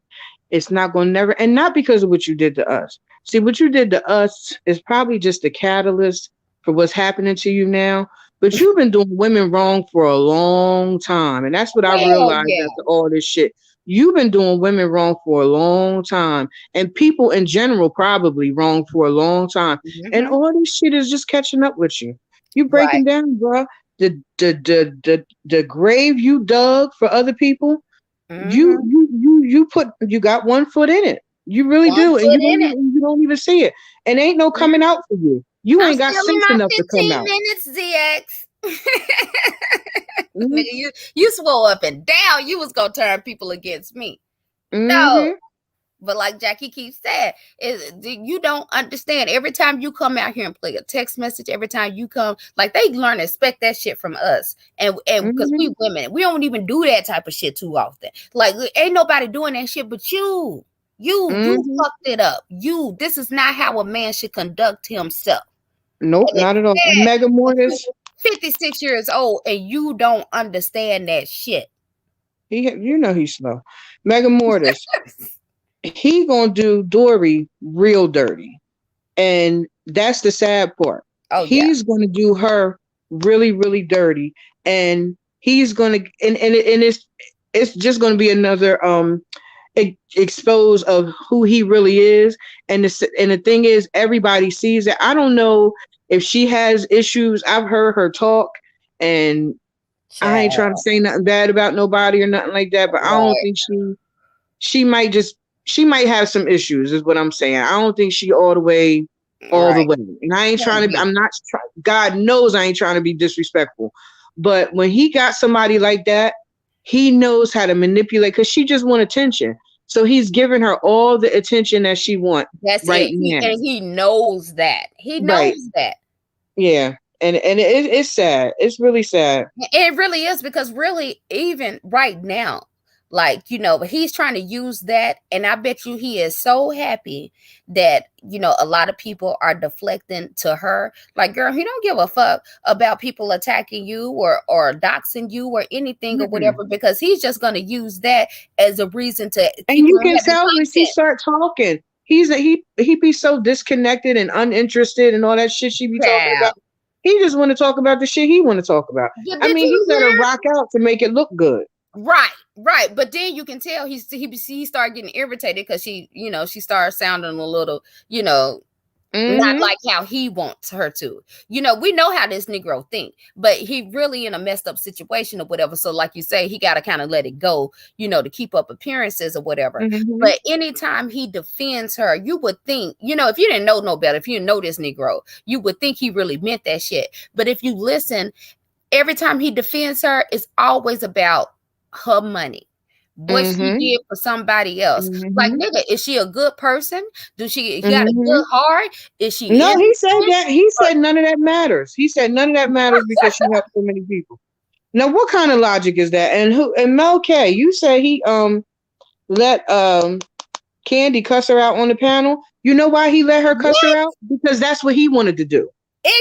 C: It's not going to never, and not because of what you did to us. See, what you did to us is probably just the catalyst for what's happening to you now. But you've been doing women wrong for a long time. And that's what I
A: Hell
C: realized
A: yeah.
C: after all this shit. You've been doing women wrong for a long time. And people in general probably wrong for a long time. And
A: Hmm.
C: all this shit is just catching up with you. You
A: Right.
C: breaking down, bro. The grave you dug for other people, you
A: Hmm.
C: you you you put you got one foot in it. You really
A: One
C: do, and
A: foot in it.
C: you don't even see it. And ain't no coming
A: Mhm.
C: out for you. You
A: I'm
C: ain't got
A: still in
C: sense
A: my
C: enough to come
A: 15
C: out.
A: minutes, ZX.
C: Hmm.
A: Nigga, you swore up and down you was gonna turn people against me. No.
C: Hmm.
A: But like Jackie keeps saying, you don't understand. Every time you come out here and play a text message, every time you come, like they learn to expect that shit from us. And because we
C: Hmm.
A: women, we don't even do that type of shit too often. Like ain't nobody doing that shit but you. You
C: Hmm.
A: fucked it up. This is not how a man should conduct himself.
C: Nope,
A: And
C: not at all. And
A: instead,
C: Mega
A: but you
C: Mortis,
A: 56 years old and you don't understand that shit.
C: you know he's slow. Mega Mortis, he gonna do Dory real dirty. And that's the sad part.
A: Oh yeah.
C: He's going to do her really, really dirty, and he's going to, and it's just going to be another expose of who he really is. And the thing is, everybody sees it. I don't know if she has issues. I've heard her talk, and I ain't trying to
A: Child.
C: say nothing bad about nobody or nothing like that, but I don't
A: Right.
C: think she might just she might have some issues is what I'm saying. I don't think she all the
A: Right.
C: way. And I ain't
A: Can't
C: trying to
A: be.
C: I'm not God knows I ain't trying to be disrespectful. But when he got somebody like that, he knows how to manipulate cuz she just want attention. So he's giving her all the attention that she want
A: That's
C: right
A: it.
C: now.
A: He knows that. He
C: Right.
A: knows that.
C: Yeah. And it's sad. It's really sad.
A: It really is because really, even right now, like, he's trying to use that. And I bet you he is so happy that, a lot of people are deflecting to her. Like, girl, he don't give a fuck about people attacking you or doxing you or anything or
C: Mm-mm.
A: whatever, because he's just going to use that as a reason to
C: And
A: keep
C: you
A: on
C: can
A: having
C: tell when she
A: content.
C: start talking, he be so disconnected and uninterested and all that shit she be talking about.
A: Child.
C: He just want to talk about the shit he want to talk about. I
A: Did
C: mean, he
A: you
C: let her
A: hear?
C: rock out to make it look good.
A: Right, right. But then you can tell he started getting irritated because she started sounding a little, not
C: Mm-hmm.
A: like how he wants her to. We know how this Negro think, but he really in a messed up situation or whatever. So like you say, he got to kind of let it go, to keep up appearances or whatever.
C: Mm-hmm.
A: But anytime he defends her, you would think, if you didn't know no better, if you didn't know this Negro, you would think he really meant that shit. But if you listen, every time he defends her, it's always about her money, what she
C: Mm-hmm.
A: did for somebody else. Like,
C: Mm-hmm.
A: nigga, is she a good person? He got a
C: Mm-hmm.
A: good heart? Is she
C: No, he said
A: innocent?
C: that. He
A: Or
C: said none of that matters. He said none of that matters because she helped so many people. Now, what kind of logic is that? And Mel K, you say he let Candy cuss her out on the panel. You know why he let her cuss her
A: what?
C: out? Because that's what he wanted to do.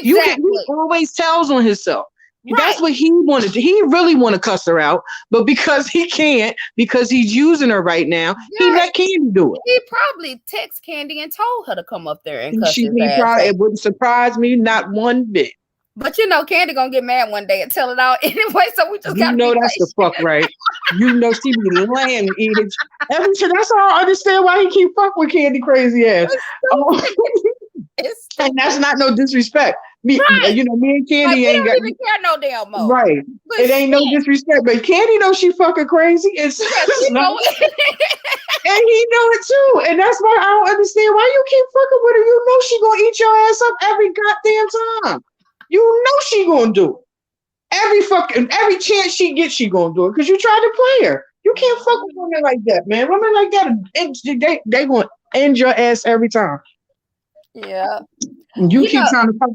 C: He
A: Exactly.
C: always tells on himself. That's
A: Right.
C: what he wanted to. He really want to cuss her out, but because he can't, because he's using her right now, he
A: Yeah.
C: let Candy do it.
A: He probably text Candy and told her to come up there and cuss his
C: He
A: ass
C: probably
A: out.
C: it wouldn't surprise me not one bit.
A: But Candy gonna get mad one day and tell it all anyway, so we just
C: You
A: gotta
C: know
A: be
C: that's the
A: patient.
C: fuck right. You know she be laying eating every shit. That's all I understand why he keep fuck with Candy crazy ass.
A: It's
C: Oh,
A: stupid. It's
C: and that's
A: stupid.
C: not no disrespect.
A: Right.
C: Me and
A: Like
C: Candy
A: we
C: ain't
A: don't
C: got
A: even care no damn more.
C: right.
A: But
C: It ain't no
A: shit.
C: disrespect, but Candy know she fucking crazy. It's,
A: Yes,
C: it's
A: we
C: not,
A: know it.
C: and he know it too. And that's why I don't understand why you keep fucking with her. You know she gonna eat your ass up every goddamn time. You know she gonna do it. Every chance she gets, she gonna do it because you tried to play her. You can't fuck with women like that, man. Women like that, they gonna end your ass every time.
A: Yeah.
C: You
A: You
C: keep
A: know,
C: trying to fuck.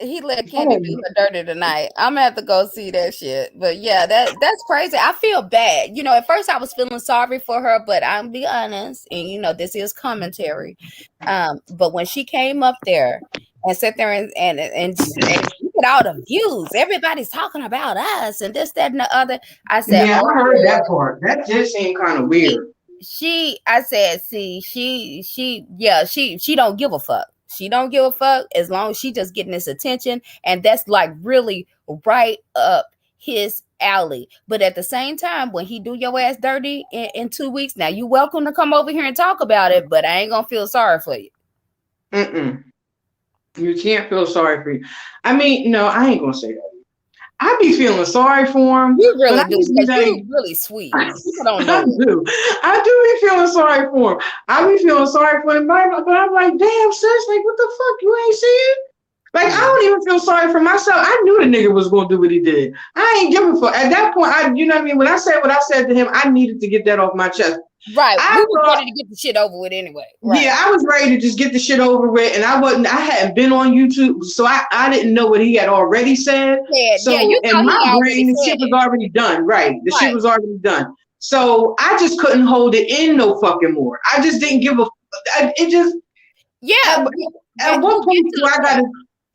A: he let Candy
C: Oh,
A: do her dirty tonight. I'm gonna have to go see that shit. But yeah, that's crazy. I feel bad. At first I was feeling sorry for her, but I'm be honest, and this is commentary. But when she came up there and sat there and at all the views. Everybody's talking about us and this, that, and the other. I said,
C: Yeah,
A: oh
C: I heard
A: Lord.
C: that part. That just seemed kind of
A: She,
C: weird.
A: I said, see, yeah, she don't give a fuck. She don't give a fuck as long as she just getting this attention, and that's like really right up his alley. But at the same time, when he do your ass dirty in 2 weeks, now you welcome to come over here and talk about it, but I ain't gonna feel sorry for you.
C: You can't feel sorry for you. I mean, no, I ain't gonna say that. I be feeling sorry for him,
A: You
C: but I
A: really do,
C: just be
A: because
C: like,
A: you really sweet. People don't know
C: I
A: it.
C: do. I do be feeling sorry for him. I be feeling sorry for him, but I'm like, damn, sis, like, what the fuck? You ain't see it? Like, I don't even feel sorry for myself. I knew the nigga was gonna do what he did. I ain't giving a fuck. At that point, you know what I mean? When I said what I said to him, I needed to get that off my chest.
A: Right.
C: I
A: We was
C: thought,
A: ready to get the shit over with anyway. Right.
C: yeah, I was ready to just get the shit over with, and I hadn't been on YouTube, so I didn't know what he had already said.
A: Yeah,
C: So
A: you
C: in
A: thought he
C: my
A: already
C: brain, the
A: said
C: shit was
A: it.
C: already done. Right, the shit
A: Right.
C: was already done. So I just couldn't hold it in no fucking more. I just didn't give a. It just
A: Yeah.
C: at what
A: You get
C: point
A: to
C: do
A: the
C: I
A: point.
C: gotta?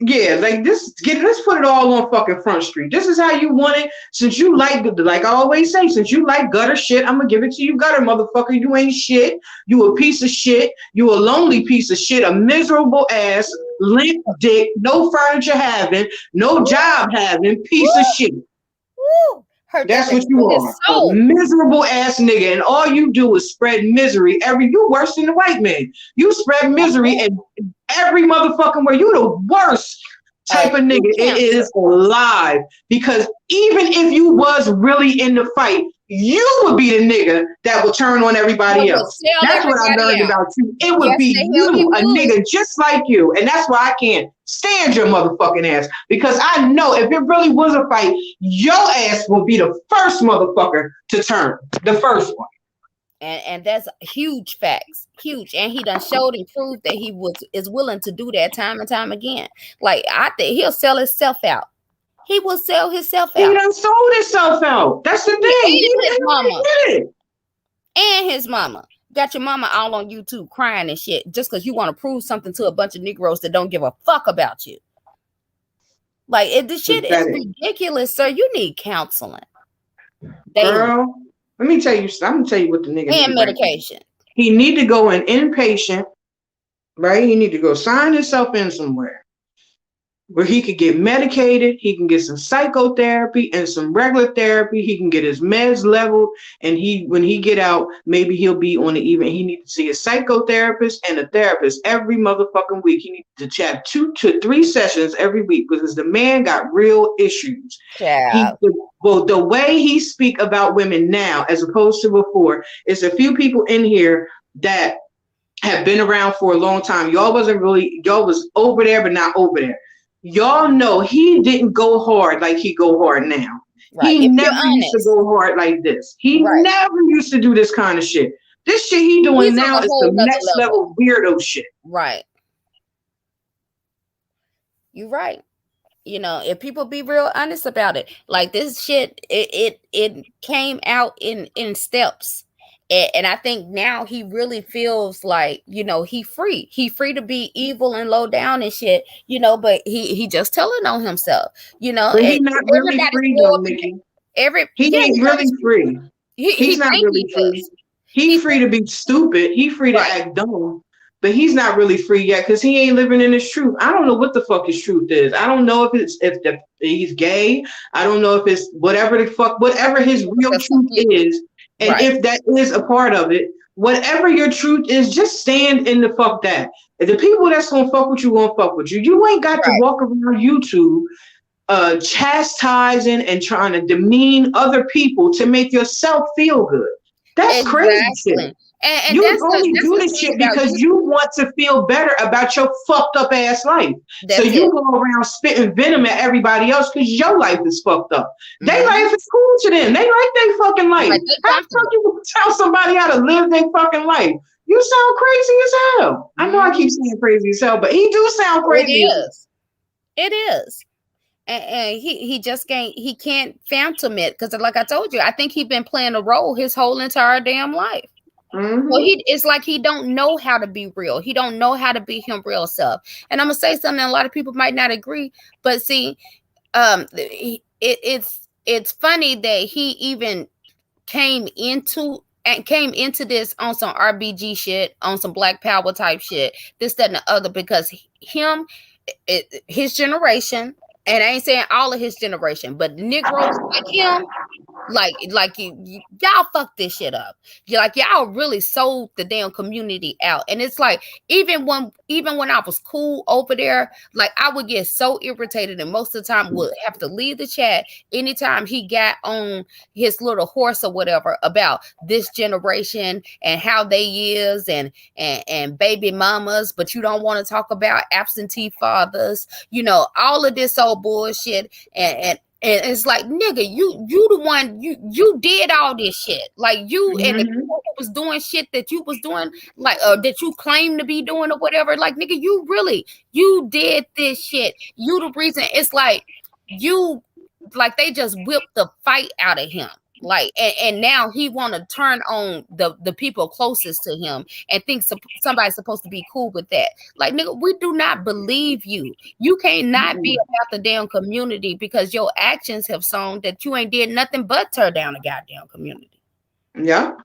C: Yeah, like let's put it all on fucking Front Street. This is how you want it. Since you like I always say, since you like gutter shit, I'm gonna give it to you, gutter motherfucker. You ain't shit. You a piece of shit. You a lonely piece of shit. A miserable ass, limp dick, no furniture having, no job having, piece of shit.
A: Woo. Hurt that
C: That's
A: nigga
C: what you
A: to his
C: are. A
A: soul.
C: miserable ass nigga. And all you do is spread misery. You worse than the white man. You spread misery and every motherfucking way. You the worst type of nigga
A: True
C: it
A: cancer.
C: is alive. Because even if you was really in the fight, you would be the nigga that would turn on
A: That
C: everybody
A: will
C: else.
A: sell
C: That's what I
A: everybody
C: learned
A: out.
C: about you. It would
A: Yes,
C: be
A: the hell he
C: you, a
A: would.
C: nigga just like you. And that's why I can't stand your motherfucking ass. Because I know if it really was a fight, your ass will be the first motherfucker to turn. The first one.
A: And that's huge facts. Huge. And he done showed and proved that is willing to do that time and time again. Like, I think he'll sell himself out. He will sell himself
C: He
A: out.
C: done sold himself out. That's the thing. He
A: And his mama.
C: did it.
A: And his mama. Got your mama all on YouTube crying and shit just because you want to prove something to a bunch of Negroes that don't give a fuck about you. Like, this shit is ridiculous, sir. You need counseling.
C: Girl, let me tell you, I'm gonna tell you what the nigga
A: And
C: need right now.
A: medication.
C: He need to go in inpatient, right? He need to go sign himself in somewhere where he could get medicated, he can get some psychotherapy and some regular therapy, he can get his meds leveled, and when he get out, maybe he'll be on the even. He needs to see a psychotherapist and a therapist every motherfucking week. He needs to chat 2 to 3 sessions every week because the man got real issues. The way he speak about women now as opposed to before is a few people in here that have been around for a long time. Y'all was over there, but not over there. Y'all know he didn't go hard like he go hard now.
A: Right.
C: He never used to go hard like this. He never used to do this kind of shit. This shit he doing now is the next level weirdo shit.
A: Right. You're right. You know, if people be real honest about it, like this shit, it came out in steps. And I think now he really feels like, you know, he free to be evil and low down and shit, you know, but he just telling on himself, you know.
C: But he's not really free though, Nikki. He ain't really free. He's not really free. He's free to be stupid. He's free to act dumb. But he's not really free yet because he ain't living in his truth. I don't know what the fuck his truth is. I don't know if he's gay. I don't know if it's whatever his real truth is. And if that is a part of it, whatever your truth is, just stand in the fuck that. If the people that's gonna fuck with you, gonna fuck with you. You ain't got to walk around YouTube chastising and trying to demean other people to make yourself feel good. That's crazy shit. And you only do this shit because you want to feel better about your fucked up ass life. So you go around spitting venom at everybody else because your life is fucked up. Their life is cool to them. They like their fucking life. How the fuck you tell somebody how to live their fucking life? You sound crazy as hell. I know I keep saying crazy as hell, but he do sound crazy.
A: It is. And he can't phantom it because, like I told you, I think he's been playing a role his whole entire damn life. So
C: Mm-hmm.
A: it's like he don't know how to be real. He don't know how to be him real self. And I'm gonna say something a lot of people might not agree, but see, it's funny that he even came into this on some RBG shit, on some Black Power type shit, this, that, and the other, because him, his generation, and I ain't saying all of his generation, but Negroes like him, like y'all fucked this shit up. You like y'all really sold the damn community out. And it's like even when I was cool over there, like I would get so irritated, and most of the time would have to leave the chat anytime he got on his little horse or whatever about this generation and how they is, and baby mamas, but you don't want to talk about absentee fathers, all of this old bullshit. And it's like, nigga, you the one, you did all this shit. Like you and the
C: Mm-hmm.
A: people who was doing shit that you was doing, like that you claim to be doing or whatever. Like, nigga, you did this shit. You the reason. It's like you, like they just whipped the fight out of him. Like, and now he want to turn on the people closest to him and think somebody's supposed to be cool with that. Like, nigga, we do not believe you. You can't not be about the damn community because your actions have shown that you ain't did nothing but tear down the goddamn community.
C: Yeah.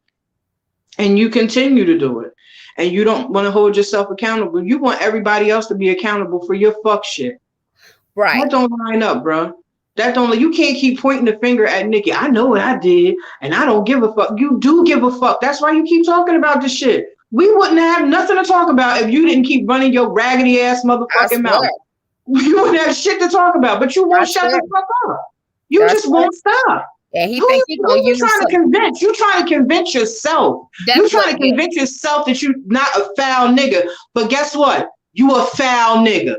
C: And you continue to do it. And you don't want to hold yourself accountable. You want everybody else to be accountable for your fuck shit.
A: Right.
C: That don't line up, bro. That don't. You can't keep pointing the finger at Nikki. I know what I did, and I don't give a fuck. You do give a fuck. That's why you keep talking about this shit. We wouldn't have nothing to talk about if you didn't keep running your raggedy ass
A: I
C: motherfucking mouth.
A: swear.
C: You wouldn't have shit to talk about, but you
A: I
C: won't shut
A: swear.
C: the fuck up. You
A: I
C: just
A: swear.
C: won't stop.
A: And he
C: Who
A: think
C: you,
A: he gonna
C: who you
A: use
C: trying to convince? You trying to convince yourself. You
A: that's what
C: trying to
A: it is.
C: convince yourself that you not a foul nigga. But guess what? You a foul nigga.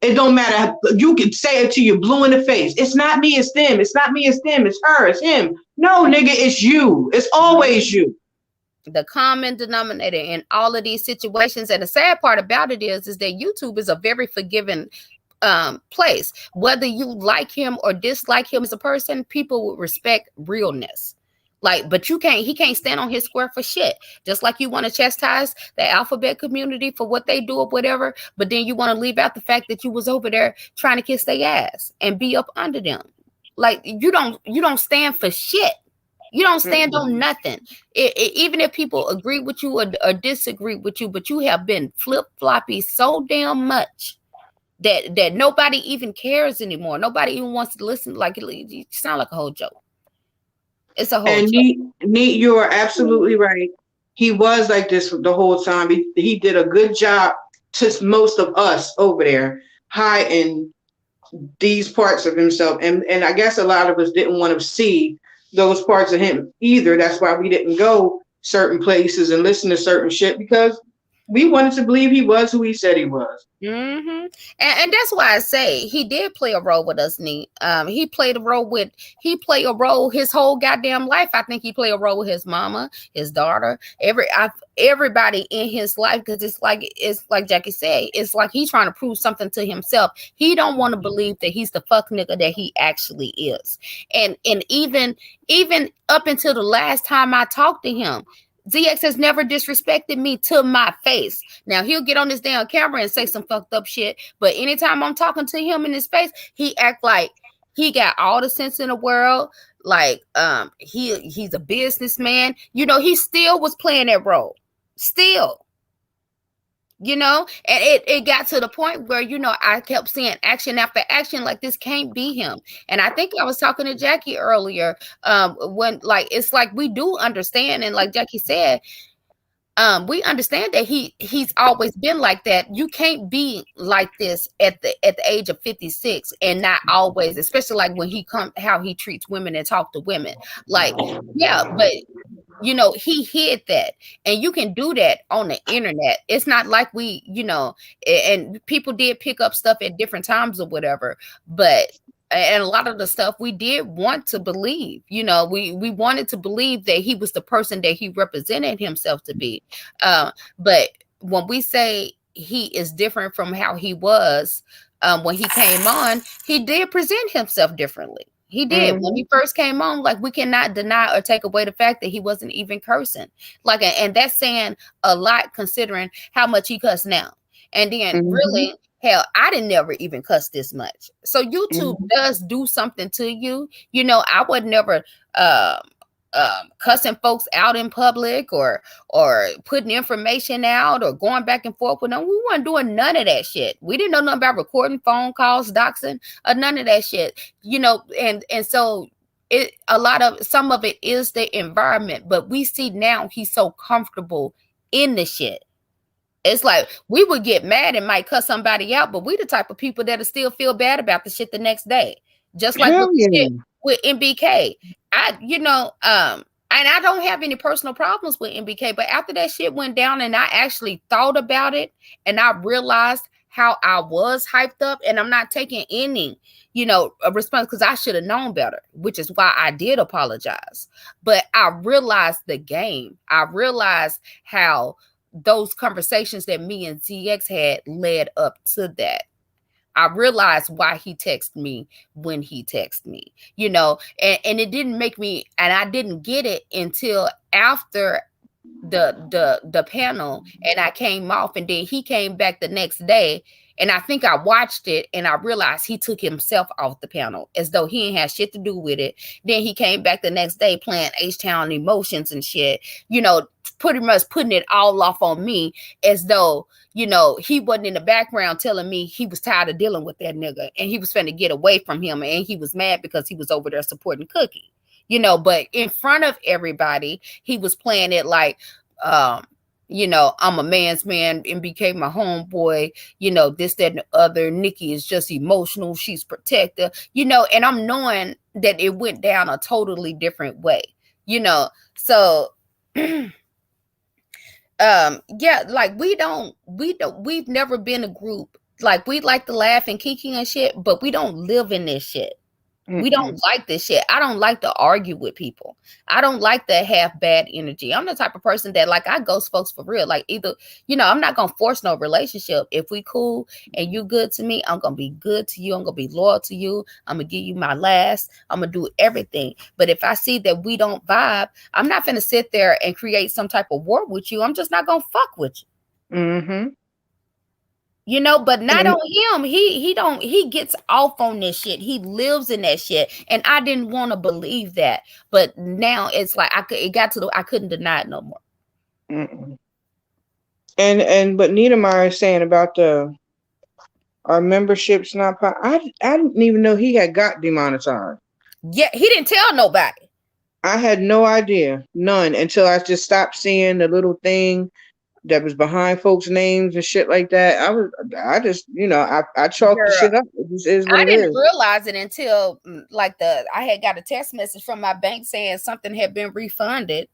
C: It don't matter. You can say it to you blue in the face. It's not me, it's them. It's not me, it's them. It's her, it's him. No, nigga, it's you. It's always you.
A: The common denominator in all of these situations. And the sad part about it is that YouTube is a very forgiving place. Whether you like him or dislike him as a person, people will respect realness. Like, but he can't stand on his square for shit. Just like you want to chastise the alphabet community for what they do or whatever, but then you want to leave out the fact that you was over there trying to kiss their ass and be up under them. Like, you don't stand for shit. You don't stand on
C: Mm-mm.
A: nothing. Even if people agree with you or disagree with you, but you have been flip floppy so damn much that nobody even cares anymore. Nobody even wants to listen. Like, you sound like a whole joke. It's a whole
C: And
A: joke.
C: Neat, you are absolutely right. He was like this the whole time. He did a good job to most of us over there hiding these parts of himself. And I guess a lot of us didn't want to see those parts of him either. That's why we didn't go certain places and listen to certain shit because we wanted to believe he was who he said he was.
A: Mm-hmm. And that's why I say he did play a role with us, Neat. He played a role his whole goddamn life. I think he played a role with his mama, his daughter, everybody in his life, because it's like Jackie said, it's like he's trying to prove something to himself. He don't want to believe that he's the fuck nigga that he actually is. And even up until the last time I talked to him, ZX has never disrespected me to my face. Now he'll get on this damn camera and say some fucked up shit, but anytime I'm talking to him in his face, he act like he got all the sense in the world. Like he's a businessman. He still was playing that role. Still. And it got to the point where I kept seeing action after action, like this can't be him. And I think I was talking to Jackie earlier, when like it's like we do understand, and like Jackie said, we understand that he's always been like that. You can't be like this at the age of 56 and not always, especially like when how he treats women and talk to women. Like, yeah, but he hid that, and you can do that on the internet. It's not like and people did pick up stuff at different times or whatever, and a lot of the stuff we did want to believe, we wanted to believe that he was the person that he represented himself to be. But when we say he is different from how he was, when he came on, he did present himself differently. He did when
C: Mm-hmm.
A: he first came on. Like, we cannot deny or take away the fact that he wasn't even cursing. Like, and that's saying a lot considering how much he cussed now. And then,
C: Mm-hmm.
A: really, hell, I didn't never even cuss this much. So YouTube
C: Mm-hmm.
A: does do something to you. You know, I would never um, cussing folks out in public, or putting information out, or going back and forth with them. We weren't doing none of that shit. We didn't know nothing about recording phone calls, doxing, or none of that shit. You know, and so it, a lot of, some of it is the environment, but we see now he's so comfortable in the shit. It's like we would get mad and might cuss somebody out, but we the type of people that'll still feel bad about the shit the next day. Just like with
C: Hell
A: the
C: yeah.
A: shit with MBK. And I don't have any personal problems with MBK, but after that shit went down and I actually thought about it, and I realized how I was hyped up, and I'm not taking any, a response, because I should have known better, which is why I did apologize. But I realized the game. I realized how those conversations that me and ZX had led up to that. I realized why he texted me when he texted me, and it didn't make me, and I didn't get it until after the panel, and I came off, and then he came back the next day, and I think I watched it, and I realized he took himself off the panel as though he ain't had shit to do with it. Then he came back the next day playing H-Town emotions and shit, pretty much putting it all off on me, as though he wasn't in the background telling me he was tired of dealing with that nigga, and he was finna get away from him, and he was mad because he was over there supporting Cookie. But in front of everybody, he was playing it like, um, I'm a man's man and became my homeboy, this, that, and the other. Nikki is just emotional. She's protector, and I'm knowing that it went down a totally different way, so yeah, like we've never been a group, like, we like to laugh and kiki and shit, but we don't live in this shit. We don't
C: Mm-mm.
A: like this shit. I don't like to argue with people. I don't like to have bad energy. I'm the type of person that, like, I ghost folks for real. Like, either, I'm not gonna force no relationship. If we cool and you good to me, I'm gonna be good to you. I'm gonna be loyal to you. I'm gonna give you my last. I'm gonna do everything. But if I see that we don't vibe, I'm not gonna sit there and create some type of war with you. I'm just not gonna fuck with you.
C: Mm-hmm.
A: But not
C: And
A: on him. He gets off on this shit. He lives in that shit. And I didn't want to believe that. But now it's like it got to I couldn't deny it no more.
C: mm-mm. But Niedermeyer is saying about the our memberships not I didn't even know he had got demonetized.
A: Yeah, he didn't tell nobody.
C: I had no idea, none, until I just stopped seeing the little thing that was behind folks' names and shit like that. I just, I chalked the
A: Girl,
C: shit up. It just is what
A: I
C: it
A: didn't
C: is.
A: realize it until, like, I had got a text message from my bank saying something had been refunded.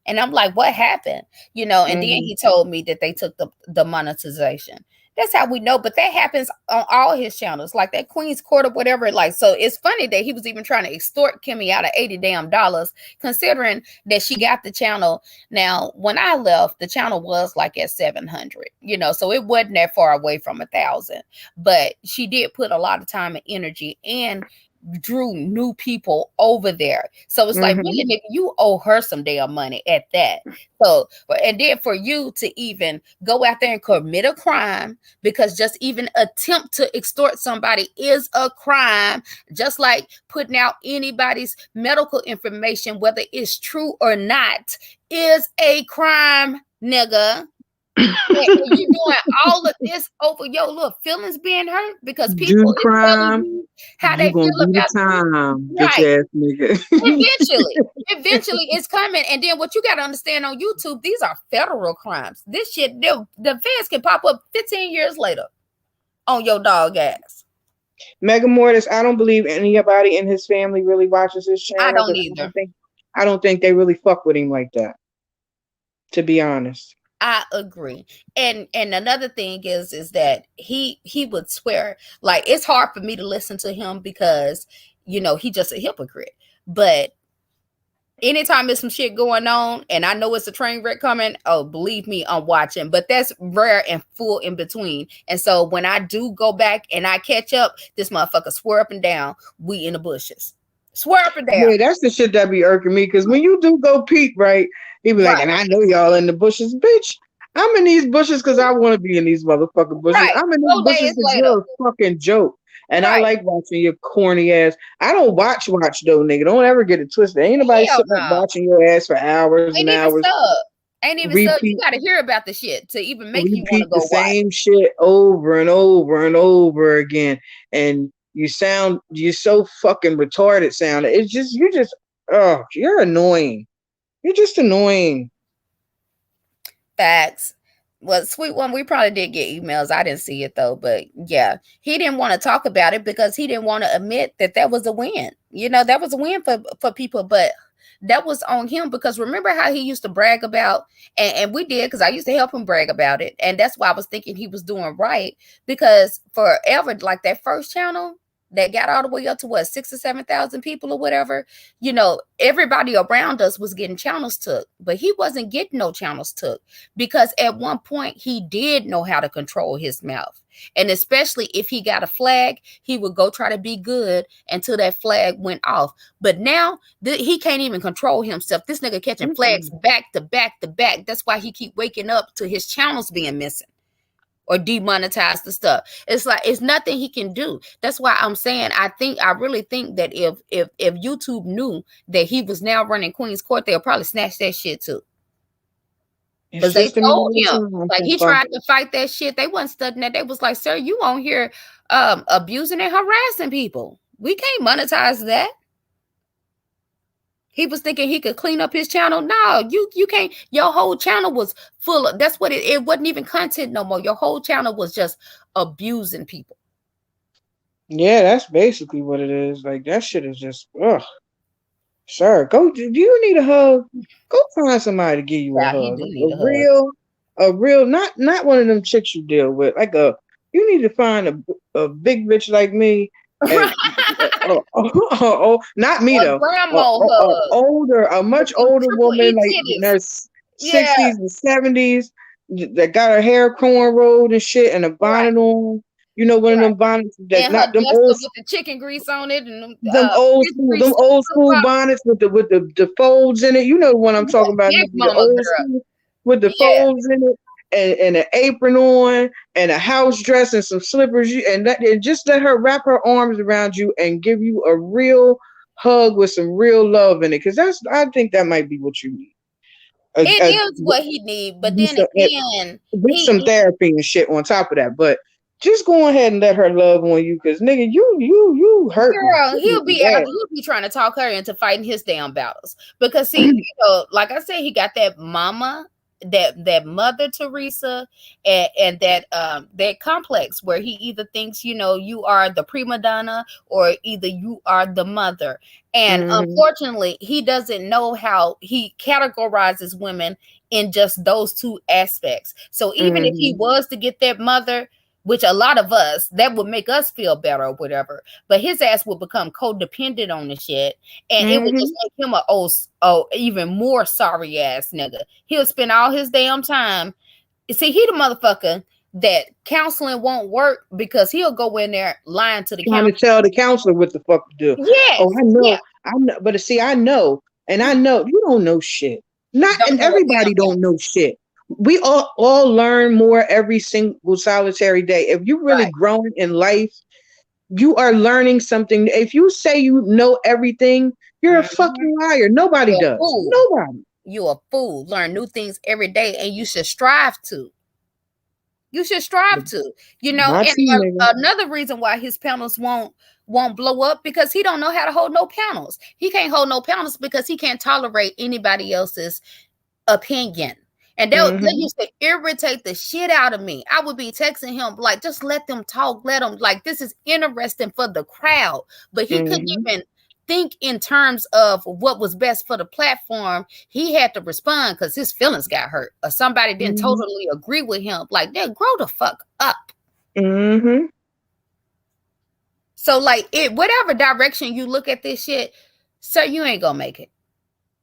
A: And I'm like, what happened? And then
C: Mm-hmm.
A: he told me that they took the monetization. That's how we know. But that happens on all his channels, like that Queen's Court or whatever. Like, so it's funny that he was even trying to extort Kimmy out of $80 damn, considering that she got the channel. Now, when I left, the channel was like at 700, so it wasn't that far away from 1,000. But she did put a lot of time and energy and drew new people over there. So it's like,
C: Mm-hmm.
A: really, nigga, you owe her some damn money at that. So, and then for you to even go out there and commit a crime, because just even attempt to extort somebody is a crime, just like putting out anybody's medical information, whether it's true or not, is a crime, nigga. And you doing all of this over your little feelings being hurt because
C: Do
A: people is telling
C: crime,
A: you how
C: you
A: they
C: gonna
A: feel
C: do the
A: about you.
C: time, bitch
A: Right.
C: ass nigga.
A: Eventually it's coming. And then what you got to understand on YouTube, these are federal crimes. This shit, the feds can pop up 15 years later on your dog ass.
C: Mega Mortis, I don't believe anybody in his family really watches his
A: I
C: channel
A: don't
C: because
A: either.
C: I don't think they really fuck with him like that. To be honest.
A: I agree. And another thing is that he would swear, like, it's hard for me to listen to him because he just a hypocrite. But anytime there's some shit going on and I know it's a train wreck coming, oh, believe me, I'm watching. But that's rare and full in between. And so when I do go back and I catch up, this motherfucker swear up and down, we in the bushes. Swear up and down.
C: Yeah, that's the shit that be irking me. Because when you do go peep, right, he be like,
A: Right,
C: and I know y'all in the bushes, bitch. I'm in these bushes because I want to be in these motherfucking bushes.
A: right.
C: I'm in these
A: 4 days
C: bushes because
A: later.
C: you're a fucking joke. And I
A: Right.
C: like watching your corny ass. I don't watch though, nigga. Don't ever get it twisted. Ain't nobody
A: Hell
C: sitting up
A: no.
C: watching your ass for hours and
A: Ain't even
C: hours.
A: sub. Ain't even sub. You
C: Repeat
A: got to hear about the shit to even make you want to
C: repeat the
A: go watch.
C: same shit over and over and over again. And you're so fucking retarded sounding. Oh, you're annoying. You're just annoying.
A: Facts. Well, sweet one, we probably did get emails. I didn't see it though, but yeah, he didn't want to talk about it because he didn't want to admit that that was a win. You know, that was a win for people, but that was on him because remember how he used to brag about, and we did because I used to help him brag about it, and that's why I was thinking he was doing right because forever, like that first channel that got all the way up to what 6 or 7 thousand people or whatever, you know, everybody around us was getting channels took, but he wasn't getting no channels took because at one point he did know how to control his mouth. And especially if he got a flag, he would go try to be good until that flag went off. But now he can't even control himself. This nigga catching flags
C: Mm-mm.
A: back to back to back. That's why he keep waking up to his channels being missing or demonetize the stuff. It's like it's nothing he can do. That's why I'm saying I really think that if YouTube knew that he was now running Queen's Court, they'll probably snatch that shit too.
C: It's
A: Because they
C: just a matter
A: told
C: of
A: him,
C: time,
A: like he
C: Papa.
A: tried to fight that shit. They wasn't studying that. They was like, sir, you on here abusing and harassing people. We can't monetize that. He was thinking he could clean up his channel. No, you can't. Your whole channel was full of that's what it wasn't even content no more. Your whole channel was just abusing people.
C: Yeah, that's basically what it is. Like that shit is just ugh. Sir, go. Do you need a hug? Go find somebody to give you a
A: Yeah, he
C: hug.
A: do
C: Like
A: need a hug.
C: a real, not one of them chicks you deal with. Like a, you need to find a big bitch like me, and not me
A: A
C: though.
A: grandma hug
C: A
A: with
C: much
A: them
C: older
A: triple
C: woman,
A: E
C: like in
A: titties.
C: her
A: Yeah,
C: 60s and 70s, that got her hair cornrowed and shit, and a
A: right,
C: bonnet on. You know, one of them
A: right.
C: bonnets that
A: And her
C: not them
A: duster
C: old
A: with the chicken grease on it and fish
C: them
A: grease
C: old
A: flip
C: school
A: flops.
C: bonnets with the folds in it. You know what I'm talking about?
A: Big
C: The
A: mama
C: old
A: girl.
C: school with the
A: Yeah,
C: folds in it and an apron on and a house dress and some slippers. And just let her wrap her arms around you and give you a real hug with some real love in it. Because I think that might be what you need.
A: it
C: A,
A: is what he need. But
C: be
A: then
C: some,
A: again,
C: with some
A: he
C: therapy and shit on top of that. But just go ahead and let her love on you, because nigga, you hurt me.
A: girl,
C: You hurt me bad.
A: he'll be trying to talk her into fighting his damn battles. Because see, you know, like I said, he got that mama, that mother Teresa, and that complex where he either thinks, you know, you are the prima donna or either you are the mother. And
C: Hmm.
A: unfortunately, he doesn't know how he categorizes women in just those two aspects. So even if he
C: Hmm.
A: was to get that mother, which a lot of us that would make us feel better or whatever, but his ass would become codependent on the shit, and it would just
C: Hmm.
A: make him a even more sorry ass nigga. He'll spend all his damn time. See, he the motherfucker that counseling won't work because he'll go in there lying to the
C: Trying to
A: counselor.
C: tell the counselor what the fuck to do. Oh,
A: Yes, yeah,
C: I know, but see, I know, and I know you don't know shit. Not,
A: don't
C: and
A: know a
C: everybody
A: damn
C: don't
A: thing.
C: know shit. We all learn more every single solitary day. If you really
A: Right.
C: growing in life, you are learning something. If you say you know everything, you're a
A: Mhm.
C: fucking liar. Nobody
A: You're a
C: does.
A: fool.
C: Nobody.
A: You a fool. Learn new things every day, and you should strive to. You should strive to, you know.
C: Not
A: And
C: you, nigga.
A: another reason why his panels won't blow up because he don't know how to hold no panels. He can't hold no panels because he can't tolerate anybody else's opinion. And that
C: Hmm.
A: used to irritate the shit out of me. I would be texting him like, just let them talk, let them, like, this is interesting for the crowd. But he couldn't
C: Hmm.
A: even think in terms of what was best for the platform. He had to respond because his feelings got hurt or somebody didn't
C: Hmm.
A: totally agree with him. Like, then grow the fuck up.
C: Hmm.
A: So, like, it whatever direction you look at this shit, sir, you ain't gonna make it.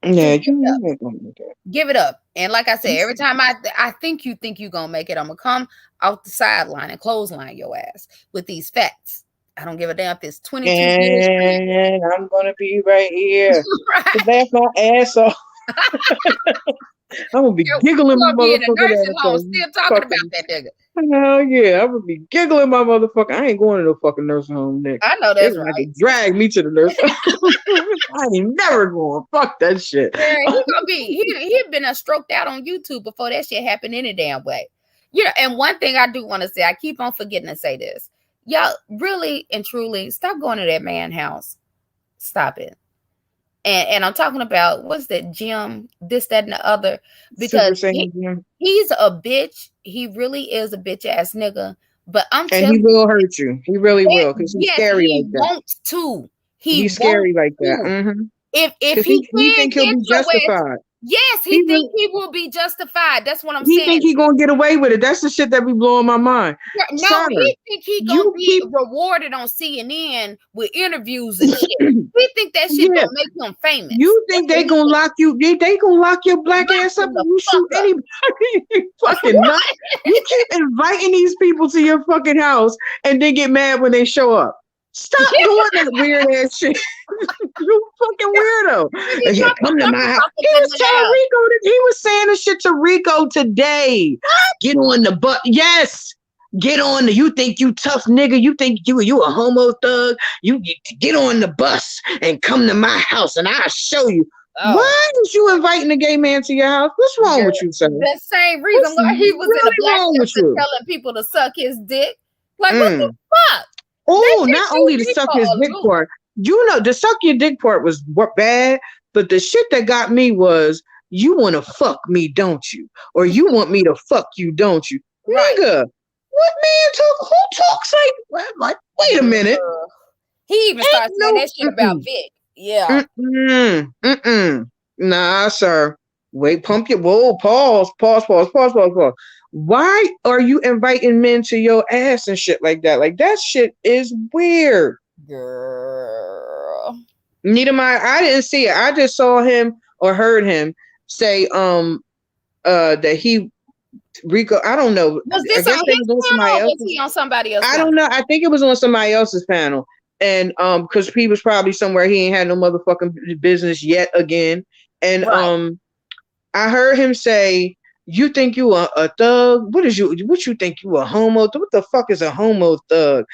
C: Yeah,
A: Just
C: you ain't gonna do that.
A: give it up. And like I said, every time I think you gonna make it, I'm gonna come off the sideline and clothesline your ass with these facts. I don't give a damn if it's 22 years from now.
C: And I'm gonna be right here to
A: Right.
C: laugh my ass off. I'm gonna be
A: You
C: giggling my
A: gonna be in a
C: motherfucking
A: nursing
C: ass
A: home
C: off.
A: still talking about
C: Fucking
A: that nigga.
C: hell yeah, I'm gonna be giggling my motherfucker. I ain't going to no fucking nursing home, Nick.
A: I know
C: They
A: that's
C: gonna have
A: right.
C: to drag me to the nursing home. I ain't never going. Fuck that shit.
A: Yeah, he gonna be he been a stroked out on YouTube before that shit happened any damn way. You know, and one thing I do want to say, I keep on forgetting to say this. Y'all really and truly stop going to that man house. Stop it. And I'm talking about what's that Jim, this, that, and the other,
C: Super
A: because
C: Saiyan Jim.
A: he's a bitch. He really is a bitch ass nigga. But I'm
C: And he
A: telling
C: will hurt you. He really
A: you,
C: will, because he's
A: yes,
C: scary
A: he
C: like that.
A: wants to. He
C: He's
A: wants
C: scary like that.
A: to.
C: Mm-hmm.
A: If
C: Because
A: he
C: he
A: can
C: think he'll
A: get
C: be
A: your ass,
C: justified.
A: yes, he
C: He
A: think
C: will,
A: he will be justified. That's what I'm
C: he think
A: saying.
C: he gonna get away with it. That's the shit that be blowing my mind.
A: No,
C: Sir,
A: he think he gonna
C: you
A: be
C: keep
A: rewarded on CNN with interviews and shit. He think that shit
C: yeah.
A: gonna make him famous.
C: You
A: That's
C: think
A: what
C: they
A: he
C: gonna
A: think.
C: lock you? They gonna lock your black
A: Lock
C: ass up
A: him
C: if
A: the
C: you
A: fuck
C: shoot
A: up.
C: anybody? You fucking nut. You keep inviting these people to your fucking house and they get mad when they show up. Stop doing that weird ass shit. You fucking weirdo.
A: He
C: And yeah,
A: dropped a
C: come to my
A: bunch of
C: house. He
A: suckers in
C: was
A: the
C: telling
A: house.
C: Rico that he was saying the shit to Rico today. Get on the butt. Yes. Get on the, you think you tough nigga, you think you a homo thug, you get on the bus and come to my house and I'll show you.
A: Oh,
C: Why is you inviting a gay man to your house? What's wrong
A: girl.
C: with you, sir?
A: The same reason
C: What's
A: why he was in a
C: really
A: Black
C: wrong with
A: Panther
C: you?
A: telling people to suck his dick. Like, what the
C: Mm.
A: fuck? That
C: Oh,
A: shit
C: not
A: threw
C: only to
A: me
C: suck
A: for
C: his
A: a
C: dick
A: loop.
C: part, you know, the suck your dick part was bad, but the shit that got me was you want to fuck me, don't you? Or you want me to fuck you, don't you?
A: Right.
C: Nigga, what man talk? Who talks like what? Wait a minute.
A: Girl. He even
C: Ain't
A: started saying
C: no.
A: that shit about Vic. Yeah.
C: Mm-mm. Nah, sir. Wait, pump your whoa, pause. Why are you inviting men to your ass and shit like that? Like that shit is weird.
A: Girl.
C: Neither I didn't see it. I just saw him or heard him say that he Rico, I don't know.
A: Was
C: I
A: this
C: guess
A: on
C: they
A: his
C: was on
A: panel
C: somebody
A: or was
C: else's.
A: he on somebody else's
C: I
A: panel?
C: don't know. I think it was on somebody else's panel. And because he was probably somewhere he ain't had no motherfucking business yet again. And
A: Right.
C: I heard him say, "You think you a thug? What you think you a homo? What the fuck is a homo thug?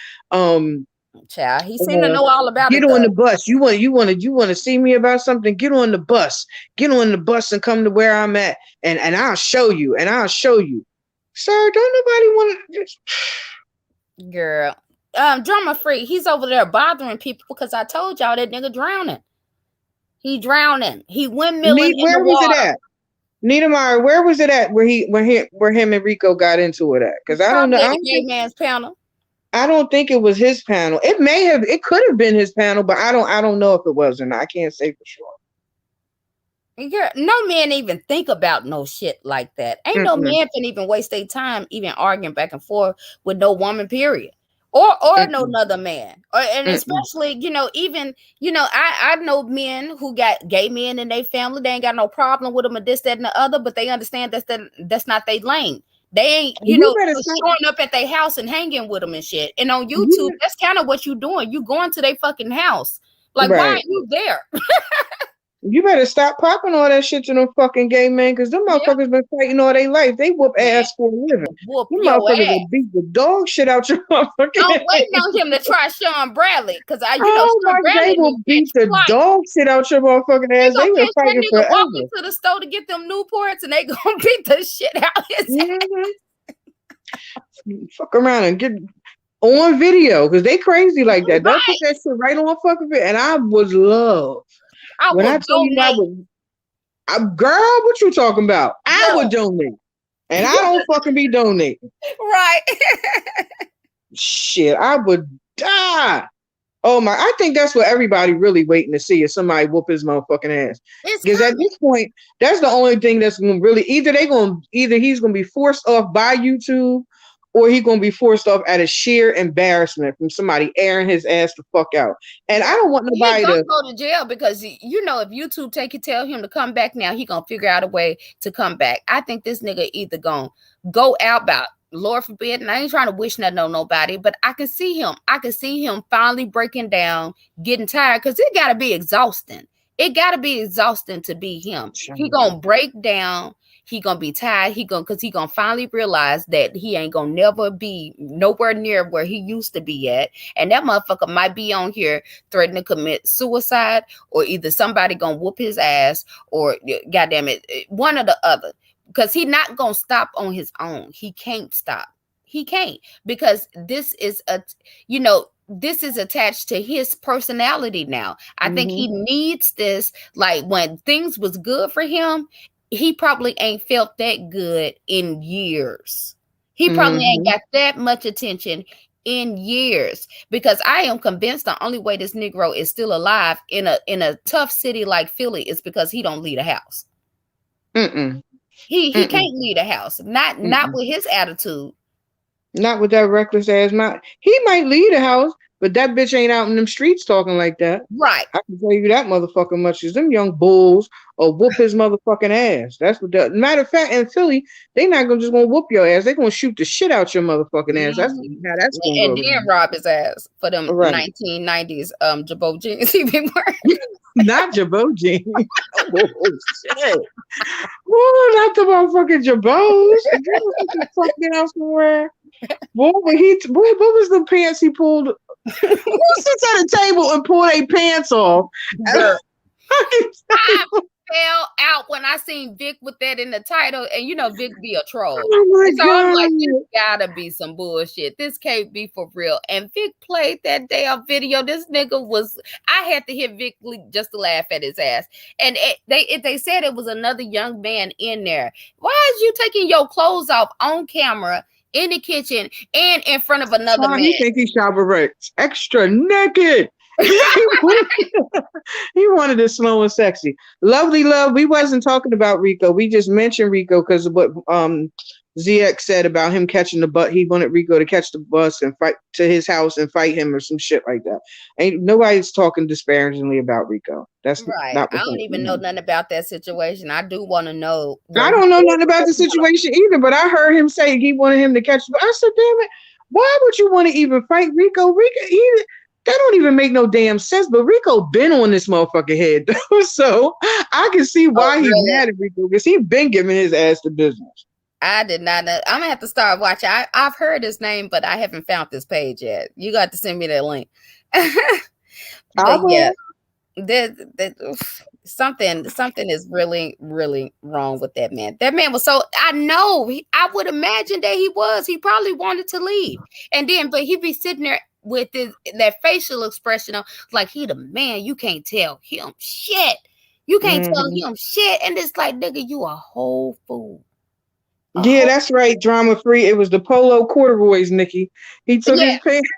A: Child, he seemed to
C: Uh,
A: know all about
C: get
A: it
C: on the
A: though.
C: bus. You want to see me about something? Get on the bus. Get on the bus and come to where I'm at, and I'll show you. And I'll show you, sir. Don't nobody want to."
A: Girl. Drama free. He's over there bothering people because I told y'all that nigga drowning. He drowning. He windmilling in the
C: Where was it
A: water.
C: at? Niedermeyer, where was it at where him and Rico got into it at? Because I don't know.
A: Probably at the gay man's panel.
C: I don't think it was his panel. It could have been his panel, but I don't know if it was or not. I can't say for sure.
A: Girl, no man even think about no shit like that. Ain't no
C: Mm-mm,
A: man can even waste their time even arguing back and forth with no woman, period. Or no
C: mm-mm,
A: another man. And
C: mm-mm.
A: especially, even, I know men who got gay men in their family. They ain't got no problem with them and this, that, and the other, but they understand that's not their lane. They ain't,
C: You better stop.
A: showing up at their house and hanging with them and shit. And on YouTube,
C: You,
A: that's kind of what you doing. You going to their fucking house. Like, why are
C: right.
A: you there?
C: You better stop popping all that shit to them fucking gay men, because them
A: Yeah,
C: motherfuckers been fighting all their life. They whoop
A: man.
C: ass for a living.
A: Whoop
C: Them
A: your
C: motherfuckers will
A: ass.
C: beat the dog shit out your motherfucking
A: I'm
C: ass.
A: waiting on him to try Sean Bradley because
C: Oh
A: Sean
C: my, they
A: Bradley
C: will
A: will
C: beat
A: catch
C: the
A: flight.
C: dog shit out your motherfucking
A: He
C: ass.
A: gonna
C: They been
A: catch that
C: fighting
A: nigga walking
C: forever.
A: to the store to get them Newports, and they gonna beat the shit out his
C: Mm-hmm. Fuck around and get on video, because they crazy like that. They'll put
A: right.
C: that shit right on fucking video. And I would love,
A: I
C: when
A: will
C: I tell you I
A: donate,
C: would, girl, what you talking about? I would
A: girl.
C: donate. And I don't fucking be donating.
A: Right.
C: Shit, I would die. Oh my, I think that's what everybody really waiting to see, is somebody whoop his motherfucking ass.
A: It's
C: Because at
A: coming.
C: this point, that's the only thing that's gonna really, either he's gonna be forced off by YouTube, or he's gonna be forced off out of sheer embarrassment from somebody airing his ass the fuck out. And I
A: Yeah.
C: don't want
A: He ain't
C: nobody
A: gonna
C: to.
A: go to jail because if YouTube tell him to come back now, he gonna figure out a way to come back. I think this nigga either gonna go out about Lord forbid, and I ain't trying to wish nothing on nobody, but I can see him. I can see him finally breaking down, getting tired, because it got to be exhausting. It got to be exhausting to be him. He gonna break down. He gonna be tired. Because he gonna finally realize that he ain't gonna never be nowhere near where he used to be at, and that motherfucker might be on here threatening to commit suicide, or either somebody gonna whoop his ass, or goddamn it, one or the other. Because he not gonna stop on his own. He can't stop. He can't, because this is this is attached to his personality now. I think he needs this. Like, when things was good for him, he probably ain't felt that good in years. He probably ain't got that much attention in years, because I am convinced the only way this Negro is still alive in a tough city like Philly is because he don't leave a house. He can't leave a house. Not with his attitude.
C: Not with that reckless ass mouth. He might leave the house, but that bitch ain't out in them streets talking like that.
A: Right.
C: I can tell you that motherfucking much. Is them young bulls or whoop his motherfucking ass. That's what that. Matter of fact, in Philly, they not just gonna whoop your ass. They gonna shoot the shit out your motherfucking ass. That's how that's gonna
A: and
C: go.
A: then rob his ass for them
C: right.
A: 1990s Jabot jeans he been wearing.
C: Not Jabot jeans. Oh shit. Oh, not the motherfucking Jabots. If you fucking fuck down somewhere. Boy, what was the pants he pulled? Who sits at a table and pull their pants off?
A: I fell out when I seen Vic with that in the title, and Vic be a troll.
C: Oh my
A: so
C: God.
A: I'm like, this gotta be some bullshit. This can't be for real. And Vic played that damn video. This nigga I had to hear Vic just to laugh at his ass. And they said it was another young man in there. Why is you taking your clothes off on camera in the kitchen and in front of another man?
C: He think he's Shabba Rex, extra naked. He wanted it slow and sexy. Lovely love. We wasn't talking about Rico. We just mentioned Rico because of what ZX said about him catching the bus. He wanted Rico to catch the bus and fight to his house and fight him or some shit like that. Ain't nobody's talking disparagingly about Rico. That's
A: right.
C: not.
A: I don't even know nothing about that situation. I do want to know.
C: I don't know nothing about the situation either, but I heard him say he wanted him to catch. I said, damn it, why would you want to even fight Rico? That don't even make no damn sense. But Rico been on this motherfucking head, so I can see why he's mad at Rico, because he been giving his ass the business.
A: I did not know. I'm gonna have to start watching. I've heard his name, but I haven't found this page yet. You got to send me that link. But yeah, something is really, really wrong with that man. That man was so. I would imagine that he was. He probably wanted to leave, but he'd be sitting there with that facial expression of like he the man. You can't tell him shit. You can't tell him shit, and it's like, nigga, you a whole fool.
C: Yeah, that's right. Drama free. It was the polo corduroys, Nikki. He took his pants.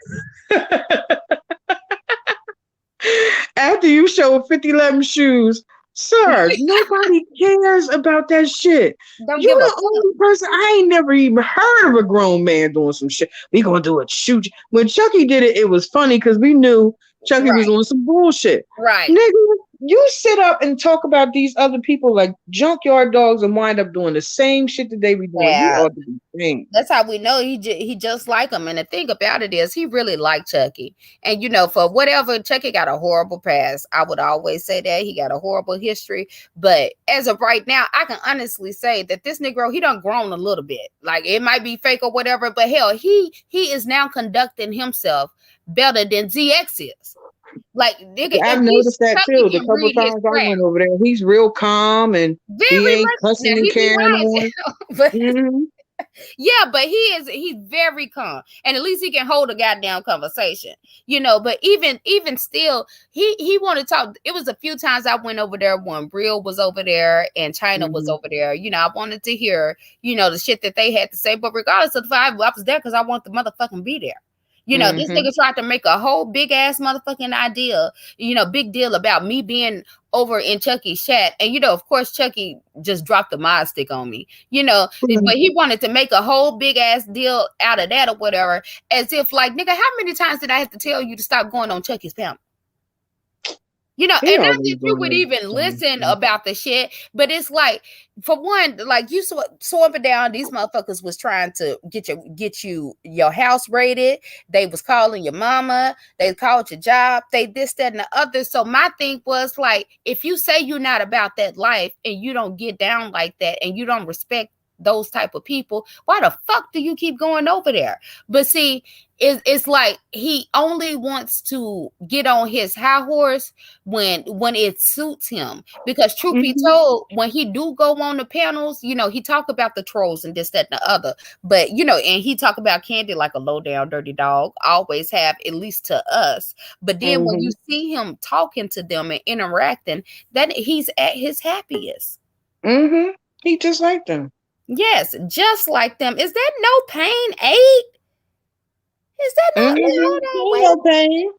C: After you showed 5011 shoes, sir, nobody cares about that shit. You're the only person. I ain't never even heard of a grown man doing some shit. We gonna do a shoot. When Chucky did it, it was funny because we knew Chucky was on some bullshit.
A: Right.
C: Nigga, you sit up and talk about these other people like junkyard dogs and wind up doing the same shit that they be doing.
A: Yeah.
C: You ought to be ashamed.
A: That's how we know he just like him. And the thing about it is he really liked Chucky. And for whatever, Chucky got a horrible past. I would always say that. He got a horrible history. But as of right now, I can honestly say that this Negro, he done grown a little bit. Like, it might be fake or whatever, but hell, he is now conducting himself better than ZX is. Like, nigga,
C: I've noticed that too. The couple times I went over there, he's real calm and he ain't cussing and carrying on.
A: Yeah, but he's very calm, and at least he can hold a goddamn conversation, But even still, he wanted to talk. It was a few times I went over there when Real was over there and China was over there. I wanted to hear the shit that they had to say. But regardless of the fact, I was there because I want the motherfucking be there. This nigga tried to make a whole big ass motherfucking idea, big deal about me being over in Chucky's chat. And, of course, Chucky just dropped the mod stick on me, but he wanted to make a whole big ass deal out of that or whatever, as if like, nigga, how many times did I have to tell you to stop going on Chucky's panel? You know,
C: He
A: and not
C: always
A: that you
C: doing
A: would
C: that
A: even
C: same
A: listen
C: shit.
A: about the shit, but it's like, for one, like you so up and down, these motherfuckers was trying to get you your house raided. They was calling your mama. They called your job. They this, that, and the other. So my thing was like, if you say you're not about that life and you don't get down like that and you don't respect those type of people, why the fuck do you keep going over there? But see, it's like he only wants to get on his high horse when it suits him, because truth be
C: Mm-hmm.
A: told, when he do go on the panels, you know, he talk about the trolls and this, that, and the other, but you know, and he talk about Candy like a low down dirty dog, always have, at least to us. But then when you
C: Mm-hmm.
A: see him talking to them and interacting, that he's at his happiest.
C: Mm-hmm. He just like them.
A: Yes, just like them. Is that no pain 8? Is that no,
C: Mm-hmm.
A: hold on,
C: Ain't
A: wait.
C: no pain.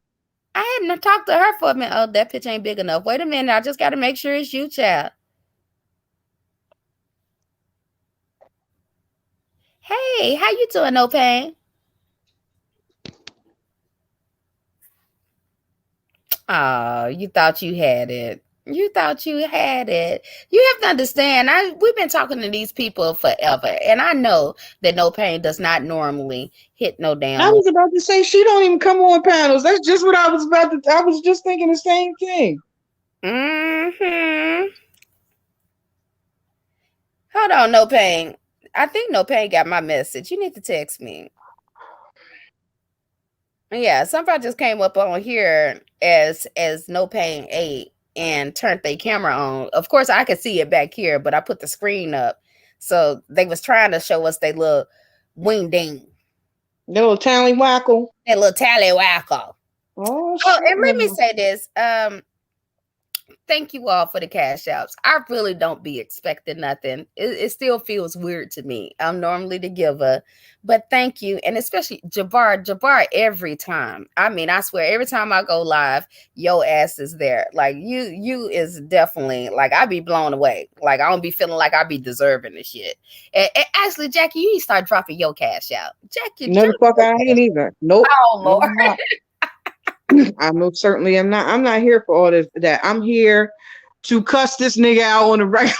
A: I hadn't talked to her for a minute. Oh, that pitch ain't big enough. Wait a minute. I just got to make sure it's you, child. Hey, how you doing, no pain? Oh, you thought you had it. You thought you had it. You have to understand. We've been talking to these people forever, and I know that no pain does not normally hit no
C: I
A: damn.
C: was about to say she don't even come on panels. That's just what I was about to. I was just thinking the same thing.
A: Mm-hmm. Hold on, no pain. I think no pain got my message. You need to text me. Yeah, somebody just came up on here as no pain 8 and turned their camera on. Of course, I could see it back here, but I put the screen up, so they was trying to show us they little wing ding,
C: Little tally wackle.
A: that little tallywhacker.
C: Oh
A: Oh,
C: shit,
A: and let me
C: man.
A: say this. Thank you all for the cash outs. I really don't be expecting nothing. It still feels weird to me. I'm normally the giver, but thank you. And especially Jabbar, every time. I mean, I swear, every time I go live, your ass is there. Like you is definitely like, I be blown away. Like I don't be feeling like I be deserving the shit. And actually, Jackie, you need to start dropping your cash out. Jackie,
C: No,
A: drop
C: the fuck
A: your
C: I
A: cash.
C: ain't either. Nope.
A: Oh
C: No,
A: Lord.
C: I'm not. I most certainly am not. I'm not here for all this. That I'm here to cuss this nigga out on the regular.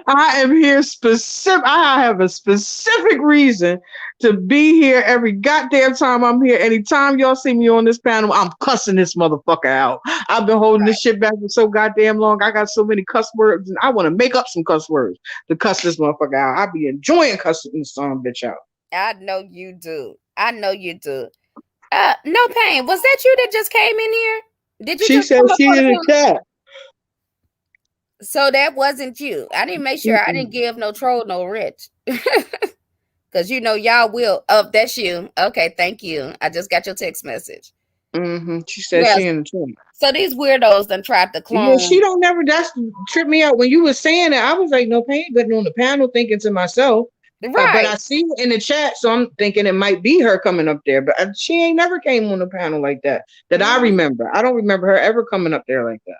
C: I am here specific. I have a specific reason to be here every goddamn time I'm here. Anytime y'all see me on this panel, I'm cussing this motherfucker out. I've been holding this shit back for so goddamn long. I got so many cuss words, and I want to make up some cuss words to cuss this motherfucker out. I be enjoying cussing this son bitch out.
A: I know you do. I know you do. No pain. Was that you that just came in here? Did you
C: She
A: just
C: said
A: come up
C: she
A: on the
C: in the
A: panel?
C: chat.
A: So that wasn't you. I didn't make sure I didn't
C: Mm-mm.
A: give no troll no rich. Cause you know y'all will. Oh, that's you. Okay, thank you. I just got your text message.
C: Mm-hmm. She said
A: Yes.
C: she in the chat.
A: So these weirdos done tried to
C: Yeah, she
A: clone.
C: don't never. That's tripped me out when you were saying that. I was like, no pain, but on the panel, thinking to myself. But
A: Right.
C: I see it in the chat, so I'm thinking it might be her coming up there. But she ain't never came on the panel like that. That I
A: Mhm.
C: remember. I don't remember her ever coming up there like that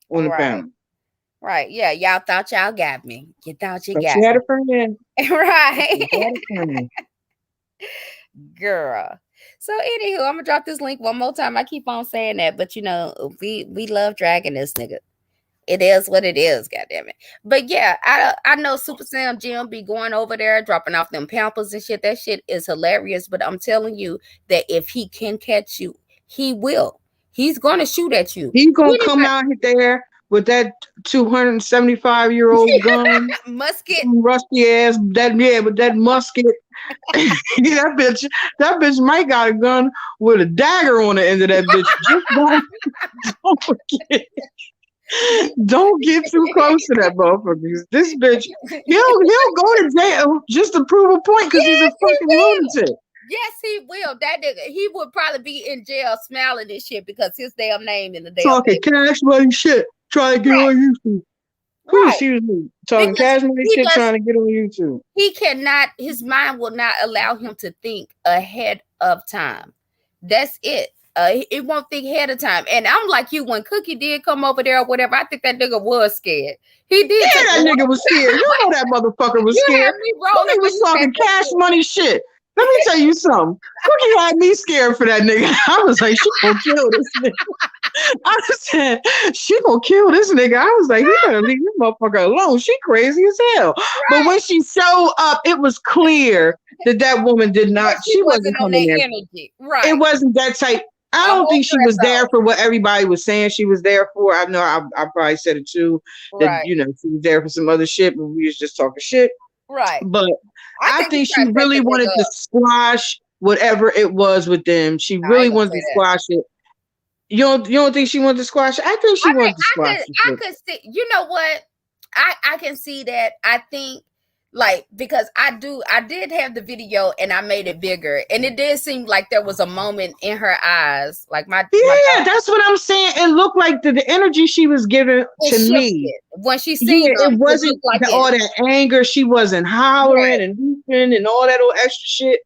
C: on the
A: Right.
C: panel.
A: Right. Yeah. Y'all thought y'all got me. You thought you
C: But she
A: got
C: had
A: me.
C: a friend.
A: Right.
C: She had a friend.
A: Girl. So anywho, I'm gonna drop this link one more time. I keep on saying that, but you know, we love dragging this nigga. It is what it is, goddamn it. But yeah, I know Super Sam Jim be going over there dropping off them pampers and shit. That shit is hilarious. But I'm telling you that if he can catch you, he will. He's gonna shoot at you.
C: He gonna come
A: Anybody
C: out there with that 275-year-old gun,
A: musket,
C: rusty ass. That yeah, with that musket. That bitch might got a gun with a dagger on the end of that bitch. Just don't forget. Don't get too close to that motherfucker. 'Cause this bitch, he'll go to jail just to prove a point because he's a
A: yes, he
C: fucking
A: will.
C: lunatic.
A: Yes, he will. That nigga, he would probably be in jail smiling and shit because his damn name in the damn
C: Talking
A: paper.
C: cash money shit, trying to get
A: Right,
C: on YouTube. Who
A: right.
C: excuse me? Talking
A: Because
C: cash money
A: he
C: shit,
A: does
C: trying to get on YouTube.
A: he cannot, his mind will not allow him to think ahead of time. That's it. It won't think ahead of time. And I'm like you, when Cookie did come over there or whatever, I think that nigga was scared. He did take
C: Yeah,
A: a
C: that nigga
A: walk.
C: was scared. You know that motherfucker was
A: You had
C: scared.
A: me
C: When
A: rolling
C: he
A: when
C: was
A: you said
C: talking
A: that
C: cash
A: shit.
C: money shit. Let me tell you something. Cookie had me scared for that nigga. I was like, she gonna kill this nigga. I said, she gonna kill this nigga. I was like, he better leave this motherfucker alone. She crazy as hell. But when she showed up, it was clear that that woman did
A: That
C: not,
A: she
C: she wasn't
A: wasn't on
C: coming
A: that
C: there.
A: energy.
C: It
A: Right.
C: wasn't that type. I
A: A
C: don't
A: whole
C: think she was
A: dress
C: there
A: on.
C: for what everybody was saying she was there for. I know I probably said it too, that,
A: Right.
C: she was there for some other shit, but we was just talking shit.
A: Right.
C: But
A: I
C: I
A: think he
C: think she
A: tried to set
C: really
A: the
C: wanted
A: nigga
C: to
A: up.
C: squash whatever it was with them. She
A: No, I
C: really
A: ain't gonna
C: wanted
A: say
C: to
A: that.
C: squash it. You don't think she wanted to squash it? I think she
A: I mean,
C: wanted to squash the
A: I
C: shit.
A: could see. You know what? I can see that. I think like because I did have the video and I made it bigger and it did seem like there was a moment in her eyes, like my
C: Yeah,
A: dog,
C: that's what I'm saying. It looked like the energy she was giving
A: it
C: to me.
A: shifted when she seen
C: Yeah, it
A: them. It
C: wasn't
A: looked like
C: all
A: it.
C: that anger. She wasn't hollering
A: Right.
C: and whooping and all that old extra shit.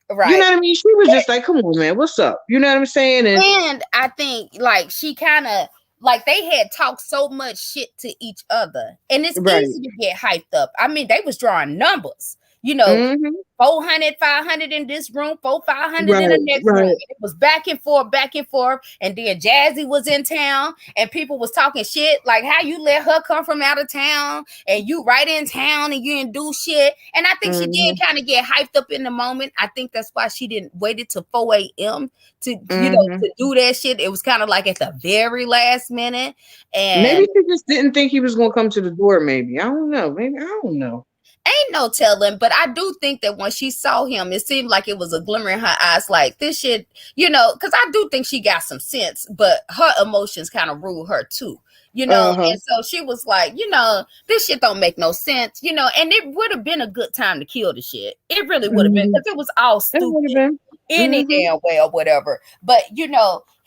C: You know
A: Right.
C: what I mean? She was just like, "Come on, man, what's up?" You know what I'm saying? And
A: And I think like she kind of like they had talked so much shit to each other, and it's
C: right.
A: easy to get hyped up. I mean, they was drawing numbers, you know,
C: Mm-hmm.
A: 400, 500 in this room, 500 in the
C: Right.
A: next room.
C: Right.
A: And it was back and forth. And then Jazzy was in town and people was talking shit like how you let her come from out of town and you right in town and you didn't do shit. And I think she
C: Mm-hmm.
A: did kind of get hyped up in the moment. I think that's why she didn't wait it till 4 a.m. to,
C: Mm-hmm.
A: to do that shit. It was kind of like at the very last minute.
C: Maybe
A: And
C: she just didn't think he was gonna come to the door. Maybe I don't know. Maybe I don't know.
A: ain't no telling, but I do think that when she saw him, it seemed like it was a glimmer in her eyes, like this shit, because I do think she got some sense, but her emotions kind of rule her too,
C: Uh huh.
A: and so she was like, this shit don't make no sense, and it would have been a good time to kill the shit. It really would have been
C: Mm-hmm.
A: because it was all
C: It would have
A: stupid
C: been.
A: any
C: Mm-hmm.
A: damn way or whatever. But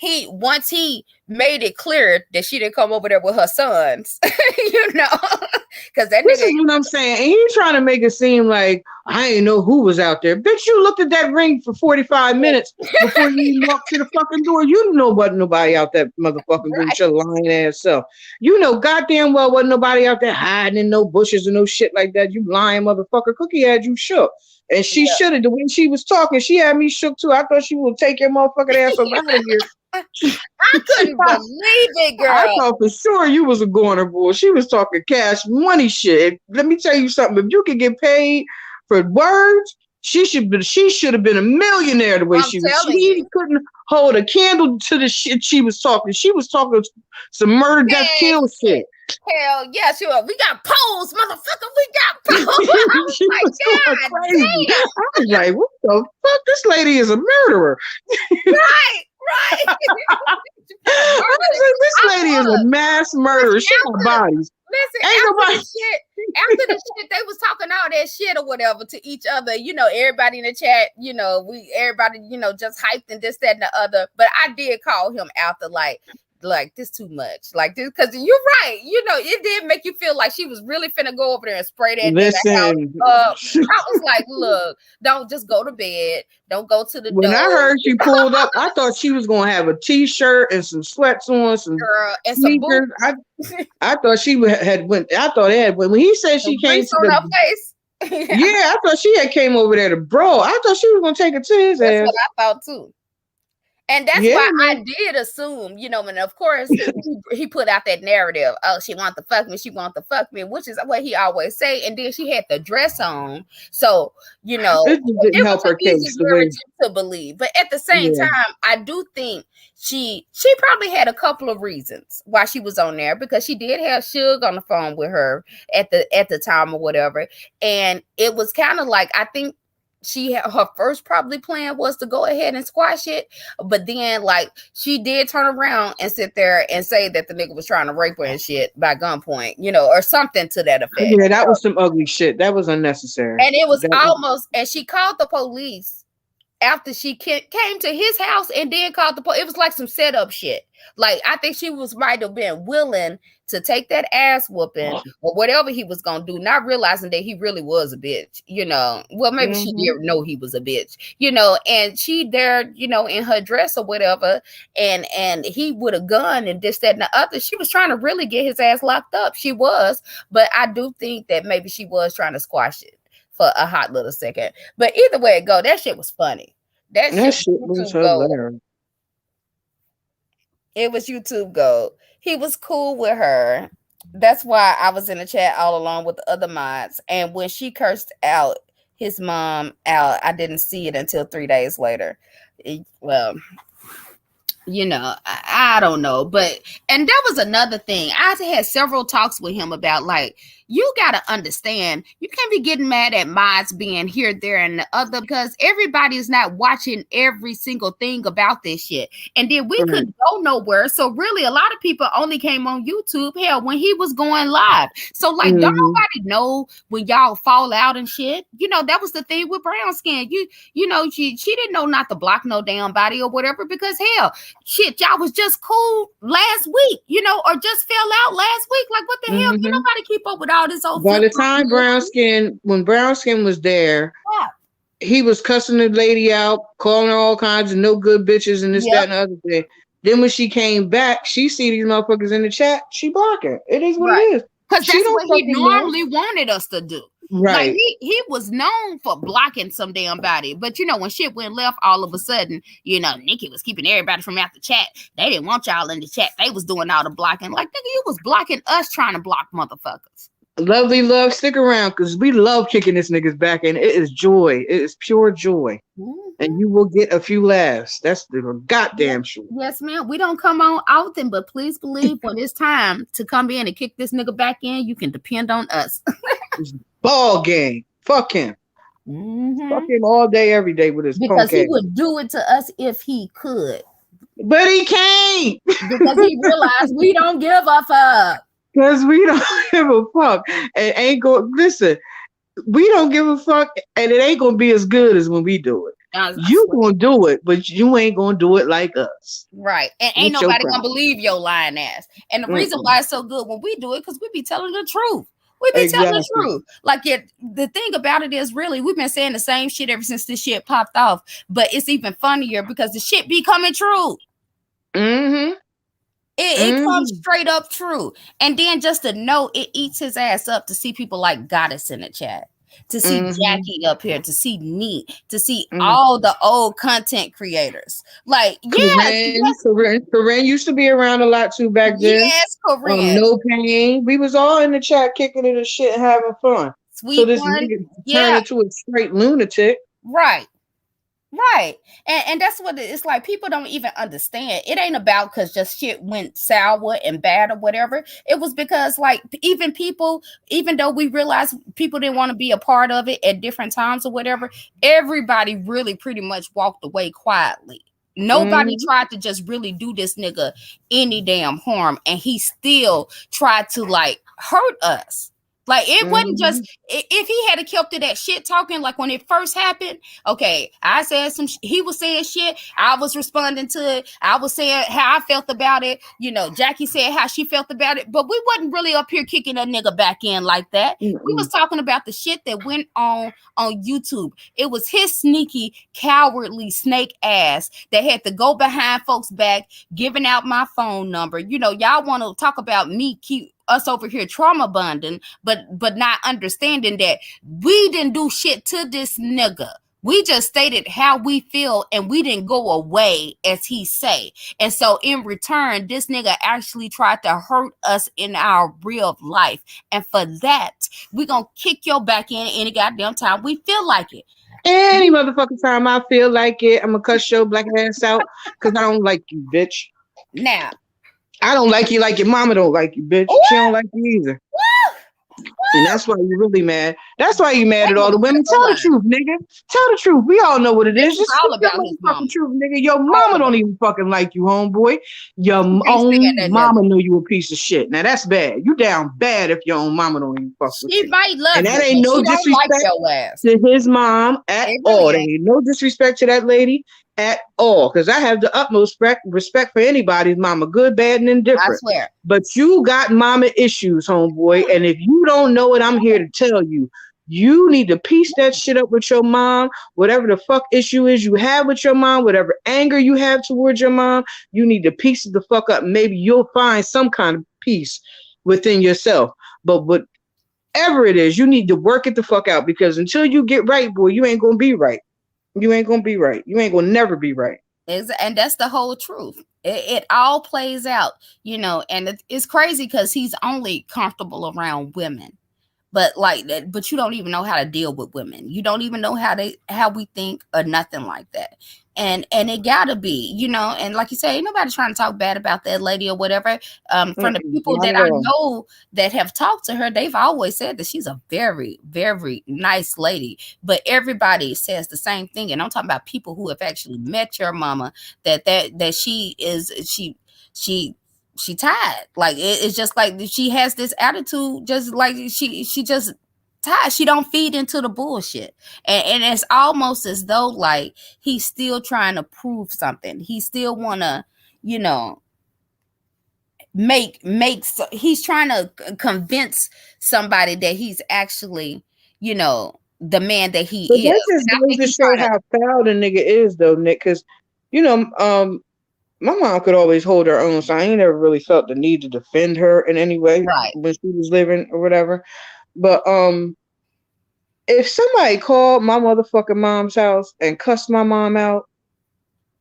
A: he once he made it clear that she didn't come over there with her sons, because that
C: This
A: nigga
C: is what I'm saying. And he trying to make it seem like I didn't know who was out there. Bitch, you looked at that ring for 45 minutes before you even walked to the fucking door. You didn't know wasn't nobody out that motherfucking door with
A: right,
C: your lying ass self. You know goddamn well wasn't nobody out there hiding in no bushes and no shit like that. You lying motherfucker. Cookie had you shook. And she
A: yeah.
C: should have. The way she was talking, she had me shook too. I thought she would take your motherfucking ass up out of here.
A: I couldn't believe it,
C: I
A: girl.
C: thought for sure you was a goner boy. She was talking cash money shit. Let me tell you something. If you could get paid for words, she should have been a millionaire the way
A: I'm
C: she was.
A: telling
C: She
A: you.
C: couldn't hold a candle to the shit she was talking. She was talking some murder, death,
A: Heck
C: kill
A: yeah.
C: shit.
A: Hell yeah, sure. We got poles, motherfucker. We got poles. I was
C: She
A: like,
C: was going
A: God
C: crazy.
A: damn.
C: I was like, what the fuck? This lady is a murderer.
A: Right, right.
C: I was like,
A: I
C: this lady is a
A: was.
C: mass
A: Because
C: murderer. She got
A: after
C: bodies.
A: listen,
C: Ain't nobody.
A: after the shit, they was talking all that shit or whatever to each other. Everybody in the chat, everybody, just hyped and this, that, and the other. But I did call him after like this too much. Like this, because you're right. It did make you feel like she was really finna go over there and spray that nigga house
C: Listen,
A: up. I was like, look, don't just go to bed. Don't go to the
C: when I
A: door,
C: heard she pulled up, I thought she was gonna have a t-shirt and some sweats on, some
A: girl, and some boots,
C: sneakers. I thought she had went. I thought it had when he said she
A: some
C: came
A: grease
C: to
A: on her
C: the.
A: face.
C: Yeah, I thought she had came over there to bro. I thought she was gonna take it to his
A: That's what
C: ass.
A: I thought too. And that's
C: Yeah,
A: why
C: man.
A: I did assume, and of course he put out that narrative. Oh, she want to fuck me. She want to fuck me, which is what he always say. And then she had the dress on, so
C: This just didn't
A: it was
C: help
A: an
C: her
A: easy
C: case the way.
A: narrative to believe. But at the same
C: Yeah.
A: time, I do think she probably had a couple of reasons why she was on there because she did have Suge on the phone with her at the time or whatever, and it was kind of like I think her first probably plan was to go ahead and squash it, but then like she did turn around and sit there and say that the nigga was trying to rape her and shit by gunpoint, or something to that effect.
C: Yeah, that was some ugly shit. That was unnecessary.
A: And it was
C: That was,
A: almost, and she called the police after she came to his house and then called the police. It was like some setup shit. Like I think she might have been willing to take that ass whooping or whatever he was gonna do, not realizing that he really was a bitch. Well, maybe she
C: mm-hmm.
A: didn't know he was a bitch. And she there, in her dress or whatever, and he with a gun and this, that, and the other. She was trying to really get his ass locked up. She was, but I do think that maybe she was trying to squash it for a hot little second. But either way it go, that shit was funny. That
C: That
A: shit
C: shit
A: was
C: was
A: YouTube gold.
C: hilarious.
A: It was YouTube gold. He was cool with her. That's why I was in the chat all along with the other mods. And when she cursed out his mom out, I didn't see it until 3 days later. Well, I don't know, but and that was another thing. I had several talks with him about, like, you gotta understand, you can't be getting mad at mods being here, there, and the other, because everybody is not watching every single thing about this shit. And then we
C: Right.
A: couldn't go nowhere. So really a lot of people only came on YouTube, hell, when he was going live. So like, don't
C: Mm-hmm.
A: nobody know when y'all fall out and shit. That was the thing with brown skin. She didn't know not to block no damn body or whatever, because hell, shit, y'all was just cool last week, or just fell out last week. Like, what the hell? Can
C: Mm-hmm.
A: nobody keep up with all this old
C: By
A: flip
C: the
A: flop
C: time
A: bullshit?
C: when Brown Skin was there,
A: Yeah.
C: he was cussing the lady out, calling her all kinds of no good bitches and this, that,
A: Yep.
C: and the other thing. Then when she came back, she see these motherfuckers in the chat. She block it. It is what it
A: Right.
C: is.
A: Because
C: She
A: that's
C: don't
A: what he
C: fucking know.
A: normally wanted us to do. Like,
C: Right.
A: he was known for blocking some damn body. But when shit went left, all of a sudden, Nikki was keeping everybody from out the chat. They didn't want y'all in the chat. They was doing all the blocking. Like, nigga, you was blocking us trying to block motherfuckers.
C: Lovely love, stick around because we love kicking this niggas back, and it is joy. It is pure joy. And
A: Mm-hmm.
C: you will get a few laughs. That's the goddamn sure.
A: Yes, ma'am. We don't come on often, but please believe when it's time to come in and kick this nigga back in, you can depend on us.
C: It's ball game. Fuck him. Fuck
A: Mm-hmm.
C: him all day, every day with his
A: Because
C: punk
A: he
C: ass.
A: would do it to us if he could.
C: But he can't.
A: Because he realized we don't give a fuck.
C: Because we don't give a fuck. And ain't go listen, we don't give a fuck, and it ain't gonna be as good as when we do it.
A: I
C: You
A: swear.
C: gonna do it, but you ain't gonna do it like us.
A: Right. And ain't
C: What's your
A: nobody gonna
C: problem?
A: believe your lying ass. And the reason
C: Mm-mm.
A: why it's so good when we do it, because we be telling the truth. We be telling the
C: Exactly.
A: truth. Like, the thing about it is, really, we've been saying the same shit ever since this shit popped off. But it's even funnier because the shit be coming true.
C: Mm-hmm.
A: It comes
C: Mm-hmm.
A: straight up true. And then just to know it eats his ass up to see people like Goddess in the chat, to see
C: Mm-hmm.
A: Jackie up here, to see Neat, to see
C: Mm.
A: all the old content creators. Like, yes, yes,
C: Corinne used to be around a lot too back then.
A: yes, Corinne.
C: No pain. We was all in the chat kicking it and shit, having fun. So
A: Sweet
C: this
A: one.
C: nigga turned
A: Yeah,
C: into a straight lunatic.
A: right. Right. And that's what it's like. People don't even understand. It ain't about because just shit went sour and bad or whatever. It was because, like, even people, even though we realized people didn't want to be a part of it at different times or whatever, everybody really pretty much walked away quietly. Nobody
C: Mm-hmm.
A: tried to just really do this nigga any damn harm. And he still tried to, like, hurt us. Like, it wasn't
C: Mm-hmm.
A: just, if he had kept to that shit talking, like when it first happened. Okay, I said he was saying shit. I was responding to it. I was saying how I felt about it. Jackie said how she felt about it. But we wasn't really up here kicking a nigga back in like that. We was
C: Mm-mm.
A: talking about the shit that went on YouTube. It was his sneaky, cowardly snake ass that had to go behind folks' back, giving out my phone number. Y'all want to talk about me, keep us over here trauma bonding, but not understanding that we didn't do shit to this nigga. We just stated how we feel, and we didn't go away, as he say. And so in return, this nigga actually tried to hurt us in our real life. And for that, we gonna kick your back in any goddamn time we feel like it.
C: Any motherfucking time I feel like it, I'm gonna cuss your black ass out because I don't like you, bitch.
A: Now,
C: I don't like you like your mama don't like you, bitch. She don't like you either. And that's why you're really mad. That's why you mad
A: that
C: at all the women.
A: motherfucker
C: Tell the
A: lying.
C: truth, nigga. Tell the truth. We all know what it
A: This
C: is.
A: is
C: Just speak
A: all
C: your
A: about his mama.
C: motherfucking truth, nigga. Your
A: All
C: mama
A: about
C: don't
A: it.
C: even fucking like you, homeboy. Your
A: You can't stand
C: own
A: that
C: mama
A: nigga.
C: know you a piece of shit. Now that's bad. You down bad if your own mama don't even fuck with
A: She
C: you.
A: might love
C: And that
A: you,
C: ain't
A: but
C: no
A: she don't like
C: disrespect
A: your ass.
C: to his mom at
A: It
C: all.
A: really
C: There
A: ain't.
C: ain't no disrespect to that lady at all. Because I have the utmost respect for anybody's mama, good, bad, and
A: I
C: indifferent.
A: swear.
C: But you got mama issues, homeboy. And if you don't know it, I'm here to tell you. You need to piece that shit up with your mom. Whatever the fuck issue is you have with your mom, whatever anger you have towards your mom, you need to piece it the fuck up. Maybe you'll find some kind of peace within yourself. But Whatever it is, you need to work it the fuck out because until you get right, boy, you ain't gonna be right. You ain't gonna be right. You ain't gonna never be right.
A: And that's the whole truth. It all plays out, and it's crazy because he's only comfortable around women, but like that, but you don't even know how to deal with women. You don't even know how we think or nothing like that. And it gotta be, and like you say, ain't nobody trying to talk bad about that lady or whatever. From the
C: Mm-mm,
A: people
C: not
A: that
C: at
A: I
C: all.
A: know that have talked to her, they've always said that she's a very, very nice lady. But everybody says the same thing. And I'm talking about people who have actually met your mama, that she she tired. Like it's just like she has this attitude, just like she just tired. She don't feed into the bullshit, and it's almost as though like he's still trying to prove something. He still wanna, you know, he's trying to convince somebody that he's actually, the man that
C: But
A: he is.
C: that just
A: And I
C: goes
A: think
C: to
A: he's
C: show
A: trying to.
C: how foul the nigga is, though, Nick. Because you know, my mom could always hold her own, so I ain't never really felt the need to defend her in any way
A: Right.
C: when she was living or whatever. But if somebody called my motherfucking mom's house and cussed my mom out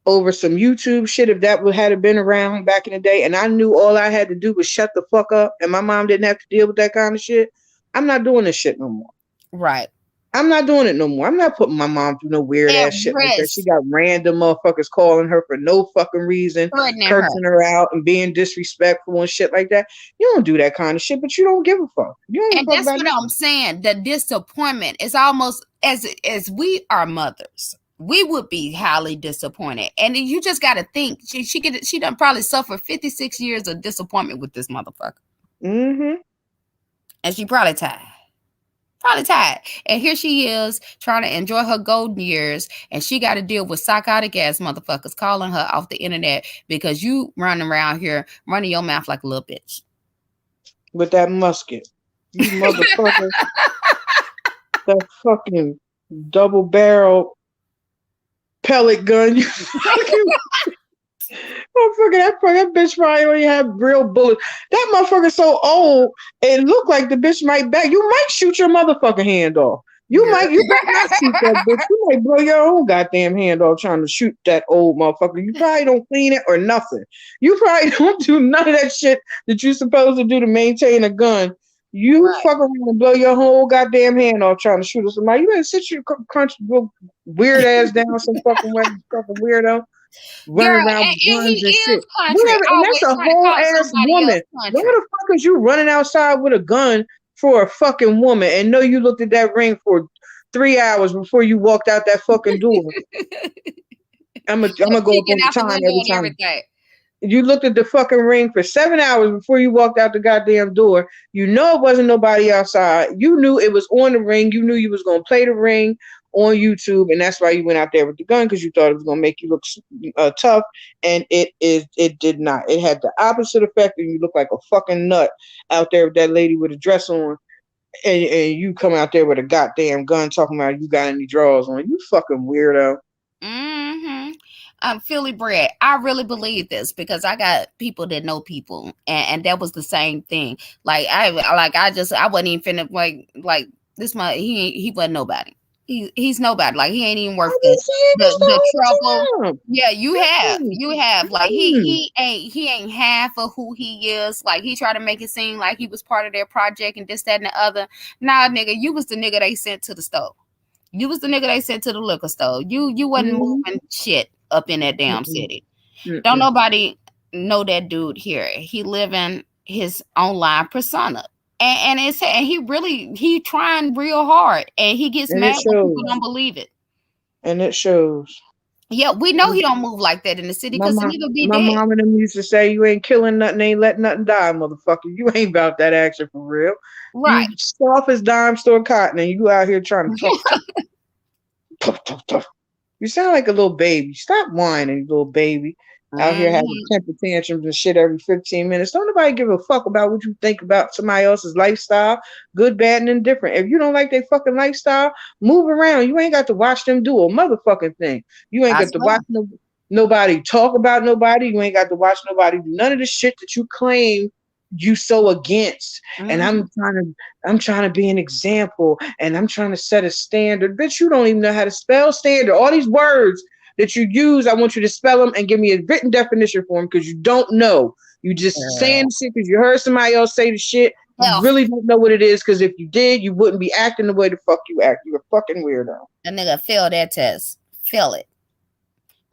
C: over some YouTube shit, if that would had been around back in the day, and I knew all I had to do was shut the fuck up, and my mom didn't have to deal with that kind of shit, I'm not doing this shit no more.
A: Right.
C: I'm not doing it no more. I'm not putting my mom through no weird
A: At
C: ass shit like that. She
A: risk,
C: got random motherfuckers calling her for no fucking reason,
A: threatening her.
C: cursing her out and being disrespectful and shit like that. You don't do that kind of shit, but you don't give a fuck. You don't give a
A: And
C: fuck
A: that's
C: about
A: what I'm
C: nothing.
A: saying. The disappointment is almost as we are mothers, we would be highly disappointed. And then you just got to think she done probably suffered 56 years of disappointment with this motherfucker,
C: Mm-hmm.
A: and she probably tired. Probably tired. And here she is trying to enjoy her golden years, and she got to deal with psychotic ass motherfuckers calling her off the internet because you running around here running your mouth like a little bitch.
C: With that musket. You motherfucker. That fucking double barrel pellet gun. You fucking motherfucker, that bitch probably only have real bullets. That motherfucker so old, it looked like the bitch might back. You might shoot your motherfucking hand off. You might not shoot that bitch. You might blow your own goddamn hand off trying to shoot that old motherfucker. You probably don't clean it or nothing. You probably don't do none of that shit that you're supposed to do to maintain a gun. You
A: Right.
C: fuck around and blow your whole goddamn hand off trying to shoot at somebody. You better sit your crunch weird ass down some fucking way, fucking weirdo
A: Girl,
C: running around with
A: and he
C: guns and shit.
A: is country,
C: Whatever, and that's
A: always
C: a
A: trying to
C: whole
A: call
C: ass
A: somebody else
C: woman. Why
A: country.
C: the fuck is you running outside with a gun for a fucking woman and know you looked at that ring for 3 hours before you walked out that fucking door? I'm gonna go up
A: Peeking
C: on the
A: out the
C: time
A: window
C: every
A: and
C: time.
A: everything.
C: You looked at the fucking ring for 7 hours before you walked out the goddamn door. You know it wasn't nobody outside. You knew it was on the ring. You knew you was gonna play the ring on YouTube, and that's why you went out there with the gun because you thought it was gonna make you look tough, and it did not. It had the opposite effect, and you look like a fucking nut out there with that lady with a dress on, and you come out there with a goddamn gun talking about you got any drawers on. You fucking weirdo.
A: Mm-hmm. Philly bread. I really believe this because I got people that know people, and that was the same thing. I wasn't even finna like this. He wasn't nobody. He's nobody. Like he ain't even worth
C: I've been saying this
A: the
C: the
A: trouble.
C: whole time.
A: Yeah,
C: Mm,
A: you have. Like
C: mm.
A: he ain't half of who he is. Like he tried to make it seem like he was part of their project and this, that, and the other. Nah, nigga, you was the nigga they sent to the store. You was the nigga they sent to the liquor store. You wasn't
C: Mhm,
A: moving shit up in that damn
C: mm-mm,
A: city. Don't
C: mm-mm.
A: nobody know that dude here. He living his online persona. And he trying real hard and he gets
C: And it
A: mad when people
C: shows.
A: don't believe it.
C: And it shows.
A: Yeah, we know he don't move like that in the city
C: My
A: because the
C: mom,
A: nigga be
C: my
A: dead.
C: mom and them used to say, "You ain't killing nothing, ain't letting nothing die, motherfucker. You ain't about that action for real.
A: Right.
C: You soft as dime store cotton, and you out here trying to talk tough, tough, tough, tough. You sound like a little baby. Stop whining, little baby. Out here having
A: Mhm.
C: temper tantrums and shit every 15 minutes. Don't nobody give a fuck about what you think about somebody else's lifestyle, good, bad, and indifferent. If you don't like their fucking lifestyle, move around. You ain't got to watch them do a motherfucking thing. You ain't
A: I
C: got to
A: swear.
C: watch nobody talk about nobody. You ain't got to watch nobody do none of the shit that you claim. you so against, and
A: Mm-hmm.
C: I'm trying to be an example, and I'm trying to set a standard. Bitch, you don't even know how to spell standard. All these words that you use, I want you to spell them and give me a written definition for them, because you don't know. You just saying
A: Girl.
C: the shit because you heard somebody else say the shit. You
A: Hell,
C: really don't know what it is, because if you did, you wouldn't be acting the way the fuck you act. You're a fucking weirdo.
A: a nigga fail that test. Fail it.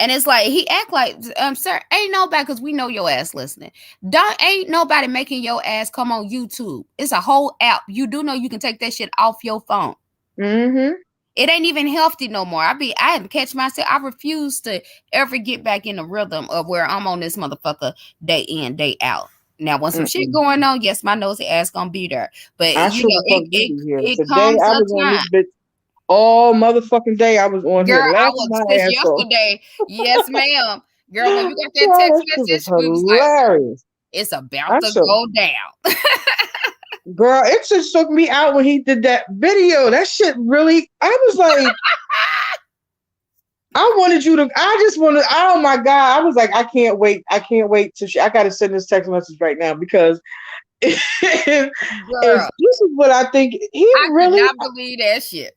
A: And it's like he act like, sir, ain't nobody, because we know your ass listening. Don't ain't nobody making your ass come on YouTube. It's a whole app. You do know you can take that shit off your phone.
C: Mm-hmm.
A: It ain't even healthy no more. I had to catch myself. I refuse to ever get back in the rhythm of where I'm on this motherfucker day in, day out. Now, when some shit
C: Mm-mm.
A: going on, yes, my nosy ass gonna be there. But
C: I
A: you
C: sure
A: know,
C: the fuck do be here.
A: it
C: Today
A: comes
C: I
A: a
C: was on
A: time.
C: this bitch all motherfucking day. I was on here
A: Girl, I
C: laughing
A: was
C: my
A: since
C: ass off.
A: yesterday. Yes, ma'am. Girl, when you got that
C: Girl,
A: text
C: that shit was
A: message, we was like,
C: hilarious.
A: it's about
C: I
A: to
C: sure,
A: go down.
C: girl, it just took me out when he did that video. That shit really, I was like, I wanted you to, I just wanted, oh my God. I was like, I can't wait. I can't wait to, I got to send this text message right now, because if
A: Girl,
C: this is what I think, he
A: I could
C: really,
A: not believe that shit.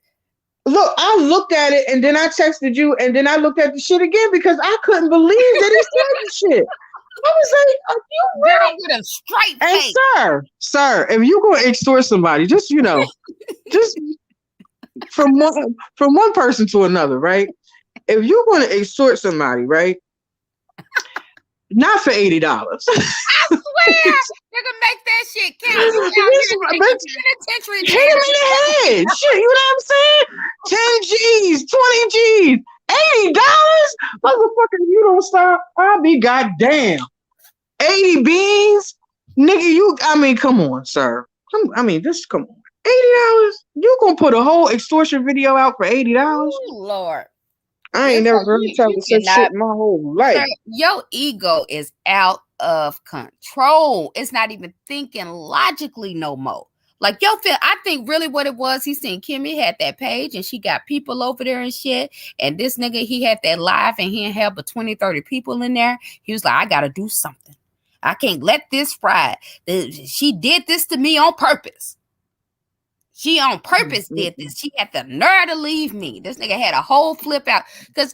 C: look, I looked at it and then I texted you and then I looked at the shit again, because I couldn't believe that he said the shit. I was like, are you
A: Girl,
C: really?
A: with a straight
C: And
A: face.
C: sir, if you going to extort somebody, just, just from one person to another, right? If you're going to extort somebody, right? Not for $80.
A: I swear, you can make that shit count. You out
C: This,
A: here taking
C: bitch,
A: penitentiary
C: hit him in the head. Shit, you know what I'm saying? 10 G's, 20 G's, $80? Motherfucker, if you don't stop, I'll be goddamn. 80 beans? Nigga, I mean, come on, sir. Come on. $80? You gonna put a whole extortion video out for $80?
A: Ooh, Lord.
C: I ain't
A: It's
C: never
A: like
C: heard tell
A: you
C: such shit
A: cannot,
C: in my whole
A: sir,
C: life.
A: your ego is out of control. It's not even thinking logically no more. Like I think really what it was, he seen Kimmy had that page and she got people over there and shit. And this nigga, he had that live and he had but 20, 30 people in there. He was like, I gotta do something. I can't let this ride. She did this to me on purpose. She on purpose did
C: Mm-mm.
A: this. She had the nerve to leave me. This nigga had a whole flip out. Cause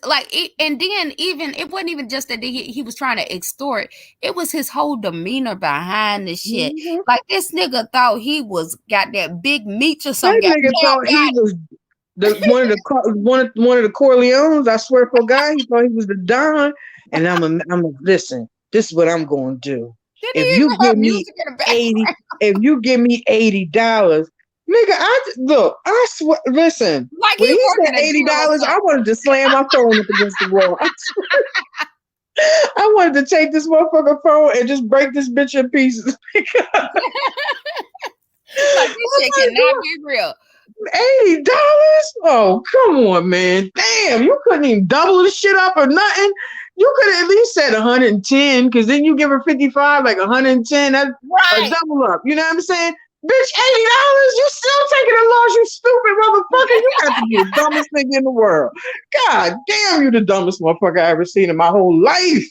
A: and then even it wasn't even just that he was trying to extort. It was his whole demeanor behind the shit.
C: Mhm.
A: Like this nigga thought he was got that big meat or
C: That
A: something. Got
C: nigga thought he
A: got
C: was the one of the Corleones. I swear for God, he thought he was the Don. And I'm a listen. This is what I'm going to do.
A: didn't
C: If
A: he
C: you
A: even
C: give
A: have
C: me
A: music in the back?
C: 80, if you give me $80, nigga, look. I swear. Listen,
A: Like
C: when
A: he
C: he said
A: working a deal or
C: $80, I
A: something.
C: wanted to slam my phone up against the wall. I wanted to take this motherfucking phone and just break this bitch in pieces.
A: Like this shit
C: I'm
A: cannot be real.
C: like, $80? Oh, come on, man. Damn, you couldn't even double the shit up or nothing. You could have at least said 110, because then you give her 55, like 110. That's a
A: Right.
C: double up. You know what I'm saying? Bitch, $80? You still taking a loss, you stupid motherfucker. You got to be the dumbest thing in the world. God damn, you the dumbest motherfucker I ever seen in my whole life.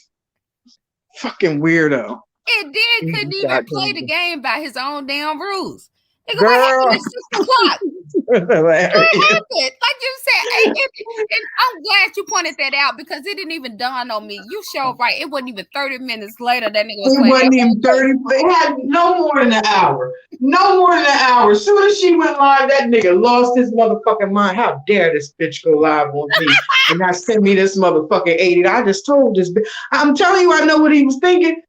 C: Fucking weirdo.
A: And then couldn't even play the
C: Goddamn.
A: game by his own damn rules. Nigga, what happened
C: Girl.
A: at 6 o'clock? What
C: Hilarious.
A: happened? Like you said, and I'm glad you pointed that out because it didn't even dawn on me. You showed right. It wasn't even 30 minutes later that nigga was
C: It
A: playing that
C: wasn't
A: whole
C: even
A: game.
C: 30. It had no more than an hour. No more than an hour. As soon as she went live, that nigga lost his motherfucking mind. How dare this bitch go live on me and not send me this motherfucking 80? I just told this bitch. I'm telling you, I know what he was thinking.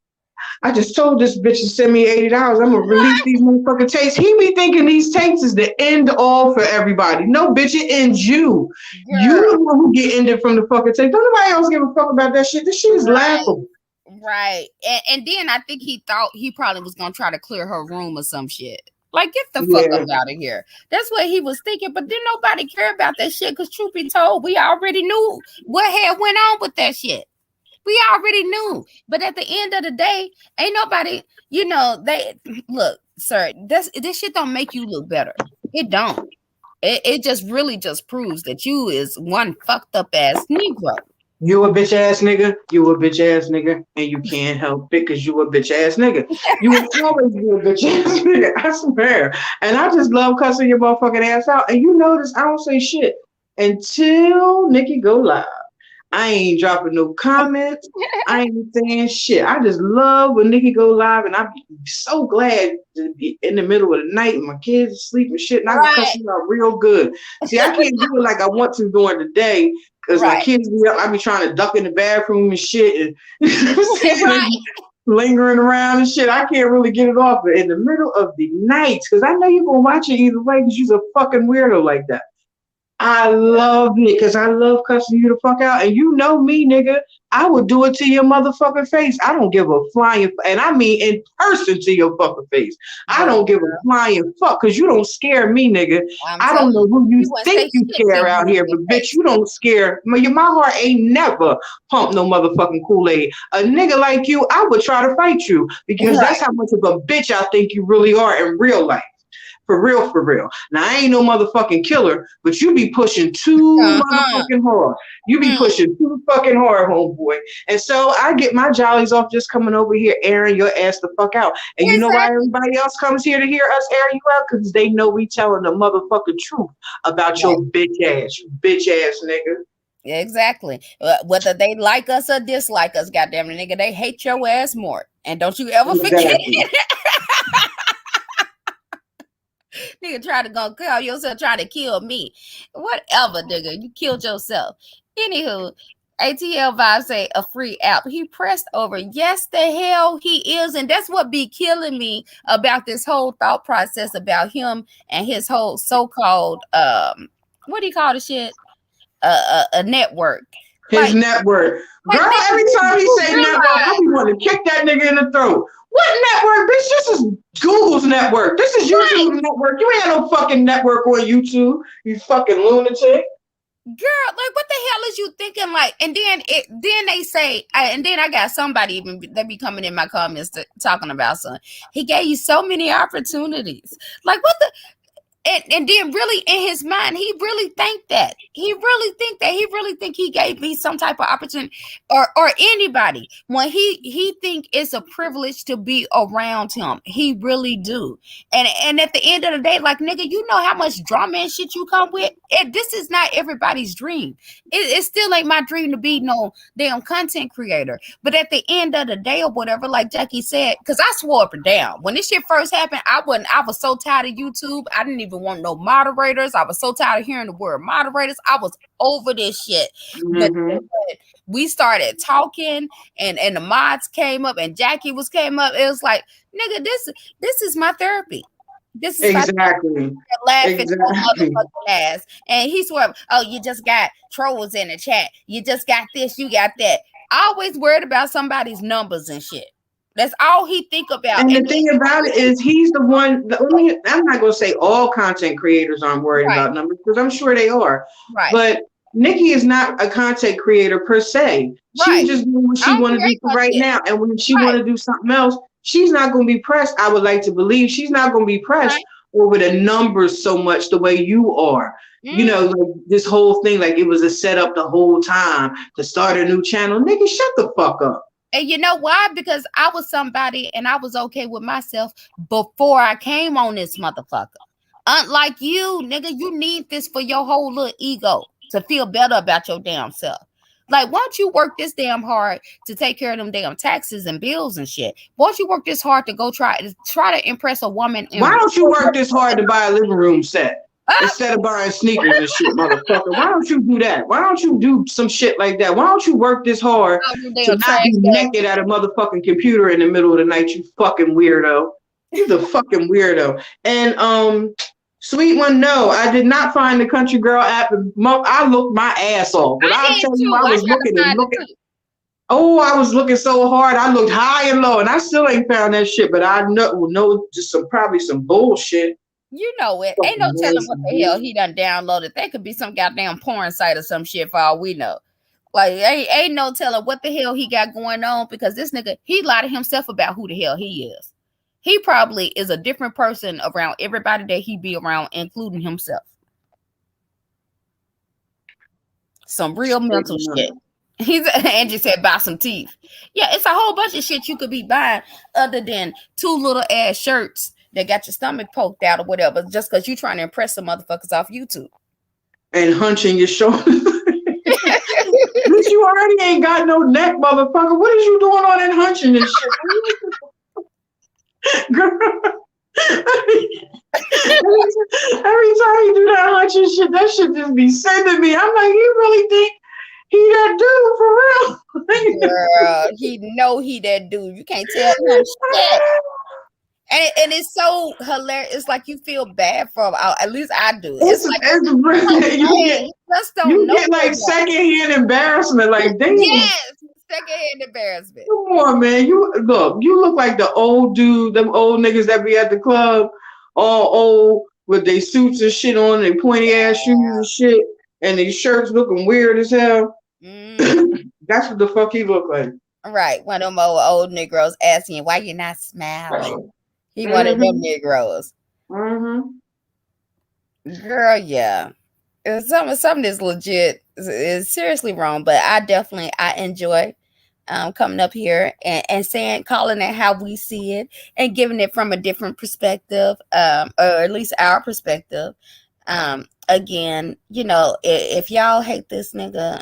C: I just told this bitch to send me $80. I'm gonna release these motherfucking tapes. He be thinking these tapes is the end all for everybody. No, bitch, it ends you. You
A: Girl,
C: the one who get ended from the fucking tape. Don't nobody else give a fuck about that shit. This shit is
A: right,
C: laughable.
A: right. And then I think he thought he probably was gonna try to clear her room or some shit. Like, get the fuck up
C: Yeah.
A: out of here. That's what he was thinking. But then nobody care about that shit because truth be told, we already knew what had went on with that shit. We already knew. But at the end of the day, ain't nobody, they look, sir, this shit don't make you look better. It don't. It just really just proves that you is one fucked up ass Negro.
C: You a bitch ass nigga, you a bitch ass nigga, and you can't help it because you a bitch ass nigga. You will always be a bitch ass nigga, I swear. And I just love cussing your motherfucking ass out. And you notice I don't say shit until Nikki go live. I ain't dropping no comments. I ain't saying shit. I just love when Nikki go live, and I be so glad to be in the middle of the night and my kids asleep and shit, and I can cuss
A: Right,
C: you out real good. See, I can't do it like I want to during the day because my
A: right,
C: kids be up. I be trying to duck in the bathroom and shit, and you know what I'm saying, they
A: right.
C: be lingering around and shit. I can't really get it off in the middle of the night because I know you're gonna watch it either way because you're a fucking weirdo like that. I love it because I love cussing you the fuck out. And you know me, nigga. I would do it to your motherfucking face. I don't give a flying, and I mean in person to your fucking face. I
A: Girl,
C: don't give a flying fuck because you don't scare me, nigga.
A: I'm
C: I
A: telling
C: don't know
A: you,
C: who you
A: you wouldn't say
C: think you
A: shit till
C: scare
A: you
C: out
A: in
C: here,
A: your
C: but bitch,
A: face.
C: you don't scare. My heart ain't never pumped no motherfucking Kool-Aid. A nigga like you, I would try to fight you because that's
A: Right.
C: how much of a bitch I think you really are in real life. For real, for real. Now I ain't no motherfucking killer, but you be pushing too
A: Uh-huh.
C: motherfucking hard. You be
A: Mm,
C: pushing too fucking hard, homeboy. And so I get my jollies off just coming over here airing your ass the fuck out. And you know why
A: exactly.
C: everybody else comes here to hear us air you out? Because they know we telling the motherfucking truth about
A: Right.
C: your bitch ass, you bitch ass nigga.
A: Exactly. Whether they like us or dislike us, goddamn it, nigga, they hate your ass more. And don't you ever forget
C: Exactly.
A: it. Nigga try to go kill yourself, try to kill me. Whatever, nigga. You killed yourself. Anywho, ATL Vibe say a free app. He pressed over. Yes, the hell he is. And that's what be killing me about this whole thought process about him and his whole so-called what do you call the shit? A network.
C: His
A: Like
C: network.
A: like
C: Girl,
A: nigga,
C: every time he
A: you
C: say network, I
A: realize
C: be wanting to kick that nigga in the throat. What network? Bitch, this is Google's network. This is
A: right,
C: YouTube's network. You ain't no fucking network on YouTube, you fucking lunatic.
A: girl, like what the hell is you thinking? Like, and then they say, and then I got somebody even they be coming in my comments talking about son. He gave you so many opportunities. Like what the and then really in his mind he really think that he really think he gave me some type of opportunity or anybody when he think it's a privilege to be around him. He really do. And at the end of the day, like nigga, you know how much drama and shit you come with. This is not everybody's dream. It still ain't my dream to be no damn content creator. But at the end of the day or whatever, like Jackie said, because I swore up and down when this shit first happened, I was so tired of YouTube. I didn't even want no moderators. I was so tired of hearing the word moderators. I was over this shit. But
C: Mm-hmm.
A: we started talking and the mods came up and Jackie was came up. It was like, nigga, this is my therapy. This is my
C: Exactly.
A: laughing your
C: Exactly.
A: motherfucking ass. And he swore, oh, you just got trolls in the chat. You just got this, you got that. Always worried about somebody's numbers and shit. That's all he think about.
C: And
A: And
C: the thing about it is, he's the one. The only I'm not gonna say all content creators aren't worried
A: right,
C: about numbers because I'm sure they are,
A: right,
C: but Nikki is not a content creator per se. She's
A: right.
C: just doing what
A: I
C: she
A: don't
C: want to do
A: create
C: for
A: no
C: right
A: shit.
C: now. And when she want
A: Right,
C: to do something else, she's not going to be pressed. I would like to believe she's not going to be pressed
A: right.
C: over the numbers so much the way you are. You know,
A: Mm.
C: like this whole thing, like it was a setup the whole time to start a new channel. Nigga, shut the fuck up.
A: And you know why? Because I was somebody and I was okay with myself before I came on this motherfucker. Unlike you, nigga, you need this for your whole little ego to feel better about your damn self. Like, why don't you work this damn hard to take care of them damn taxes and bills and shit? Why don't you work this hard to go try to impress a woman
C: Why
A: in
C: don't you work this hard to buy a living room set
A: up?
C: instead of buying sneakers and shit, motherfucker? Why don't you do that? Why don't you do some shit like that? Why don't you work this hard
A: All them
C: to
A: damn
C: not
A: trash
C: be
A: bags.
C: naked at a motherfucking computer in the middle of the night, you fucking weirdo? You the fucking weirdo. And sweet one, no, I did not find the Country Girl app. I looked my ass off, but
A: I
C: I'll
A: did
C: tell you,
A: too.
C: I
A: I
C: was
A: tried to
C: looking and
A: find it
C: looking.
A: too.
C: Oh, I was looking so hard. I looked high and low, and I still ain't found that shit. But I know just some probably some bullshit.
A: You know it. Ain't no
C: Fucking
A: telling what
C: noisy
A: the hell
C: bitch.
A: he done downloaded. That could be some goddamn porn site or some shit for all we know. Like, ain't no telling what the hell he got going on because this nigga, he lied to himself about who the hell he is. He probably is a different person around everybody that he be around, including himself. Some real
C: Straight
A: mental
C: up.
A: shit. Angie said buy some teeth. Yeah, it's a whole bunch of shit you could be buying other than two little ass shirts that got your stomach poked out or whatever, just because you trying to impress some motherfuckers off YouTube.
C: And hunching your shoulders. Bitch, you already ain't got no neck, motherfucker. What is you doing all that hunching and shit? Girl. Every time you do that hunching shit, that shit just be sending me. I'm like, you really think he that dude for real?
A: Girl, he know he that dude. You can't tell him shit. And it's so hilarious. It's like you feel bad for him. At least I do. It's like
C: You
A: you just don't
C: you
A: know
C: get like
A: nobody.
C: secondhand embarrassment. Like, damn.
A: Yes, secondhand embarrassment.
C: Come on, man. You look like the old dude, them old niggas that be at the club, all old with their suits and shit on, and pointy ass shoes and shit, and these shirts looking weird as hell.
A: Mm,
C: That's what the fuck he look like.
A: right. One of them old Negroes asking why you not smiling. He wanted them
C: Mm-hmm.
A: Negroes.
C: Mm-hmm.
A: Girl, yeah. Some of this legit is seriously wrong, but I enjoy coming up here and saying calling it how we see it and giving it from a different perspective, or at least our perspective. Again, if y'all hate this nigga,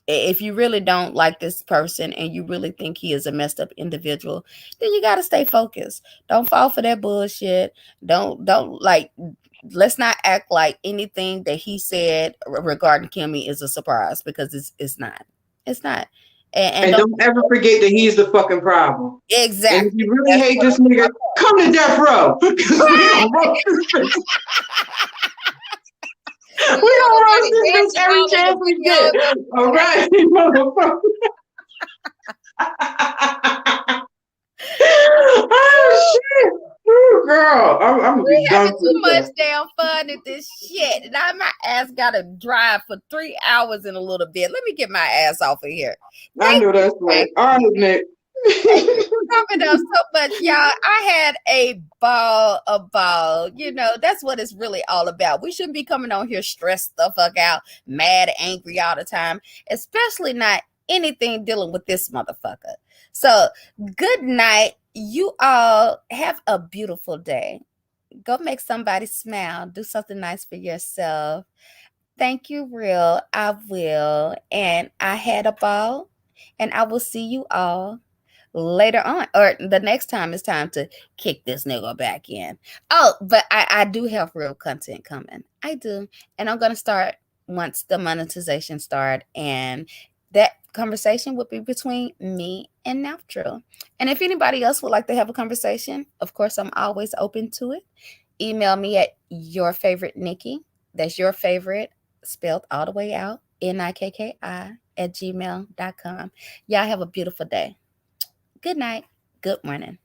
A: if you really don't like this person and you really think he is a messed up individual, then you got to stay focused. Don't fall for that bullshit. Don't like, let's not act like anything that he said regarding Kimmy is a surprise, because it's not. It's not. And
C: And
A: don't
C: don't ever forget that he's the fucking problem. And if
A: exactly.
C: you really
A: That's
C: hate
A: what
C: this
A: my
C: nigga,
A: point.
C: come to death row because we gonna roast this bitch.
A: We
C: We
A: want
C: gonna roast
A: nobody
C: this bitch
A: dancing
C: every
A: all in the
C: chance we get.
A: videos or
C: All right, motherfucker. Oh shit. Ooh, girl, I'm gonna be done
A: having
C: for
A: too much
C: today.
A: damn fun at this shit. And my ass gotta drive for 3 hours in a little bit. Let me get my ass off of here.
C: I
A: Thank
C: know
A: you,
C: that's right.
A: thank
C: All right,
A: you,
C: Nick.
A: thank you for coming up so much, y'all. I had a ball, a ball. That's what it's really all about. We shouldn't be coming on here stressed the fuck out, mad, angry all the time, especially not anything dealing with this motherfucker. So, good night. You all have a beautiful day. Go make somebody smile. Do something nice for yourself. Thank you, real. I will. And I had a ball. And I will see you all later on, or the next time it's time to kick this nigga back in. Oh, but I do have real content coming. I do. And I'm going to start once the monetization start. And that conversation would be between me and Natural. And if anybody else would like to have a conversation, of course, I'm always open to it. Email me at your favorite Nikki. That's your favorite spelled all the way out, Nikki at gmail.com. Y'all have a beautiful day. Good night. Good morning.